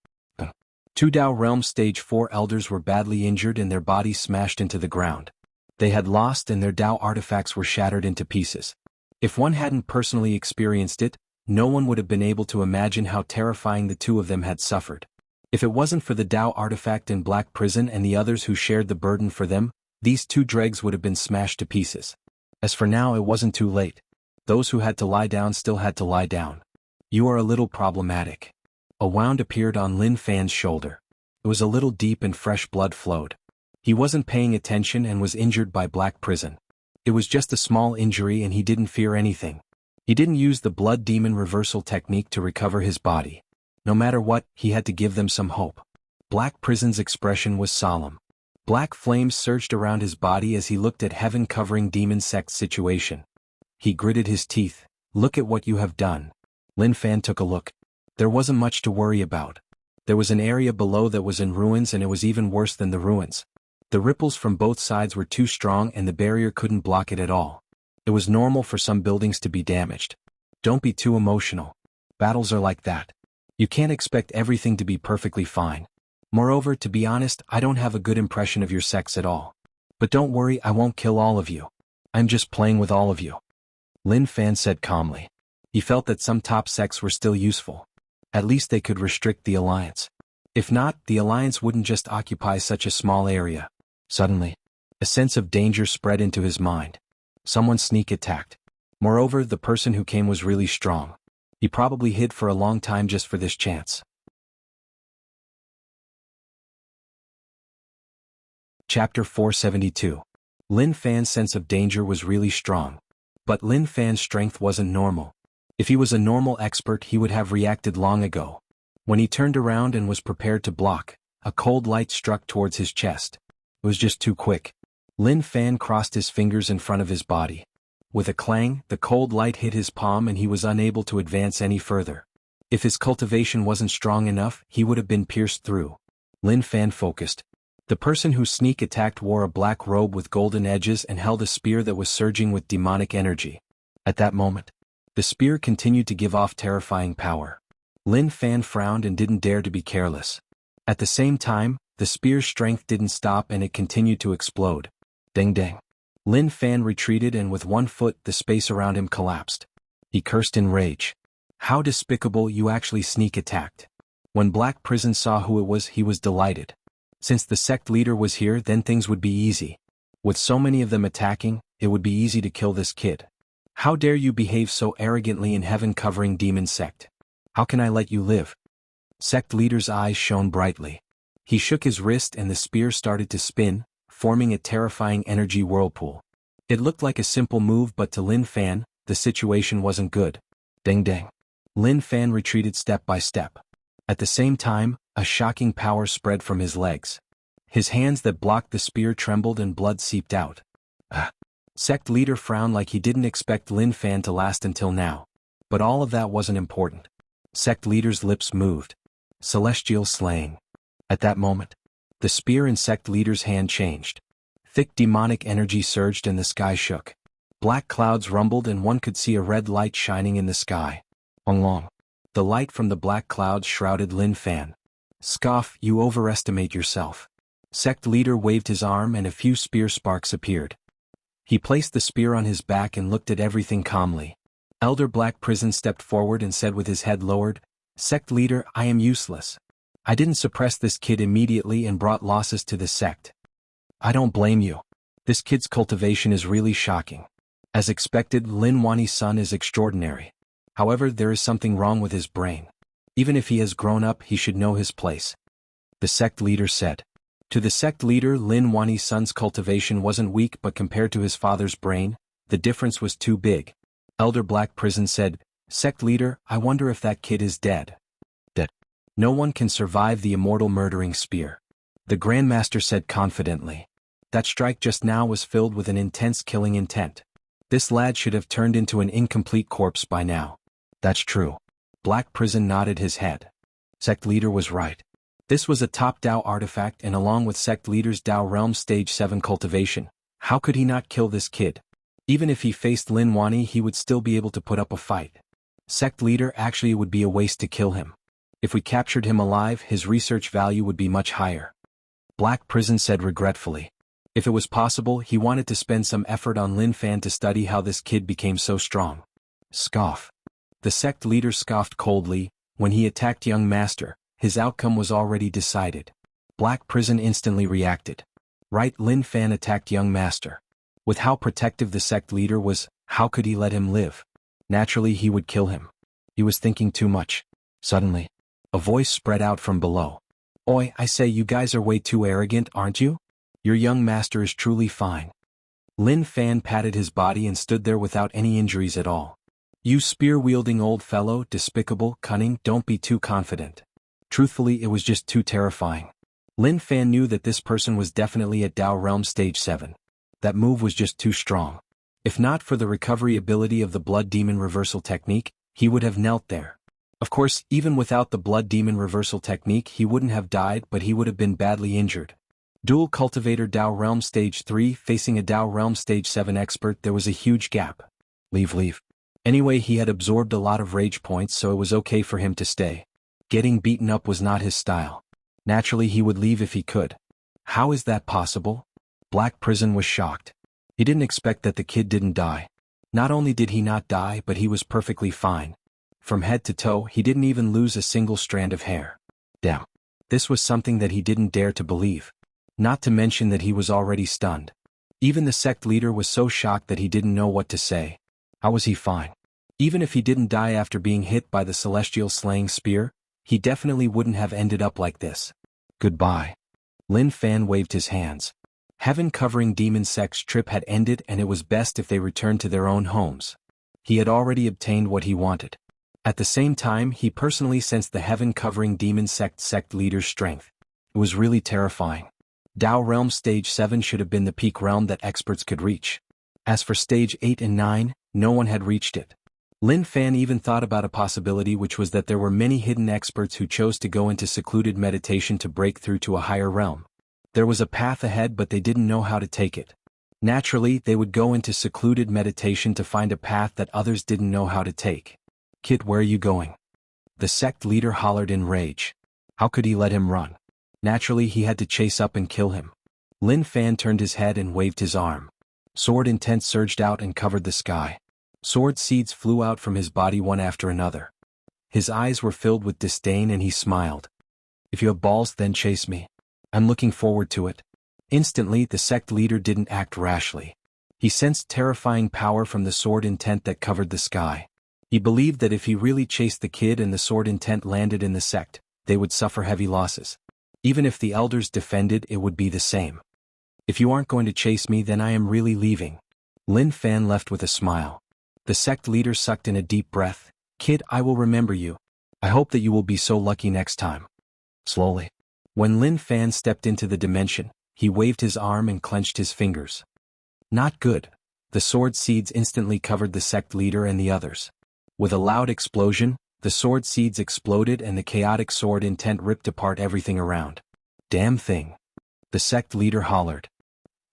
Two Dao Realm Stage 4 elders were badly injured and their bodies smashed into the ground. They had lost and their Dao artifacts were shattered into pieces. If one hadn't personally experienced it, no one would have been able to imagine how terrifying the two of them had suffered. If it wasn't for the Dao artifact in Black Prison and the others who shared the burden for them, these two dregs would have been smashed to pieces. As for now, it wasn't too late. Those who had to lie down still had to lie down. You are a little problematic. A wound appeared on Lin Fan's shoulder. It was a little deep and fresh blood flowed. He wasn't paying attention and was injured by Black Prison. It was just a small injury and he didn't fear anything. He didn't use the blood demon reversal technique to recover his body. No matter what, he had to give them some hope. Black Prison's expression was solemn. Black flames surged around his body as he looked at heaven-covering demon sect's situation. He gritted his teeth. Look at what you have done. Lin Fan took a look. There wasn't much to worry about. There was an area below that was in ruins and it was even worse than the ruins. The ripples from both sides were too strong and the barrier couldn't block it at all. It was normal for some buildings to be damaged. Don't be too emotional. Battles are like that. You can't expect everything to be perfectly fine. Moreover, to be honest, I don't have a good impression of your sex at all. But don't worry, I won't kill all of you. I'm just playing with all of you. Lin Fan said calmly. He felt that some top sects were still useful. At least they could restrict the alliance. If not, the alliance wouldn't just occupy such a small area. Suddenly, a sense of danger spread into his mind. Someone sneak attacked. Moreover, the person who came was really strong. He probably hid for a long time just for this chance. Chapter 472. Lin Fan's sense of danger was really strong. But Lin Fan's strength wasn't normal. If he was a normal expert, he would have reacted long ago. When he turned around and was prepared to block, a cold light struck towards his chest. It was just too quick. Lin Fan crossed his fingers in front of his body. With a clang, the cold light hit his palm and he was unable to advance any further. If his cultivation wasn't strong enough, he would have been pierced through. Lin Fan focused. The person who sneak attacked wore a black robe with golden edges and held a spear that was surging with demonic energy. At that moment, the spear continued to give off terrifying power. Lin Fan frowned and didn't dare to be careless. At the same time, the spear's strength didn't stop and it continued to explode. Ding ding. Lin Fan retreated and with one foot the space around him collapsed. He cursed in rage. How despicable, you actually sneak attacked. When Black Prison saw who it was, he was delighted. Since the sect leader was here, then things would be easy. With so many of them attacking, it would be easy to kill this kid. How dare you behave so arrogantly in heaven-covering demon sect? How can I let you live? Sect leader's eyes shone brightly. He shook his wrist and the spear started to spin, forming a terrifying energy whirlpool. It looked like a simple move, but to Lin Fan, the situation wasn't good. Ding ding. Lin Fan retreated step by step. At the same time, a shocking power spread from his legs. His hands that blocked the spear trembled and blood seeped out. Sect leader frowned like he didn't expect Lin Fan to last until now. But all of that wasn't important. Sect leader's lips moved. Celestial slaying. At that moment, the spear in sect leader's hand changed. Thick demonic energy surged and the sky shook. Black clouds rumbled and one could see a red light shining in the sky. Long. The light from the black clouds shrouded Lin Fan. Scoff, you overestimate yourself. Sect leader waved his arm and a few spear sparks appeared. He placed the spear on his back and looked at everything calmly. Elder Black Prison stepped forward and said with his head lowered, Sect leader, I am useless. I didn't suppress this kid immediately and brought losses to the sect. I don't blame you. This kid's cultivation is really shocking. As expected, Lin Wani's son is extraordinary. However, there is something wrong with his brain. Even if he has grown up, he should know his place. The sect leader said. To the sect leader, Lin Wani's son's cultivation wasn't weak, but compared to his father's brain, the difference was too big. Elder Black Prison said, Sect leader, I wonder if that kid is dead. Dead. No one can survive the immortal murdering spear. The Grandmaster said confidently. That strike just now was filled with an intense killing intent. This lad should have turned into an incomplete corpse by now. That's true. Black Prison nodded his head. Sect leader was right. This was a top Dao artifact and along with sect leader's Dao realm stage 7 cultivation, how could he not kill this kid? Even if he faced Lin Wani, he would still be able to put up a fight. Sect leader, actually it would be a waste to kill him. If we captured him alive, his research value would be much higher. Black Prison said regretfully. If it was possible, he wanted to spend some effort on Lin Fan to study how this kid became so strong. Scoff. The sect leader scoffed coldly. When he attacked young master, his outcome was already decided. Black Prison instantly reacted. Right, Lin Fan attacked young master. With how protective the sect leader was, how could he let him live? Naturally he would kill him. He was thinking too much. Suddenly, a voice spread out from below. Oi, I say, you guys are way too arrogant, aren't you? Your young master is truly fine. Lin Fan patted his body and stood there without any injuries at all. You spear-wielding old fellow, despicable, cunning, don't be too confident. Truthfully, it was just too terrifying. Lin Fan knew that this person was definitely at Dao Realm Stage 7. That move was just too strong. If not for the recovery ability of the Blood Demon Reversal Technique, he would have knelt there. Of course, even without the Blood Demon Reversal Technique, he wouldn't have died, but he would have been badly injured. Dual Cultivator Dao Realm Stage 3 facing a Dao Realm Stage 7 expert, there was a huge gap. Leave. Anyway, he had absorbed a lot of rage points, so it was okay for him to stay. Getting beaten up was not his style. Naturally, he would leave if he could. How is that possible? Black Prison was shocked. He didn't expect that the kid didn't die. Not only did he not die, but he was perfectly fine. From head to toe, he didn't even lose a single strand of hair. Damn. This was something that he didn't dare to believe. Not to mention that he was already stunned. Even the sect leader was so shocked that he didn't know what to say. How was he fine? Even if he didn't die after being hit by the celestial slaying spear, he definitely wouldn't have ended up like this. Goodbye. Lin Fan waved his hands. Heaven-covering demon sect's trip had ended and it was best if they returned to their own homes. He had already obtained what he wanted. At the same time, he personally sensed the heaven-covering demon sect leader's strength. It was really terrifying. Dao Realm Stage 7 should have been the peak realm that experts could reach. As for Stage 8 and 9, no one had reached it. Lin Fan even thought about a possibility, which was that there were many hidden experts who chose to go into secluded meditation to break through to a higher realm. There was a path ahead, but they didn't know how to take it. Naturally, they would go into secluded meditation to find a path that others didn't know how to take. "Kid, where are you going?" The sect leader hollered in rage. How could he let him run? Naturally, he had to chase up and kill him. Lin Fan turned his head and waved his arm. Sword intent surged out and covered the sky. Sword seeds flew out from his body one after another. His eyes were filled with disdain and he smiled. "If you have balls, then chase me. I'm looking forward to it." Instantly, the sect leader didn't act rashly. He sensed terrifying power from the sword intent that covered the sky. He believed that if he really chased the kid and the sword intent landed in the sect, they would suffer heavy losses. Even if the elders defended, it would be the same. "If you aren't going to chase me, then I am really leaving." Lin Fan left with a smile. The sect leader sucked in a deep breath. "Kid, I will remember you. I hope that you will be so lucky next time." Slowly. When Lin Fan stepped into the dimension, he waved his arm and clenched his fingers. Not good. The sword seeds instantly covered the sect leader and the others. With a loud explosion, the sword seeds exploded and the chaotic sword intent ripped apart everything around. "Damn thing." The sect leader hollered.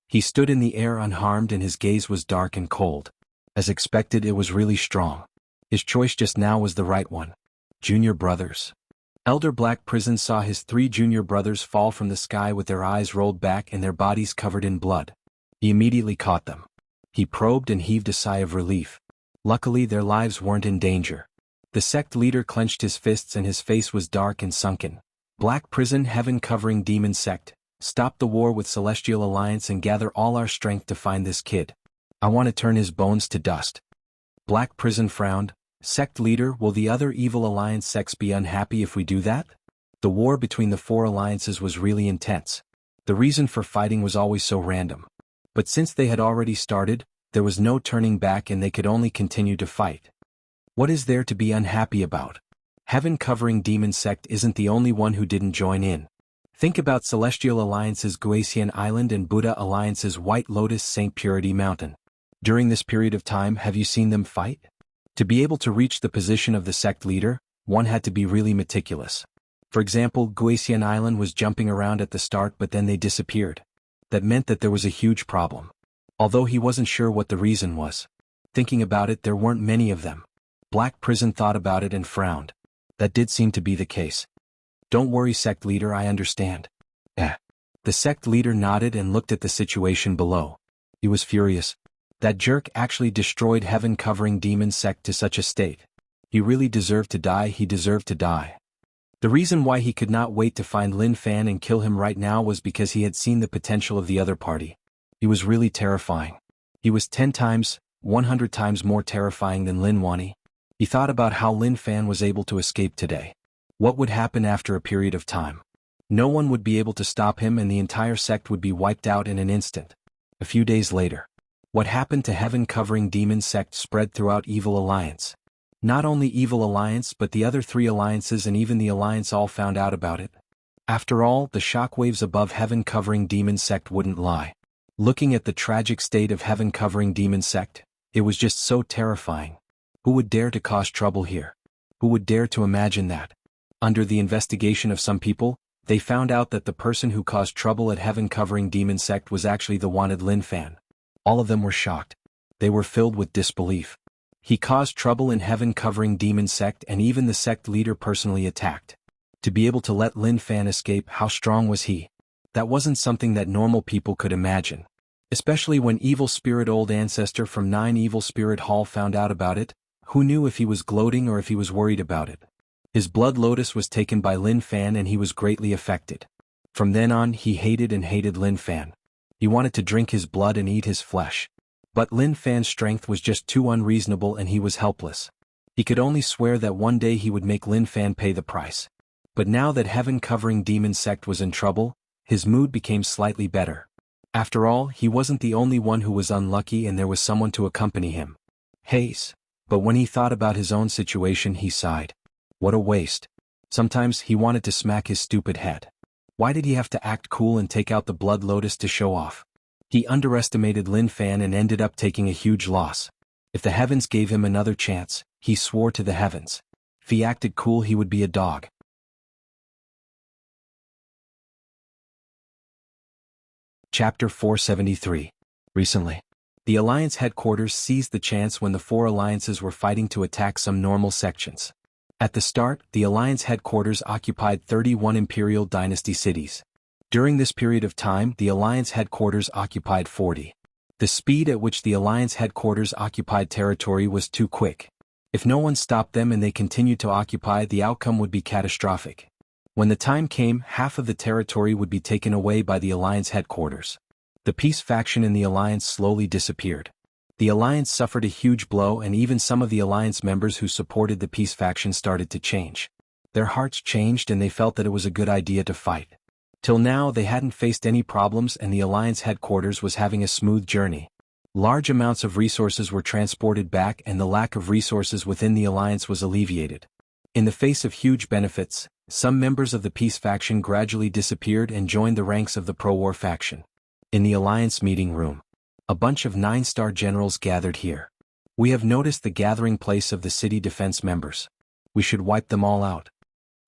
He stood in the air unharmed and his gaze was dark and cold. As expected, it was really strong. His choice just now was the right one. Junior brothers. Elder Black Prison saw his 3 junior brothers fall from the sky with their eyes rolled back and their bodies covered in blood. He immediately caught them. He probed and heaved a sigh of relief. Luckily, their lives weren't in danger. The sect leader clenched his fists and his face was dark and sunken. "Black Prison, heaven-covering demon sect, stop the war with Celestial Alliance and gather all our strength to find this kid. I want to turn his bones to dust." Black Prison frowned. "Sect leader, will the other evil alliance sects be unhappy if we do that?" The war between the 4 alliances was really intense. The reason for fighting was always so random. But since they had already started, there was no turning back and they could only continue to fight. What is there to be unhappy about? Heaven-covering demon sect isn't the only one who didn't join in. Think about Celestial Alliance's Guasian Island and Buddha Alliance's White Lotus St. Purity Mountain. During this period of time, have you seen them fight? To be able to reach the position of the sect leader, one had to be really meticulous. For example, Guasian Island was jumping around at the start but then they disappeared. That meant that there was a huge problem. Although he wasn't sure what the reason was. Thinking about it, there weren't many of them. Black Prison thought about it and frowned. That did seem to be the case. "Don't worry, sect leader, I understand." The sect leader nodded and looked at the situation below. He was furious. That jerk actually destroyed heaven-covering demon sect to such a state. He really deserved to die. He deserved to die. The reason why he could not wait to find Lin Fan and kill him right now was because he had seen the potential of the other party. He was really terrifying. He was 10 times, 100 times more terrifying than Lin Wani. He thought about how Lin Fan was able to escape today. What would happen after a period of time? No one would be able to stop him and the entire sect would be wiped out in an instant. A few days later. What happened to heaven-covering demon sect spread throughout Evil Alliance. Not only Evil Alliance but the other 3 alliances and even the Alliance all found out about it. After all, the shockwaves above heaven-covering demon sect wouldn't lie. Looking at the tragic state of heaven-covering demon sect, it was just so terrifying. Who would dare to cause trouble here? Who would dare to imagine that? Under the investigation of some people, they found out that the person who caused trouble at heaven-covering demon sect was actually the wanted Lin Fan. All of them were shocked. They were filled with disbelief. He caused trouble in heaven-covering demon sect and even the sect leader personally attacked. To be able to let Lin Fan escape, how strong was he? That wasn't something that normal people could imagine. Especially when Evil Spirit Old Ancestor from 9 Evil Spirit Hall found out about it, who knew if he was gloating or if he was worried about it? His blood lotus was taken by Lin Fan and he was greatly affected. From then on, he hated and hated Lin Fan. He wanted to drink his blood and eat his flesh. But Lin Fan's strength was just too unreasonable and he was helpless. He could only swear that one day he would make Lin Fan pay the price. But now that heaven-covering demon sect was in trouble, his mood became slightly better. After all, he wasn't the only one who was unlucky and there was someone to accompany him. Hayes. But when he thought about his own situation, he sighed. What a waste. Sometimes he wanted to smack his stupid head. Why did he have to act cool and take out the Blood Lotus to show off? He underestimated Lin Fan and ended up taking a huge loss. If the heavens gave him another chance, he swore to the heavens. If he acted cool, he would be a dog. Chapter 473. Recently, the Alliance headquarters seized the chance when the four alliances were fighting to attack some normal sections. At the start, the Alliance headquarters occupied 31 Imperial Dynasty cities. During this period of time, the Alliance headquarters occupied 40. The speed at which the Alliance headquarters occupied territory was too quick. If no one stopped them and they continued to occupy, the outcome would be catastrophic. When the time came, half of the territory would be taken away by the Alliance headquarters. The peace faction in the Alliance slowly disappeared. The Alliance suffered a huge blow, and even some of the Alliance members who supported the peace faction started to change. Their hearts changed and they felt that it was a good idea to fight. Till now they hadn't faced any problems and the Alliance headquarters was having a smooth journey. Large amounts of resources were transported back and the lack of resources within the Alliance was alleviated. In the face of huge benefits, some members of the peace faction gradually disappeared and joined the ranks of the pro-war faction. In the Alliance meeting room, a bunch of 9-star generals gathered here. We have noticed the gathering place of the city defense members. We should wipe them all out.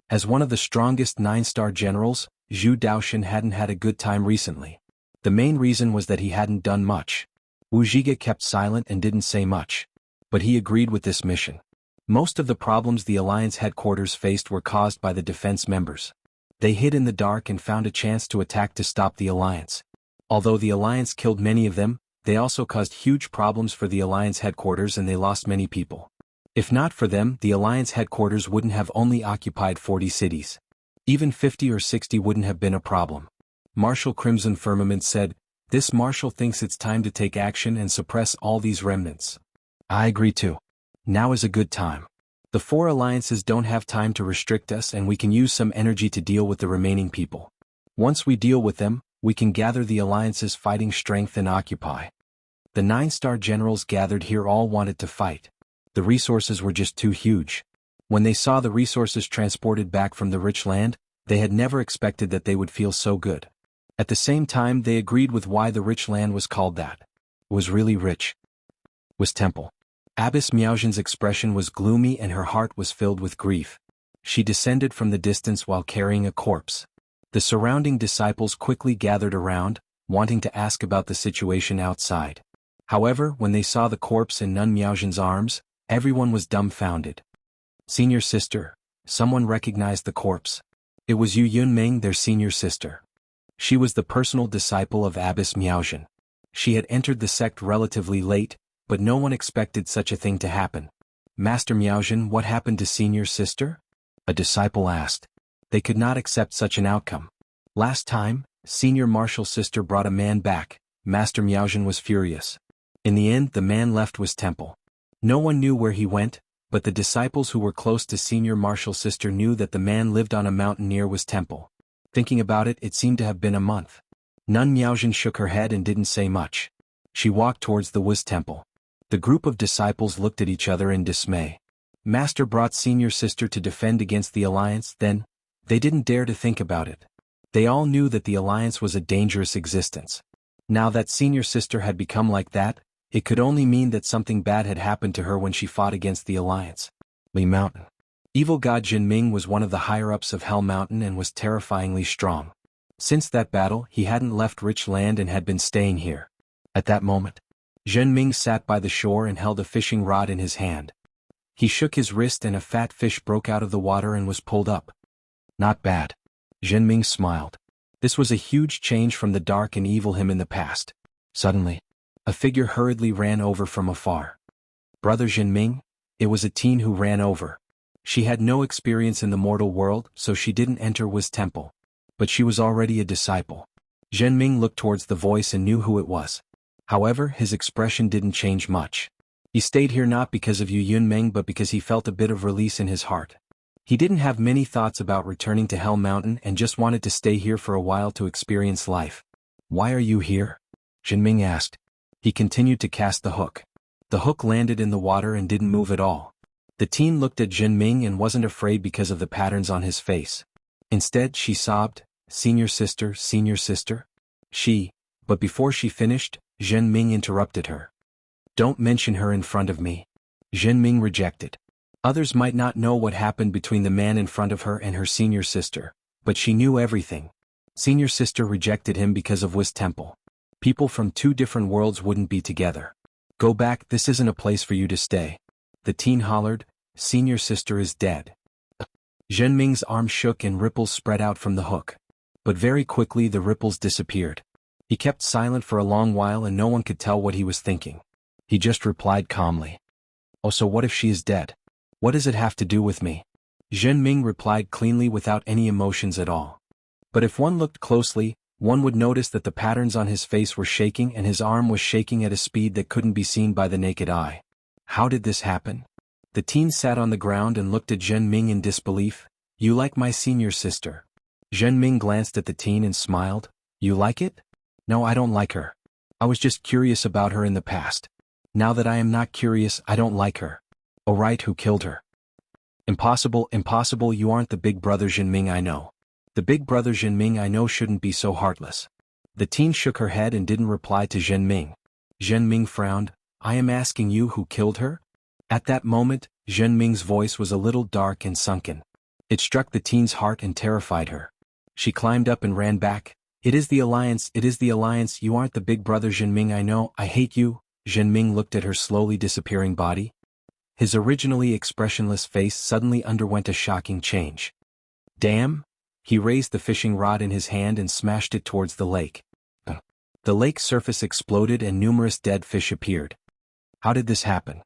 As one of the strongest 9-star generals, Zhu Daoshan hadn't had a good time recently. The main reason was that he hadn't done much. Wu Zhiga kept silent and didn't say much. But he agreed with this mission. Most of the problems the Alliance headquarters faced were caused by the defense members. They hid in the dark and found a chance to attack to stop the Alliance. Although the Alliance killed many of them, they also caused huge problems for the Alliance headquarters and they lost many people. If not for them, the Alliance headquarters wouldn't have only occupied 40 cities. Even 50 or 60 wouldn't have been a problem. Marshal Crimson Firmament said, "This marshal thinks it's time to take action and suppress all these remnants." I agree too. Now is a good time. The four alliances don't have time to restrict us and we can use some energy to deal with the remaining people. Once we deal with them, we can gather the Alliance's fighting strength and occupy. The 9-star generals gathered here all wanted to fight. The resources were just too huge. When they saw the resources transported back from the rich land, they had never expected that they would feel so good. At the same time, they agreed with why the rich land was called that. It was really rich. It was temple. Abbess Miaozhen's expression was gloomy and her heart was filled with grief. She descended from the distance while carrying a corpse. The surrounding disciples quickly gathered around, wanting to ask about the situation outside. However, when they saw the corpse in Nun Miaozhen's arms, everyone was dumbfounded. Senior sister, someone recognized the corpse. It was Yu Yunming, their senior sister. She was the personal disciple of Abbess Miaozhen. She had entered the sect relatively late, but no one expected such a thing to happen. Master Miaozhen, what happened to senior sister? A disciple asked. They could not accept such an outcome. Last time, senior marshal sister brought a man back. Master Miaozhen was furious. In the end, the man left was temple. No one knew where he went, but the disciples who were close to senior marshal sister knew that the man lived on a mountain near was temple. Thinking about it, it seemed to have been a month. Nun Miaozhen shook her head and didn't say much. She walked towards the Wuz temple. The group of disciples looked at each other in dismay. Master brought senior sister to defend against the Alliance, then, they didn't dare to think about it. They all knew that the Alliance was a dangerous existence. Now that senior sister had become like that, it could only mean that something bad had happened to her when she fought against the Alliance. Li Mountain. Evil God Jinming was one of the higher-ups of Hell Mountain and was terrifyingly strong. Since that battle, he hadn't left rich land and had been staying here. At that moment, Jinming sat by the shore and held a fishing rod in his hand. He shook his wrist and a fat fish broke out of the water and was pulled up. Not bad. Jinming smiled. This was a huge change from the dark and evil him in the past. Suddenly, a figure hurriedly ran over from afar. Brother Jinming? It was a teen who ran over. She had no experience in the mortal world, so she didn't enter Wu's temple. But she was already a disciple. Jinming looked towards the voice and knew who it was. However, his expression didn't change much. He stayed here not because of Yu Yunmeng but because he felt a bit of release in his heart. He didn't have many thoughts about returning to Hell Mountain and just wanted to stay here for a while to experience life. Why are you here? Jinming asked. He continued to cast the hook. The hook landed in the water and didn't move at all. The teen looked at Jinming and wasn't afraid because of the patterns on his face. Instead, she sobbed, senior sister, senior sister? But before she finished, Zhen Ming interrupted her. Don't mention her in front of me. Zhen Ming rejected. Others might not know what happened between the man in front of her and her senior sister, but she knew everything. Senior sister rejected him because of Wu's temple. People from two different worlds wouldn't be together. Go back, this isn't a place for you to stay. The teen hollered, senior sister is dead. Zhen Ming's arm shook and ripples spread out from the hook. But very quickly the ripples disappeared. He kept silent for a long while and no one could tell what he was thinking. He just replied calmly. Oh, so what if she is dead? What does it have to do with me? Zhen Ming replied cleanly without any emotions at all. But if one looked closely, one would notice that the patterns on his face were shaking and his arm was shaking at a speed that couldn't be seen by the naked eye. How did this happen? The teen sat on the ground and looked at Zhen Ming in disbelief. You like my senior sister? Zhen Ming glanced at the teen and smiled. You like it? No, I don't like her. I was just curious about her in the past. Now that I am not curious, I don't like her. Oh right, who killed her? Impossible, impossible, you aren't the big brother Zhen Ming I know. The big brother Zhen Ming I know shouldn't be so heartless. The teen shook her head and didn't reply to Zhen Ming. Zhen Ming frowned. I am asking you who killed her? At that moment, Zhen Ming's voice was a little dark and sunken. It struck the teen's heart and terrified her. She climbed up and ran back. It is the Alliance, you aren't the big brother Zhen Ming I know, I hate you. Zhen Ming looked at her slowly disappearing body. His originally expressionless face suddenly underwent a shocking change. Damn! He raised the fishing rod in his hand and smashed it towards the lake. The lake's surface exploded and numerous dead fish appeared. How did this happen?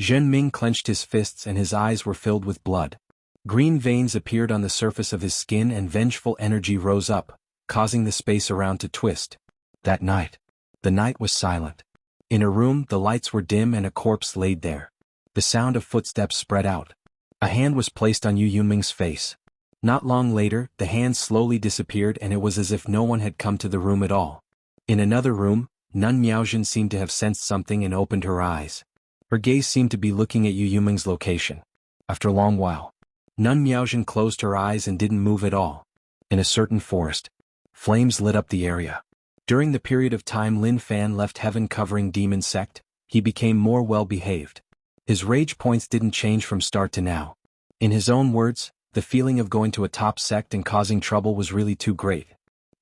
Zhen Ming clenched his fists and his eyes were filled with blood. Green veins appeared on the surface of his skin and vengeful energy rose up, causing the space around to twist. That night. The night was silent. In a room, the lights were dim and a corpse laid there. The sound of footsteps spread out. A hand was placed on Yu Yunming's face. Not long later, the hand slowly disappeared and it was as if no one had come to the room at all. In another room, Nun Miaojin seemed to have sensed something and opened her eyes. Her gaze seemed to be looking at Yu Yunming's location. After a long while, Nun Miaojin closed her eyes and didn't move at all. In a certain forest, flames lit up the area. During the period of time Lin Fan left heaven covering demon sect, he became more well-behaved. His rage points didn't change from start to now. In his own words, the feeling of going to a top sect and causing trouble was really too great.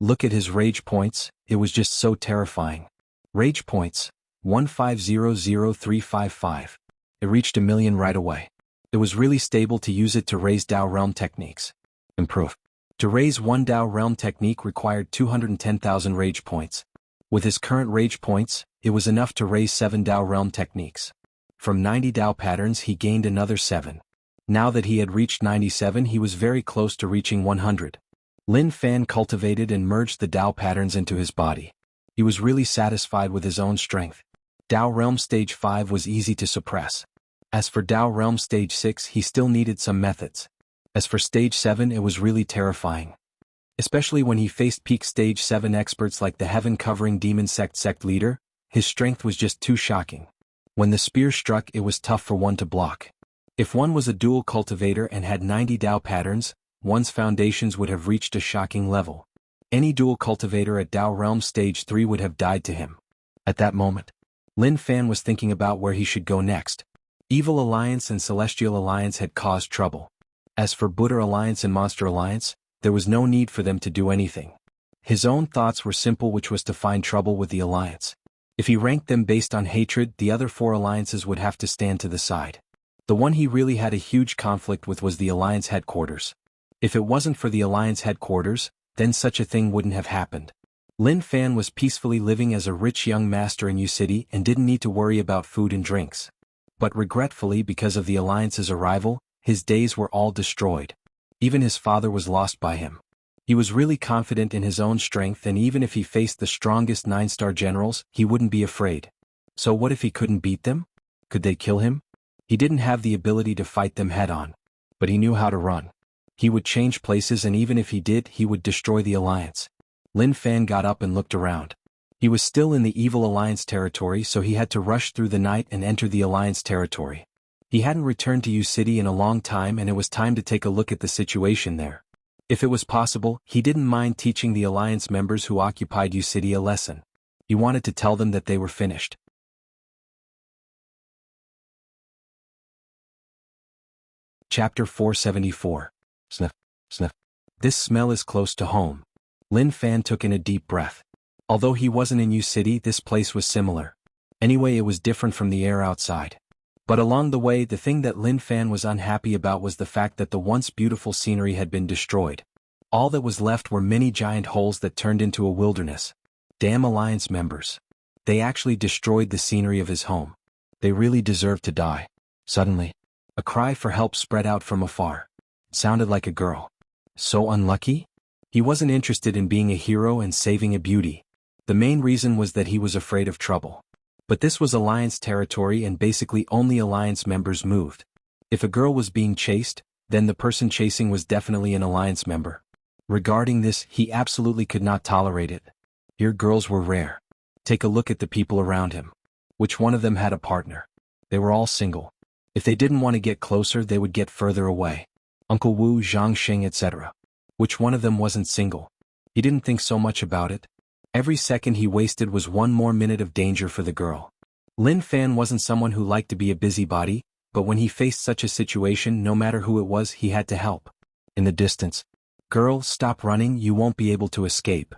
Look at his rage points, it was just so terrifying. Rage points, 1500355. It reached 1 million right away. It was really stable to use it to raise Dao Realm techniques. Improve. To raise one Dao Realm technique required 210,000 rage points. With his current rage points, it was enough to raise 7 Dao Realm techniques. From 90 Dao patterns he gained another 7. Now that he had reached 97 he was very close to reaching 100. Lin Fan cultivated and merged the Dao patterns into his body. He was really satisfied with his own strength. Dao Realm Stage 5 was easy to suppress. As for Dao Realm Stage 6 he still needed some methods. As for Stage 7 it was really terrifying. Especially when he faced peak Stage 7 experts like the heaven-covering demon sect leader, his strength was just too shocking. When the spear struck it was tough for one to block. If one was a dual cultivator and had 90 Dao patterns, one's foundations would have reached a shocking level. Any dual cultivator at Dao Realm Stage 3 would have died to him. At that moment, Lin Fan was thinking about where he should go next. Evil Alliance and Celestial Alliance had caused trouble. As for Buddha Alliance and Monster Alliance, there was no need for them to do anything. His own thoughts were simple, which was to find trouble with the Alliance. If he ranked them based on hatred, the other 4 alliances would have to stand to the side. The one he really had a huge conflict with was the Alliance headquarters. If it wasn't for the Alliance headquarters, then such a thing wouldn't have happened. Lin Fan was peacefully living as a rich young master in Yu City and didn't need to worry about food and drinks. But regretfully, because of the Alliance's arrival, his days were all destroyed. Even his father was lost by him. He was really confident in his own strength, and even if he faced the strongest 9-star generals, he wouldn't be afraid. So what if he couldn't beat them? Could they kill him? He didn't have the ability to fight them head-on. But he knew how to run. He would change places, and even if he did, he would destroy the Alliance. Lin Fan got up and looked around. He was still in the Evil Alliance territory, so he had to rush through the night and enter the Alliance territory. He hadn't returned to Yu City in a long time, and it was time to take a look at the situation there. If it was possible, he didn't mind teaching the Alliance members who occupied U City a lesson. He wanted to tell them that they were finished. Chapter 474. Sniff, sniff. This smell is close to home. Lin Fan took in a deep breath. Although he wasn't in U City, this place was similar. Anyway, it was different from the air outside. But along the way, the thing that Lin Fan was unhappy about was the fact that the once beautiful scenery had been destroyed. All that was left were many giant holes that turned into a wilderness. Damn Alliance members. They actually destroyed the scenery of his home. They really deserved to die. Suddenly, a cry for help spread out from afar. It sounded like a girl. So unlucky? He wasn't interested in being a hero and saving a beauty. The main reason was that he was afraid of trouble. But this was Alliance territory and basically only Alliance members moved. If a girl was being chased, then the person chasing was definitely an Alliance member. Regarding this, he absolutely could not tolerate it. Here girls were rare. Take a look at the people around him. Which one of them had a partner? They were all single. If they didn't want to get closer, they would get further away. Uncle Wu, Zhang Xing, etc. Which one of them wasn't single? He didn't think so much about it. Every second he wasted was one more minute of danger for the girl. Lin Fan wasn't someone who liked to be a busybody, but when he faced such a situation, no matter who it was, he had to help. In the distance, "Girl, stop running, you won't be able to escape."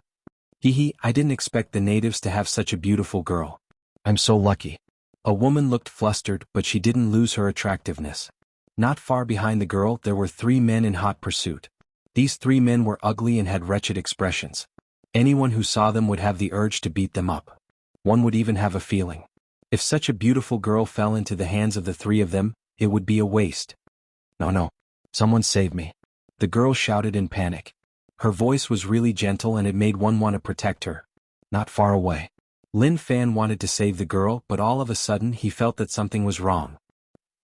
I didn't expect the natives to have such a beautiful girl. I'm so lucky. A woman looked flustered, but she didn't lose her attractiveness. Not far behind the girl, there were 3 men in hot pursuit. These 3 men were ugly and had wretched expressions. Anyone who saw them would have the urge to beat them up. One would even have a feeling. If such a beautiful girl fell into the hands of the 3 of them, it would be a waste. No. Someone save me. The girl shouted in panic. Her voice was really gentle and it made one want to protect her. Not far away. Lin Fan wanted to save the girl, but all of a sudden he felt that something was wrong.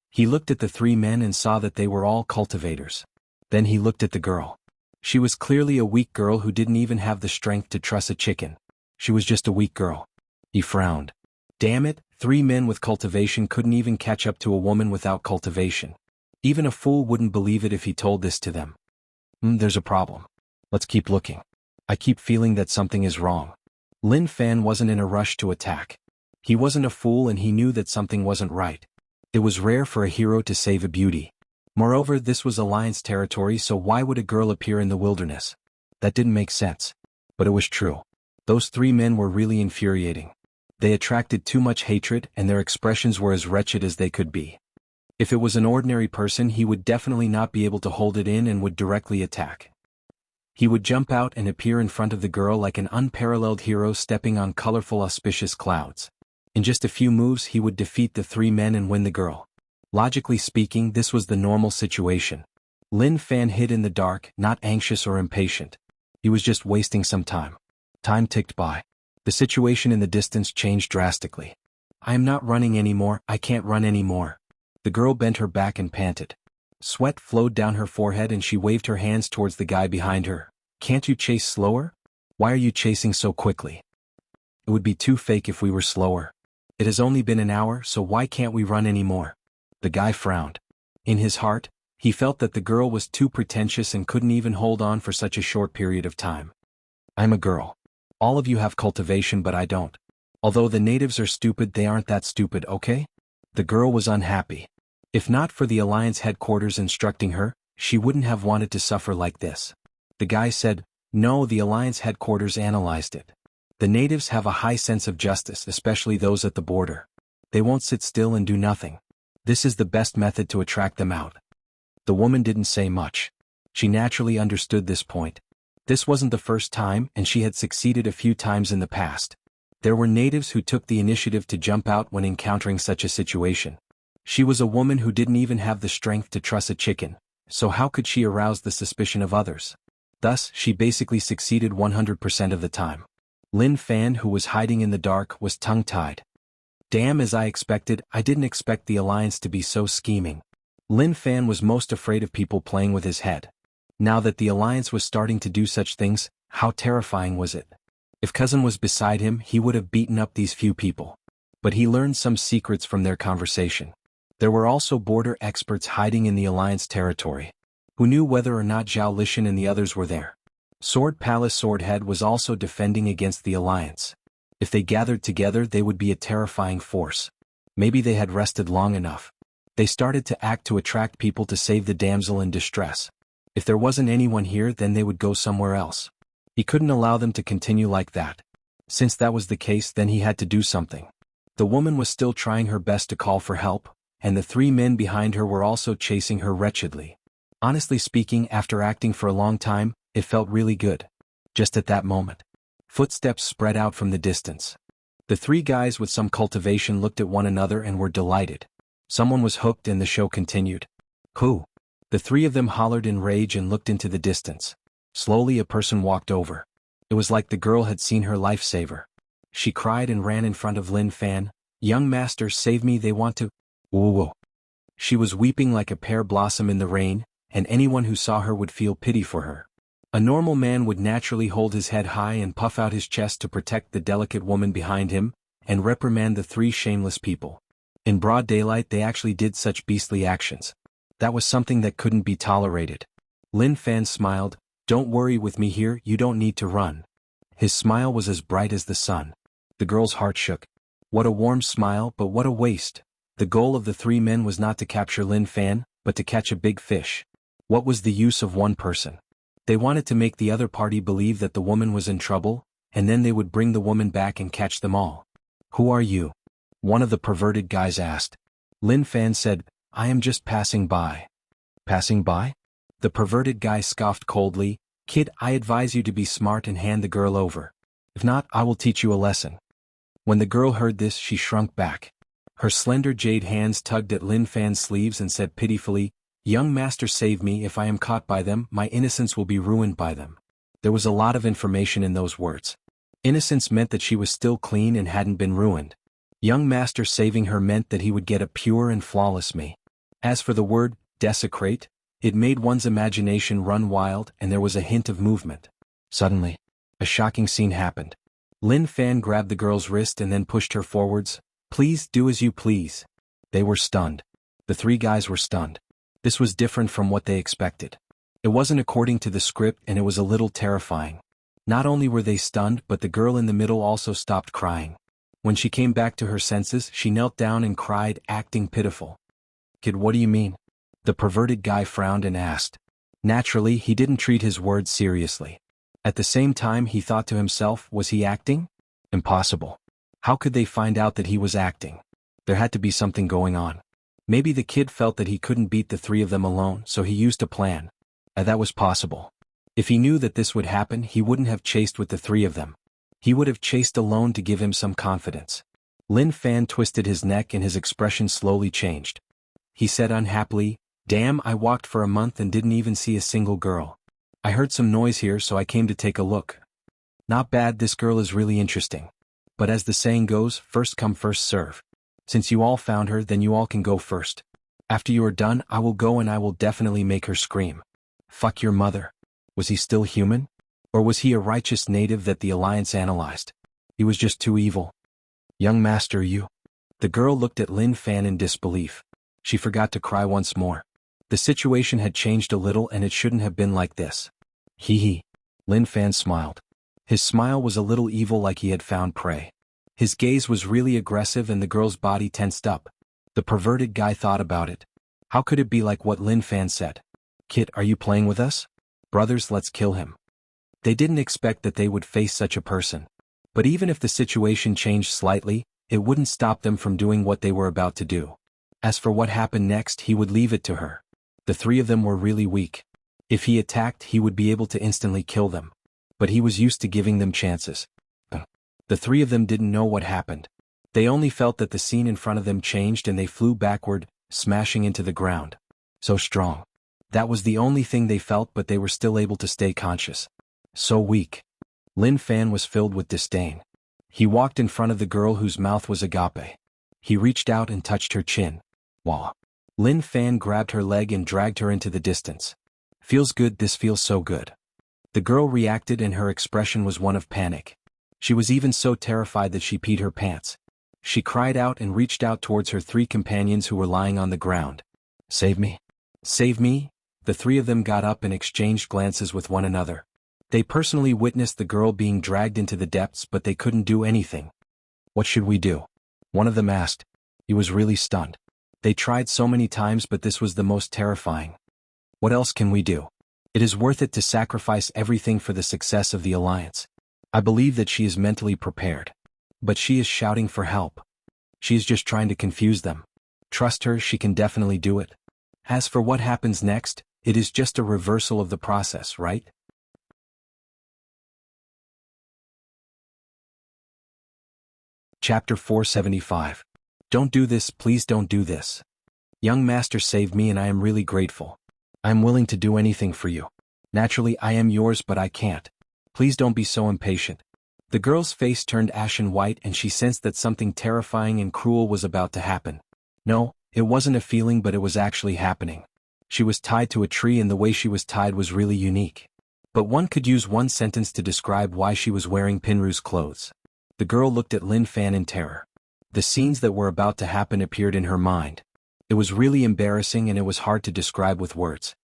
He looked at the 3 men and saw that they were all cultivators. Then he looked at the girl. She was clearly a weak girl who didn't even have the strength to truss a chicken. She was just a weak girl. He frowned. Damn it, 3 men with cultivation couldn't even catch up to a woman without cultivation. Even a fool wouldn't believe it if he told this to them. There's a problem. Let's keep looking. I keep feeling that something is wrong. Lin Fan wasn't in a rush to attack. He wasn't a fool and he knew that something wasn't right. It was rare for a hero to save a beauty. Moreover, this was Alliance territory, so why would a girl appear in the wilderness? That didn't make sense. But it was true. Those 3 men were really infuriating. They attracted too much hatred and their expressions were as wretched as they could be. If it was an ordinary person, he would definitely not be able to hold it in and would directly attack. He would jump out and appear in front of the girl like an unparalleled hero stepping on colorful auspicious clouds. In just a few moves he would defeat the 3 men and win the girl. Logically speaking, this was the normal situation. Lin Fan hid in the dark, not anxious or impatient. He was just wasting some time. Time ticked by. The situation in the distance changed drastically. I am not running anymore, I can't run anymore. The girl bent her back and panted. Sweat flowed down her forehead and she waved her hands towards the guy behind her. Can't you chase slower? Why are you chasing so quickly? It would be too fake if we were slower. It has only been an hour, so why can't we run anymore? The guy frowned. In his heart, he felt that the girl was too pretentious and couldn't even hold on for such a short period of time. I'm a girl. All of you have cultivation but I don't. Although the natives are stupid, they aren't that stupid, okay? The girl was unhappy. If not for the Alliance headquarters instructing her, she wouldn't have wanted to suffer like this. The guy said, no, the Alliance headquarters analyzed it. The natives have a high sense of justice, especially those at the border. They won't sit still and do nothing. This is the best method to attract them out. The woman didn't say much. She naturally understood this point. This wasn't the first time and she had succeeded a few times in the past. There were natives who took the initiative to jump out when encountering such a situation. She was a woman who didn't even have the strength to truss a chicken, so how could she arouse the suspicion of others? Thus, she basically succeeded 100% of the time. Lin Fan, who was hiding in the dark, was tongue-tied. Damn, as I expected, I didn't expect the Alliance to be so scheming. Lin Fan was most afraid of people playing with his head. Now that the Alliance was starting to do such things, how terrifying was it? If Cousin was beside him, he would have beaten up these few people. But he learned some secrets from their conversation. There were also border experts hiding in the Alliance territory. Who knew whether or not Zhao Lishan and the others were there? Sword Palace Swordhead was also defending against the alliance. If they gathered together, they would be a terrifying force. Maybe they had rested long enough. They started to act to attract people to save the damsel in distress. If there wasn't anyone here, then they would go somewhere else. He couldn't allow them to continue like that. Since that was the case, then he had to do something. The woman was still trying her best to call for help, and the three men behind her were also chasing her wretchedly. Honestly speaking, after acting for a long time, it felt really good. Just at that moment, footsteps spread out from the distance. The three guys with some cultivation looked at one another and were delighted. Someone was hooked and the show continued. Who? The three of them hollered in rage and looked into the distance. Slowly a person walked over. It was like the girl had seen her lifesaver. She cried and ran in front of Lin Fan. Young master, save me, they want to... Whoa. She was weeping like a pear blossom in the rain, and anyone who saw her would feel pity for her. A normal man would naturally hold his head high and puff out his chest to protect the delicate woman behind him, and reprimand the three shameless people. In broad daylight they actually did such beastly actions. That was something that couldn't be tolerated. Lin Fan smiled. Don't worry with me here, you don't need to run. His smile was as bright as the sun. The girl's heart shook. What a warm smile, but what a waste. The goal of the three men was not to capture Lin Fan, but to catch a big fish. What was the use of one person? They wanted to make the other party believe that the woman was in trouble, and then they would bring the woman back and catch them all. Who are you? One of the perverted guys asked. Lin Fan said, I am just passing by. Passing by? The perverted guy scoffed coldly. Kid, I advise you to be smart and hand the girl over. If not, I will teach you a lesson. When the girl heard this, she shrunk back. Her slender jade hands tugged at Lin Fan's sleeves and said pitifully, Young master, save me. If I am caught by them, my innocence will be ruined by them. There was a lot of information in those words. Innocence meant that she was still clean and hadn't been ruined. Young master saving her meant that he would get a pure and flawless me. As for the word, desecrate, it made one's imagination run wild, and there was a hint of movement. Suddenly, a shocking scene happened. Lin Fan grabbed the girl's wrist and then pushed her forwards. Please do as you please. They were stunned. The three guys were stunned. This was different from what they expected. It wasn't according to the script, and it was a little terrifying. Not only were they stunned, but the girl in the middle also stopped crying. When she came back to her senses, she knelt down and cried, acting pitiful. Kid, what do you mean? The perverted guy frowned and asked. Naturally, he didn't treat his words seriously. At the same time, he thought to himself, was he acting? Impossible. How could they find out that he was acting? There had to be something going on. Maybe the kid felt that he couldn't beat the three of them alone, so he used a plan. That was possible. If he knew that this would happen, he wouldn't have chased with the three of them. He would have chased alone to give him some confidence. Lin Fan twisted his neck and his expression slowly changed. He said unhappily, Damn, I walked for a month and didn't even see a single girl. I heard some noise here, so I came to take a look. Not bad, this girl is really interesting. But as the saying goes, first come first serve. Since you all found her, then you all can go first. After you are done, I will go and I will definitely make her scream. Fuck your mother. Was he still human? Or was he a righteous native that the Alliance analyzed? He was just too evil. Young master, you. The girl looked at Lin Fan in disbelief. She forgot to cry once more. The situation had changed a little and it shouldn't have been like this. Hee. Lin Fan smiled. His smile was a little evil, like he had found prey. His gaze was really aggressive and the girl's body tensed up. The perverted guy thought about it. How could it be like what Lin Fan said? Kid, are you playing with us? Brothers, let's kill him. They didn't expect that they would face such a person. But even if the situation changed slightly, it wouldn't stop them from doing what they were about to do. As for what happened next, he would leave it to her. The three of them were really weak. If he attacked, he would be able to instantly kill them. But he was used to giving them chances. The three of them didn't know what happened. They only felt that the scene in front of them changed and they flew backward, smashing into the ground. So strong. That was the only thing they felt, but they were still able to stay conscious. So weak. Lin Fan was filled with disdain. He walked in front of the girl whose mouth was agape. He reached out and touched her chin. Wah. Lin Fan grabbed her leg and dragged her into the distance. Feels good, this feels so good. The girl reacted and her expression was one of panic. She was even so terrified that she peed her pants. She cried out and reached out towards her three companions who were lying on the ground. Save me. Save me. The three of them got up and exchanged glances with one another. They personally witnessed the girl being dragged into the depths, but they couldn't do anything. What should we do? One of them asked. He was really stunned. They tried so many times, but this was the most terrifying. What else can we do? It is worth it to sacrifice everything for the success of the alliance. I believe that she is mentally prepared. But she is shouting for help. She is just trying to confuse them. Trust her, she can definitely do it. As for what happens next, it is just a reversal of the process, right? Chapter 475. Don't do this, please don't do this. Young master saved me and I am really grateful. I am willing to do anything for you. Naturally I am yours, but I can't. Please don't be so impatient. The girl's face turned ashen white and she sensed that something terrifying and cruel was about to happen. No, it wasn't a feeling, but it was actually happening. She was tied to a tree and the way she was tied was really unique. But one could use one sentence to describe why she was wearing Pinru's clothes. The girl looked at Lin Fan in terror. The scenes that were about to happen appeared in her mind. It was really embarrassing and it was hard to describe with words.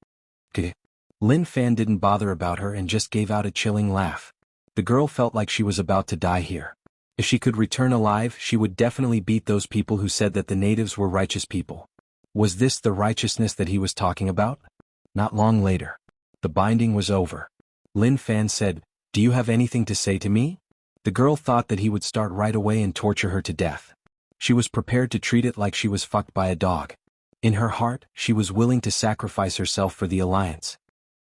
Lin Fan didn't bother about her and just gave out a chilling laugh. The girl felt like she was about to die here. If she could return alive, she would definitely beat those people who said that the natives were righteous people. Was this the righteousness that he was talking about? Not long later. The binding was over. Lin Fan said, "Do you have anything to say to me?" The girl thought that he would start right away and torture her to death. She was prepared to treat it like she was fucked by a dog. In her heart, she was willing to sacrifice herself for the alliance.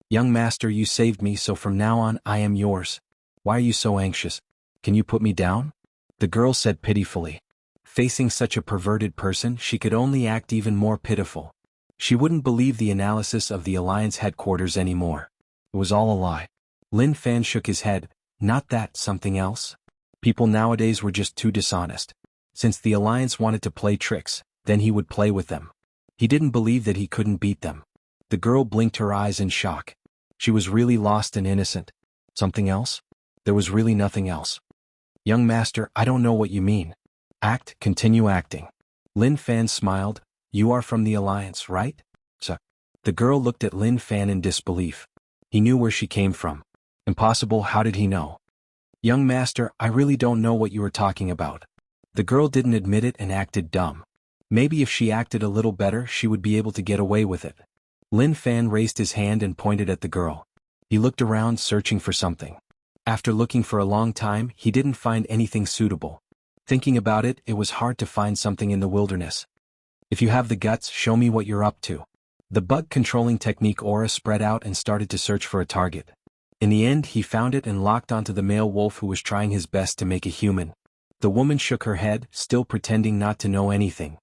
Young master, you saved me, so from now on I am yours. Why are you so anxious? Can you put me down? The girl said pitifully. Facing such a perverted person, she could only act even more pitiful. She wouldn't believe the analysis of the alliance headquarters anymore. It was all a lie. Lin Fan shook his head. Not that, something else? People nowadays were just too dishonest. Since the alliance wanted to play tricks, then he would play with them. He didn't believe that he couldn't beat them. The girl blinked her eyes in shock. She was really lost and innocent. Something else? There was really nothing else. Young master, I don't know what you mean. Continue acting. Lin Fan smiled. You are from the alliance, right? So. The girl looked at Lin Fan in disbelief. He knew where she came from. Impossible, how did he know? Young master, I really don't know what you are talking about. The girl didn't admit it and acted dumb. Maybe if she acted a little better, she would be able to get away with it. Lin Fan raised his hand and pointed at the girl. He looked around, searching for something. After looking for a long time, he didn't find anything suitable. Thinking about it, it was hard to find something in the wilderness. If you have the guts, show me what you're up to. The bug-controlling technique aura spread out and started to search for a target. In the end, he found it and locked onto the male wolf who was trying his best to make a human. The woman shook her head, still pretending not to know anything.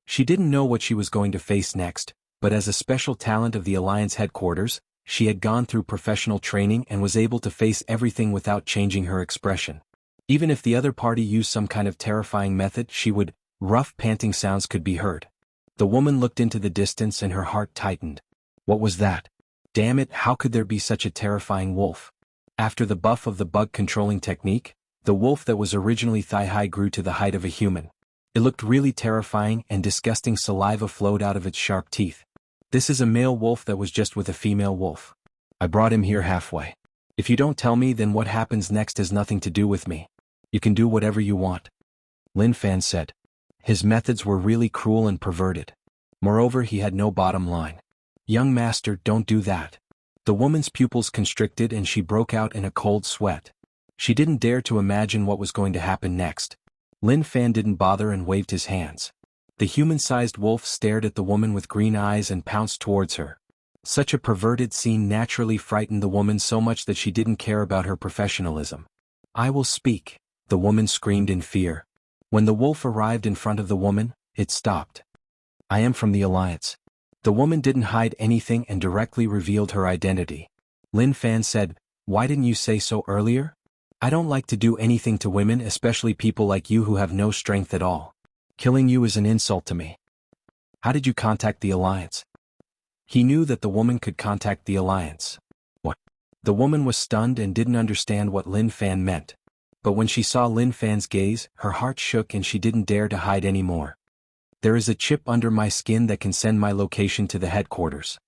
She didn't know what she was going to face next, but as a special talent of the Alliance headquarters, she had gone through professional training and was able to face everything without changing her expression. Even if the other party used some kind of terrifying method, she would. Rough panting sounds could be heard. The woman looked into the distance and her heart tightened. What was that? Damn it, how could there be such a terrifying wolf? After the buff of the bug-controlling technique, the wolf that was originally thigh-high grew to the height of a human. It looked really terrifying and disgusting. Saliva flowed out of its sharp teeth. This is a male wolf that was just with a female wolf. I brought him here halfway. If you don't tell me, then what happens next has nothing to do with me. You can do whatever you want. Lin Fan said. His methods were really cruel and perverted. Moreover, he had no bottom line. Young master, don't do that. The woman's pupils constricted and she broke out in a cold sweat. She didn't dare to imagine what was going to happen next. Lin Fan didn't bother and waved his hands. The human-sized wolf stared at the woman with green eyes and pounced towards her. Such a perverted scene naturally frightened the woman so much that she didn't care about her professionalism. I will speak, the woman screamed in fear. When the wolf arrived in front of the woman, it stopped. I am from the Alliance. The woman didn't hide anything and directly revealed her identity. Lin Fan said, why didn't you say so earlier? I don't like to do anything to women, especially people like you who have no strength at all. Killing you is an insult to me. How did you contact the Alliance? He knew that the woman could contact the Alliance. What? The woman was stunned and didn't understand what Lin Fan meant. But when she saw Lin Fan's gaze, her heart shook and she didn't dare to hide anymore. There is a chip under my skin that can send my location to the headquarters.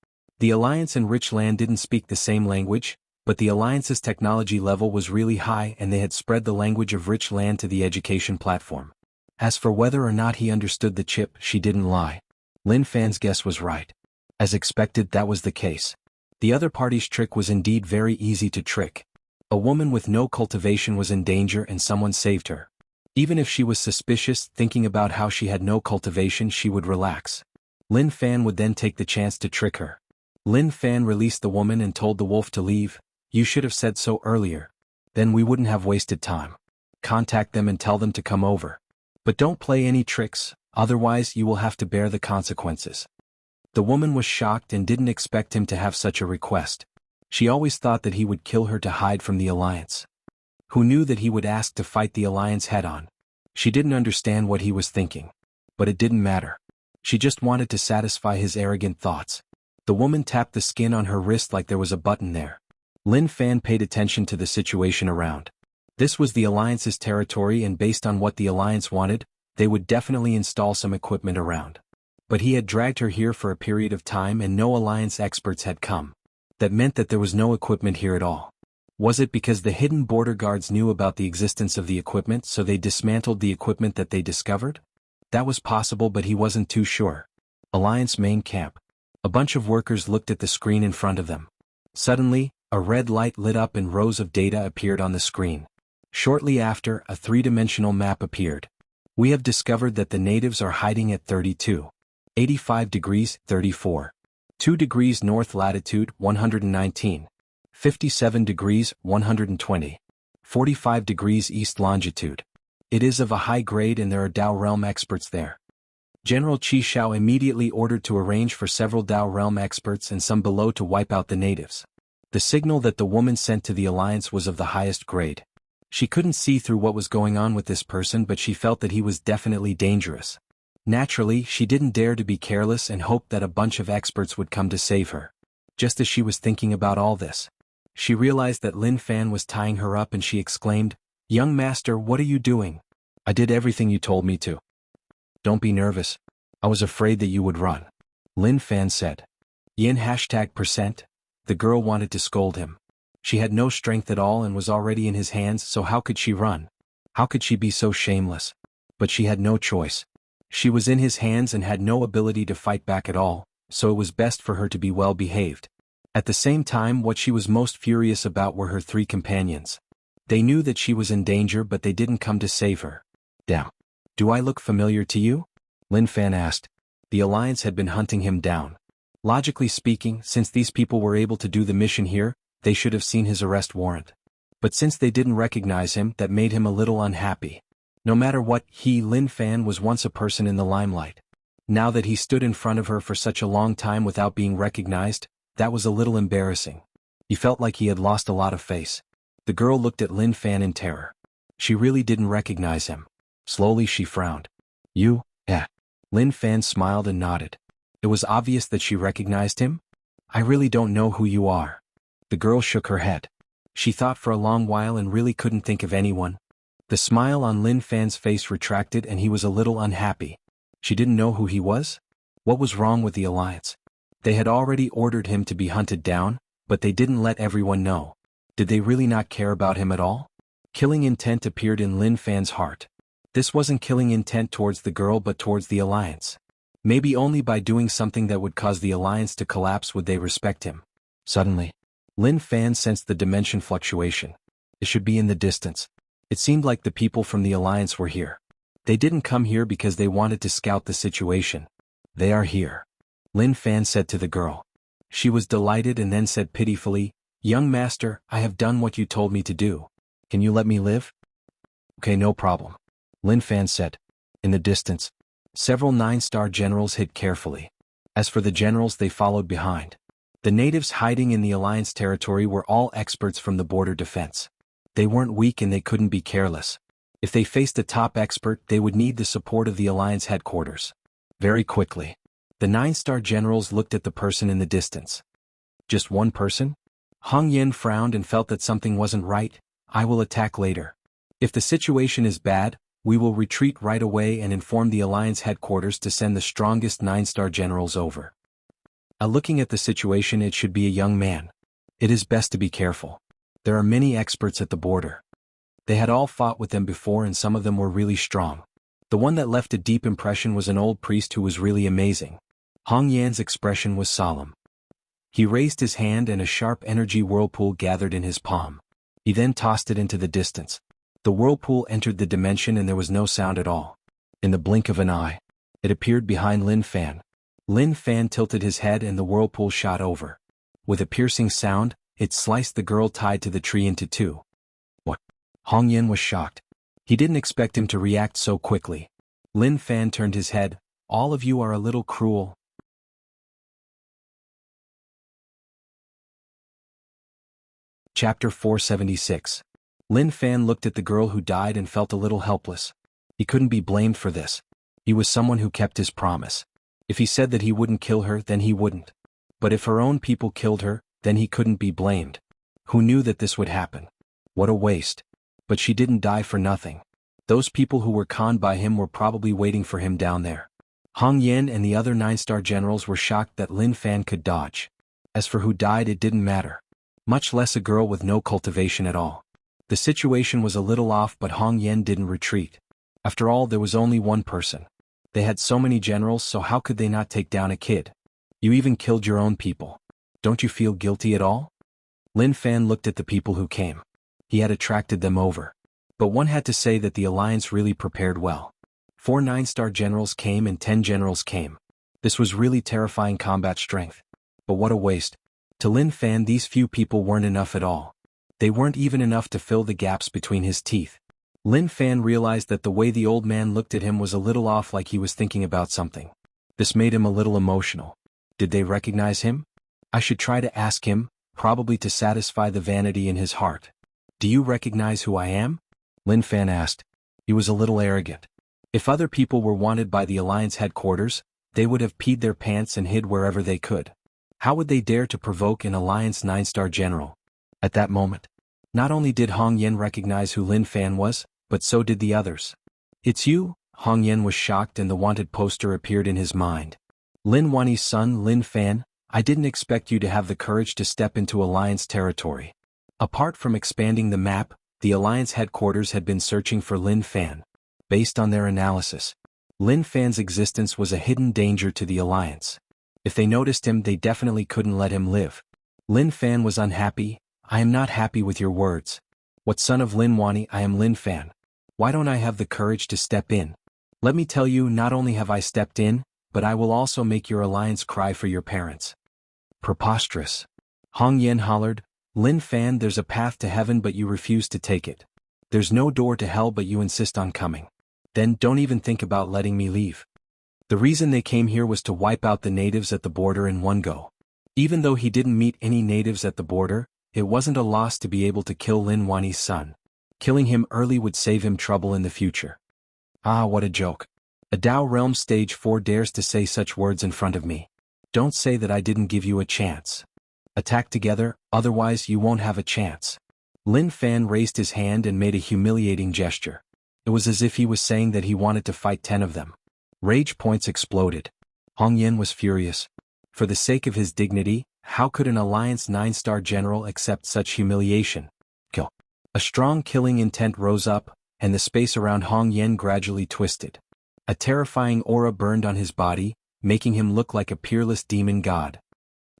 The Alliance and Rich Land didn't speak the same language, but the Alliance's technology level was really high and they had spread the language of Rich Land to the education platform. As for whether or not he understood the chip, she didn't lie. Lin Fan's guess was right. As expected, that was the case. The other party's trick was indeed very easy to trick. A woman with no cultivation was in danger and someone saved her. Even if she was suspicious, thinking about how she had no cultivation, she would relax. Lin Fan would then take the chance to trick her. Lin Fan released the woman and told the wolf to leave. You should have said so earlier. Then we wouldn't have wasted time. Contact them and tell them to come over. But don't play any tricks, otherwise you will have to bear the consequences. The woman was shocked and didn't expect him to have such a request. She always thought that he would kill her to hide from the Alliance. Who knew that he would ask to fight the Alliance head-on? She didn't understand what he was thinking. But it didn't matter. She just wanted to satisfy his arrogant thoughts. The woman tapped the skin on her wrist like there was a button there. Lin Fan paid attention to the situation around. This was the Alliance's territory and based on what the Alliance wanted, they would definitely install some equipment around. But he had dragged her here for a period of time and no Alliance experts had come. That meant that there was no equipment here at all. Was it because the hidden border guards knew about the existence of the equipment so they dismantled the equipment that they discovered? That was possible, but he wasn't too sure. Alliance main camp. A bunch of workers looked at the screen in front of them. Suddenly, a red light lit up and rows of data appeared on the screen. Shortly after, a three-dimensional map appeared. We have discovered that the natives are hiding at 32. 85 degrees, 34. 2 degrees north latitude, 119. 57 degrees, 120. 45 degrees east longitude. It is of a high grade and there are Dao Realm experts there. General Qi Shao immediately ordered to arrange for several Dao Realm experts and some below to wipe out the natives. The signal that the woman sent to the Alliance was of the highest grade. She couldn't see through what was going on with this person, but she felt that he was definitely dangerous. Naturally, she didn't dare to be careless and hoped that a bunch of experts would come to save her. Just as she was thinking about all this, she realized that Lin Fan was tying her up and she exclaimed, "Young master, what are you doing?" "I did everything you told me to." "Don't be nervous. I was afraid that you would run," Lin Fan said. Yin %. The girl wanted to scold him. She had no strength at all and was already in his hands, so how could she run? How could she be so shameless? But she had no choice. She was in his hands and had no ability to fight back at all, so it was best for her to be well behaved. At the same time, what she was most furious about were her three companions. They knew that she was in danger, but they didn't come to save her. "Damn. Do I look familiar to you?" Lin Fan asked. The Alliance had been hunting him down. Logically speaking, since these people were able to do the mission here, they should have seen his arrest warrant. But since they didn't recognize him, that made him a little unhappy. No matter what, Lin Fan was once a person in the limelight. Now that he stood in front of her for such a long time without being recognized, that was a little embarrassing. He felt like he had lost a lot of face. The girl looked at Lin Fan in terror. She really didn't recognize him. Slowly she frowned. "You, eh?" Lin Fan smiled and nodded. It was obvious that she recognized him. "I really don't know who you are." The girl shook her head. She thought for a long while and really couldn't think of anyone. The smile on Lin Fan's face retracted and he was a little unhappy. She didn't know who he was? What was wrong with the Alliance? They had already ordered him to be hunted down, but they didn't let everyone know. Did they really not care about him at all? Killing intent appeared in Lin Fan's heart. This wasn't killing intent towards the girl but towards the Alliance. Maybe only by doing something that would cause the Alliance to collapse would they respect him. Suddenly, Lin Fan sensed the dimension fluctuation. It should be in the distance. It seemed like the people from the Alliance were here. They didn't come here because they wanted to scout the situation. They are here, Lin Fan said to the girl. She was delighted and then said pitifully, "Young master, I have done what you told me to do. Can you let me live?" "Okay, no problem," Lin Fan said. In the distance, several 9-star generals hid carefully. As for the generals, they followed behind. The natives hiding in the Alliance territory were all experts from the border defense. They weren't weak and they couldn't be careless. If they faced a top expert, they would need the support of the Alliance headquarters. Very quickly, the 9-star generals looked at the person in the distance. Just one person? Hong Yen frowned and felt that something wasn't right. "I will attack later. If the situation is bad, we will retreat right away and inform the Alliance headquarters to send the strongest 9-star generals over." Looking at the situation, it should be a young man. It is best to be careful. There are many experts at the border. They had all fought with them before and some of them were really strong. The one that left a deep impression was an old priest who was really amazing. Hong Yan's expression was solemn. He raised his hand and a sharp energy whirlpool gathered in his palm. He then tossed it into the distance. The whirlpool entered the dimension and there was no sound at all. In the blink of an eye, it appeared behind Lin Fan. Lin Fan tilted his head and the whirlpool shot over. With a piercing sound, it sliced the girl tied to the tree into two. What? Hong Yan was shocked. He didn't expect him to react so quickly. Lin Fan turned his head. All of you are a little cruel. Chapter 476. Lin Fan looked at the girl who died and felt a little helpless. He couldn't be blamed for this. He was someone who kept his promise. If he said that he wouldn't kill her, then he wouldn't. But if her own people killed her, then he couldn't be blamed. Who knew that this would happen? What a waste. But she didn't die for nothing. Those people who were conned by him were probably waiting for him down there. Hong Yan and the other 9-star generals were shocked that Lin Fan could dodge. As for who died, it didn't matter. Much less a girl with no cultivation at all. The situation was a little off, but Hong Yan didn't retreat. After all, there was only one person. They had so many generals, so how could they not take down a kid? You even killed your own people. Don't you feel guilty at all? Lin Fan looked at the people who came. He had attracted them over. But one had to say that the alliance really prepared well. 4 9-star generals came and 10 generals came. This was really terrifying combat strength. But what a waste. To Lin Fan, these few people weren't enough at all. They weren't even enough to fill the gaps between his teeth. Lin Fan realized that the way the old man looked at him was a little off, like he was thinking about something. This made him a little emotional. Did they recognize him? I should try to ask him, probably to satisfy the vanity in his heart. Do you recognize who I am? Lin Fan asked. He was a little arrogant. If other people were wanted by the Alliance headquarters, they would have peed their pants and hid wherever they could. How would they dare to provoke an Alliance 9-star general? At that moment, not only did Hong Yan recognize who Lin Fan was, but so did the others. It's you? Hong Yan was shocked and the wanted poster appeared in his mind. Lin Wani's son, Lin Fan, I didn't expect you to have the courage to step into Alliance territory. Apart from expanding the map, the Alliance headquarters had been searching for Lin Fan. Based on their analysis, Lin Fan's existence was a hidden danger to the Alliance. If they noticed him, they definitely couldn't let him live. Lin Fan was unhappy. I am not happy with your words. What son of Lin Wani? I am Lin Fan. Why don't I have the courage to step in? Let me tell you, not only have I stepped in, but I will also make your alliance cry for your parents. Preposterous. Hong Yan hollered, Lin Fan, there's a path to heaven but you refuse to take it. There's no door to hell but you insist on coming. Then don't even think about letting me leave. The reason they came here was to wipe out the natives at the border in one go. Even though he didn't meet any natives at the border, it wasn't a loss to be able to kill Lin Wani's son. Killing him early would save him trouble in the future. Ah, what a joke. A Dao Realm Stage 4 dares to say such words in front of me. Don't say that I didn't give you a chance. Attack together, otherwise you won't have a chance. Lin Fan raised his hand and made a humiliating gesture. It was as if he was saying that he wanted to fight 10 of them. Rage points exploded. Hong Yan was furious. For the sake of his dignity, how could an Alliance 9-star general accept such humiliation? Kill. A strong killing intent rose up, and the space around Hong Yan gradually twisted. A terrifying aura burned on his body, making him look like a peerless demon god.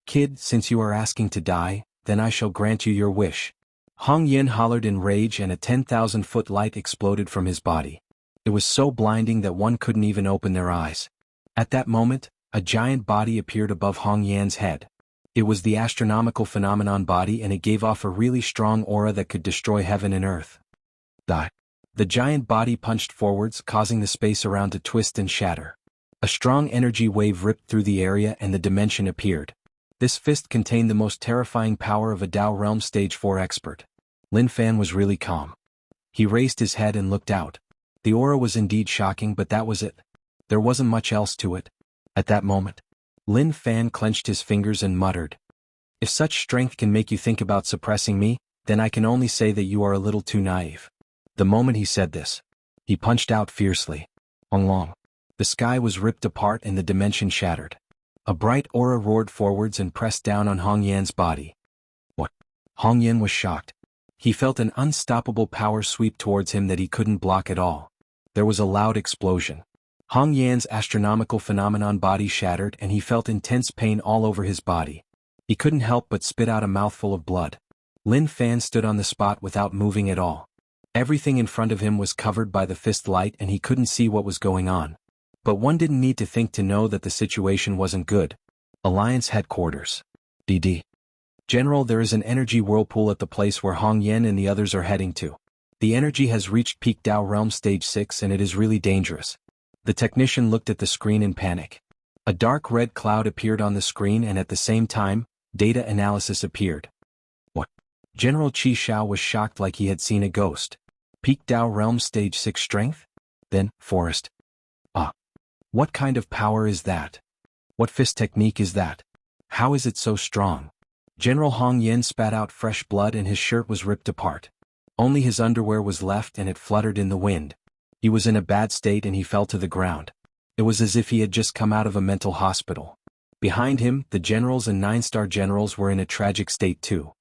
Kid, since you are asking to die, then I shall grant you your wish. Hong Yan hollered in rage and a 10,000-foot light exploded from his body. It was so blinding that one couldn't even open their eyes. At that moment, a giant body appeared above Hong Yan's head. It was the astronomical phenomenon body and it gave off a really strong aura that could destroy heaven and earth. Die. The giant body punched forwards, causing the space around to twist and shatter. A strong energy wave ripped through the area and the dimension appeared. This fist contained the most terrifying power of a Dao Realm Stage 4 expert. Lin Fan was really calm. He raised his head and looked out. The aura was indeed shocking, but that was it. There wasn't much else to it. At that moment, Lin Fan clenched his fingers and muttered, if such strength can make you think about suppressing me, then I can only say that you are a little too naive. The moment he said this, he punched out fiercely. Long. The sky was ripped apart and the dimension shattered. A bright aura roared forwards and pressed down on Hong Yan's body. What? Hong Yan was shocked. He felt an unstoppable power sweep towards him that he couldn't block at all. There was a loud explosion. Hong Yan's astronomical phenomenon body shattered and he felt intense pain all over his body. He couldn't help but spit out a mouthful of blood. Lin Fan stood on the spot without moving at all. Everything in front of him was covered by the fist light and he couldn't see what was going on. But one didn't need to think to know that the situation wasn't good. Alliance headquarters. DD. General, there is an energy whirlpool at the place where Hong Yan and the others are heading to. The energy has reached peak Dao Realm Stage 6 and it is really dangerous. The technician looked at the screen in panic. A dark red cloud appeared on the screen and at the same time, data analysis appeared. What? General Qi Shao was shocked like he had seen a ghost. Peak Dao Realm Stage 6 strength? Then, forest. What kind of power is that? What fist technique is that? How is it so strong? General Hong Yan spat out fresh blood and his shirt was ripped apart. Only his underwear was left and it fluttered in the wind. He was in a bad state and he fell to the ground. It was as if he had just come out of a mental hospital. Behind him, the generals and 9-star generals were in a tragic state too.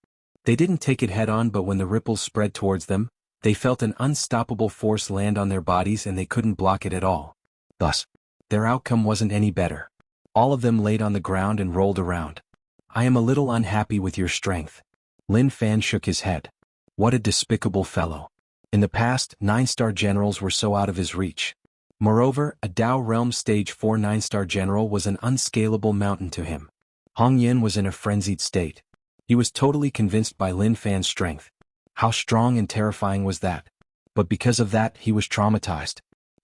They didn't take it head-on, but when the ripples spread towards them, they felt an unstoppable force land on their bodies and they couldn't block it at all. Thus, their outcome wasn't any better. All of them laid on the ground and rolled around. I am a little unhappy with your strength. Lin Fan shook his head. What a despicable fellow. In the past, 9-star generals were so out of his reach. Moreover, a Dao Realm Stage 4 9-star general was an unscalable mountain to him. Hong Yan was in a frenzied state. He was totally convinced by Lin Fan's strength. How strong and terrifying was that? But because of that, he was traumatized.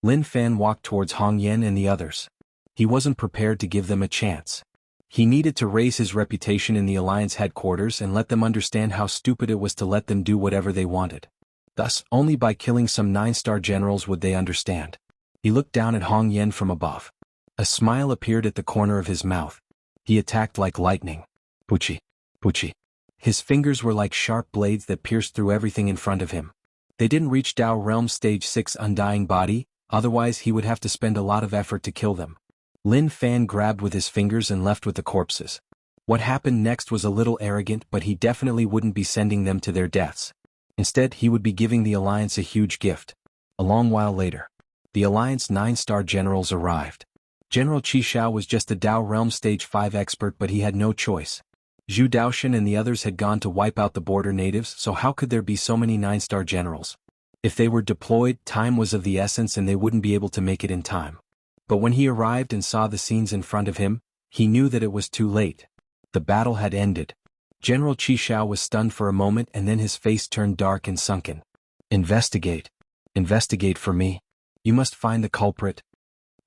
Lin Fan walked towards Hong Yan and the others. He wasn't prepared to give them a chance. He needed to raise his reputation in the Alliance headquarters and let them understand how stupid it was to let them do whatever they wanted. Thus, only by killing some 9-star generals would they understand. He looked down at Hong Yan from above. A smile appeared at the corner of his mouth. He attacked like lightning. Puchi. Puchi. His fingers were like sharp blades that pierced through everything in front of him. They didn't reach Dao Realm Stage 6 Undying Body, otherwise he would have to spend a lot of effort to kill them. Lin Fan grabbed with his fingers and left with the corpses. What happened next was a little arrogant, but he definitely wouldn't be sending them to their deaths. Instead, he would be giving the Alliance a huge gift. A long while later, the Alliance 9-star generals arrived. General Qi Shao was just a Dao Realm Stage 5 expert, but he had no choice. Zhu Daoshan and the others had gone to wipe out the border natives, so how could there be so many 9-star generals? If they were deployed, time was of the essence and they wouldn't be able to make it in time. But when he arrived and saw the scenes in front of him, he knew that it was too late. The battle had ended. General Qi Shao was stunned for a moment and then his face turned dark and sunken. Investigate. Investigate for me. You must find the culprit.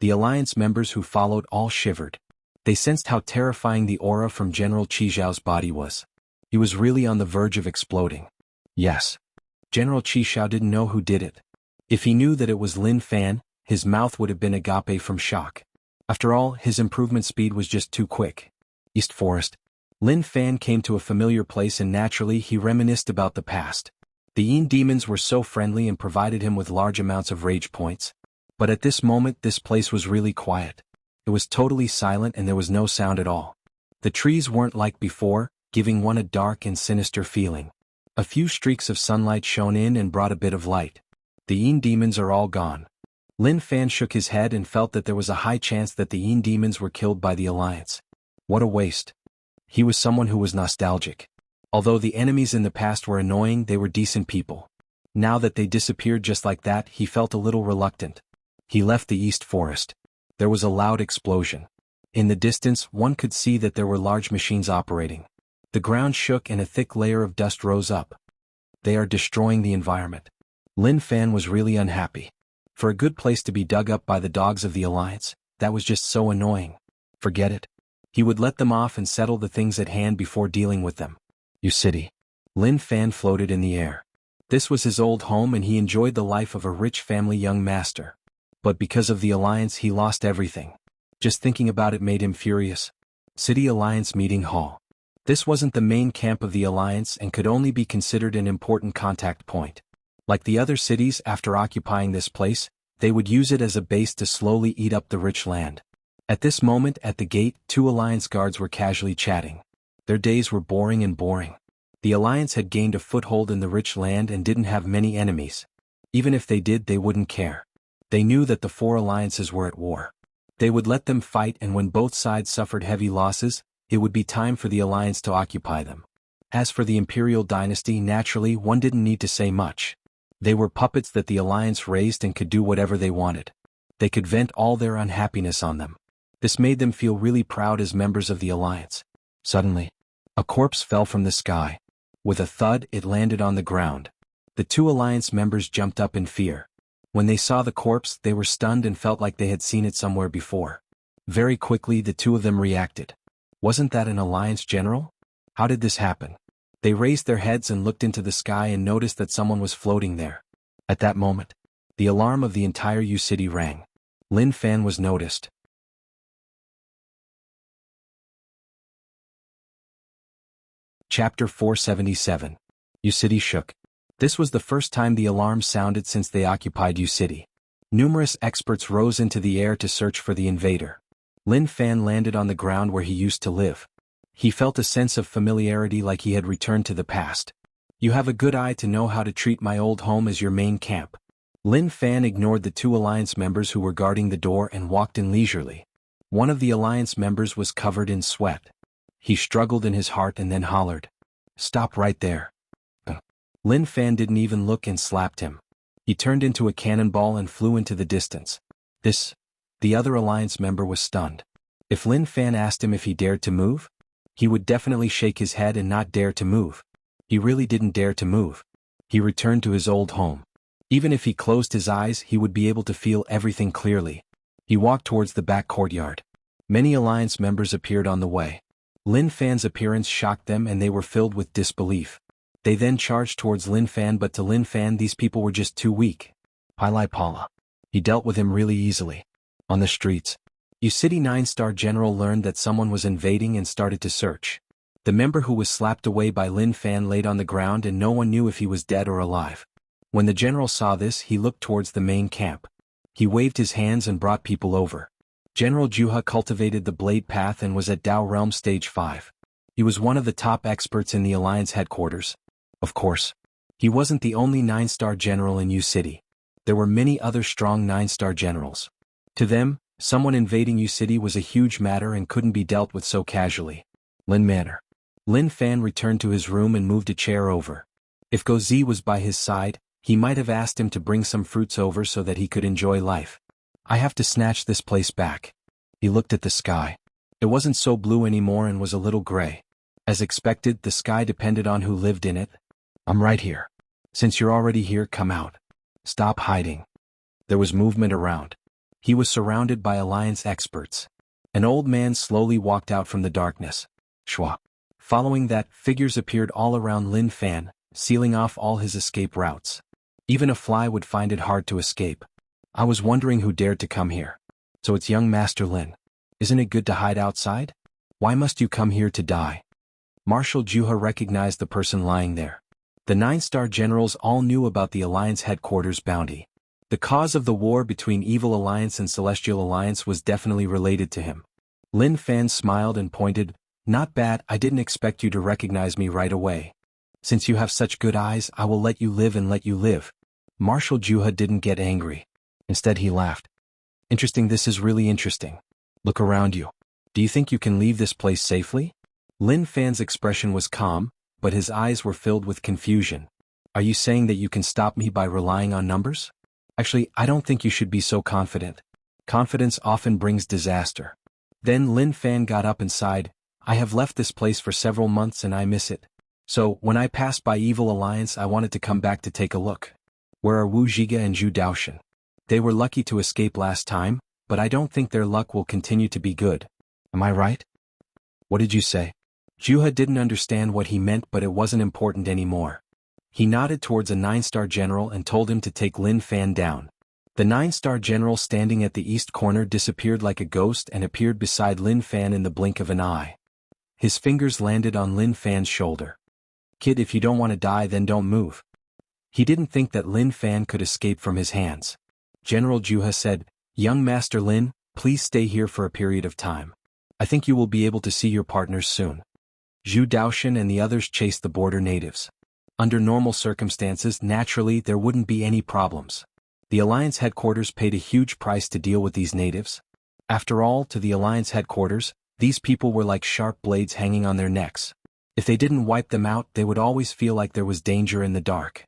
The Alliance members who followed all shivered. They sensed how terrifying the aura from General Qi Shao's body was. He was really on the verge of exploding. Yes. General Qi Shao didn't know who did it. If he knew that it was Lin Fan, his mouth would have been agape from shock. After all, his improvement speed was just too quick. East Forest. Lin Fan came to a familiar place and naturally he reminisced about the past. The Yin demons were so friendly and provided him with large amounts of rage points. But at this moment this place was really quiet. It was totally silent and there was no sound at all. The trees weren't like before, giving one a dark and sinister feeling. A few streaks of sunlight shone in and brought a bit of light. The Yin demons are all gone. Lin Fan shook his head and felt that there was a high chance that the Yin demons were killed by the Alliance. What a waste. He was someone who was nostalgic. Although the enemies in the past were annoying, they were decent people. Now that they disappeared just like that, he felt a little reluctant. He left the East Forest. There was a loud explosion. In the distance, one could see that there were large machines operating. The ground shook and a thick layer of dust rose up. They are destroying the environment. Lin Fan was really unhappy. For a good place to be dug up by the dogs of the Alliance, that was just so annoying. Forget it. He would let them off and settle the things at hand before dealing with them. You city. Lin Fan floated in the air. This was his old home and he enjoyed the life of a rich family young master. But because of the Alliance he lost everything. Just thinking about it made him furious. City Alliance Meeting Hall. This wasn't the main camp of the Alliance and could only be considered an important contact point. Like the other cities after occupying this place, they would use it as a base to slowly eat up the rich land. At this moment at the gate, two Alliance guards were casually chatting. Their days were boring and boring. The Alliance had gained a foothold in the rich land and didn't have many enemies. Even if they did, they wouldn't care. They knew that the four alliances were at war. They would let them fight, and when both sides suffered heavy losses, it would be time for the Alliance to occupy them. As for the Imperial dynasty, naturally one didn't need to say much. They were puppets that the Alliance raised and could do whatever they wanted. They could vent all their unhappiness on them. This made them feel really proud as members of the Alliance. Suddenly, a corpse fell from the sky. With a thud, it landed on the ground. The two Alliance members jumped up in fear. When they saw the corpse, they were stunned and felt like they had seen it somewhere before. Very quickly, the two of them reacted. Wasn't that an Alliance general? How did this happen? They raised their heads and looked into the sky and noticed that someone was floating there. At that moment, the alarm of the entire U city rang. Lin Fan was noticed. Chapter 477. U City shook. This was the first time the alarm sounded since they occupied U City. Numerous experts rose into the air to search for the invader. Lin Fan landed on the ground where he used to live. He felt a sense of familiarity, like he had returned to the past. You have a good eye to know how to treat my old home as your main camp. Lin Fan ignored the two Alliance members who were guarding the door and walked in leisurely. One of the Alliance members was covered in sweat. He struggled in his heart and then hollered, "Stop right there." Lin Fan didn't even look and slapped him. He turned into a cannonball and flew into the distance. The other Alliance member was stunned. If Lin Fan asked him if he dared to move, he would definitely shake his head and not dare to move. He really didn't dare to move. He returned to his old home. Even if he closed his eyes, he would be able to feel everything clearly. He walked towards the back courtyard. Many Alliance members appeared on the way. Lin Fan's appearance shocked them and they were filled with disbelief. They then charged towards Lin Fan, but to Lin Fan these people were just too weak. Pilai Pala. He dealt with him really easily. On the streets, U City 9-star general learned that someone was invading and started to search. The member who was slapped away by Lin Fan laid on the ground and no one knew if he was dead or alive. When the general saw this, he looked towards the main camp. He waved his hands and brought people over. General Jianghu cultivated the Blade Path and was at Dao Realm Stage 5. He was one of the top experts in the Alliance headquarters. Of course, he wasn't the only 9-star general in U City. There were many other strong 9-star generals. To them, someone invading U City was a huge matter and couldn't be dealt with so casually. Lin Manor. Lin Fan returned to his room and moved a chair over. If Go Zi was by his side, he might have asked him to bring some fruits over so that he could enjoy life. I have to snatch this place back. He looked at the sky. It wasn't so blue anymore and was a little gray. As expected, the sky depended on who lived in it. I'm right here. Since you're already here, come out. Stop hiding. There was movement around. He was surrounded by Alliance experts. An old man slowly walked out from the darkness. Shwa. Following that, figures appeared all around Lin Fan, sealing off all his escape routes. Even a fly would find it hard to escape. I was wondering who dared to come here. So it's young Master Lin. Isn't it good to hide outside? Why must you come here to die? Marshal Jianghu recognized the person lying there. The 9-star generals all knew about the Alliance headquarters bounty. The cause of the war between Evil Alliance and Celestial Alliance was definitely related to him. Lin Fan smiled and pointed, "Not bad, I didn't expect you to recognize me right away. Since you have such good eyes, I will let you live and let you live." Marshal Jianghu didn't get angry. Instead he laughed. "Interesting, this is really interesting. Look around you. Do you think you can leave this place safely?" Lin Fan's expression was calm, but his eyes were filled with confusion. "Are you saying that you can stop me by relying on numbers? Actually, I don't think you should be so confident. Confidence often brings disaster." Then Lin Fan got up and sighed, "I have left this place for several months and I miss it. So, when I passed by Evil Alliance, I wanted to come back to take a look. Where are Wu Zhiga and Zhu Daoshan? They were lucky to escape last time, but I don't think their luck will continue to be good. Am I right?" "What did you say?" Jianghu didn't understand what he meant, but it wasn't important anymore. He nodded towards a 9-star general and told him to take Lin Fan down. The 9-star general standing at the east corner disappeared like a ghost and appeared beside Lin Fan in the blink of an eye. His fingers landed on Lin Fan's shoulder. "Kid, if you don't want to die, then don't move." He didn't think that Lin Fan could escape from his hands. General Jianghu said, "Young Master Lin, Please stay here for a period of time. I think you will be able to see your partners soon. Zhu Daoshan and the others chased the border natives. Under normal circumstances, naturally, there wouldn't be any problems. The Alliance headquarters paid a huge price to deal with these natives. After all, to the Alliance headquarters, these people were like sharp blades hanging on their necks. If they didn't wipe them out, they would always feel like there was danger in the dark.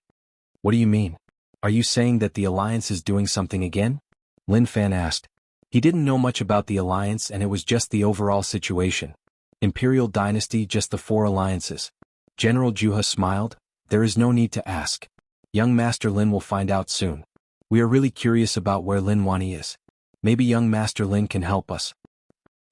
What do you mean? Are you saying that the Alliance is doing something again? Lin Fan asked. He didn't know much about the Alliance and it was just the overall situation. Imperial Dynasty, just the 4 alliances. General Juha smiled. There is no need to ask. Young Master Lin will find out soon. We are really curious about where Lin Wani is. Maybe young Master Lin can help us.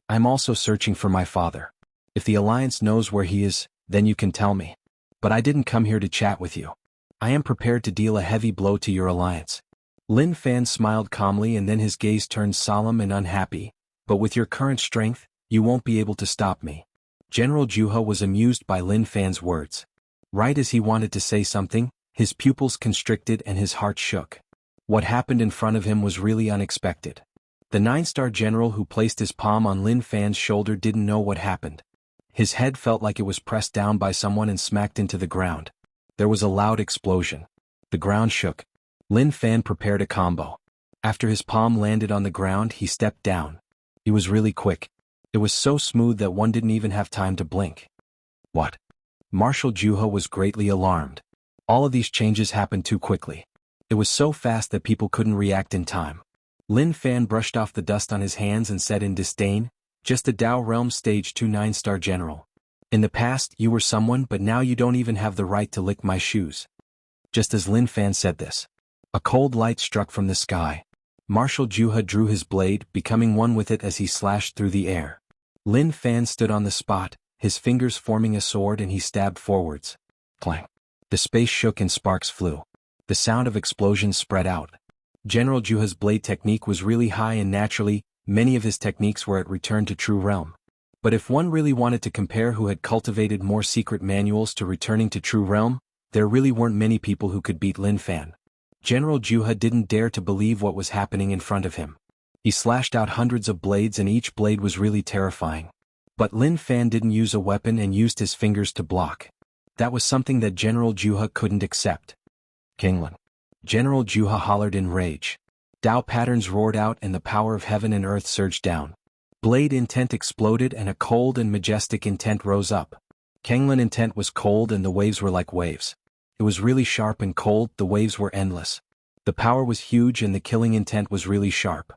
I'm also searching for my father. If the Alliance knows where he is, then you can tell me. But I didn't come here to chat with you. I am prepared to deal a heavy blow to your Alliance. Lin Fan smiled calmly and then his gaze turned solemn and unhappy. But with your current strength, you won't be able to stop me. General Juha was amused by Lin Fan's words. Right as he wanted to say something, his pupils constricted and his heart shook. What happened in front of him was really unexpected. The 9-star general who placed his palm on Lin Fan's shoulder didn't know what happened. His head felt like it was pressed down by someone and smacked into the ground. There was a loud explosion. The ground shook. Lin Fan prepared a combo. After his palm landed on the ground, he stepped down. He was really quick. It was so smooth that one didn't even have time to blink. What? Marshal Juha was greatly alarmed. All of these changes happened too quickly. It was so fast that people couldn't react in time. Lin Fan brushed off the dust on his hands and said in disdain, just a Dao Realm Stage 2 9-star general. In the past, you were someone, but now you don't even have the right to lick my shoes. Just as Lin Fan said this, a cold light struck from the sky. Marshal Juha drew his blade, becoming one with it as he slashed through the air. Lin Fan stood on the spot, his fingers forming a sword, and he stabbed forwards. Clang. The space shook and sparks flew. The sound of explosions spread out. General Juha's blade technique was really high and naturally, many of his techniques were at return to true realm. But if one really wanted to compare who had cultivated more secret manuals to returning to true realm, there really weren't many people who could beat Lin Fan. General Juha didn't dare to believe what was happening in front of him. He slashed out hundreds of blades and each blade was really terrifying. But Lin Fan didn't use a weapon and used his fingers to block. That was something that General Juha couldn't accept. Kinglan. General Juha hollered in rage. Dao patterns roared out and the power of heaven and earth surged down. Blade intent exploded and a cold and majestic intent rose up. Kanglan intent was cold and the waves were like waves. It was really sharp and cold, the waves were endless. The power was huge and the killing intent was really sharp.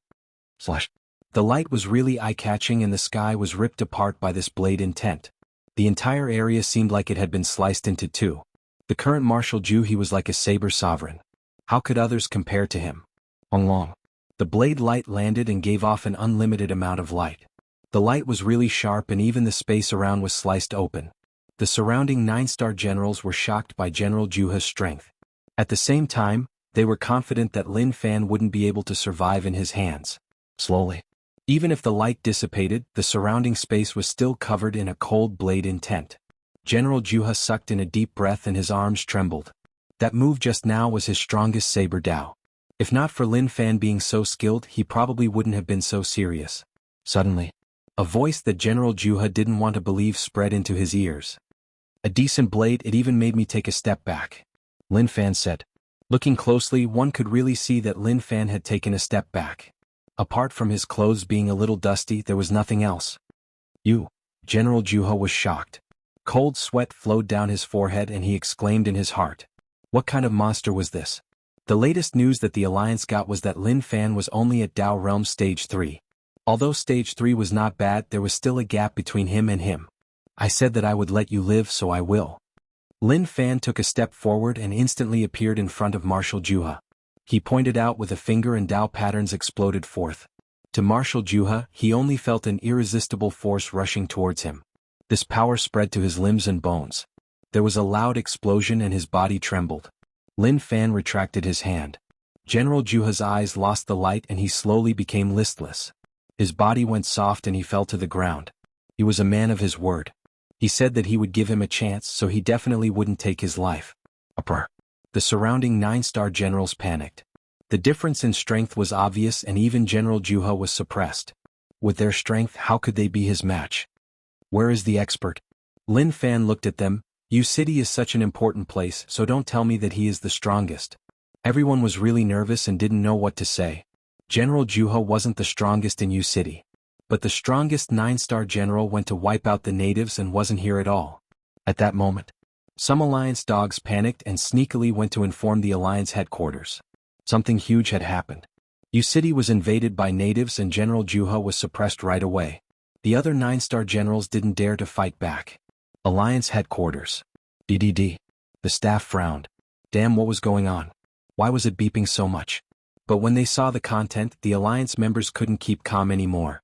Slash. The light was really eye-catching and the sky was ripped apart by this blade intent. The entire area seemed like it had been sliced into 2. The current Marshal Ju, he was like a saber sovereign. How could others compare to him? Long. The blade light landed and gave off an unlimited amount of light. The light was really sharp and even the space around was sliced open. The surrounding 9-star generals were shocked by General Juha's strength. At the same time, they were confident that Lin Fan wouldn't be able to survive in his hands. Slowly. Even if the light dissipated, the surrounding space was still covered in a cold blade intent. General Juha sucked in a deep breath and his arms trembled. That move just now was his strongest saber Dao. If not for Lin Fan being so skilled, he probably wouldn't have been so serious. Suddenly, a voice that General Juha didn't want to believe spread into his ears. A decent blade, it even made me take a step back. Lin Fan said. Looking closely, one could really see that Lin Fan had taken a step back. Apart from his clothes being a little dusty, there was nothing else. You. General Juha was shocked. Cold sweat flowed down his forehead and he exclaimed in his heart. What kind of monster was this? The latest news that the Alliance got was that Lin Fan was only at Dao Realm Stage 3. Although Stage 3 was not bad, there was still a gap between him and him. I said that I would let you live, so I will. Lin Fan took a step forward and instantly appeared in front of Marshal Juha. He pointed out with a finger and Dao patterns exploded forth. To Marshal Juha, he only felt an irresistible force rushing towards him. This power spread to his limbs and bones. There was a loud explosion and his body trembled. Lin Fan retracted his hand. General Juha's eyes lost the light and he slowly became listless. His body went soft and he fell to the ground. He was a man of his word. He said that he would give him a chance, so he definitely wouldn't take his life. Uproar. The surrounding 9-star generals panicked. The difference in strength was obvious and even General Juha was suppressed. With their strength, how could they be his match? Where is the expert? Lin Fan looked at them. Yu City is such an important place, so don't tell me that he is the strongest. Everyone was really nervous and didn't know what to say. General Juha wasn't the strongest in Yu City. But the strongest 9-star general went to wipe out the natives and wasn't here at all. At that moment, some Alliance dogs panicked and sneakily went to inform the Alliance headquarters. Something huge had happened. Yu City was invaded by natives and General Juha was suppressed right away. The other 9-star generals didn't dare to fight back. Alliance headquarters. DDD. The staff frowned. Damn, what was going on? Why was it beeping so much? But when they saw the content, the Alliance members couldn't keep calm anymore.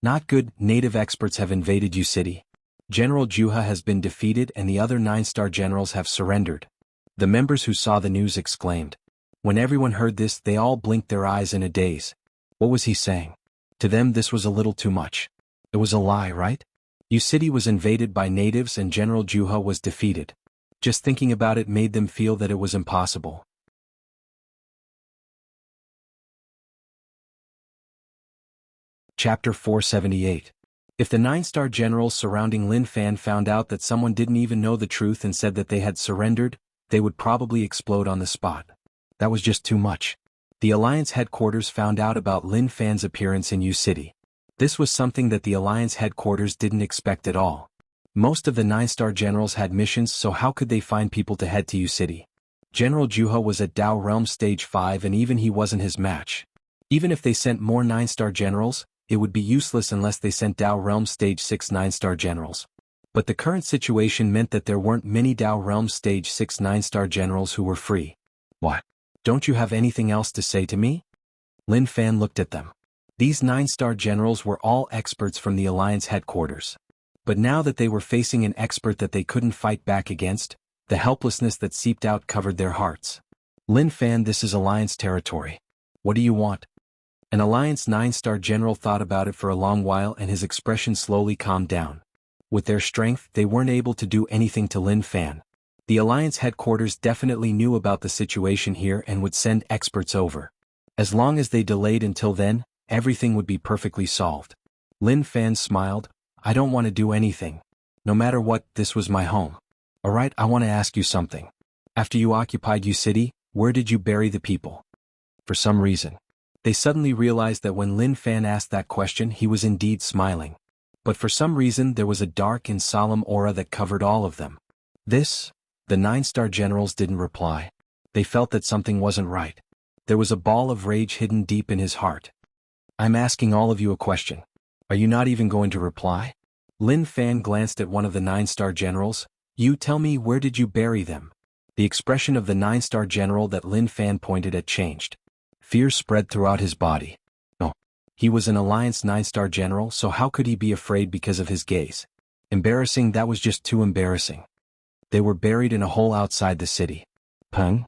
Not good, native experts have invaded Yu City. General Juha has been defeated and the other 9-star generals have surrendered. The members who saw the news exclaimed. When everyone heard this, they all blinked their eyes in a daze. What was he saying? To them this was a little too much. It was a lie, right? Yu City was invaded by natives and General Juha was defeated. Just thinking about it made them feel that it was impossible. Chapter 478. If the 9-star generals surrounding Lin Fan found out that someone didn't even know the truth and said that they had surrendered, they would probably explode on the spot. That was just too much. The Alliance headquarters found out about Lin Fan's appearance in Yu City. This was something that the Alliance headquarters didn't expect at all. Most of the 9-star generals had missions, so how could they find people to head to Yu City? General Juha was at Dao Realm Stage 5 and even he wasn't his match. Even if they sent more 9-star generals, it would be useless unless they sent Dao Realm Stage 6 9-star generals. But the current situation meant that there weren't many Dao Realm Stage 6 9-star generals who were free. What? Don't you have anything else to say to me? Lin Fan looked at them. These 9-star generals were all experts from the Alliance headquarters. But now that they were facing an expert that they couldn't fight back against, the helplessness that seeped out covered their hearts. Lin Fan, this is Alliance territory. What do you want? An Alliance 9-star general thought about it for a long while and his expression slowly calmed down. With their strength, they weren't able to do anything to Lin Fan. The Alliance headquarters definitely knew about the situation here and would send experts over. As long as they delayed until then, everything would be perfectly solved. Lin Fan smiled. I don't want to do anything. No matter what, this was my home. Alright, I want to ask you something. After you occupied Yu City, where did you bury the people? For some reason. They suddenly realized that when Lin Fan asked that question, he was indeed smiling. But for some reason there was a dark and solemn aura that covered all of them. The 9-star generals didn't reply. They felt that something wasn't right. There was a ball of rage hidden deep in his heart. I'm asking all of you a question. Are you not even going to reply? Lin Fan glanced at one of the 9-star generals. You tell me, where did you bury them? The expression of the 9-star general that Lin Fan pointed at changed. Fear spread throughout his body. Oh, he was an Alliance 9-star general, so how could he be afraid because of his gaze? Embarrassing, that was just too embarrassing. They were buried in a hole outside the city. Peng?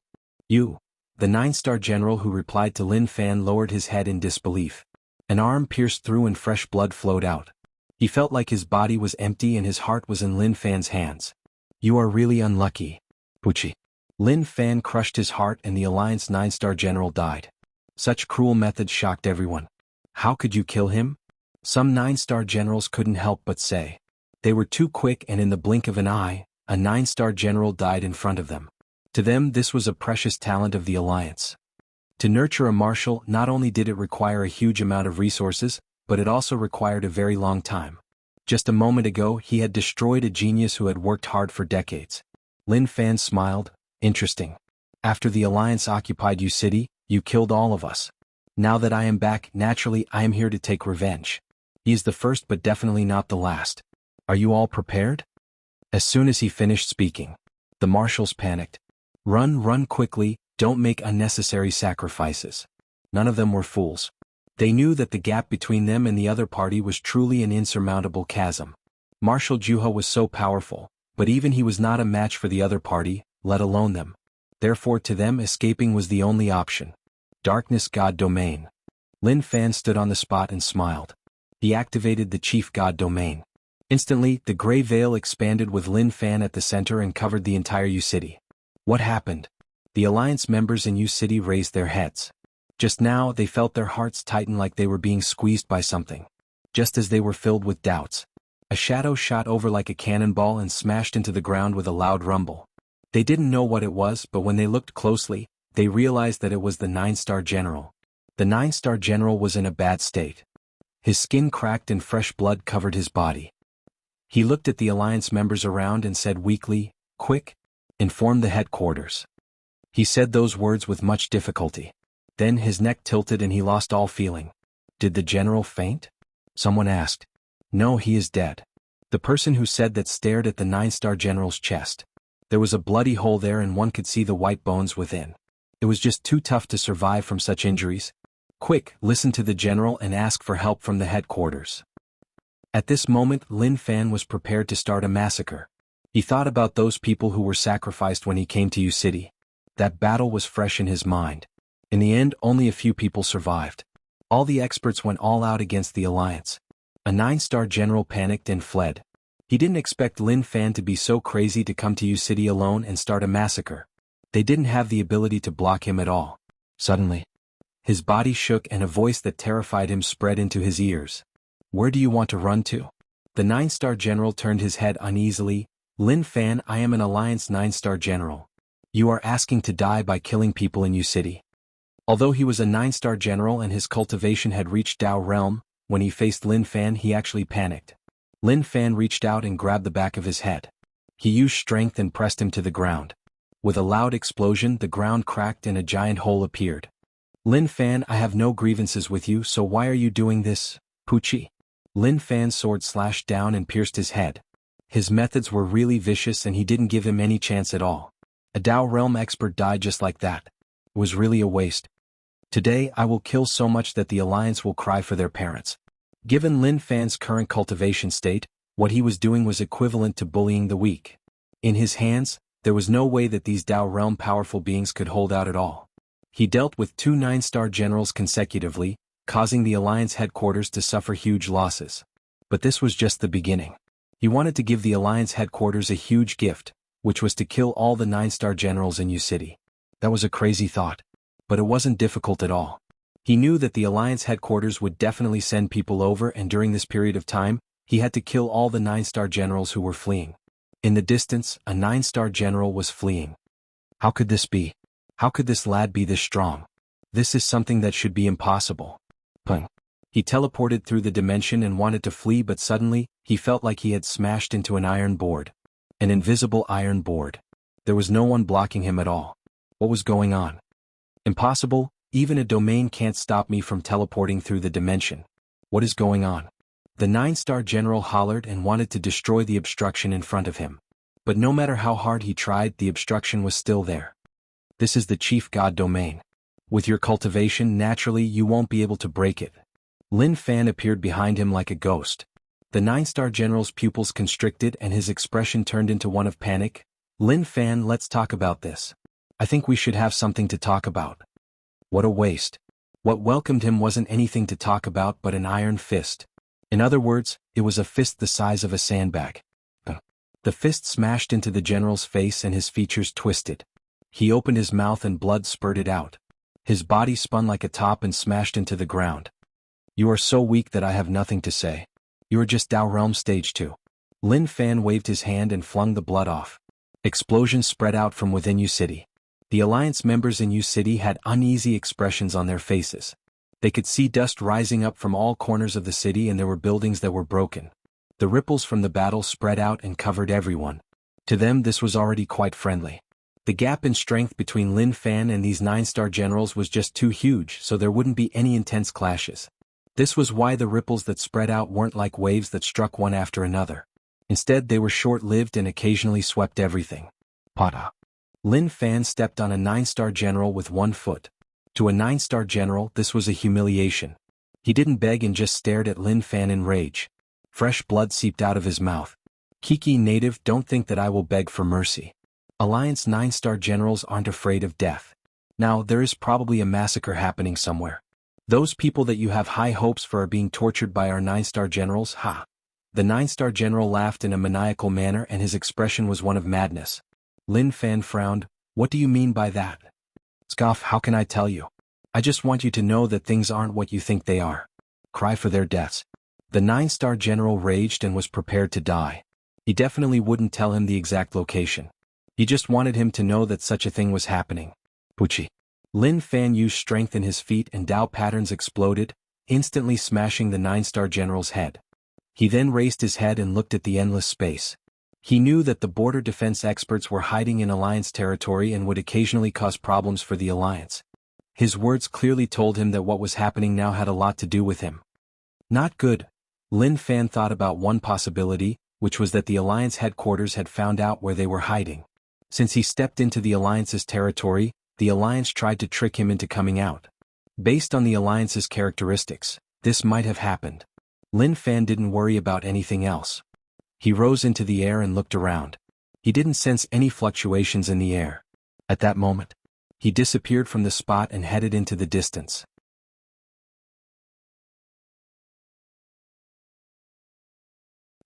You? The 9-star general who replied to Lin Fan lowered his head in disbelief. An arm pierced through and fresh blood flowed out. He felt like his body was empty and his heart was in Lin Fan's hands. You are really unlucky. Puchi. Lin Fan crushed his heart and the Alliance 9-star general died. Such cruel methods shocked everyone. How could you kill him? Some 9-star generals couldn't help but say. They were too quick and in the blink of an eye, a 9-star general died in front of them. To them this was a precious talent of the Alliance. To nurture a marshal, not only did it require a huge amount of resources, but it also required a very long time. Just a moment ago he had destroyed a genius who had worked hard for decades. Lin Fan smiled. Interesting. After the Alliance occupied Yu City, you killed all of us. Now that I am back, naturally I am here to take revenge. He is the first but definitely not the last. Are you all prepared? As soon as he finished speaking, the marshals panicked. Run quickly, don't make unnecessary sacrifices. None of them were fools. They knew that the gap between them and the other party was truly an insurmountable chasm. Marshal Juha was so powerful, but even he was not a match for the other party, let alone them. Therefore to them escaping was the only option. Darkness God Domain. Lin Fan stood on the spot and smiled. He activated the Chief God Domain. Instantly, the gray veil expanded with Lin Fan at the center and covered the entire Yu City. What happened? The Alliance members in Yu City raised their heads. Just now they felt their hearts tighten like they were being squeezed by something. Just as they were filled with doubts, a shadow shot over like a cannonball and smashed into the ground with a loud rumble. They didn't know what it was, but when they looked closely, they realized that it was the 9-star general. The 9-star general was in a bad state. His skin cracked and fresh blood covered his body. He looked at the alliance members around and said weakly, "Quick, inform the headquarters." He said those words with much difficulty. Then his neck tilted and he lost all feeling. Did the general faint? Someone asked. No, he is dead. The person who said that stared at the 9-star general's chest. There was a bloody hole there and one could see the white bones within. It was just too tough to survive from such injuries. Quick, listen to the general and ask for help from the headquarters. At this moment, Lin Fan was prepared to start a massacre. He thought about those people who were sacrificed when he came to U City. That battle was fresh in his mind. In the end, only a few people survived. All the experts went all out against the alliance. A 9-star general panicked and fled. He didn't expect Lin Fan to be so crazy to come to U City alone and start a massacre. They didn't have the ability to block him at all. Suddenly, his body shook and a voice that terrified him spread into his ears. Where do you want to run to? The 9-star general turned his head uneasily. Lin Fan, I am an alliance 9-star general. You are asking to die by killing people in U City. Although he was a 9-star general and his cultivation had reached Dao realm, when he faced Lin Fan he actually panicked. Lin Fan reached out and grabbed the back of his head. He used strength and pressed him to the ground. With a loud explosion, the ground cracked and a giant hole appeared. Lin Fan, I have no grievances with you, so why are you doing this, Puchi? Lin Fan's sword slashed down and pierced his head. His methods were really vicious and he didn't give him any chance at all. A Dao realm expert died just like that. It was really a waste. Today I will kill so much that the alliance will cry for their parents. Given Lin Fan's current cultivation state, what he was doing was equivalent to bullying the weak. In his hands, there was no way that these Dao realm powerful beings could hold out at all. He dealt with 2 9-star generals consecutively, causing the alliance headquarters to suffer huge losses. But this was just the beginning. He wanted to give the alliance headquarters a huge gift, which was to kill all the 9-star generals in U City. That was a crazy thought. But it wasn't difficult at all. He knew that the alliance headquarters would definitely send people over, and during this period of time, he had to kill all the 9-star generals who were fleeing. In the distance, a 9-star general was fleeing. How could this be? How could this lad be this strong? This is something that should be impossible. Pung. He teleported through the dimension and wanted to flee, but suddenly, he felt like he had smashed into an iron board. An invisible iron board. There was no one blocking him at all. What was going on? Impossible, even a domain can't stop me from teleporting through the dimension. What is going on? The 9-star general hollered and wanted to destroy the obstruction in front of him. But no matter how hard he tried, the obstruction was still there. This is the chief god domain. With your cultivation, naturally you won't be able to break it. Lin Fan appeared behind him like a ghost. The 9-star general's pupils constricted and his expression turned into one of panic. Lin Fan, let's talk about this. I think we should have something to talk about. What a waste. What welcomed him wasn't anything to talk about but an iron fist. In other words, it was a fist the size of a sandbag. The fist smashed into the general's face and his features twisted. He opened his mouth and blood spurted out. His body spun like a top and smashed into the ground. You are so weak that I have nothing to say. You are just Dao Realm Stage 2. Lin Fan waved his hand and flung the blood off. Explosions spread out from within U City. The alliance members in U City had uneasy expressions on their faces. They could see dust rising up from all corners of the city and there were buildings that were broken. The ripples from the battle spread out and covered everyone. To them this was already quite friendly. The gap in strength between Lin Fan and these 9-star generals was just too huge, so there wouldn't be any intense clashes. This was why the ripples that spread out weren't like waves that struck one after another. Instead they were short-lived and occasionally swept everything. Pata. Lin Fan stepped on a 9-star general with 1 foot. To a 9-star general, this was a humiliation. He didn't beg and just stared at Lin Fan in rage. Fresh blood seeped out of his mouth. Kiki native, don't think that I will beg for mercy. Alliance 9-star generals aren't afraid of death. Now, there is probably a massacre happening somewhere. Those people that you have high hopes for are being tortured by our 9-star generals, ha. The 9-star general laughed in a maniacal manner and his expression was one of madness. Lin Fan frowned. What do you mean by that? Scoff, how can I tell you? I just want you to know that things aren't what you think they are. Cry for their deaths. The 9-star general raged and was prepared to die. He definitely wouldn't tell him the exact location. He just wanted him to know that such a thing was happening. Puchi. Lin Fan used strength in his feet and Dao patterns exploded, instantly smashing the 9-star general's head. He then raised his head and looked at the endless space. He knew that the border defense experts were hiding in Alliance territory and would occasionally cause problems for the Alliance. His words clearly told him that what was happening now had a lot to do with him. Not good. Lin Fan thought about one possibility, which was that the Alliance headquarters had found out where they were hiding. Since he stepped into the Alliance's territory, the Alliance tried to trick him into coming out. Based on the Alliance's characteristics, this might have happened. Lin Fan didn't worry about anything else. He rose into the air and looked around. He didn't sense any fluctuations in the air. At that moment, he disappeared from the spot and headed into the distance.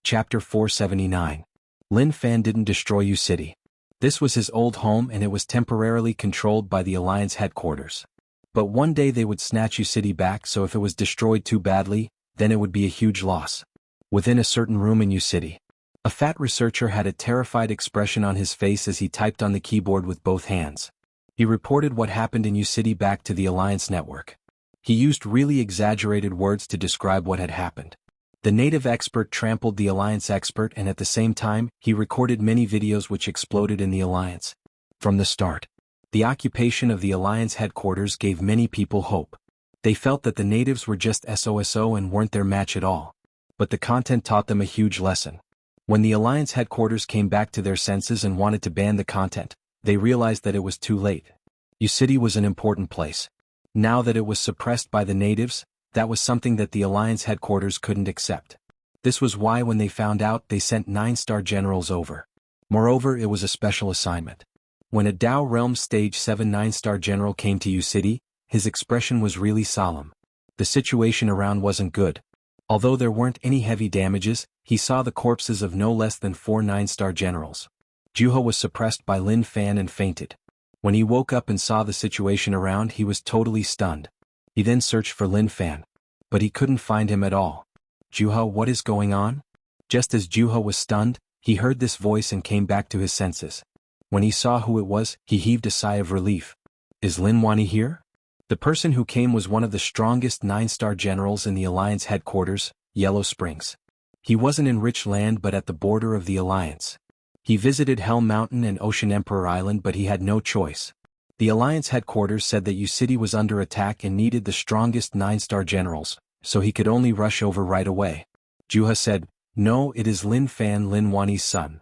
Chapter 479. Lin Fan didn't destroy Yu City. This was his old home and it was temporarily controlled by the Alliance headquarters. But one day they would snatch Yu City back, so if it was destroyed too badly, then it would be a huge loss. Within a certain room in Yu City, a fat researcher had a terrified expression on his face as he typed on the keyboard with both hands. He reported what happened in Yu City back to the Alliance network. He used really exaggerated words to describe what had happened. The native expert trampled the Alliance expert, and at the same time, he recorded many videos which exploded in the Alliance. From the start, the occupation of the Alliance headquarters gave many people hope. They felt that the natives were just SOSO and weren't their match at all. But the content taught them a huge lesson. When the Alliance headquarters came back to their senses and wanted to ban the content, they realized that it was too late. Yu City was an important place. Now that it was suppressed by the natives, that was something that the Alliance headquarters couldn't accept. This was why when they found out, they sent 9-star generals over. Moreover, it was a special assignment. When a Dao Realm Stage 7 9-star general came to Yu City, his expression was really solemn. The situation around wasn't good. Although there weren't any heavy damages, he saw the corpses of no less than 4 9-star generals. Jianghu was suppressed by Lin Fan and fainted. When he woke up and saw the situation around, he was totally stunned. He then searched for Lin Fan. But he couldn't find him at all. Jianghu, what is going on? Just as Jianghu was stunned, he heard this voice and came back to his senses. When he saw who it was, he heaved a sigh of relief. Is Lin Wani here? The person who came was one of the strongest 9-star generals in the Alliance headquarters, Yellow Springs. He wasn't in Rich Land but at the border of the Alliance. He visited Hell Mountain and Ocean Emperor Island, but he had no choice. The Alliance headquarters said that Yu City was under attack and needed the strongest 9-star generals, so he could only rush over right away. Jianghu said, "No, it is Lin Fan, Lin Wani's son."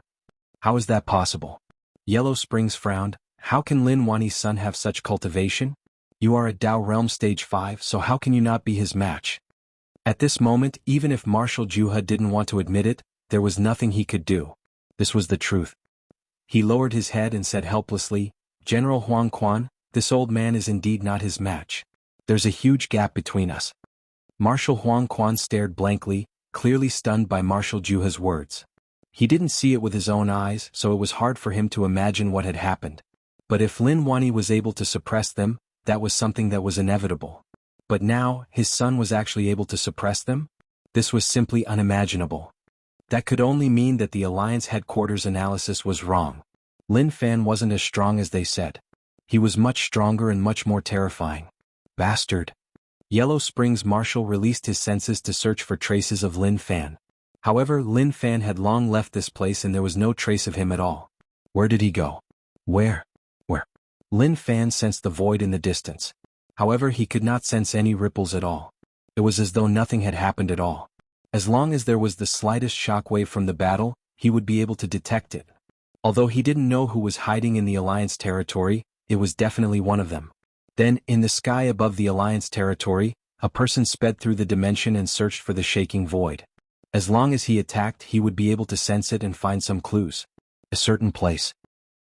"How is that possible?" Yellow Springs frowned. "How can Lin Wani's son have such cultivation? You are at Dao Realm Stage 5, so how can you not be his match?" At this moment, even if Marshal Jianghu didn't want to admit it, there was nothing he could do. This was the truth. He lowered his head and said helplessly, "General Huang Quan, this old man is indeed not his match. There's a huge gap between us." Marshal Huang Quan stared blankly, clearly stunned by Marshal Jianghu's words. He didn't see it with his own eyes, so it was hard for him to imagine what had happened. But if Lin Wani was able to suppress them, that was something that was inevitable. But now, his son was actually able to suppress them? This was simply unimaginable. That could only mean that the Alliance headquarters analysis was wrong. Lin Fan wasn't as strong as they said. He was much stronger and much more terrifying. Bastard. Yellow Springs Marshal released his senses to search for traces of Lin Fan. However, Lin Fan had long left this place and there was no trace of him at all. Where did he go? Where? Lin Fan sensed the void in the distance. However, he could not sense any ripples at all. It was as though nothing had happened at all. As long as there was the slightest shockwave from the battle, he would be able to detect it. Although he didn't know who was hiding in the Alliance territory, it was definitely one of them. Then, in the sky above the Alliance territory, a person sped through the dimension and searched for the shaking void. As long as he attacked, he would be able to sense it and find some clues. A certain place.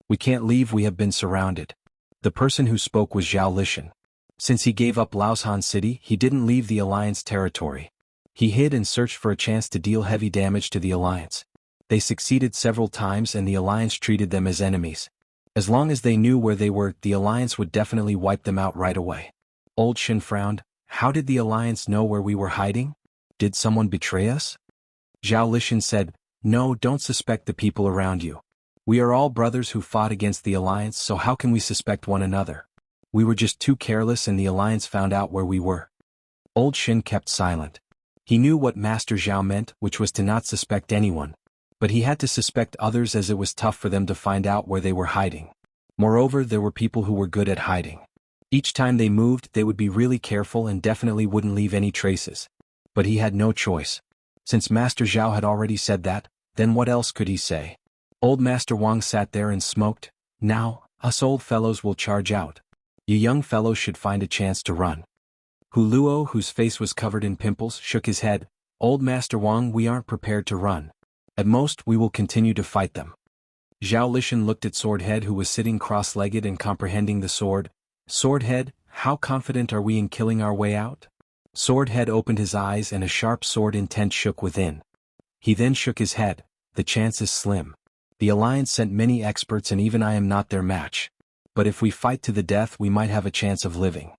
"We can't leave, we have been surrounded." The person who spoke was Zhao Lishan. Since he gave up Laoshan City, he didn't leave the Alliance territory. He hid and searched for a chance to deal heavy damage to the Alliance. They succeeded several times and the Alliance treated them as enemies. As long as they knew where they were, the Alliance would definitely wipe them out right away. Old Shin frowned. How did the alliance know where we were hiding? Did someone betray us? Zhao Lishan said, no, don't suspect the people around you. We are all brothers who fought against the alliance, so how can we suspect one another? We were just too careless and the alliance found out where we were. Old Shin kept silent. He knew what Master Zhao meant, which was to not suspect anyone. But he had to suspect others as it was tough for them to find out where they were hiding. Moreover, there were people who were good at hiding. Each time they moved, they would be really careful and definitely wouldn't leave any traces. But he had no choice. Since Master Zhao had already said that, then what else could he say? Old Master Wang sat there and smoked. Now, us old fellows will charge out. You young fellows should find a chance to run. Hu Luo, whose face was covered in pimples, shook his head. Old Master Wang, we aren't prepared to run. At most, we will continue to fight them. Zhao Lishan looked at Swordhead, who was sitting cross-legged and comprehending the sword. Swordhead, how confident are we in killing our way out? Swordhead opened his eyes and a sharp sword intent shook within. He then shook his head. The chance is slim. The Alliance sent many experts and even I am not their match. But if we fight to the death, we might have a chance of living.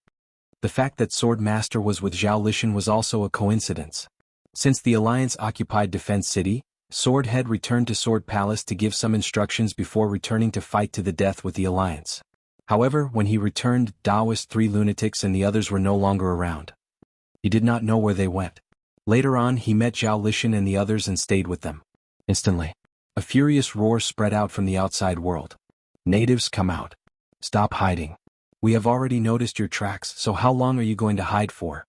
The fact that Sword Master was with Zhao Lishan was also a coincidence. Since the Alliance occupied Defense City, Swordhead returned to Sword Palace to give some instructions before returning to fight to the death with the Alliance. However, when he returned, Daoist 3 lunatics and the others were no longer around. He did not know where they went. Later on, he met Zhao Lishan and the others and stayed with them. Instantly, a furious roar spread out from the outside world. Natives, come out. Stop hiding. We have already noticed your tracks, so how long are you going to hide for?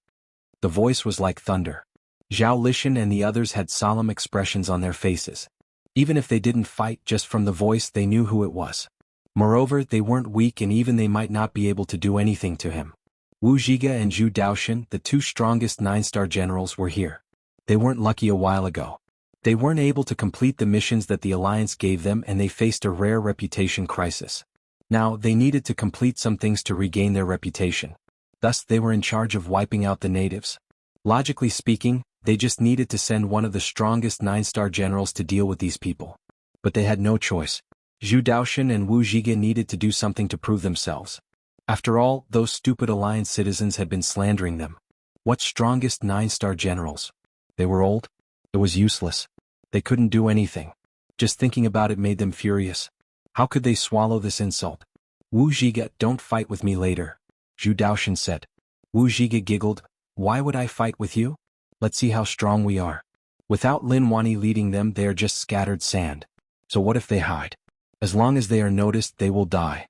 The voice was like thunder. Zhao Lishan and the others had solemn expressions on their faces. Even if they didn't fight, just from the voice they knew who it was. Moreover, they weren't weak and even they might not be able to do anything to him. Wu Zhiga and Zhu Daoshan, the 2 strongest 9-star generals, were here. They weren't lucky a while ago. They weren't able to complete the missions that the Alliance gave them and they faced a rare reputation crisis. Now, they needed to complete some things to regain their reputation. Thus, they were in charge of wiping out the natives. Logically speaking, they just needed to send one of the strongest 9-star generals to deal with these people. But they had no choice. Zhu Daoshan and Wu Zhiga needed to do something to prove themselves. After all, those stupid Alliance citizens had been slandering them. What strongest 9-star generals? They were old? It was useless. They couldn't do anything. Just thinking about it made them furious. How could they swallow this insult? Wu Zhiga, don't fight with me later, Zhu Daoshan said. Wu Zhiga giggled. Why would I fight with you? Let's see how strong we are. Without Lin Wani leading them, they are just scattered sand. So what if they hide? As long as they are noticed, they will die.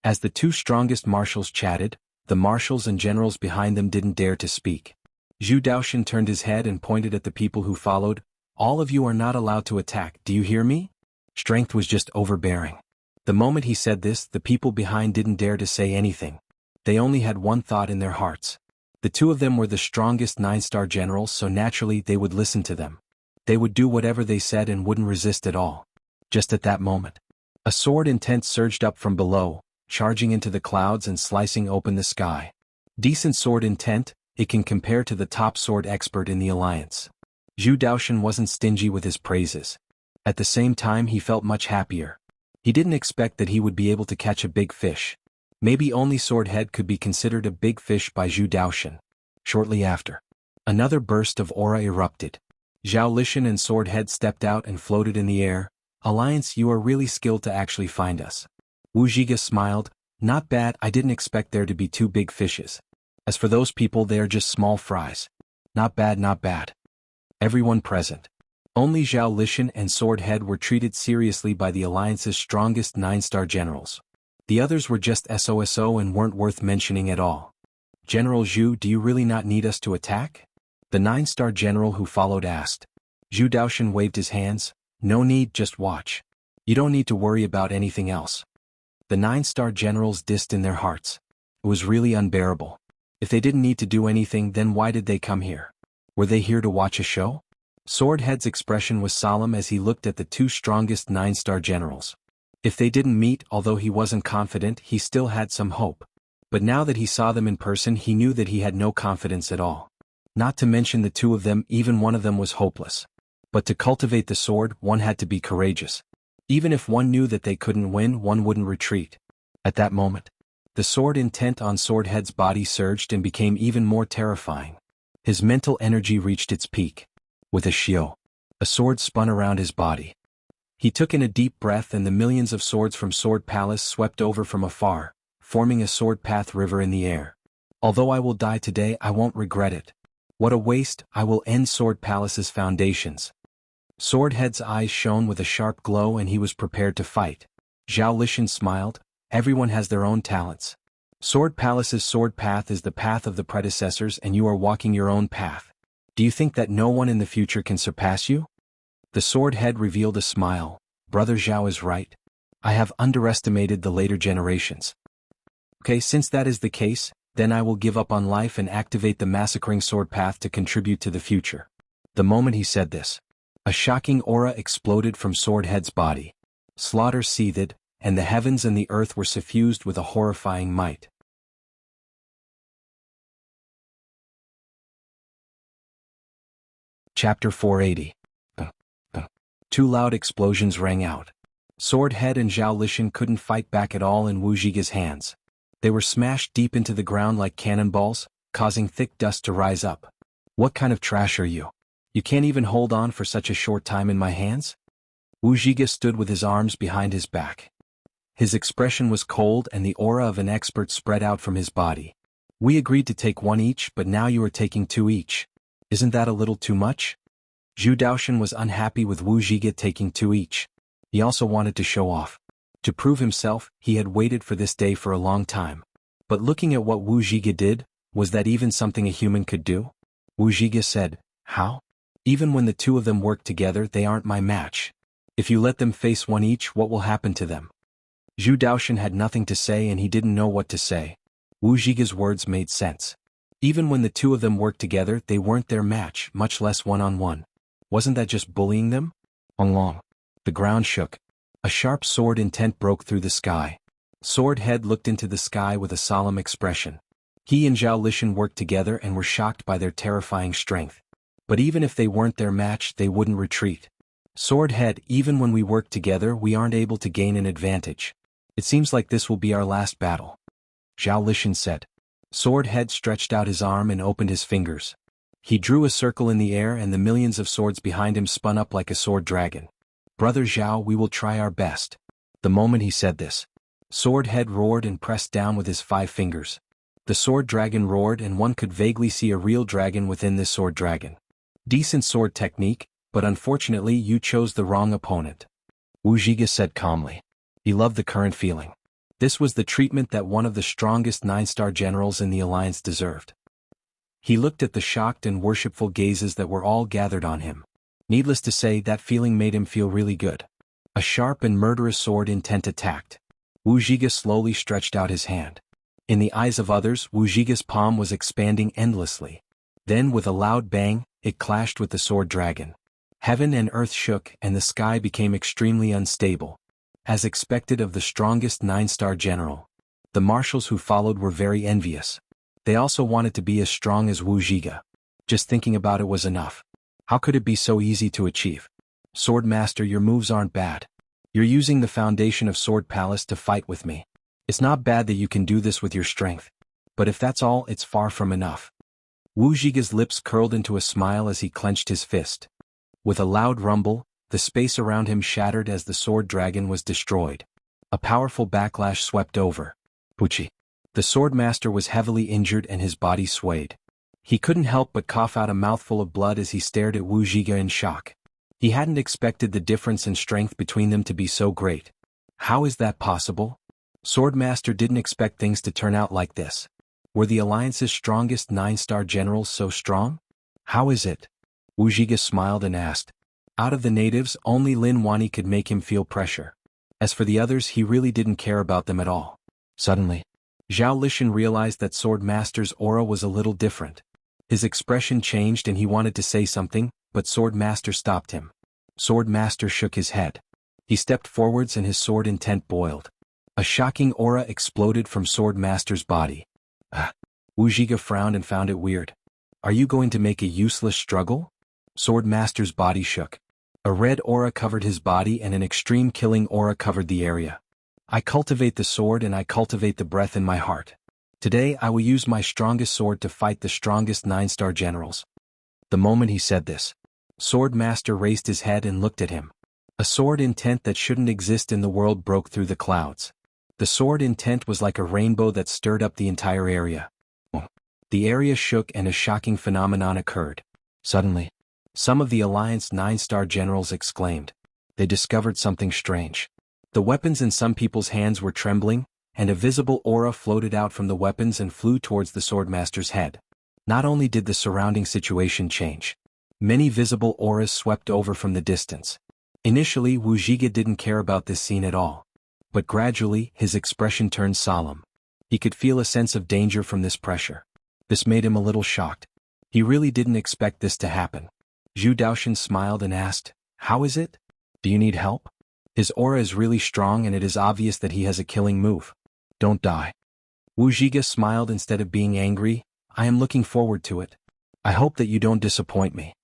As the 2 strongest marshals chatted, the marshals and generals behind them didn't dare to speak. Zhu Daoshan turned his head and pointed at the people who followed. All of you are not allowed to attack, do you hear me? Strength was just overbearing. The moment he said this, the people behind didn't dare to say anything. They only had one thought in their hearts. The 2 of them were the strongest 9-star generals, so naturally they would listen to them. They would do whatever they said and wouldn't resist at all. Just at that moment, a sword intent surged up from below, charging into the clouds and slicing open the sky. Decent sword intent, it can compare to the top sword expert in the Alliance. Zhu Daoshan wasn't stingy with his praises. At the same time, he felt much happier. He didn't expect that he would be able to catch a big fish. Maybe only Swordhead could be considered a big fish by Zhu Daoshan. Shortly after, another burst of aura erupted. Zhao Lishan and Swordhead stepped out and floated in the air. Alliance, you are really skilled to actually find us. Wu Zhiga smiled. Not bad, I didn't expect there to be 2 big fishes. As for those people, they are just small fries. Not bad, not bad. Everyone present. Only Zhao Lishan and Swordhead were treated seriously by the Alliance's strongest 9-star generals. The others were just SOSO and weren't worth mentioning at all. General Zhu, do you really not need us to attack? The 9-star general who followed asked. Zhu Daoshan waved his hands. No need, just watch. You don't need to worry about anything else. The 9-star generals dissed in their hearts. It was really unbearable. If they didn't need to do anything, then why did they come here? Were they here to watch a show? Swordhead's expression was solemn as he looked at the 2 strongest 9-star generals. If they didn't meet, although he wasn't confident, he still had some hope. But now that he saw them in person, he knew that he had no confidence at all. Not to mention the 2 of them, even one of them was hopeless. But to cultivate the sword, one had to be courageous. Even if one knew that they couldn't win, one wouldn't retreat. At that moment, The sword intent on Swordhead's body surged and became even more terrifying. His mental energy reached its peak. With a shio, a sword spun around his body. He took in a deep breath and the millions of swords from Sword Palace swept over from afar, forming a sword path river in the air. Although I will die today, I won't regret it. What a waste, I will end Sword Palace's foundations. Swordhead's eyes shone with a sharp glow and he was prepared to fight. Zhao Lishan smiled. Everyone has their own talents. Sword Palace's sword path is the path of the predecessors and you are walking your own path. Do you think that no one in the future can surpass you? The sword head revealed a smile. Brother Zhao is right. I have underestimated the later generations. Okay, since that is the case, then I will give up on life and activate the massacring sword path to contribute to the future. The moment he said this, a shocking aura exploded from Swordhead's body. Slaughter seethed, and the heavens and the earth were suffused with a horrifying might. Chapter 480. Two loud explosions rang out. Swordhead and Zhao Lishan couldn't fight back at all in Wu Zhige's hands. They were smashed deep into the ground like cannonballs, causing thick dust to rise up. What kind of trash are you? You can't even hold on for such a short time in my hands? Wu Zhige stood with his arms behind his back. His expression was cold and the aura of an expert spread out from his body. We agreed to take one each, but now you are taking two each. Isn't that a little too much? Zhu Daoshan was unhappy with Wu Zhige taking two each. He also wanted to show off. To prove himself, he had waited for this day for a long time. But looking at what Wu Zhige did, was that even something a human could do? Wu Zhige said, how? Even when the two of them work together, they aren't my match. If you let them face one each, what will happen to them? Zhu Daoshan had nothing to say and he didn't know what to say. Wu Zhige's words made sense. Even when the two of them worked together, they weren't their match, much less one-on-one. Wasn't that just bullying them? Long. The ground shook. A sharp sword intent broke through the sky. Swordhead looked into the sky with a solemn expression. He and Zhao Lishan worked together and were shocked by their terrifying strength. But even if they weren't their match, they wouldn't retreat. Swordhead, even when we work together, we aren't able to gain an advantage. It seems like this will be our last battle. Zhao Lishan said. Swordhead stretched out his arm and opened his fingers. He drew a circle in the air and the millions of swords behind him spun up like a sword dragon. Brother Zhao, we will try our best. The moment he said this, Swordhead roared and pressed down with his 5 fingers. The sword dragon roared and one could vaguely see a real dragon within this sword dragon. Decent sword technique, but unfortunately you chose the wrong opponent. Wu Zhige said calmly. He loved the current feeling. This was the treatment that one of the strongest 9-star generals in the alliance deserved. He looked at the shocked and worshipful gazes that were all gathered on him. Needless to say, that feeling made him feel really good. A sharp and murderous sword intent attacked. Wu Zhige slowly stretched out his hand. In the eyes of others, Wu Zhige's palm was expanding endlessly. Then with a loud bang, it clashed with the sword dragon. Heaven and earth shook and the sky became extremely unstable. As expected of the strongest 9-star general, the marshals who followed were very envious. They also wanted to be as strong as Wu Zhige. Just thinking about it was enough. How could it be so easy to achieve? Swordmaster, your moves aren't bad. You're using the foundation of Sword Palace to fight with me. It's not bad that you can do this with your strength. But if that's all, it's far from enough. Wu Zhige's lips curled into a smile as he clenched his fist. With a loud rumble, the space around him shattered as the sword dragon was destroyed. A powerful backlash swept over. Puchi. The swordmaster was heavily injured and his body swayed. He couldn't help but cough out a mouthful of blood as he stared at Wu Zhige in shock. He hadn't expected the difference in strength between them to be so great. How is that possible? Swordmaster didn't expect things to turn out like this. Were the Alliance's strongest 9-star generals so strong? How is it? Wu Zhige smiled and asked. Out of the natives, only Lin Wani could make him feel pressure. As for the others, he really didn't care about them at all. Suddenly, Zhao Lishan realized that Swordmaster's aura was a little different. His expression changed and he wanted to say something, but Swordmaster stopped him. Swordmaster shook his head. He stepped forwards and his sword intent boiled. A shocking aura exploded from Swordmaster's body. Wu Zhige frowned and found it weird. Are you going to make a useless struggle? Swordmaster's body shook. A red aura covered his body and an extreme killing aura covered the area. I cultivate the sword and I cultivate the breath in my heart. Today I will use my strongest sword to fight the strongest 9-star generals." The moment he said this, Sword Master raised his head and looked at him. A sword intent that shouldn't exist in the world broke through the clouds. The sword intent was like a rainbow that stirred up the entire area. The area shook and a shocking phenomenon occurred. Suddenly, some of the Alliance 9-star generals exclaimed. They discovered something strange. The weapons in some people's hands were trembling, and a visible aura floated out from the weapons and flew towards the Swordmaster's head. Not only did the surrounding situation change, many visible auras swept over from the distance. Initially, Wuxia didn't care about this scene at all. But gradually, his expression turned solemn. He could feel a sense of danger from this pressure. This made him a little shocked. He really didn't expect this to happen. Zhu Daoshan smiled and asked, "How is it? Do you need help? His aura is really strong and it is obvious that he has a killing move. Don't die." Wuxia smiled instead of being angry. "I am looking forward to it. I hope that you don't disappoint me."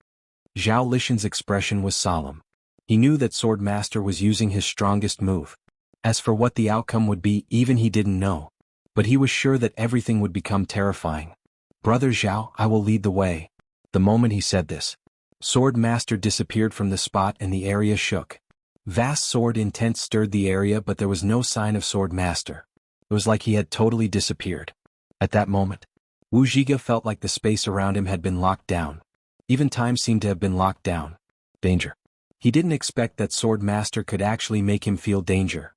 Zhao Lishan's expression was solemn. He knew that Swordmaster was using his strongest move. As for what the outcome would be, even he didn't know. But he was sure that everything would become terrifying. "Brother Zhao, I will lead the way." The moment he said this, Swordmaster disappeared from the spot and the area shook. Vast sword intent stirred the area, but there was no sign of Swordmaster. It was like he had totally disappeared. At that moment, Wuxia felt like the space around him had been locked down. Even time seemed to have been locked down. Danger. He didn't expect that Swordmaster could actually make him feel danger.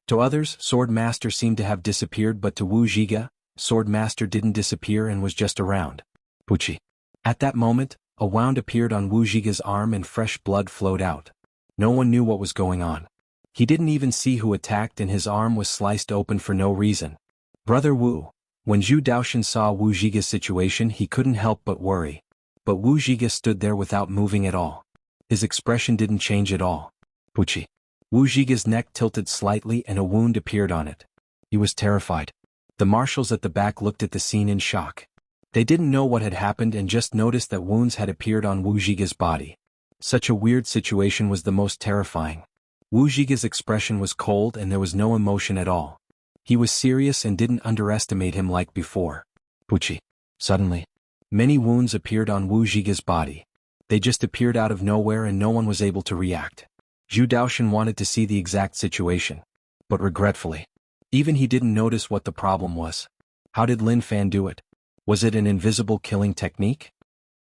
To others, Swordmaster seemed to have disappeared, but to Wuxia, Swordmaster didn't disappear and was just around. Puchi. At that moment, a wound appeared on Wuxia's arm and fresh blood flowed out. No one knew what was going on. He didn't even see who attacked and his arm was sliced open for no reason. "Brother Wu." When Zhu Daoshan saw Wuxia's situation, he couldn't help but worry. But Wuxia stood there without moving at all. His expression didn't change at all. Puchi. Wuxia's neck tilted slightly and a wound appeared on it. He was terrified. The marshals at the back looked at the scene in shock. They didn't know what had happened and just noticed that wounds had appeared on Wuxia's body. Such a weird situation was the most terrifying. Wuxia's expression was cold and there was no emotion at all. He was serious and didn't underestimate him like before. Puchi. Suddenly, many wounds appeared on Wuxia's body. They just appeared out of nowhere and no one was able to react. Zhu Daoshan wanted to see the exact situation. But regretfully, even he didn't notice what the problem was. How did Lin Fan do it? Was it an invisible killing technique?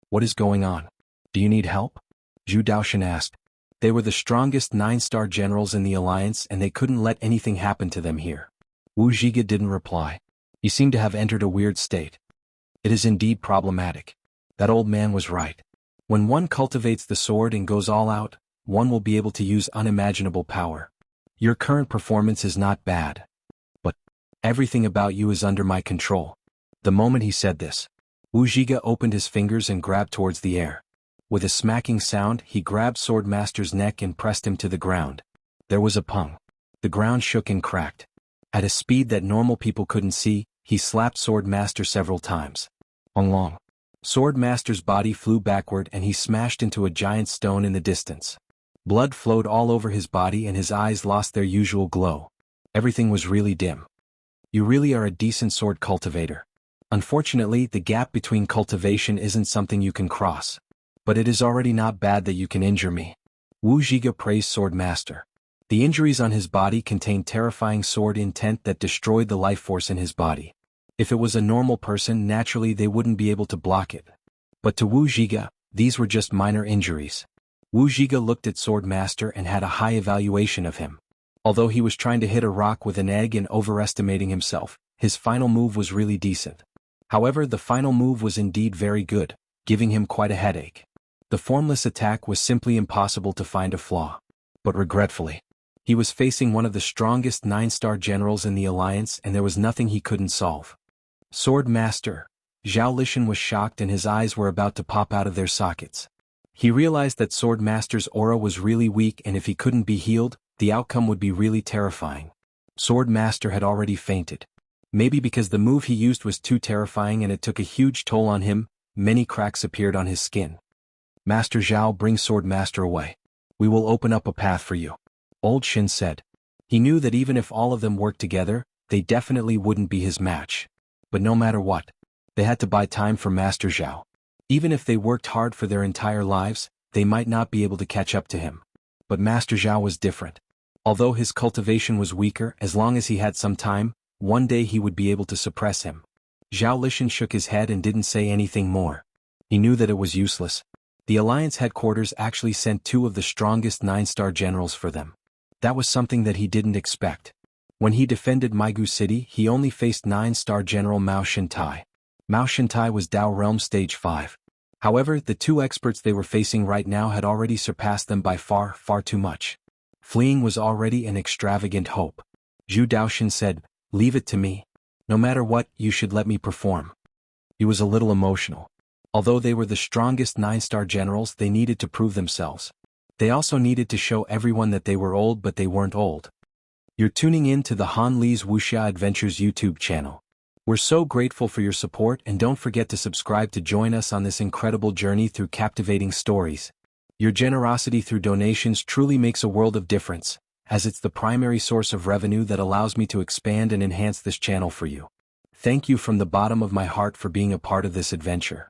What is going on? Do you need help? Zhu Daoshan asked. They were the strongest 9-star generals in the Alliance and they couldn't let anything happen to them here. Wuxia didn't reply. He seemed to have entered a weird state. It is indeed problematic. That old man was right. When one cultivates the sword and goes all out, one will be able to use unimaginable power. Your current performance is not bad. But everything about you is under my control. The moment he said this, Wuxia opened his fingers and grabbed towards the air. With a smacking sound, he grabbed Swordmaster's neck and pressed him to the ground. There was a pung. The ground shook and cracked. At a speed that normal people couldn't see, he slapped Swordmaster several times. Long. Swordmaster's body flew backward and he smashed into a giant stone in the distance. Blood flowed all over his body and his eyes lost their usual glow. Everything was really dim. You really are a decent sword cultivator. Unfortunately, the gap between cultivation isn't something you can cross. But it is already not bad that you can injure me. Wuxia praised Swordmaster. The injuries on his body contained terrifying sword intent that destroyed the life force in his body. If it was a normal person, naturally they wouldn't be able to block it. But to Wuxia, these were just minor injuries. Wuxia looked at Swordmaster and had a high evaluation of him. Although he was trying to hit a rock with an egg and overestimating himself, his final move was really decent. However, the final move was indeed very good, giving him quite a headache. The formless attack was simply impossible to find a flaw. But regretfully, he was facing one of the strongest 9-star generals in the Alliance and there was nothing he couldn't solve. Swordmaster. Zhao Lishan was shocked and his eyes were about to pop out of their sockets. He realized that Swordmaster's aura was really weak and if he couldn't be healed, the outcome would be really terrifying. Swordmaster had already fainted. Maybe because the move he used was too terrifying and it took a huge toll on him, many cracks appeared on his skin. Master Zhao, bring Swordmaster away. We will open up a path for you. Old Shin said. He knew that even if all of them worked together, they definitely wouldn't be his match. But no matter what, they had to buy time for Master Zhao. Even if they worked hard for their entire lives, they might not be able to catch up to him. But Master Zhao was different. Although his cultivation was weaker, as long as he had some time, one day he would be able to suppress him. Zhao Lishan shook his head and didn't say anything more. He knew that it was useless. The Alliance headquarters actually sent 2 of the strongest 9-star generals for them. That was something that he didn't expect. When he defended Migu City, he only faced 9-star General Mao Shintai. Mao Shintai was Dao Realm Stage 5. However, the 2 experts they were facing right now had already surpassed them by far, far too much. Fleeing was already an extravagant hope. Zhu Daoxin said, "Leave it to me. No matter what, you should let me perform." He was a little emotional. Although they were the strongest 9-star generals, they needed to prove themselves. They also needed to show everyone that they were old, but they weren't old. You're tuning in to the Han Li's Wuxia Adventures YouTube channel. We're so grateful for your support, and don't forget to subscribe to join us on this incredible journey through captivating stories. Your generosity through donations truly makes a world of difference, as it's the primary source of revenue that allows me to expand and enhance this channel for you. Thank you from the bottom of my heart for being a part of this adventure.